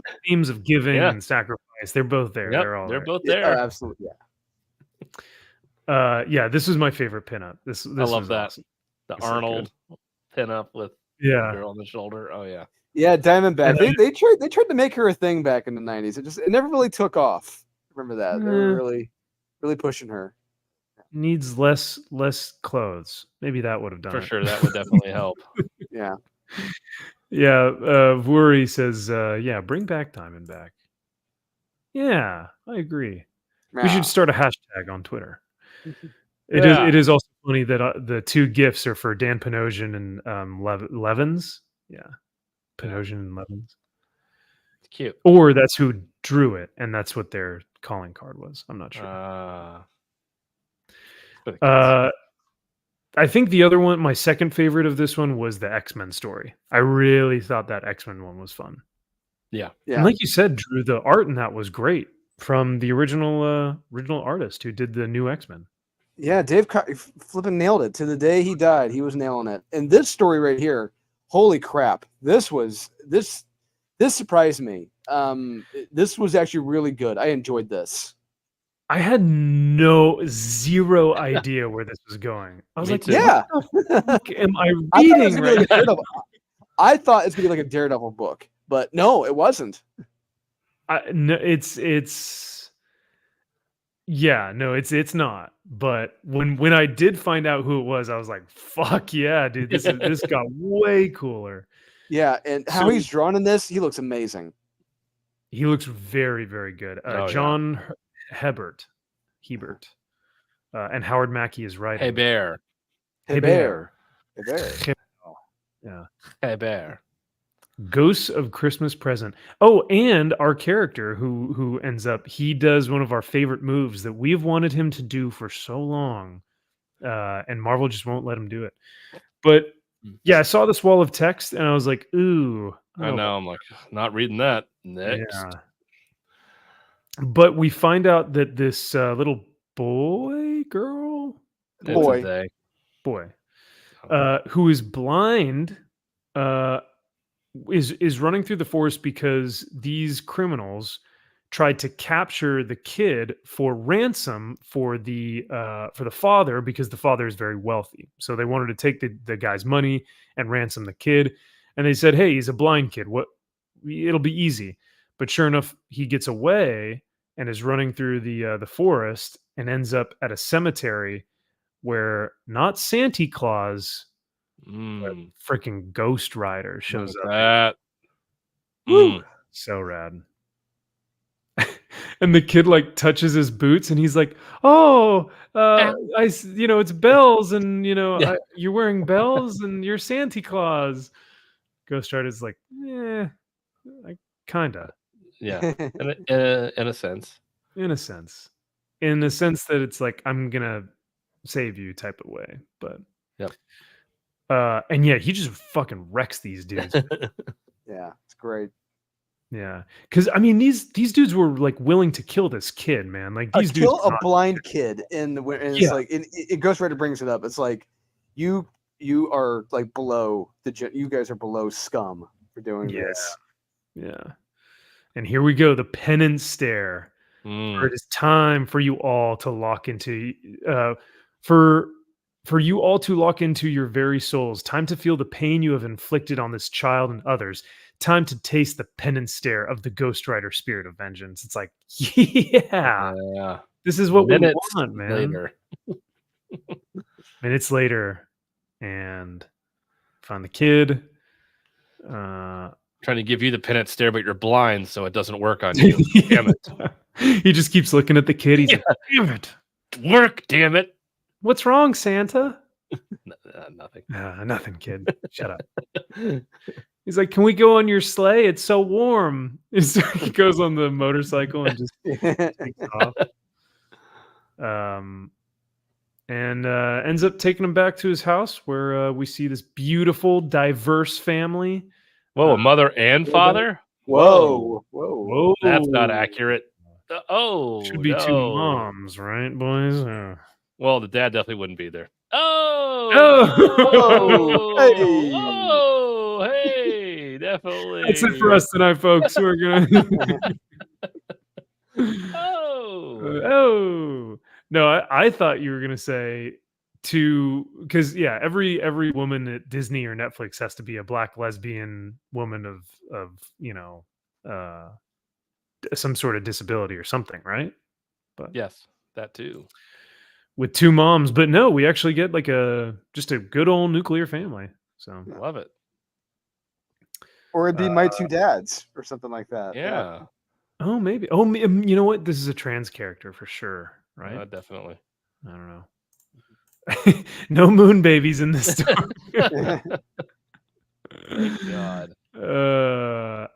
of giving Yeah. and sacrifice, they're both there. Yep, They're all they're there. both Yeah, there. absolutely. Yeah. Yeah, this was my favorite pinup. This I love was that. awesome. The It's so good. Arnold pinup with the Yeah. girl on the shoulder. Oh yeah. Yeah, Diamondback. And They tried to make her a thing back in the 90s. It never really took off. Remember that? They were really pushing her. Needs less clothes. Maybe that would have done For it. sure. That would definitely help. Yeah. Yeah, Vuri says, yeah, bring back Diamondback. Yeah, I agree. We Yeah. should start a hashtag on Twitter. Yeah. It is also funny that the two gifts are for Dan Panosian and Levins. Yeah, Panosian and Levins. It's cute. Or that's who drew it, and that's what their calling card was. I'm not sure. For the kids. I think the other one, my second favorite of this one, was the X-Men story. I really thought that X-Men one was fun. Yeah. And like you said, Drew, the art in that was great from the original artist who did the new X-Men. Yeah, Dave flipping nailed it. To the day he died, he was nailing it. And this story right here, holy crap. This surprised me. This was actually really good. I enjoyed this. I had zero idea where this was going. I was Me like, too. Yeah. what the fuck am I I thought it was reading gonna be right like a now? Daredevil. I thought it's gonna be like a Daredevil book, but no, it wasn't. No, it's yeah, no, it's not. But when I did find out who it was, I was like, fuck yeah, dude, this got way cooler. Yeah, and how So- he's drawn in this, he looks amazing. He looks very, very good. Oh, yeah. John Hebert, and Howard Mackey is writing. Hey Bear. Hey Bear. Bear. Yeah. Hey Bear. Ghosts of Christmas Present. Oh, and our character who ends up, he does one of our favorite moves that we've wanted him to do for so long, and Marvel just won't let him do it. But yeah, I saw this wall of text and I was like, ooh. I know. I'm like, not reading that. Next. Yeah. But we find out that this little girl, It's Boy. a day. who is blind, is running through the forest because these criminals tried to capture the kid for ransom for the father, because the father is very wealthy. So they wanted to take the guy's money and ransom the kid. And they said, "Hey, he's a blind kid. It'll be easy." But sure enough, he gets away and is running through the forest and ends up at a cemetery where not Santa Claus, but Mm, freaking Ghost Rider shows look up. at that. Woo! Mm. So rad. And the kid like touches his boots and he's like, "Oh, it's bells, and Yeah. you're wearing bells and you're Santa Claus." Ghost Rider's like, "Yeah, kinda." Yeah. In a sense. In a sense that it's like, I'm gonna save you type of way, but Yep. and yeah, he just fucking wrecks these dudes. Yeah, it's great. Yeah, because I mean, these dudes were like willing to kill this kid, man. Like these dudes, Kill a blind kid, and it's Yeah. like Ghost Rider brings it up. It's like you are like below you guys are below scum for doing Yeah. this. Yeah, and here we go, the penance stare. Mm. For it is time for you all to lock into for you all to lock into your very souls. Time to feel the pain you have inflicted on this child and others. time to taste the penance stare of the Ghost Rider spirit of vengeance. It's like, yeah, this is what Minutes we want, man. later. Minutes later, and found the kid. Trying to give you the penance stare, but you're blind, so it doesn't work on you. Damn it. He just keeps looking at the kid. He's like, damn it. Work, damn it. What's wrong, Santa? Nothing. Nothing, kid. Shut up. He's like, can we go on your sleigh? It's so warm. So he goes on the motorcycle and just takes off. And ends up taking him back to his house where we see this beautiful, diverse family. Whoa, a mother and father? Whoa. That's not accurate. Should be two moms, right, boys? Well, the dad definitely wouldn't be there. Hey, definitely. That's it for us tonight, folks. We're gonna. No, I thought you were gonna say because every woman at Disney or Netflix has to be a black lesbian woman of some sort of disability or something, right? But yes, that too. With two moms, but no, we actually get like just a good old nuclear family. So love it. Or it'd be my two dads or something like that. Yeah. Oh, maybe. Oh, you know what? This is a trans character for sure, right? Definitely. I don't know. No moon babies in this story. Thank God.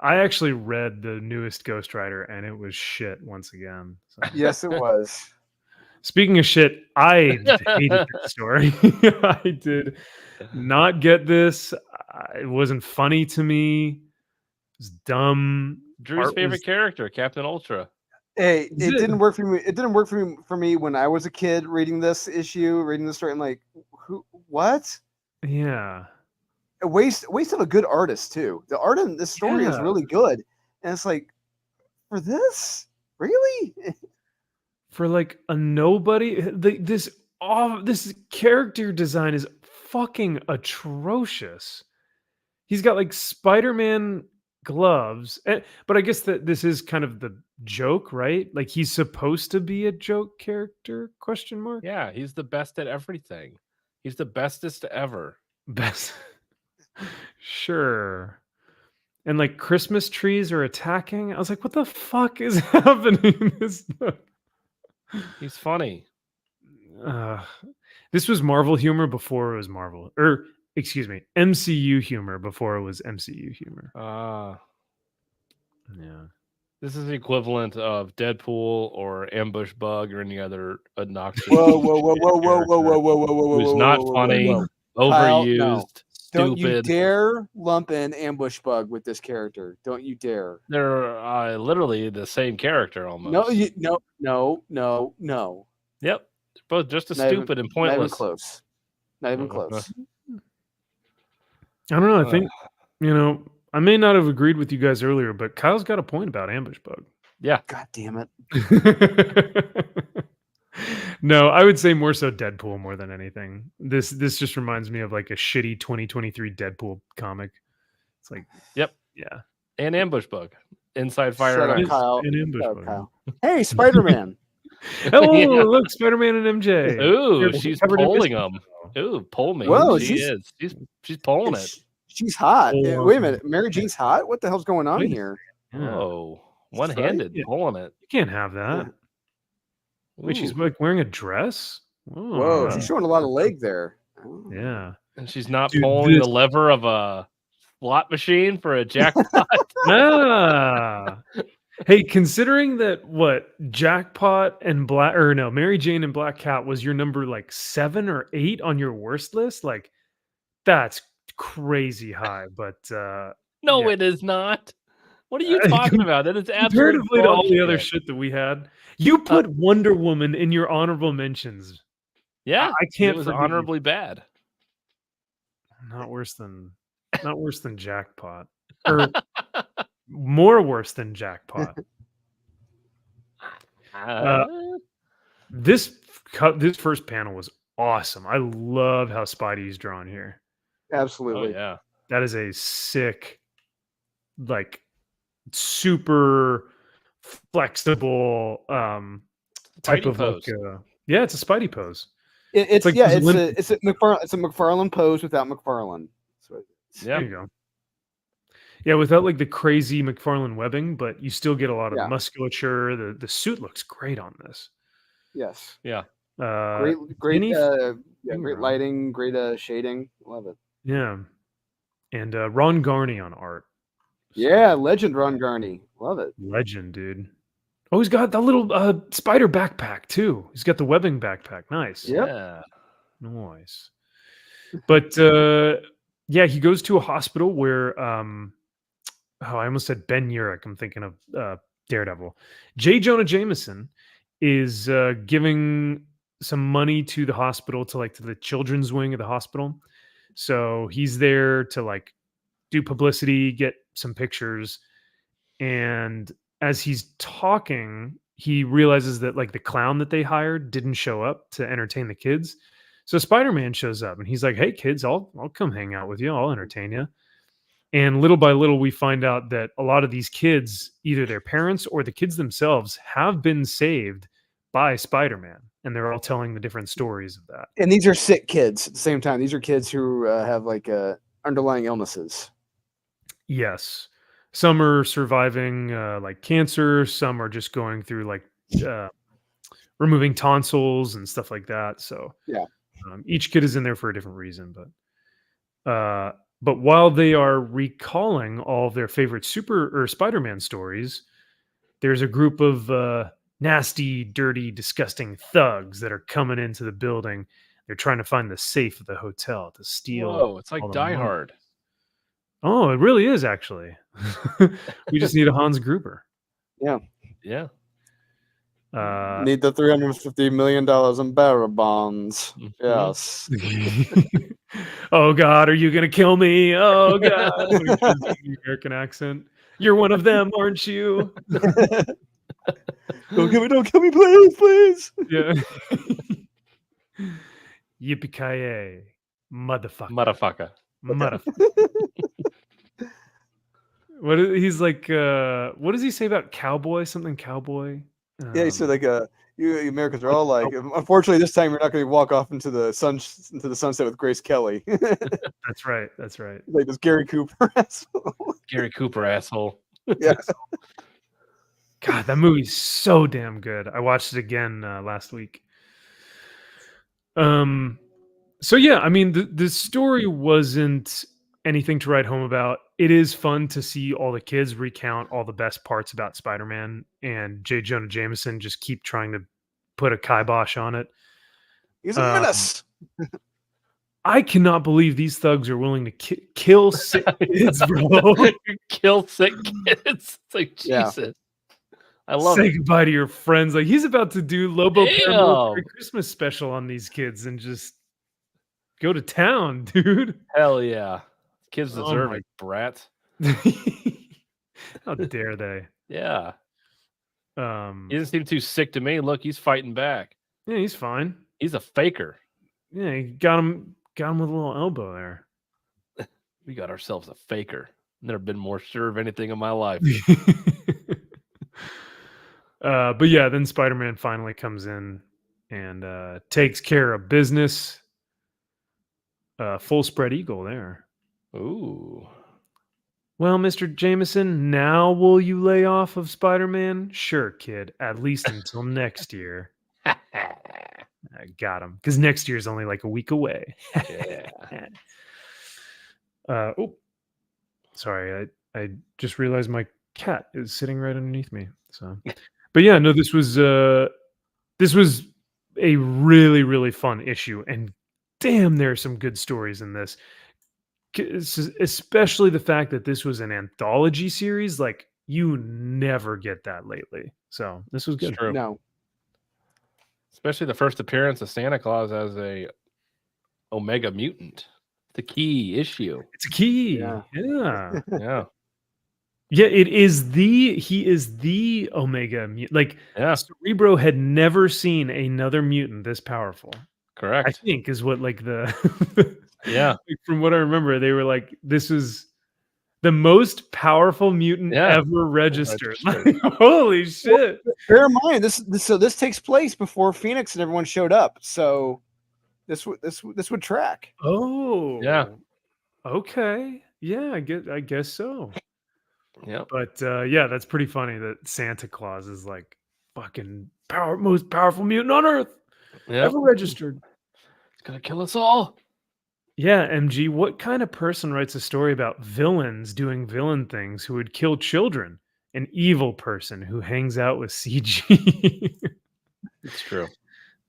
I actually read the newest Ghost Rider and it was shit once again. So. Yes, it was. Speaking of shit, I hated this story. I did not get this. It wasn't funny to me. It was dumb. Drew's favorite character, Captain Ultra. Hey, it didn't work for me. It didn't work for me when I was a kid reading this story. I'm like, what? Yeah. A waste of a good artist too. The art in this story is really good. And it's like, for this? Really? For like a nobody, this character design is fucking atrocious. He's got like Spider-Man gloves, but I guess that this is kind of the joke, right? Like he's supposed to be a joke character? ? Yeah, he's the best at everything. He's the bestest ever. Best, sure. And like Christmas trees are attacking. I was like, what the fuck is happening in this book? He's funny. This was Marvel humor before it was Marvel, or excuse me, MCU humor before it was MCU humor. Yeah. This is the equivalent of Deadpool or Ambush Bug or any other obnoxious. Whoa! Who's not funny, overused, stupid. Don't you dare lump in Ambush Bug with this character. Don't you dare. They're literally the same character almost. No. Yep. They're both just as stupid and pointless. Not even close. Not even close. I don't know. I think, I may not have agreed with you guys earlier, but Kyle's got a point about Ambush Bug. Yeah. God damn it. No, I would say more so Deadpool more than anything. This just reminds me of like a shitty 2023 Deadpool comic. It's like, yep, yeah, and Ambush Bug, Inside Fire Shut and up, Kyle. And Ambush Shut up, Bug. Kyle. Hey, Spider-Man. Oh, yeah. Look, Spider-Man and MJ. Ooh, she's pulling them. Ooh, pull me. Whoa, she's pulling it. She's hot. Wait a minute, Mary Jane's hot. What the hell's going on here? Oh, one-handed pulling it. You can't have that. Wait, she's like wearing a dress? Whoa, she's showing a lot of leg there. Yeah. And she's not pulling the lever of a slot machine for a jackpot. Hey, considering that Jackpot and Mary Jane and Black Cat was your number like 7 or 8 on your worst list, like that's crazy high. But no, it is not. What are you talking about? That is comparatively to all the other shit that we had. You put Wonder Woman in your honorable mentions. Yeah, I can't. It was honorably bad. Not worse than Jackpot, or more worse than Jackpot. This first panel was awesome. I love how Spidey's drawn here. Absolutely. Oh, yeah. That is a sick like super flexible type Spidey of like pose. yeah, it's a Spidey pose. It's like yeah, those it's a McFarlane pose without McFarlane. So Yeah. There you go. Yeah, without like the crazy McFarlane webbing, but you still get a lot of the Yeah. musculature. The suit looks great on this. yes, Yeah. great, Any great Wrong. lighting, great shading. Love it. Yeah, and Ron Garney on art. So, Yeah, legend Ron Garney. Love it. legend, dude. Oh, he's got that little spider backpack too. He's got the webbing backpack. Nice. Yep. Yeah. Nice. But yeah, he goes to a hospital where I almost said Ben Urich. I'm thinking of Daredevil. J. Jonah Jameson is giving some money to the hospital to the children's wing of the hospital. So he's there to like do publicity, get some pictures, and as he's talking, he realizes that like the clown that they hired didn't show up to entertain the kids. So Spider-Man shows up and he's like, "Hey kids, I'll come hang out with you. I'll entertain you." And little by little, we find out that a lot of these kids, either their parents or the kids themselves, have been saved by Spider-Man, and they're all telling the different stories of that. And these are sick kids at the same time. These are kids who have like underlying illnesses. Yes, some are surviving like cancer. Some are just going through like removing tonsils and stuff like that. So Yeah. Each kid is in there for a different reason, but while they are recalling all of their favorite super or Spider-Man stories, there's a group of nasty, dirty, disgusting thugs that are coming into the building. They're trying to find the safe of the hotel to steal. Whoa, it's like all the Die money. Hard. Oh, it really is actually. We just need a Hans Gruber. Yeah. Need the $350 million in bearer bonds. Mhm. Yes. Oh God, are you gonna kill me? Oh God, when he turns into the American accent. You're one of them, aren't you? Don't kill me, please, please. Yeah. Yippee-ki-yay, motherfucker. Motherfucker. Motherfucker. He's like? What does he say about cowboy? Something cowboy? Yeah, he said like you Americans are all like. Unfortunately, this time you're not going to walk off into the sunset with Grace Kelly. That's right. That's right. Like this Gary Cooper asshole. Gary Cooper asshole. Yeah. God, that movie's so damn good. I watched it again last week. So yeah, I mean, the story wasn't anything to write home about. It is fun to see all the kids recount all the best parts about Spider-Man, and J. Jonah Jameson just keep trying to put a kibosh on it. He's a menace. I cannot believe these thugs are willing to kill sick kids, bro. Kill sick kids. It's like, Yeah. Jesus. I love Say it. goodbye to your friends. Like he's about to do Lobo Damn. Paramilitary Christmas special on these kids and just go to town, dude. Hell yeah. Kids Oh deserve my- it, brat. How dare they? Yeah. He Yeah, doesn't seem too sick to me. Look, he's fighting back. he's fine. He's a faker. Yeah, he got him with a little elbow there. We got ourselves a faker. Never been more sure of anything in my life. But yeah, then Spider-Man finally comes in and takes care of business. Full spread eagle there. Ooh. Well, Mr. Jameson, now will you lay off of Spider-Man? Sure, kid. At least until next year. I got him. Because next year's only like a week away. Yeah. Oh, sorry. I just realized my cat is sitting right underneath me. So, but yeah, no, this was a really, really fun issue, and damn, there are some good stories in this. Especially the fact that this was an anthology series, like you never get that lately. So this was good. It's true. No. Especially the first appearance of Santa Claus as a Omega mutant. The key issue. It's a key. Yeah. Yeah. Yeah. Yeah, he is the Omega mutant. Like Yeah. Cerebro had never seen another mutant this powerful. I Correct. think is what like the Yeah. like, from what I remember, they were like, this The most powerful mutant Yeah. ever registered. Registered. Holy shit. Bear in mind, this takes place before Phoenix and everyone showed up, so this would track. Oh. Yeah. Okay. Yeah, I guess so. Yep. But yeah, that's pretty funny that Santa Claus is like fucking most powerful mutant on Earth Yep. ever registered. It's gonna kill us all. Yeah, MG, what kind of person writes a story about villains doing villain things who would kill children? An evil person who hangs out with CG. It's true.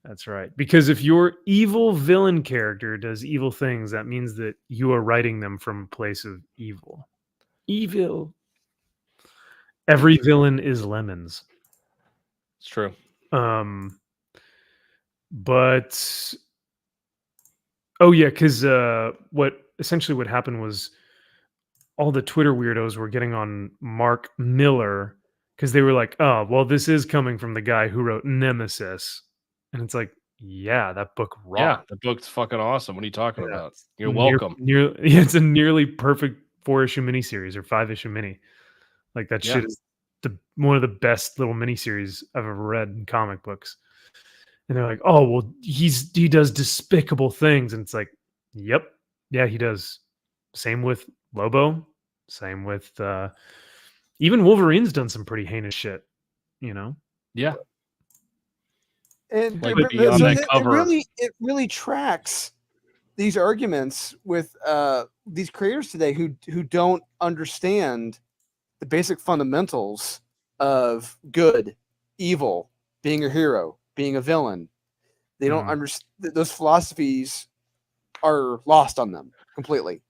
That's right. Because if your evil villain character does evil things, that means that you are writing them from a place of evil. Evil. Every villain is lemons. It's true. But oh yeah, because what happened was all the Twitter weirdos were getting on Mark Miller because they were like, oh, well, this is coming from the guy who wrote Nemesis. And it's like, yeah, that book Yeah, rocked. the book's fucking awesome. What are you talking Yeah, about? You're welcome. Yeah, it's a nearly perfect 4-issue miniseries or 5-issue mini. Like that shit is one of the best little miniseries I've ever read in comic books. And they're like, oh, well, he does despicable things. And it's like, yep. Yeah, he does. Same with Lobo. Same with even Wolverine's done some pretty heinous shit, you know? Yeah. And Like but- the, on so that it cover. it really tracks these arguments with these creators today who don't understand the basic fundamentals of good, evil, being a hero, being a villain. They don't understand. Those philosophies are lost on them completely.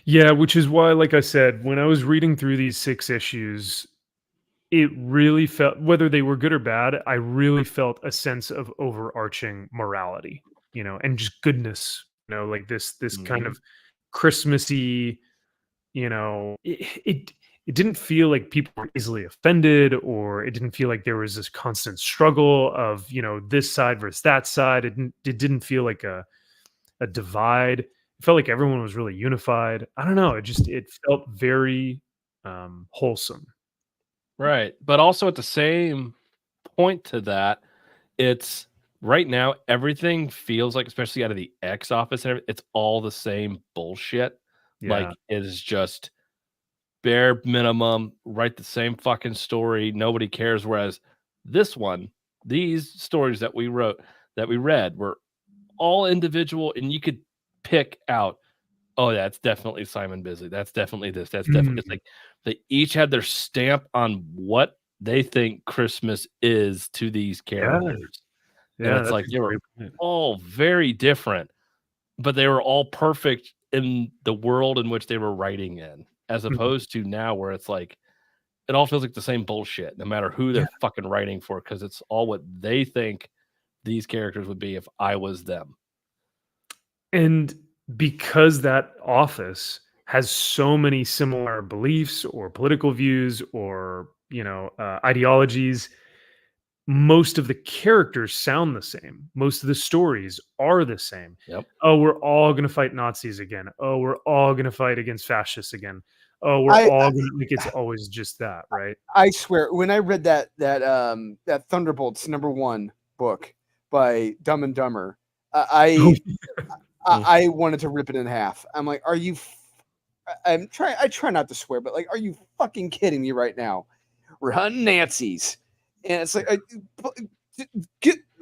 Yeah, which is why, like I said, when I was reading through these 6 issues, it really felt, whether they were good or bad, I really felt a sense of overarching morality, and just goodness, like this kind of Christmassy, it didn't feel like people were easily offended, or it didn't feel like there was this constant struggle of, this side versus that side. It didn't feel like a divide. It felt like everyone was really unified. I don't know. It felt very wholesome. Right. But also at the same point to that, it's right now everything feels like, especially out of the X office, it's all the same bullshit. Yeah. Like it is just bare minimum, write the same fucking story. Nobody cares. Whereas this one, these stories that we read were all individual, and you could pick out, oh, that's definitely Simon Bisley. That's definitely this. That's definitely it's like they each had their stamp on what they think Christmas is to these characters. Yeah, and it's like they were all very different, but they were all perfect in the world in which they were writing in, as opposed to now where it's like it all feels like the same bullshit, no matter who they're fucking writing for, because it's all what they think these characters would be if I was them. And because that office has so many similar beliefs or political views or ideologies, most of the characters sound the same. Most of the stories are the same. Yep. Oh, we're all going to fight Nazis again. Oh, we're all going to fight against fascists again. Oh, we're all going to, like, it's always just that, right? I swear, when I read that Thunderbolts #1 book by Dumb and Dumber, I wanted to rip it in half. I'm like, are you? I try not to swear, but like, are you fucking kidding me right now? We're hunting Nazis, and it's like,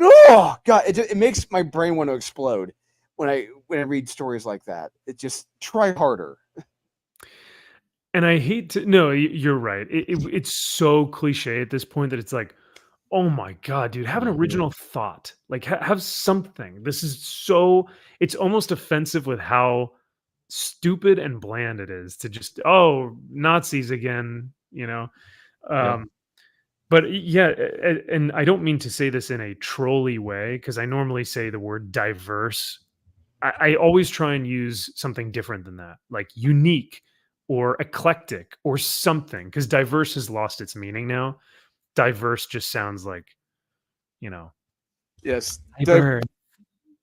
oh god, it makes my brain want to explode when I read stories like that. It just try harder. And I hate to, no, you're right. It's so cliche at this point that it's like, oh my God, dude, have an original thought. Like have something. This is so, it's almost offensive with how stupid and bland it is to just, oh, Nazis again, But yeah, and I don't mean to say this in a trolly way, because I normally say the word diverse. I always try and use something different than that, like unique or eclectic or something, because diverse has lost its meaning now. Diverse just sounds like, Yes, diverse.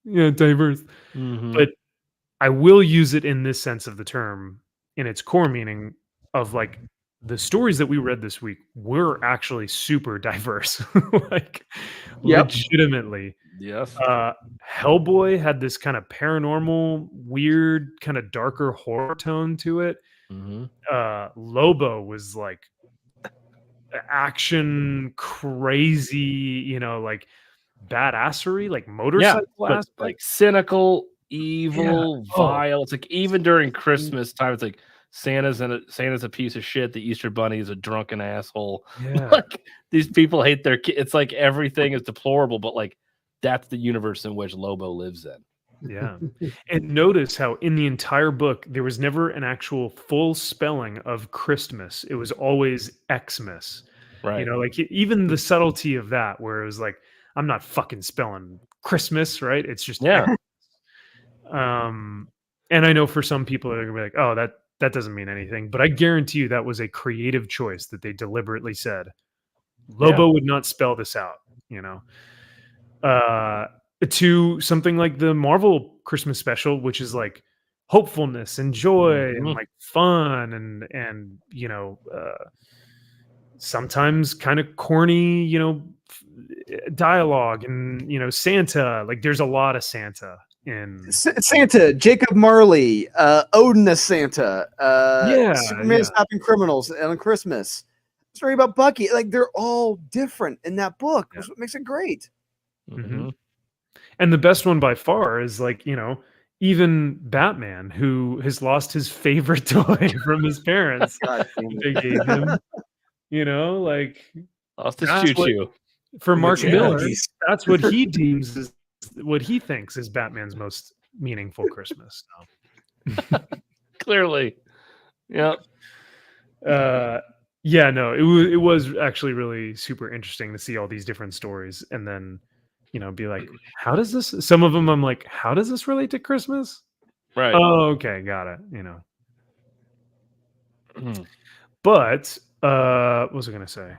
Yeah, diverse. Mm-hmm. But I will use it in this sense of the term, in its core meaning of like the stories that we read this week were actually super diverse, like Yep. legitimately. Yes. Hellboy had this kind of paranormal, weird, kind of darker horror tone to it. Mm-hmm. Lobo was like action, crazy, like badassery, like motorcycle But aspect. like cynical, evil, Oh. vile. It's like even during Christmas time, it's like Santa's a piece of shit. The Easter Bunny is a drunken asshole. Yeah. Like these people hate their kids. It's like everything is deplorable, but like that's the universe in which Lobo lives in. Yeah. And notice how in the entire book, there was never an actual full spelling of Christmas. It was always Xmas. Right. Like even the subtlety of that, where it was like, I'm not fucking spelling Christmas, right? It's just Yeah. and I know for some people they're gonna be like, oh, that doesn't mean anything. But I guarantee you that was a creative choice that they deliberately said. Lobo would not spell this out, to something like the Marvel Christmas special, which is like hopefulness and joy and like fun and sometimes kind of corny, dialogue and Santa. Like there's a lot of Santa in Santa, Jacob Marley, Odin as Santa, Superman yeah. stopping criminals on Christmas. Story about Bucky. Like they're all different in that book. That's what makes it great. Mm-hmm. And the best one by far is like, even Batman, who has lost his favorite toy from his parents. God damn They gave him, like Lost his that's what- choo-choo. for Mark Miller, Jeez. that's what he deems is what he thinks is Batman's most meaningful Christmas. Clearly. Yep. Yeah, no, it was actually really super interesting to see all these different stories and then be like, how does this, some of them I'm like, how does this relate to Christmas? Right. Oh, okay, got it. But what was I gonna say?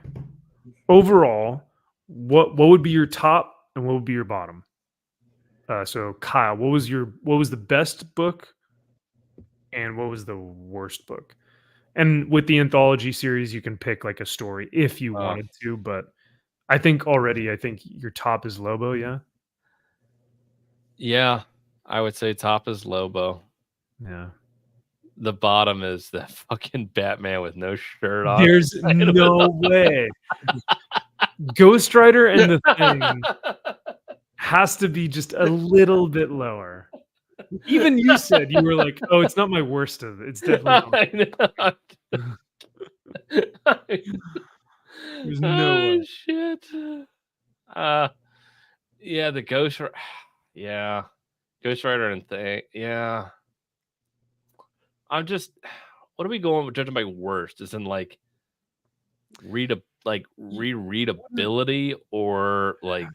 Overall, what would be your top and what would be your bottom? So Kyle, what was the best book and what was the worst book? And with the anthology series, you can pick like a story if you wanted to, but I think your top is Lobo, yeah? Yeah, I would say top is Lobo. Yeah. The bottom is the fucking Batman with no shirt on. There's no way. Ghost Rider and the Thing has to be just a little bit lower. Even you said you were like, "Oh, it's not my worst of it. It's definitely not." There's no way. Shit. Yeah, the Ghost Rider. Yeah, Ghost Rider and Thing. Yeah, I'm just. What are we going with judging by worst? Is in like rereadability or like.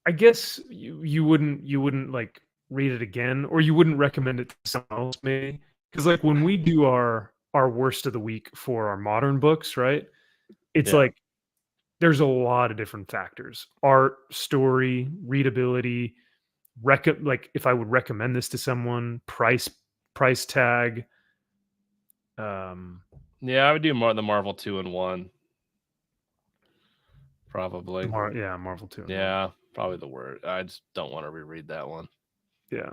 I guess you wouldn't like read it again, or you wouldn't recommend it to someone else, maybe. Because like when we do our worst of the week for our modern books, right? It's like there's a lot of different factors: art, story, readability. Like if I would recommend this to someone, price tag. Yeah, I would do more the Marvel 2-in-1. Probably. Marvel 2. Yeah, probably the word. I just don't want to reread that one. Yeah.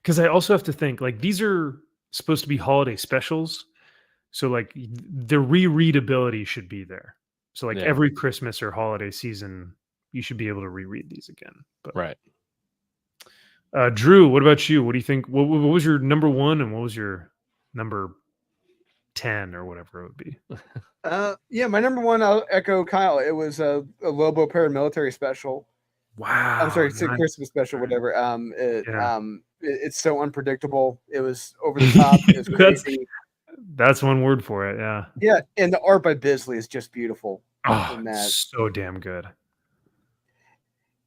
Because I also have to think like these are supposed to be holiday specials, so like the rereadability should be there. So like every Christmas or holiday season, you should be able to reread these again. But right. Drew, what about you? What do you think? What was your number 1 and what was your number 10 or whatever it would be? Yeah, my number 1, I'll echo Kyle. It was a Lobo paramilitary special. Wow. I'm sorry, it's a Christmas special, whatever. It's so unpredictable. It was over the top. It was crazy. That's one word for it. Yeah. Yeah, and the art by Bisley is just beautiful. Oh, so damn good.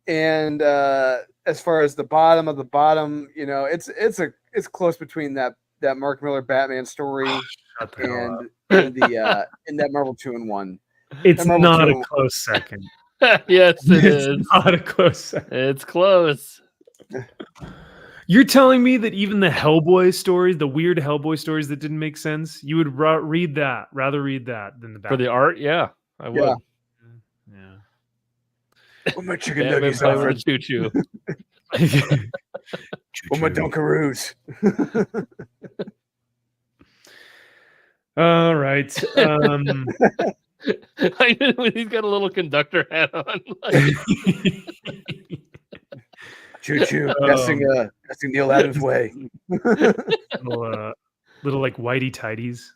And as far as the bottom of the bottom, it's close between that Mark Miller Batman story and that Marvel 2-in-1. It's not a close second. Yes, it It's is. not a close second. It's close. You're telling me that even the Hellboy stories, the weird Hellboy stories that didn't make sense, you would rather read that than the For the Batman? art, yeah, I would. Yeah. Yeah. With my chicken Batman nuggets, play with a Alfred. choo-choo. With my Dunkaroos. All right. He's got a little conductor hat on. Like, Choo choo. Passing Neil Adams' way. little like whitey tidies.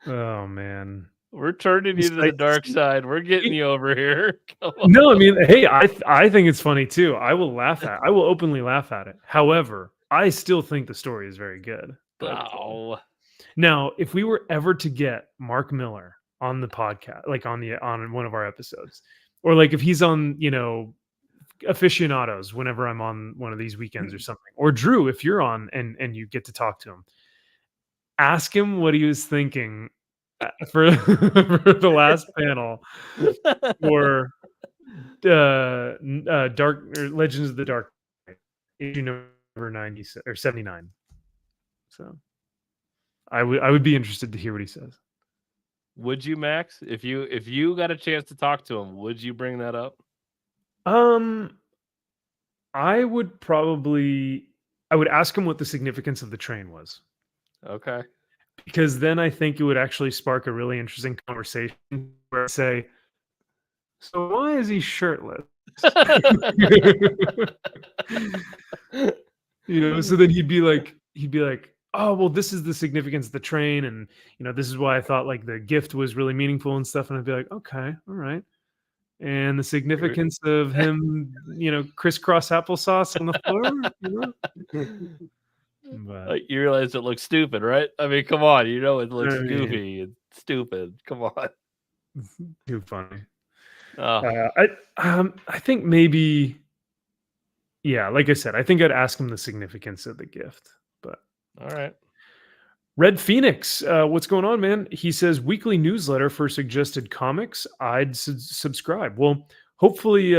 Oh man. we're turning you to the dark side. We're getting you over here. Come on. No, I mean, hey, I think it's funny too. I will openly laugh at it. However, I still think the story is very good. But Oh, now, if we were ever to get Mark Miller on the podcast, like on one of our episodes, or like if he's on, aficionados whenever I'm on one of these weekends or something, or Drew, if you're on and you get to talk to him, ask him what he was thinking for, for the last panel or Dark or Legends of the Dark Knight, issue number 96 or 79. So I would be interested to hear what he says. would you, Max? If you got a chance to talk to him, would you bring that up? I would ask him what the significance of the train was. Okay. Because then I think it would actually spark a really interesting conversation where I say, so why is he shirtless? So then he'd be like, oh, well, this is the significance of the train. And, this is why I thought like the gift was really meaningful and stuff. And I'd be like, okay, all right. And the significance of him, crisscross applesauce on the floor, But, Like, you realize it looks stupid, right? I mean, come on, it looks I mean- goofy and stupid. Come on. too funny. Oh, I think maybe, yeah, like I said, I think I'd ask him the significance of the gift. But all right. Red Phoenix, what's going on, man? He says weekly newsletter for suggested comics. I'd subscribe. Well, hopefully,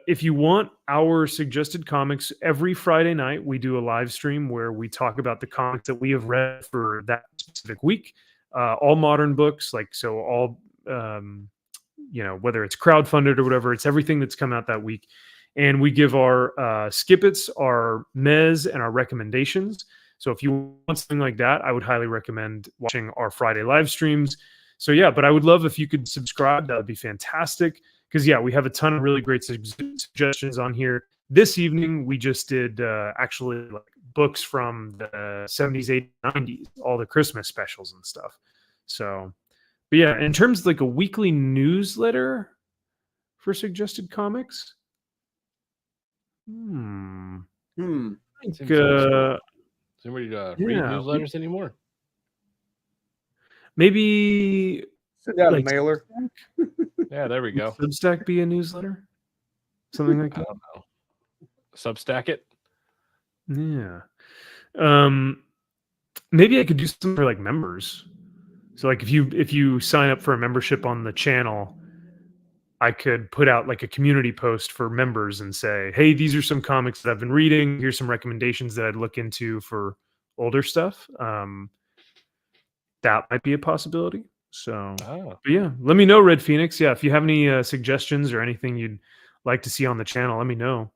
if you want our suggested comics, every Friday night we do a live stream where we talk about the comics that we have read for that specific week. All modern books, all whether it's crowdfunded or whatever, it's everything that's come out that week. And we give our skippets, our mez, and our recommendations. So if you want something like that, I would highly recommend watching our Friday live streams. So yeah, but I would love if you could subscribe. That would be fantastic. Because yeah, we have a ton of really great suggestions on here. This evening, we just did actually like books from the 70s, 80s, 90s, all the Christmas specials and stuff. So, but yeah, in terms of like a weekly newsletter for suggested comics, I think, Does anybody read yeah, newsletters anymore? maybe Send out like a mailer. Yeah, there we go. Substack be a newsletter, something like I that. don't know. Substack it. Yeah. Maybe I could do something for like members. So like if you sign up for a membership on the channel, I could put out like a community post for members and say, hey, these are some comics that I've been reading. Here's some recommendations that I'd look into for older stuff. That might be a possibility. So, but yeah, let me know, Red Phoenix. Yeah, if you have any suggestions or anything you'd like to see on the channel, let me know.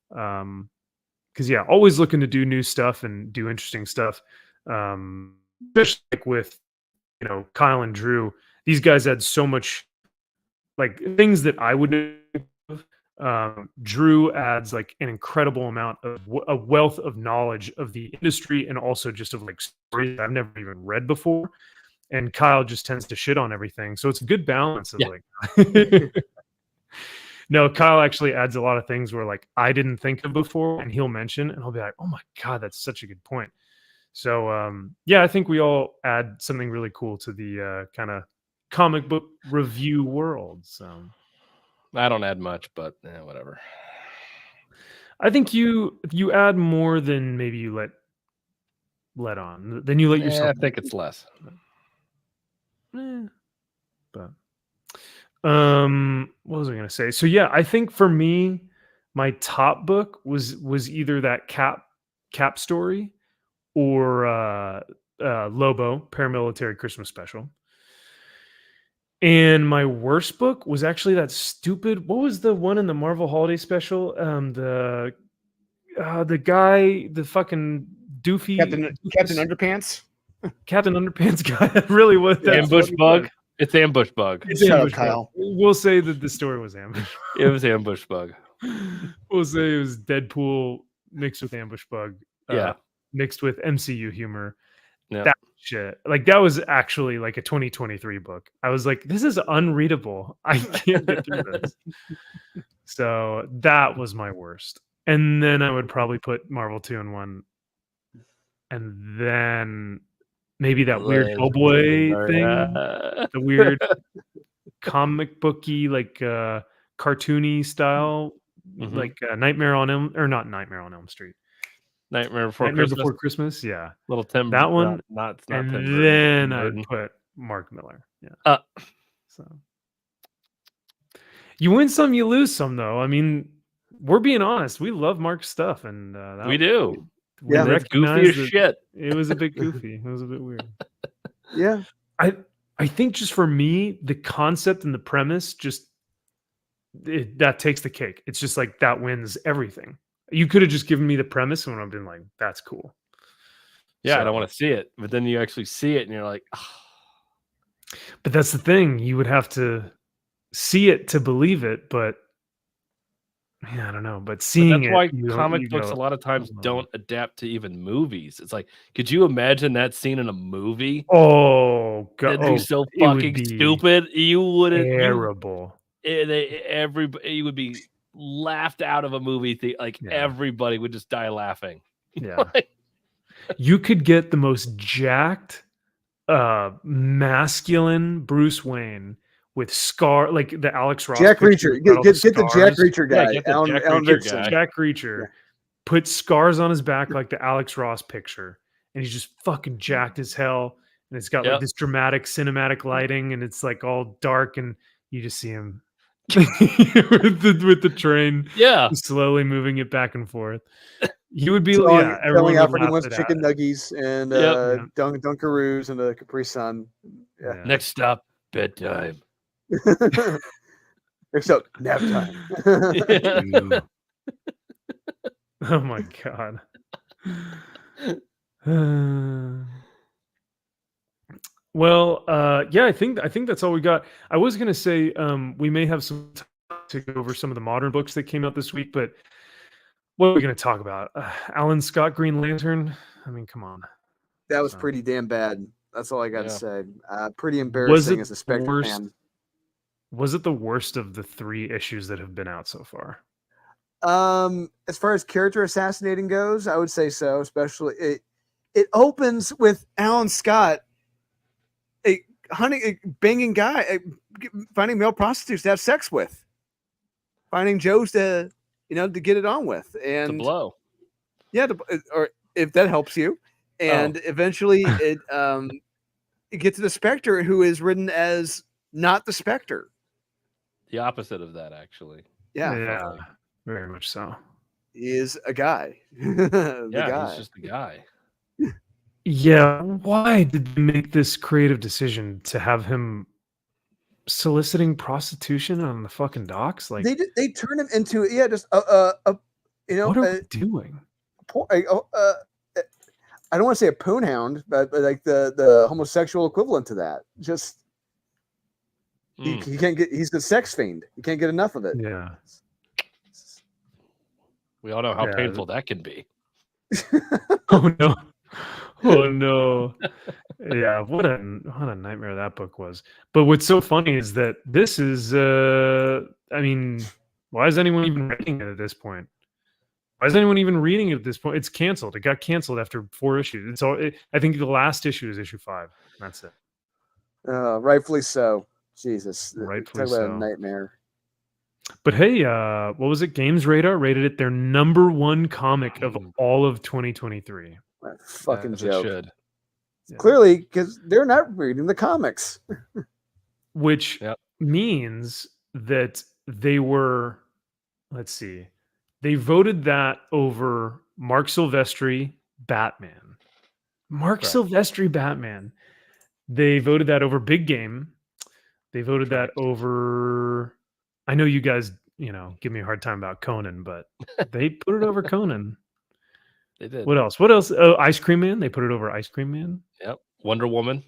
Because yeah, always looking to do new stuff and do interesting stuff. Especially like with Kyle and Drew, these guys had so much like things that I wouldn't have. Drew adds like an incredible amount of a wealth of knowledge of the industry and also just of like stories I've never even read before. And Kyle just tends to shit on everything. So it's a good balance of like no, Kyle actually adds a lot of things where like I didn't think of before and he'll mention and I'll be like, oh my God, that's such a good point. So yeah, I think we all add something really cool to the kind of comic book review world. So I don't add much, but whatever. I think you add more than maybe you let on. Then you let yourself. I think it's less. But what was I going to say? So yeah, I think for me, my top book was either that Cap story or Lobo Paramilitary Christmas Special. And my worst book was actually that stupid. What was the one in the Marvel Holiday Special? The guy, the fucking doofy Captain Underpants. Captain Underpants guy. That really was Ambush Bug. It's Ambush Bug. It's Shut up, Ambush Bug. Kyle. We'll say that the story was Ambush. It was Ambush Bug. We'll say it was Deadpool mixed with Ambush Bug. Yeah. Mixed with MCU humor. Yeah. That shit. Like that was actually like a 2023 book. I was like, this is unreadable. I can't get through this. So that was my worst. And then I would probably put Marvel 2-in-1. And then maybe that weird Hellboy thing. The weird comic booky, like cartoony style, like Nightmare on Elm, or not Nightmare on Elm Street. Nightmare Before Christmas, yeah. Little Tim. That one. Not And Tim Burton. then I would put Mark Miller. Yeah. So you win some, you lose some, though. I mean, we're being honest. We love Mark's stuff, and We do. we Yeah, That's goofy recognize as that shit. It was a bit goofy. It was a bit weird. Yeah. I think just for me, the concept and the premise just that takes the cake. It's just like that wins everything. You could have just given me the premise and I've been like, that's cool. Yeah, I So- don't want to see it, but then you actually see it, and you're like, oh. But that's the thing. You would have to see it to believe it, but yeah, I don't know. But But seeing that's why it, comic books a lot of times don't adapt to even movies. It's like, could you imagine that scene in a movie? Oh god, That'd be so it would fucking be stupid. You wouldn't. terrible. Everybody, you would be laughed out of a movie. Like Yeah. everybody would just die laughing. Yeah, you could get the most jacked, masculine Bruce Wayne with scar, like the Alex Ross. Jack picture Reacher. with all Get the Jack scars. Reacher guy. get the Alan Jack Alan Reacher Ritchson. guy. Jack Reacher, Yeah. put scars on his back like the Alex Ross picture, and he's just fucking jacked as hell. And it's got like Yep. this dramatic cinematic lighting, and it's like all dark, and you just see him with the train Yeah. slowly moving it back and forth. You would be Telling everyone would Alfred he laugh wants it chicken out. nuggies and Yep. Dunkaroos and a Capri Sun. Yeah. Next stop, bedtime. Except nap time. Ooh. Oh my god. Well, yeah, I think that's all we got. I was gonna say we may have some time to go over some of the modern books that came out this week, but what are we gonna talk about? Alan Scott Green Lantern? I mean, come on. That was So- pretty damn bad. That's all I got to Yeah. say. Pretty embarrassing it as a Spectre worst? fan. Was it the worst of the 3 issues that have been out so far? As far as character assassinating goes, I would say so. Especially it opens with Alan Scott, a banging guy, finding male prostitutes to have sex with, finding Joes to get it on with, To and blow. yeah, or if that helps you, and eventually it gets to the Spectre, who is written as not the Spectre. The opposite of that, actually. Yeah, Very much so. he is a guy. The Yeah, guy. he's just a guy. Yeah, why did they make this creative decision to have him soliciting prostitution on the fucking docks? Like, They turn him into just what are a we doing? I don't want to say a poon hound, but like the homosexual equivalent to that. Just Mm. he can't get. He's the sex fiend. You can't get enough of it. Yeah. We all know how Yeah. painful that can be. Oh no. Oh no. Yeah, what a nightmare that book was. But what's so funny is that this is I mean, why is anyone even reading it at this point? Why is anyone even reading it at this point? It's canceled. It got canceled after 4 issues. It's all I think the last issue is issue 5. That's it. Rightfully so. Jesus, Rightfully talk about so. a nightmare. But hey, what was it? Games Radar rated it their #1 comic of all of 2023. What a fucking As it joke. should. Yeah. Clearly, because they're not reading the comics. which Yep. means that they were, let's see, they voted that over Mark Silvestri Batman. Mark Correct. Silvestri Batman. They voted that over Big Game. They voted Correct. that over. I know you guys, give me a hard time about Conan, but they put it over Conan. They did. What else? What else? Oh, Ice Cream Man. They put it over Ice Cream Man. Yep. Wonder Woman.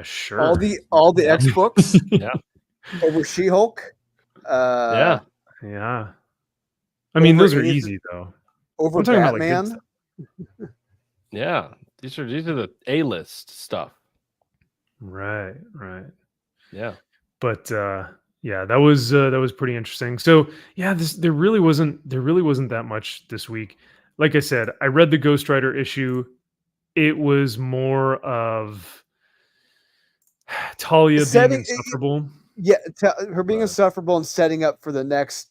Sure. All the X books Yeah. over She-Hulk. Yeah. Yeah. I mean, Over those are anything- easy though. Over I'm talking about, like, good Batman. stuff. Yeah. These are the A-list stuff. Right. Yeah. But yeah, that was pretty interesting. So yeah, there really wasn't that much this week. Like I said, I read the Ghost Rider issue. It was more of Talia being Setting- insufferable. Yeah, her being But- insufferable and setting up for the next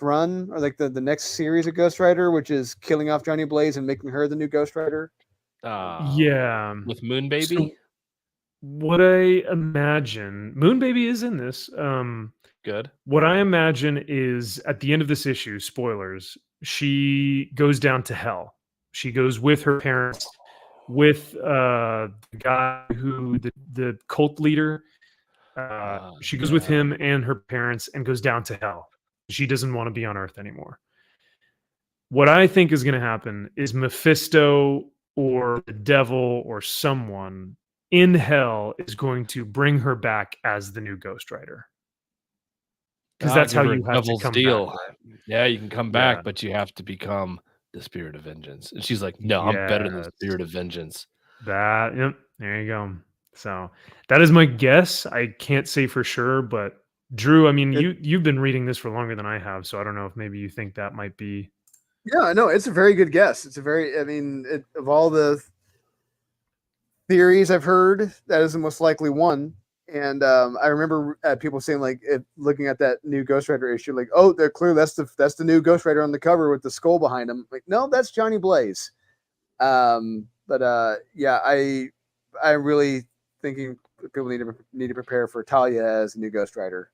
run, or like the next series of Ghost Rider, which is killing off Johnny Blaze and making her the new Ghost Rider. Yeah. With Moon Baby. So what I imagine, Moon Baby is in this. Good. What I imagine is at the end of this issue, spoilers, she goes down to hell. She goes with her parents, with the guy who the cult leader. She goes with him and her parents and goes down to hell. She doesn't want to be on Earth anymore. What I think is going to happen is Mephisto or the devil or someone in hell is going to bring her back as the new Ghost Rider. Because that's how you have to come back. Yeah, you can come back, Yeah. but you have to become the Spirit of Vengeance. And she's like, no, I'm better than the Yes. Spirit of Vengeance. Yep, there you go. So that is my guess. I can't say for sure, but Drew, I mean, you've been reading this for longer than I have, so I don't know if maybe you think that might be. Yeah, no, it's a very good guess. It's a very, I mean, of all the theories I've heard, that is the most likely one. And I remember people saying, like, looking at that new Ghost Rider issue, like, oh, they're clear. That's the new Ghost Rider on the cover with the skull behind him. Like, no, that's Johnny Blaze. But yeah, I'm really thinking people need to prepare for Talia as a new Ghost Rider.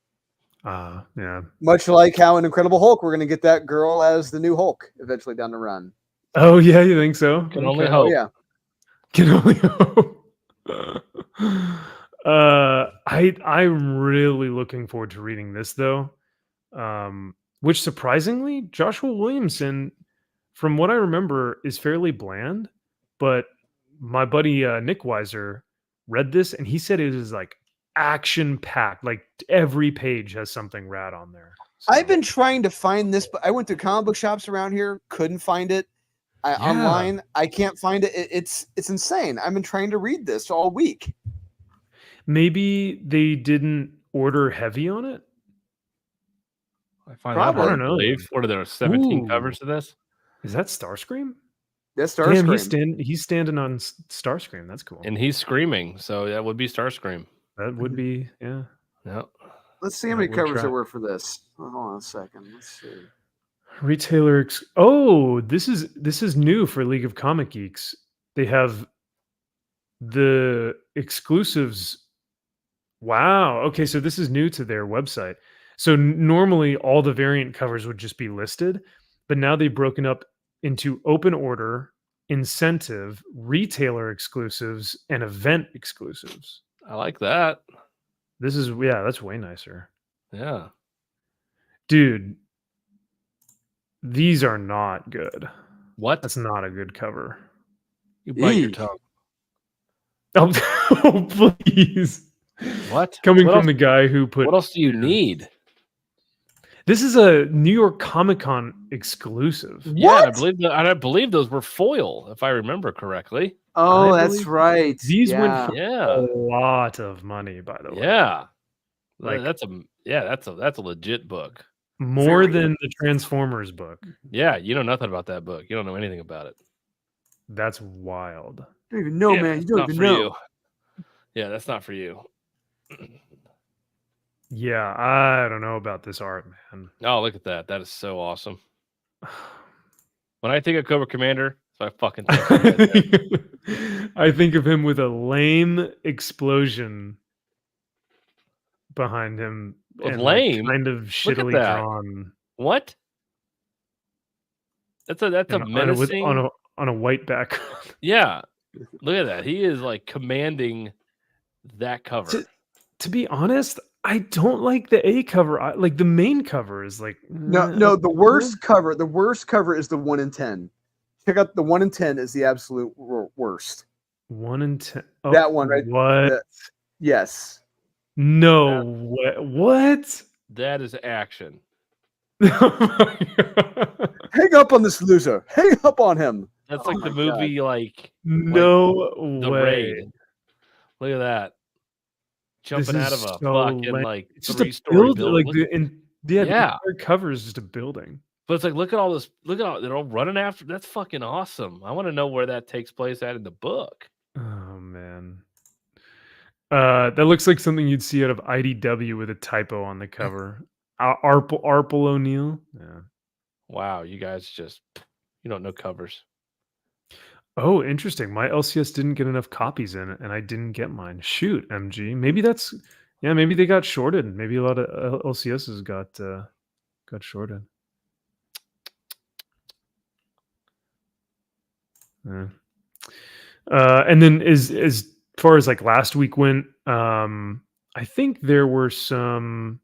Yeah. Much like how in Incredible Hulk, we're going to get that girl as the new Hulk eventually down the run. Oh yeah, you think so? Can only Okay. hope. Oh yeah. Can only hope. I'm really looking forward to reading this though. Which surprisingly, Joshua Williamson, from what I remember, is fairly bland. But my buddy Nick Weiser read this and he said it is like action packed. Like every page has something rad on there. So, I've been trying to find this, but I went to comic book shops around here, couldn't find it. Online, I can't find it. It's insane. I've been trying to read this all week. maybe they didn't order heavy on it. I find Probably. that I don't know. What are there, 17 Ooh. covers to this? Is that Starscream? That's Damn, Starscream. he's standing on Starscream. That's cool. And he's screaming, so that would be Starscream. That would be, yeah. Yep. Let's see how Yeah, many we'll covers try. there were for this. Hold on a second. Let's see. Retailer. Oh, this is new for League of Comic Geeks. They have the exclusives. Wow. Okay, so this is new to their website. So normally all the variant covers would just be listed, but now they've broken up into open order, incentive, retailer exclusives, and event exclusives. I like that. This is, yeah, that's way nicer. Yeah. Dude, these are not good. What? That's not a good cover. You bite your Eesh. tongue. Oh, please. What? Coming What from else- the guy who put. What else do you need? This is a New York Comic Con exclusive. Yeah, and I believe those were foil, if I remember correctly. Oh, I that's believe right. These yeah. went for Yeah. a lot of money, by the way. Yeah. Like- that's a legit book. More Very than the Transformers book. Yeah, you know nothing about that book. You don't know anything about it. That's wild. You don't even know, Yeah, man. You it's don't not even for know. you. Yeah, that's not for you. Yeah, I don't know about this art, man. Oh, look at that. That is so awesome. When I think of Cobra Commander, if So I fucking think of him right there. I think of him with a lame explosion behind him With and like lame. kind of Look at shittily that. drawn. What? That's a And on a, with, menacing. on a white background. Yeah. Look at that. He is like commanding that cover. To be honest, I don't like the A cover. Like the main cover is like No, the worst cover. The worst cover is the 1 in 10. Check out the 1 in 10 is the absolute worst. 1 in 10. Oh, That one, right? What? Yes. No. What? That is action. Oh my God. Hang up on this loser. Hang up on him. That's Oh like my the movie, like No The way. Raid. Look at that. Jumping out of is a so fucking lame. like It's just a 3-story build. building. Like Look- the Yeah. entire cover is just a building. But it's like, look at all this. Look at all they're all running after. That's fucking awesome. I want to know where that takes place at in the book. Oh man. That looks like something you'd see out of IDW with a typo on the cover. Arple O'Neill. Yeah. Wow, you guys just you don't know covers. Oh, interesting. My LCS didn't get enough copies in it, and I didn't get mine. Shoot, MG. Maybe that's maybe they got shorted. Maybe a lot of LCSs got shorted. Yeah. And then as far as like last week went, I think there were some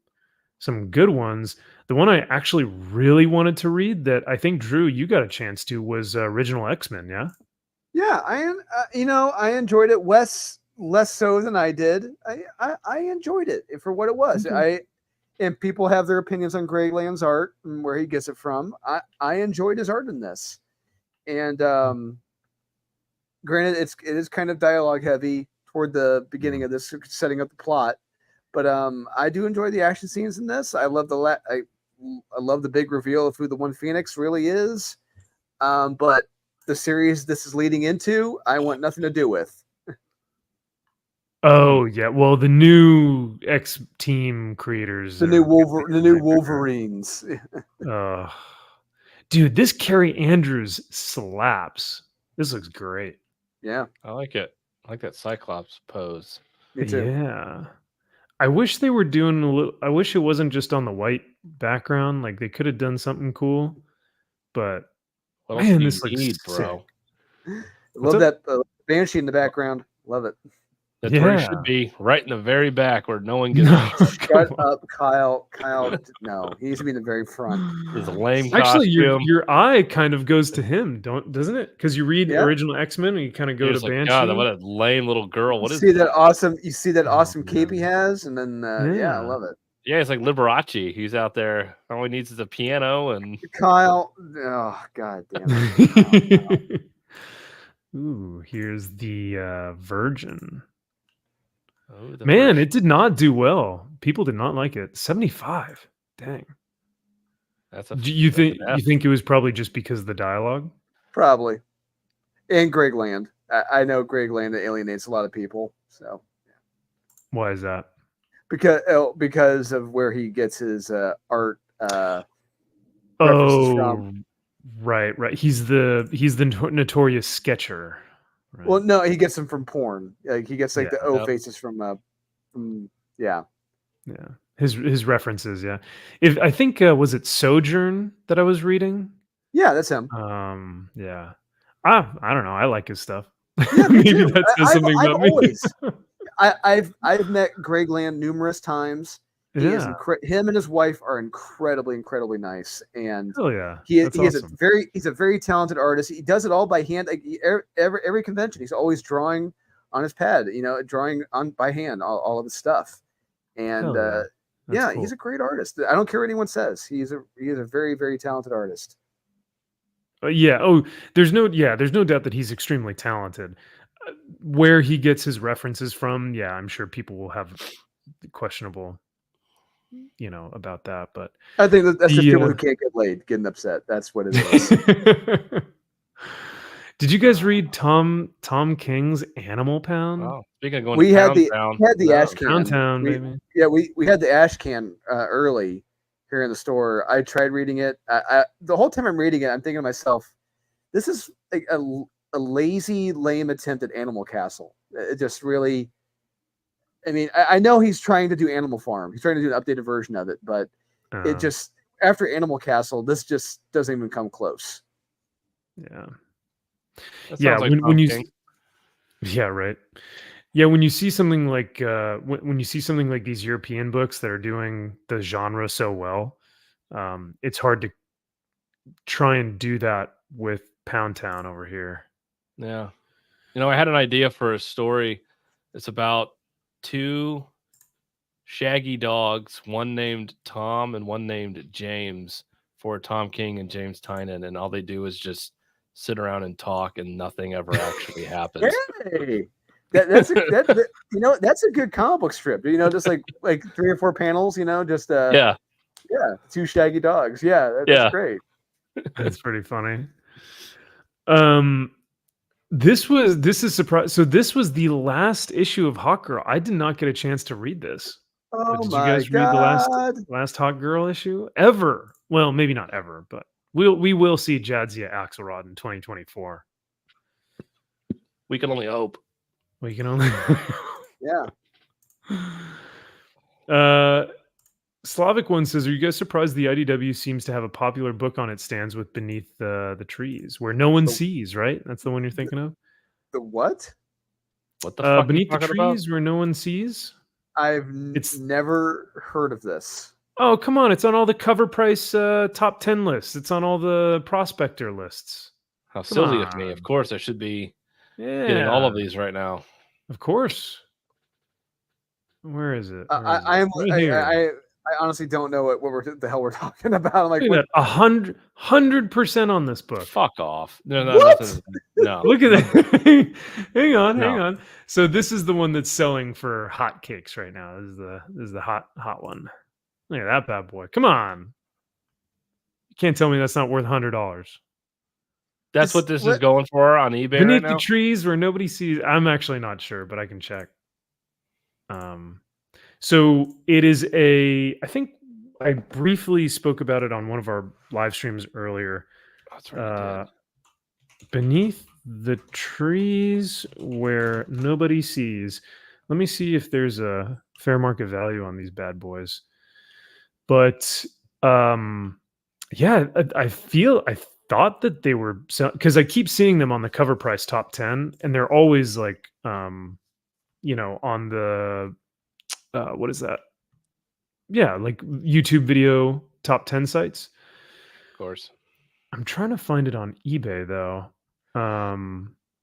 good ones. The one I actually really wanted to read that I think Drew you got a chance to was original X-Men. Yeah. Yeah, I enjoyed it. Wes less so than I did. I enjoyed it for what it was. Okay. And people have their opinions on Greg Land's art and where he gets it from. I enjoyed his art in this, and granted, it is kind of dialogue heavy toward the beginning of this, setting up the plot. But I do enjoy the action scenes in this. I love I love the big reveal of who the One Phoenix really is. But the series this is leading into, I want nothing to do with. Oh yeah, well the new X Team creators, The new Wolverines. Dude, this Carrie Andrews slaps. This looks great. Yeah, I like it. I like that Cyclops pose. me too. Yeah, I wish they were doing a little. I wish it wasn't just on the white background. Like they could have done something cool. But What else man, do you this looks need, sick. bro? Love that Banshee in the background. Love it. That's where it Yeah. should be, right in the very back where no one gets No, Shut come on. up, Kyle. Kyle, no, he needs to be in the very front. His lame Actually, costume. your eye kind of goes to him, doesn't it? Because you read Yeah. original X-Men and you kind of go You're to just like, Banshee. God, what a lame little girl. What You is see that awesome? You see that Oh, awesome cape man. he has, and then yeah, I Yeah. love it. Yeah, it's like Liberace. He's out there. All he needs is a piano and Kyle, oh god damn it. Ooh, here's the Virgin. oh, the Man, version. it did not do well. People did not like it. 75. Dang. That's a Do you that's an think F. it was probably just because of the dialogue? Probably. And Greg Land. I know Greg Land alienates a lot of people. So Why is that? because of where he gets his art references from. Right. He's the notorious sketcher. Right? Well, no, he gets them from porn. Like he gets like Yeah. the O Yep. faces from yeah. Yeah. His references, yeah. If I think was it Sojourn that I was reading? Yeah, that's him. Yeah. I don't know. I like his stuff. Yeah, me Maybe too. that says something I've about me. always I've met Greg Land numerous times. He is Yeah. him and his wife are incredibly nice, and Oh yeah. he That's is awesome. he's a very talented artist. He does it all by hand. Like, every convention, he's always drawing on his pad. Drawing on by hand all of his stuff, and Hell yeah. That's yeah, cool. he's a great artist. I don't care what anyone says. He is a very talented artist. Yeah. Oh, there's no doubt that he's extremely talented. Where he gets his references from, yeah, I'm sure people will have questionable, about that. But I think that's just people Yeah. who can't get laid getting upset. That's what it is. Did you guys read Tom King's Animal Pound? Oh, speaking of going We to had Pound the Town, ash can. Downtown, We- baby. Yeah, we had the ash can early here in the store. I tried reading it. The whole time I'm reading it, I'm thinking to myself, this is a lazy, lame attempt at Animal Castle. It just really. I mean, I know he's trying to do Animal Farm. He's trying to do an updated version of it, but it just after Animal Castle, this just doesn't even come close. Yeah. That Yeah. sounds like When you. King. Yeah. Right. Yeah. When you see something like when you see something like these European books that are doing the genre so well, it's hard to try and do that with Pound Town over here. Yeah. I had an idea for a story. It's about two shaggy dogs, one named Tom and one named James, for Tom King and James Tynan, and all they do is just sit around and talk, and nothing ever actually happens. Hey, that's a good comic book strip. Just like 3 or 4 panels. Just Yeah. two shaggy dogs. Yeah, that's great. That's pretty funny. This is surprise. So this was the last issue of Hawk Girl. I did not get a chance to read this. Oh Did you my guys read God. the last Hawk Girl issue ever? Well, maybe not ever, but we will see Jadzia Axelrod in 2024. We can only hope. We can only. Yeah. Slavic one says, "Are you guys surprised the IDW seems to have a popular book on its stands with Beneath the Trees, where no one sees?" Right, that's the one you're thinking of. The what? What the fuck? Beneath the talking Trees, about? where no one sees. I've It's never heard of this. Oh, come on. It's on all the cover price top 10 lists. It's on all the prospector lists. How silly of me. Of course, I should be getting all of these right now. Of course. Where is it? I honestly don't know what the hell we're talking about. I'm like, look at that. 100% on this book. Fuck off. No, What? no. Look at that. hang on. So this is the one that's selling for hotcakes right now. This is the hot one. Look at that bad boy. Come on. You can't tell me that's not worth $100. That's what this is going for on eBay Beneath right now? the Trees, where nobody sees. I'm actually not sure, but I can check. So it is I think I briefly spoke about it on one of our live streams earlier. That's right. Beneath the Trees, where nobody sees. Let me see if there's a fair market value on these bad boys. But yeah, I thought that they were, because I keep seeing them on the cover price top 10, and they're always like on the what is that? Yeah, like YouTube video top 10 sites. Of course. I'm trying to find it on eBay though.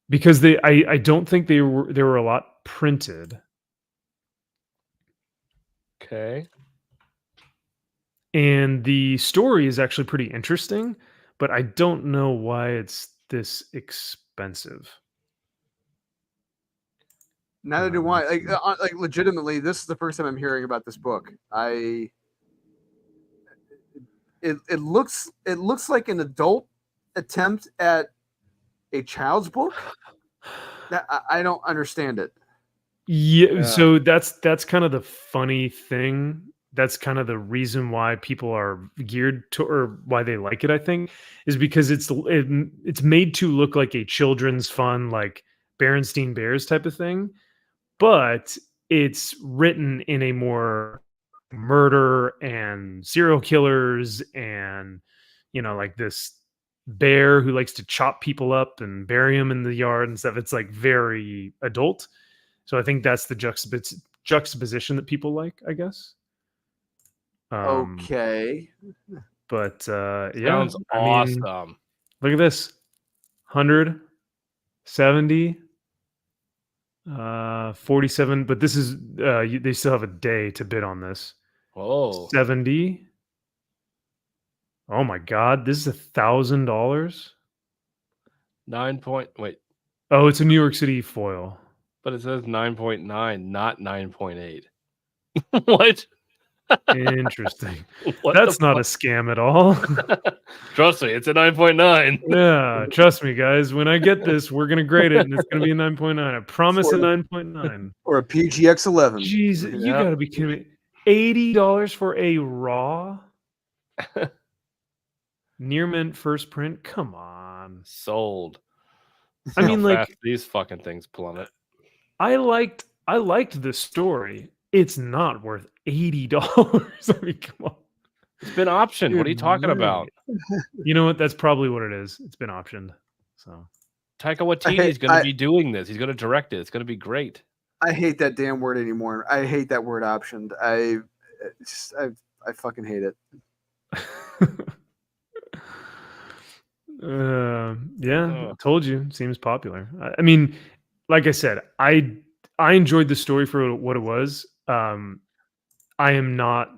Because I don't think there were a lot printed. Okay. And the story is actually pretty interesting, but I don't know why it's this expensive. Neither do I. Like legitimately, this is the first time I'm hearing about this book. It looks like an adult attempt at a child's book. That I don't understand it. Yeah, so that's kind of the funny thing. That's kind of the reason why people are geared to, or why they like it, I think, is because it's made to look like a children's fun, like Berenstain Bears type of thing, but it's written in a more murder and serial killers and like this bear who likes to chop people up and bury them in the yard and stuff. It's like very adult. So I think that's the juxtaposition that people like, I guess. Okay. But yeah, sounds awesome. Look at this. 170 47, but this is they still have a day to bid on this. Whoa. 70. Oh my god, this is $1,000. 9 point. Wait, Oh, it's a New York City foil. but it says 9.9, not 9.8. What? Interesting. What That's the not a scam at all. Trust me, it's a 9.9. Yeah, trust me, guys. When I get this, we're gonna grade it, and it's gonna be a 9.9. I promise a 9.9. Or a PGX11. Jeez, you gotta be kidding me. $80 for a raw? Near mint first print. Come on. Sold. I mean, How like, fast these fucking things plummet. I liked the story. It's not worth $80. I mean, come on. It's been optioned. What are you Good talking night. about? You know what? That's probably what it is. It's been optioned. So Taika Waititi's going to be doing this. He's going to direct it. It's going to be great. I hate that damn word anymore. I hate that word optioned. I fucking hate it. Yeah, told you. Seems popular. I mean, like I said, I enjoyed the story for what it was.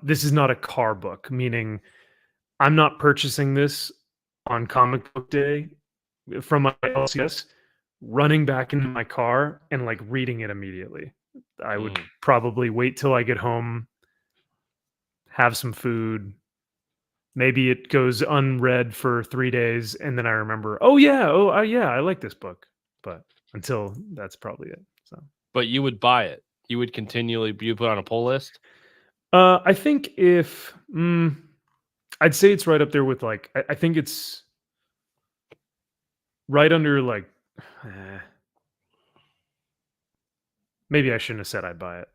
This is not a car book, meaning I'm not purchasing this on comic book day from my LCS, running back into my car and like reading it immediately. I would probably wait till I get home, have some food. Maybe it goes unread for 3 days, and then I remember, yeah, I like this book. But until that's probably it. So, but you would buy it. You would continually be put on a pull list. I think if I'd say it's right up there with like I think it's right under like. Maybe I shouldn't have said I'd buy it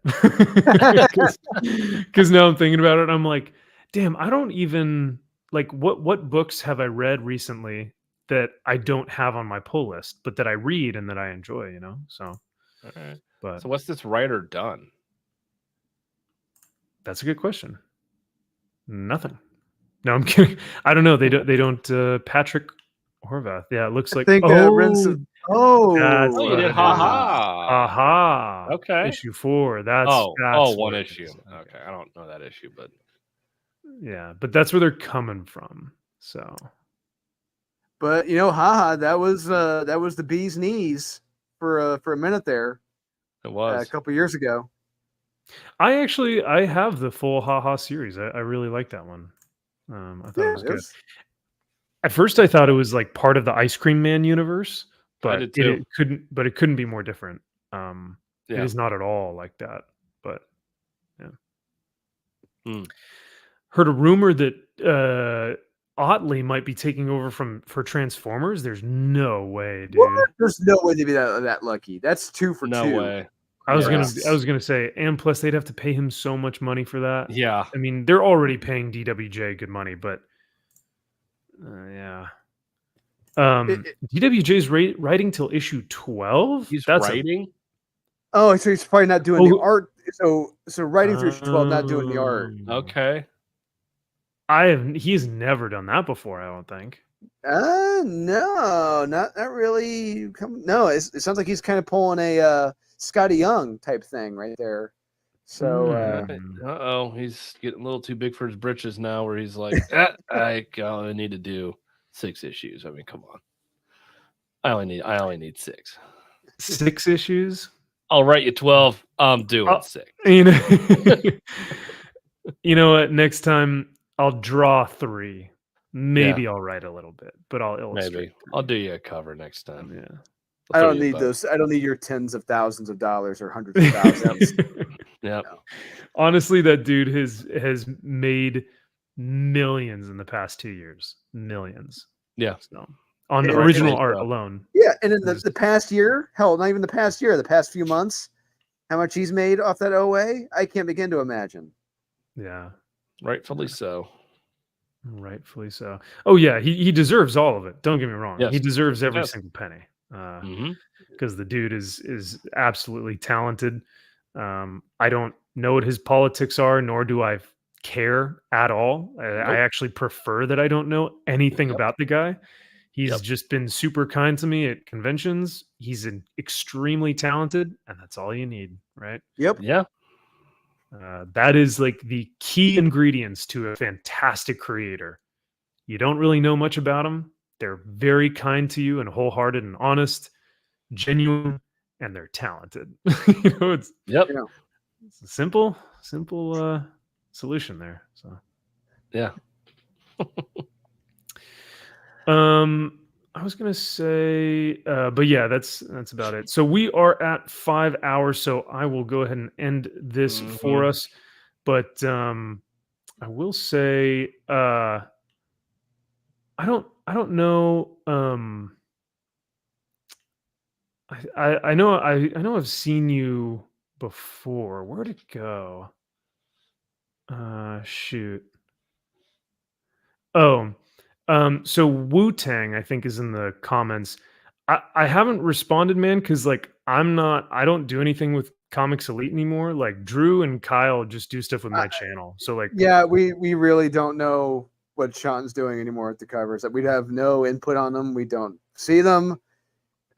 because now I'm thinking about it. I'm like, damn, I don't even like what books have I read recently that I don't have on my pull list, but that I read and that I enjoy, you know? So, all right. But so what's this writer done? That's a good question. Nothing. No, I'm kidding. I don't know. They don't Patrick Horvath. Yeah, it looks like you did Haha. Okay. Issue 4. That's one issue. Okay. I don't know that issue, but yeah, but that's where they're coming from. So, but you know, haha, that was the bee's knees for a minute there. It was a couple years ago. I have the full haha series. I really like that one. I thought it was good. At first, I thought it was like part of the Ice Cream Man universe, but it couldn't be more different. It is not at all like that. But yeah, heard a rumor that Otley might be taking over for Transformers. There's no way, dude. What? There's no way they'd be that lucky. That's 2 for 2. No way. I was gonna say, and plus they'd have to pay him so much money for that. Yeah, I mean they're already paying DWJ good money, but yeah. DWJ's writing till issue 12. He's writing. So he's probably not doing the art. So writing through issue 12, not doing the art. Okay. He's never done that before. I don't think. No, not really. No, it sounds like he's kind of pulling a Scotty Young type thing right there. So, he's getting a little too big for his britches now. Where he's like, I only need to do 6 issues. I mean, come on. I only need 6. 6 issues. I'll write you 12. I'm doing 6. You know what? Next time I'll draw 3. Maybe I'll write a little bit, but I'll illustrate. Maybe I'll do you a cover next time. Yeah. I don't need those. I don't need your tens of thousands of dollars or hundreds of thousands. Yeah. No. Honestly, that dude has made millions in the past 2 years. Millions. Yeah. So, on the original art alone. Yeah, and in the past year, hell, not even the past year, the past few months, how much he's made off that OA, I can't begin to imagine. Yeah. Rightfully so. Rightfully so. Oh yeah, he deserves all of it. Don't get me wrong. Yes. He deserves every single penny. Mm-hmm. Because the dude is absolutely talented. I don't know what his politics are, nor do I care at all. I actually prefer that I don't know anything about the guy. He's just been super kind to me at conventions. He's extremely talented, and that's all you need, right? Yep. Yeah. That is like the key ingredients to a fantastic creator. You don't really know much about them. They're very kind to you and wholehearted and honest, genuine, and they're talented. It's a simple solution there. So yeah. I was gonna say, but yeah, that's about it. So we are at 5 hours, so I will go ahead and end this for us. But I will say, I don't know. I know I've seen you before. Where'd it go? Shoot. Oh, so Wu Tang, I think, is in the comments. I haven't responded, man, because like I don't do anything with Comics Elite anymore. Like Drew and Kyle just do stuff with my channel. So like, Yeah, we really don't know what Sean's doing anymore with the covers. That we'd have no input on them. We don't see them.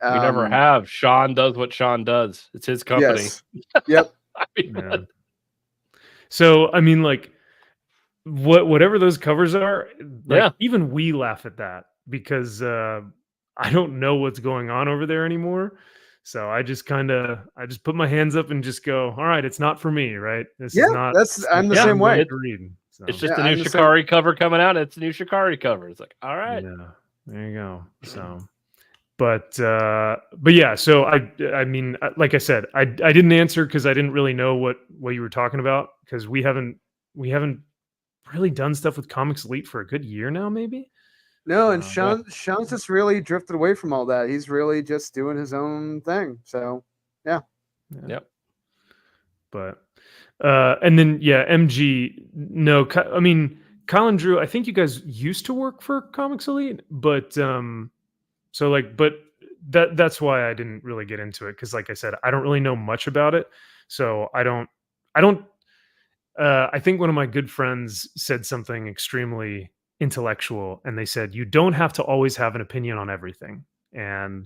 We never have. Sean does what Sean does. It's his company. Yes. Yep. I mean, yeah. So I mean, like, whatever those covers are, like, Yeah. even we laugh at that because I don't know what's going on over there anymore. So I just put my hands up and just go, all right, it's not for me, right? This is not. I'm the Yeah, same way. to read. So, It's just Yeah, a I'm new the same. Shikari cover coming out. It's a new Shikari cover. It's like, all right. yeah, there you go. So, but yeah. So I mean, like I said, I didn't answer because I didn't really know what you were talking about because we haven't really done stuff with Comics Elite for a good year now, maybe. No, and Yeah. Sean's just really drifted away from all that. He's really just doing his own thing. So, yeah. Yep. But and then MG, no, I mean, Kyle and Drew, I think you guys used to work for Comics Elite, but so like, but that's why I didn't really get into it because, like I said, I don't really know much about it, so I don't. I think one of my good friends said something extremely intellectual, and they said you don't have to always have an opinion on everything, and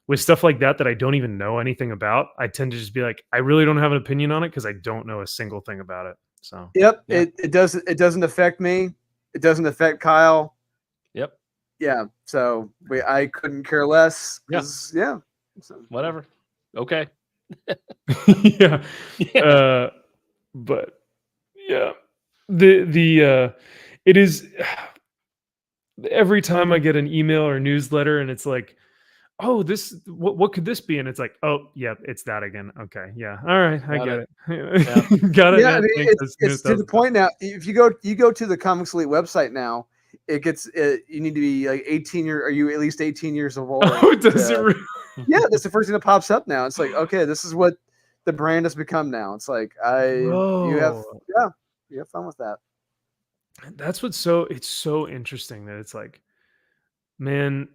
with stuff like that I don't even know anything about, I tend to just be like, I really don't have an opinion on it because I don't know a single thing about it. So Yep. Yeah. It doesn't affect me. It doesn't affect Kyle. Yep. Yeah. So I couldn't care less. Yeah. Yeah. So, Whatever. Okay. yeah. Yeah. But yeah, the it is every time I get an email or newsletter and it's like, oh, this what could this be? And it's like, oh, yeah, it's that again. Okay, yeah, all right, I Got get it. it. Got it. yeah. I man. mean, Thanks. it's to the point now. If you go to the Comics Elite website now, it gets you need to be like 18 years. Are you at least 18 years of old? Oh, does it really? Yeah, that's the first thing that pops up now. It's like, okay, this is what the brand has become now. It's like you have fun with that. That's what's it's so interesting that it's like, man,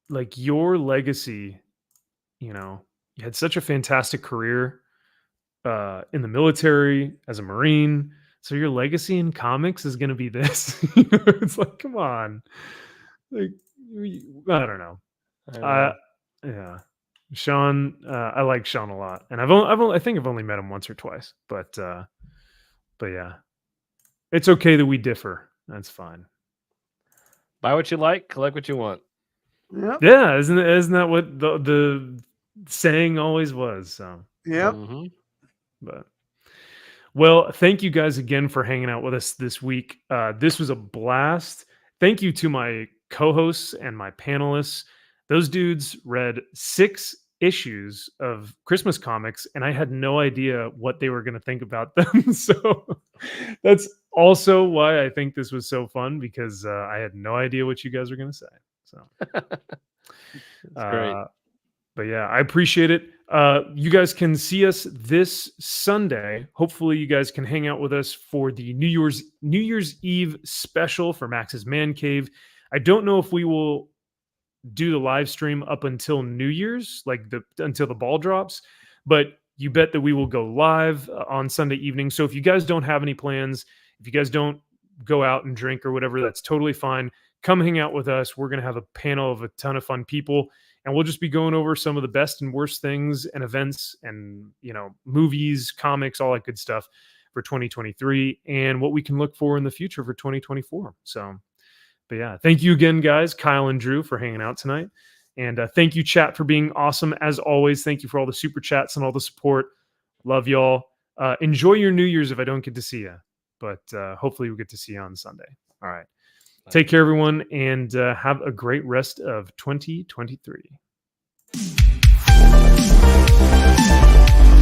like your legacy, you had such a fantastic career in the military as a Marine. So your legacy in comics is going to be this. It's like, come on. Like, I don't know. Yeah. Sean, I like Sean a lot. And I think I've only met him once or twice, but yeah, it's okay that we differ. That's fine. Buy what you like, collect what you want. Yep. Yeah. Isn't that what the saying always was? So, Yep. Mhm. but well, thank you guys again for hanging out with us this week. This was a blast. Thank you to my co-hosts and my panelists. Those dudes read 6 issues of Christmas comics, and I had no idea what they were going to think about them. So that's also why I think this was so fun, because I had no idea what you guys were going to say. So That's great. but yeah, I appreciate it. You guys can see us this Sunday. Hopefully you guys can hang out with us for the New Year's Eve special for Max's Man Cave. I don't know if we will do the live stream up until New Year's, like until the ball drops, but you bet that we will go live on Sunday evening. So if you guys don't have any plans, if you guys don't go out and drink or whatever, that's totally fine. Come hang out with us. We're going to have a panel of a ton of fun people, and we'll just be going over some of the best and worst things and events and, movies, comics, all that good stuff for 2023 and what we can look for in the future for 2024. So, but yeah, thank you again, guys, Kyle and Drew, for hanging out tonight. And thank you, chat, for being awesome. As always, thank you for all the super chats and all the support. Love y'all. Enjoy your New Year's if I don't get to see you, but hopefully we'll get to see you on Sunday. All right. Take care, everyone, and have a great rest of 2023.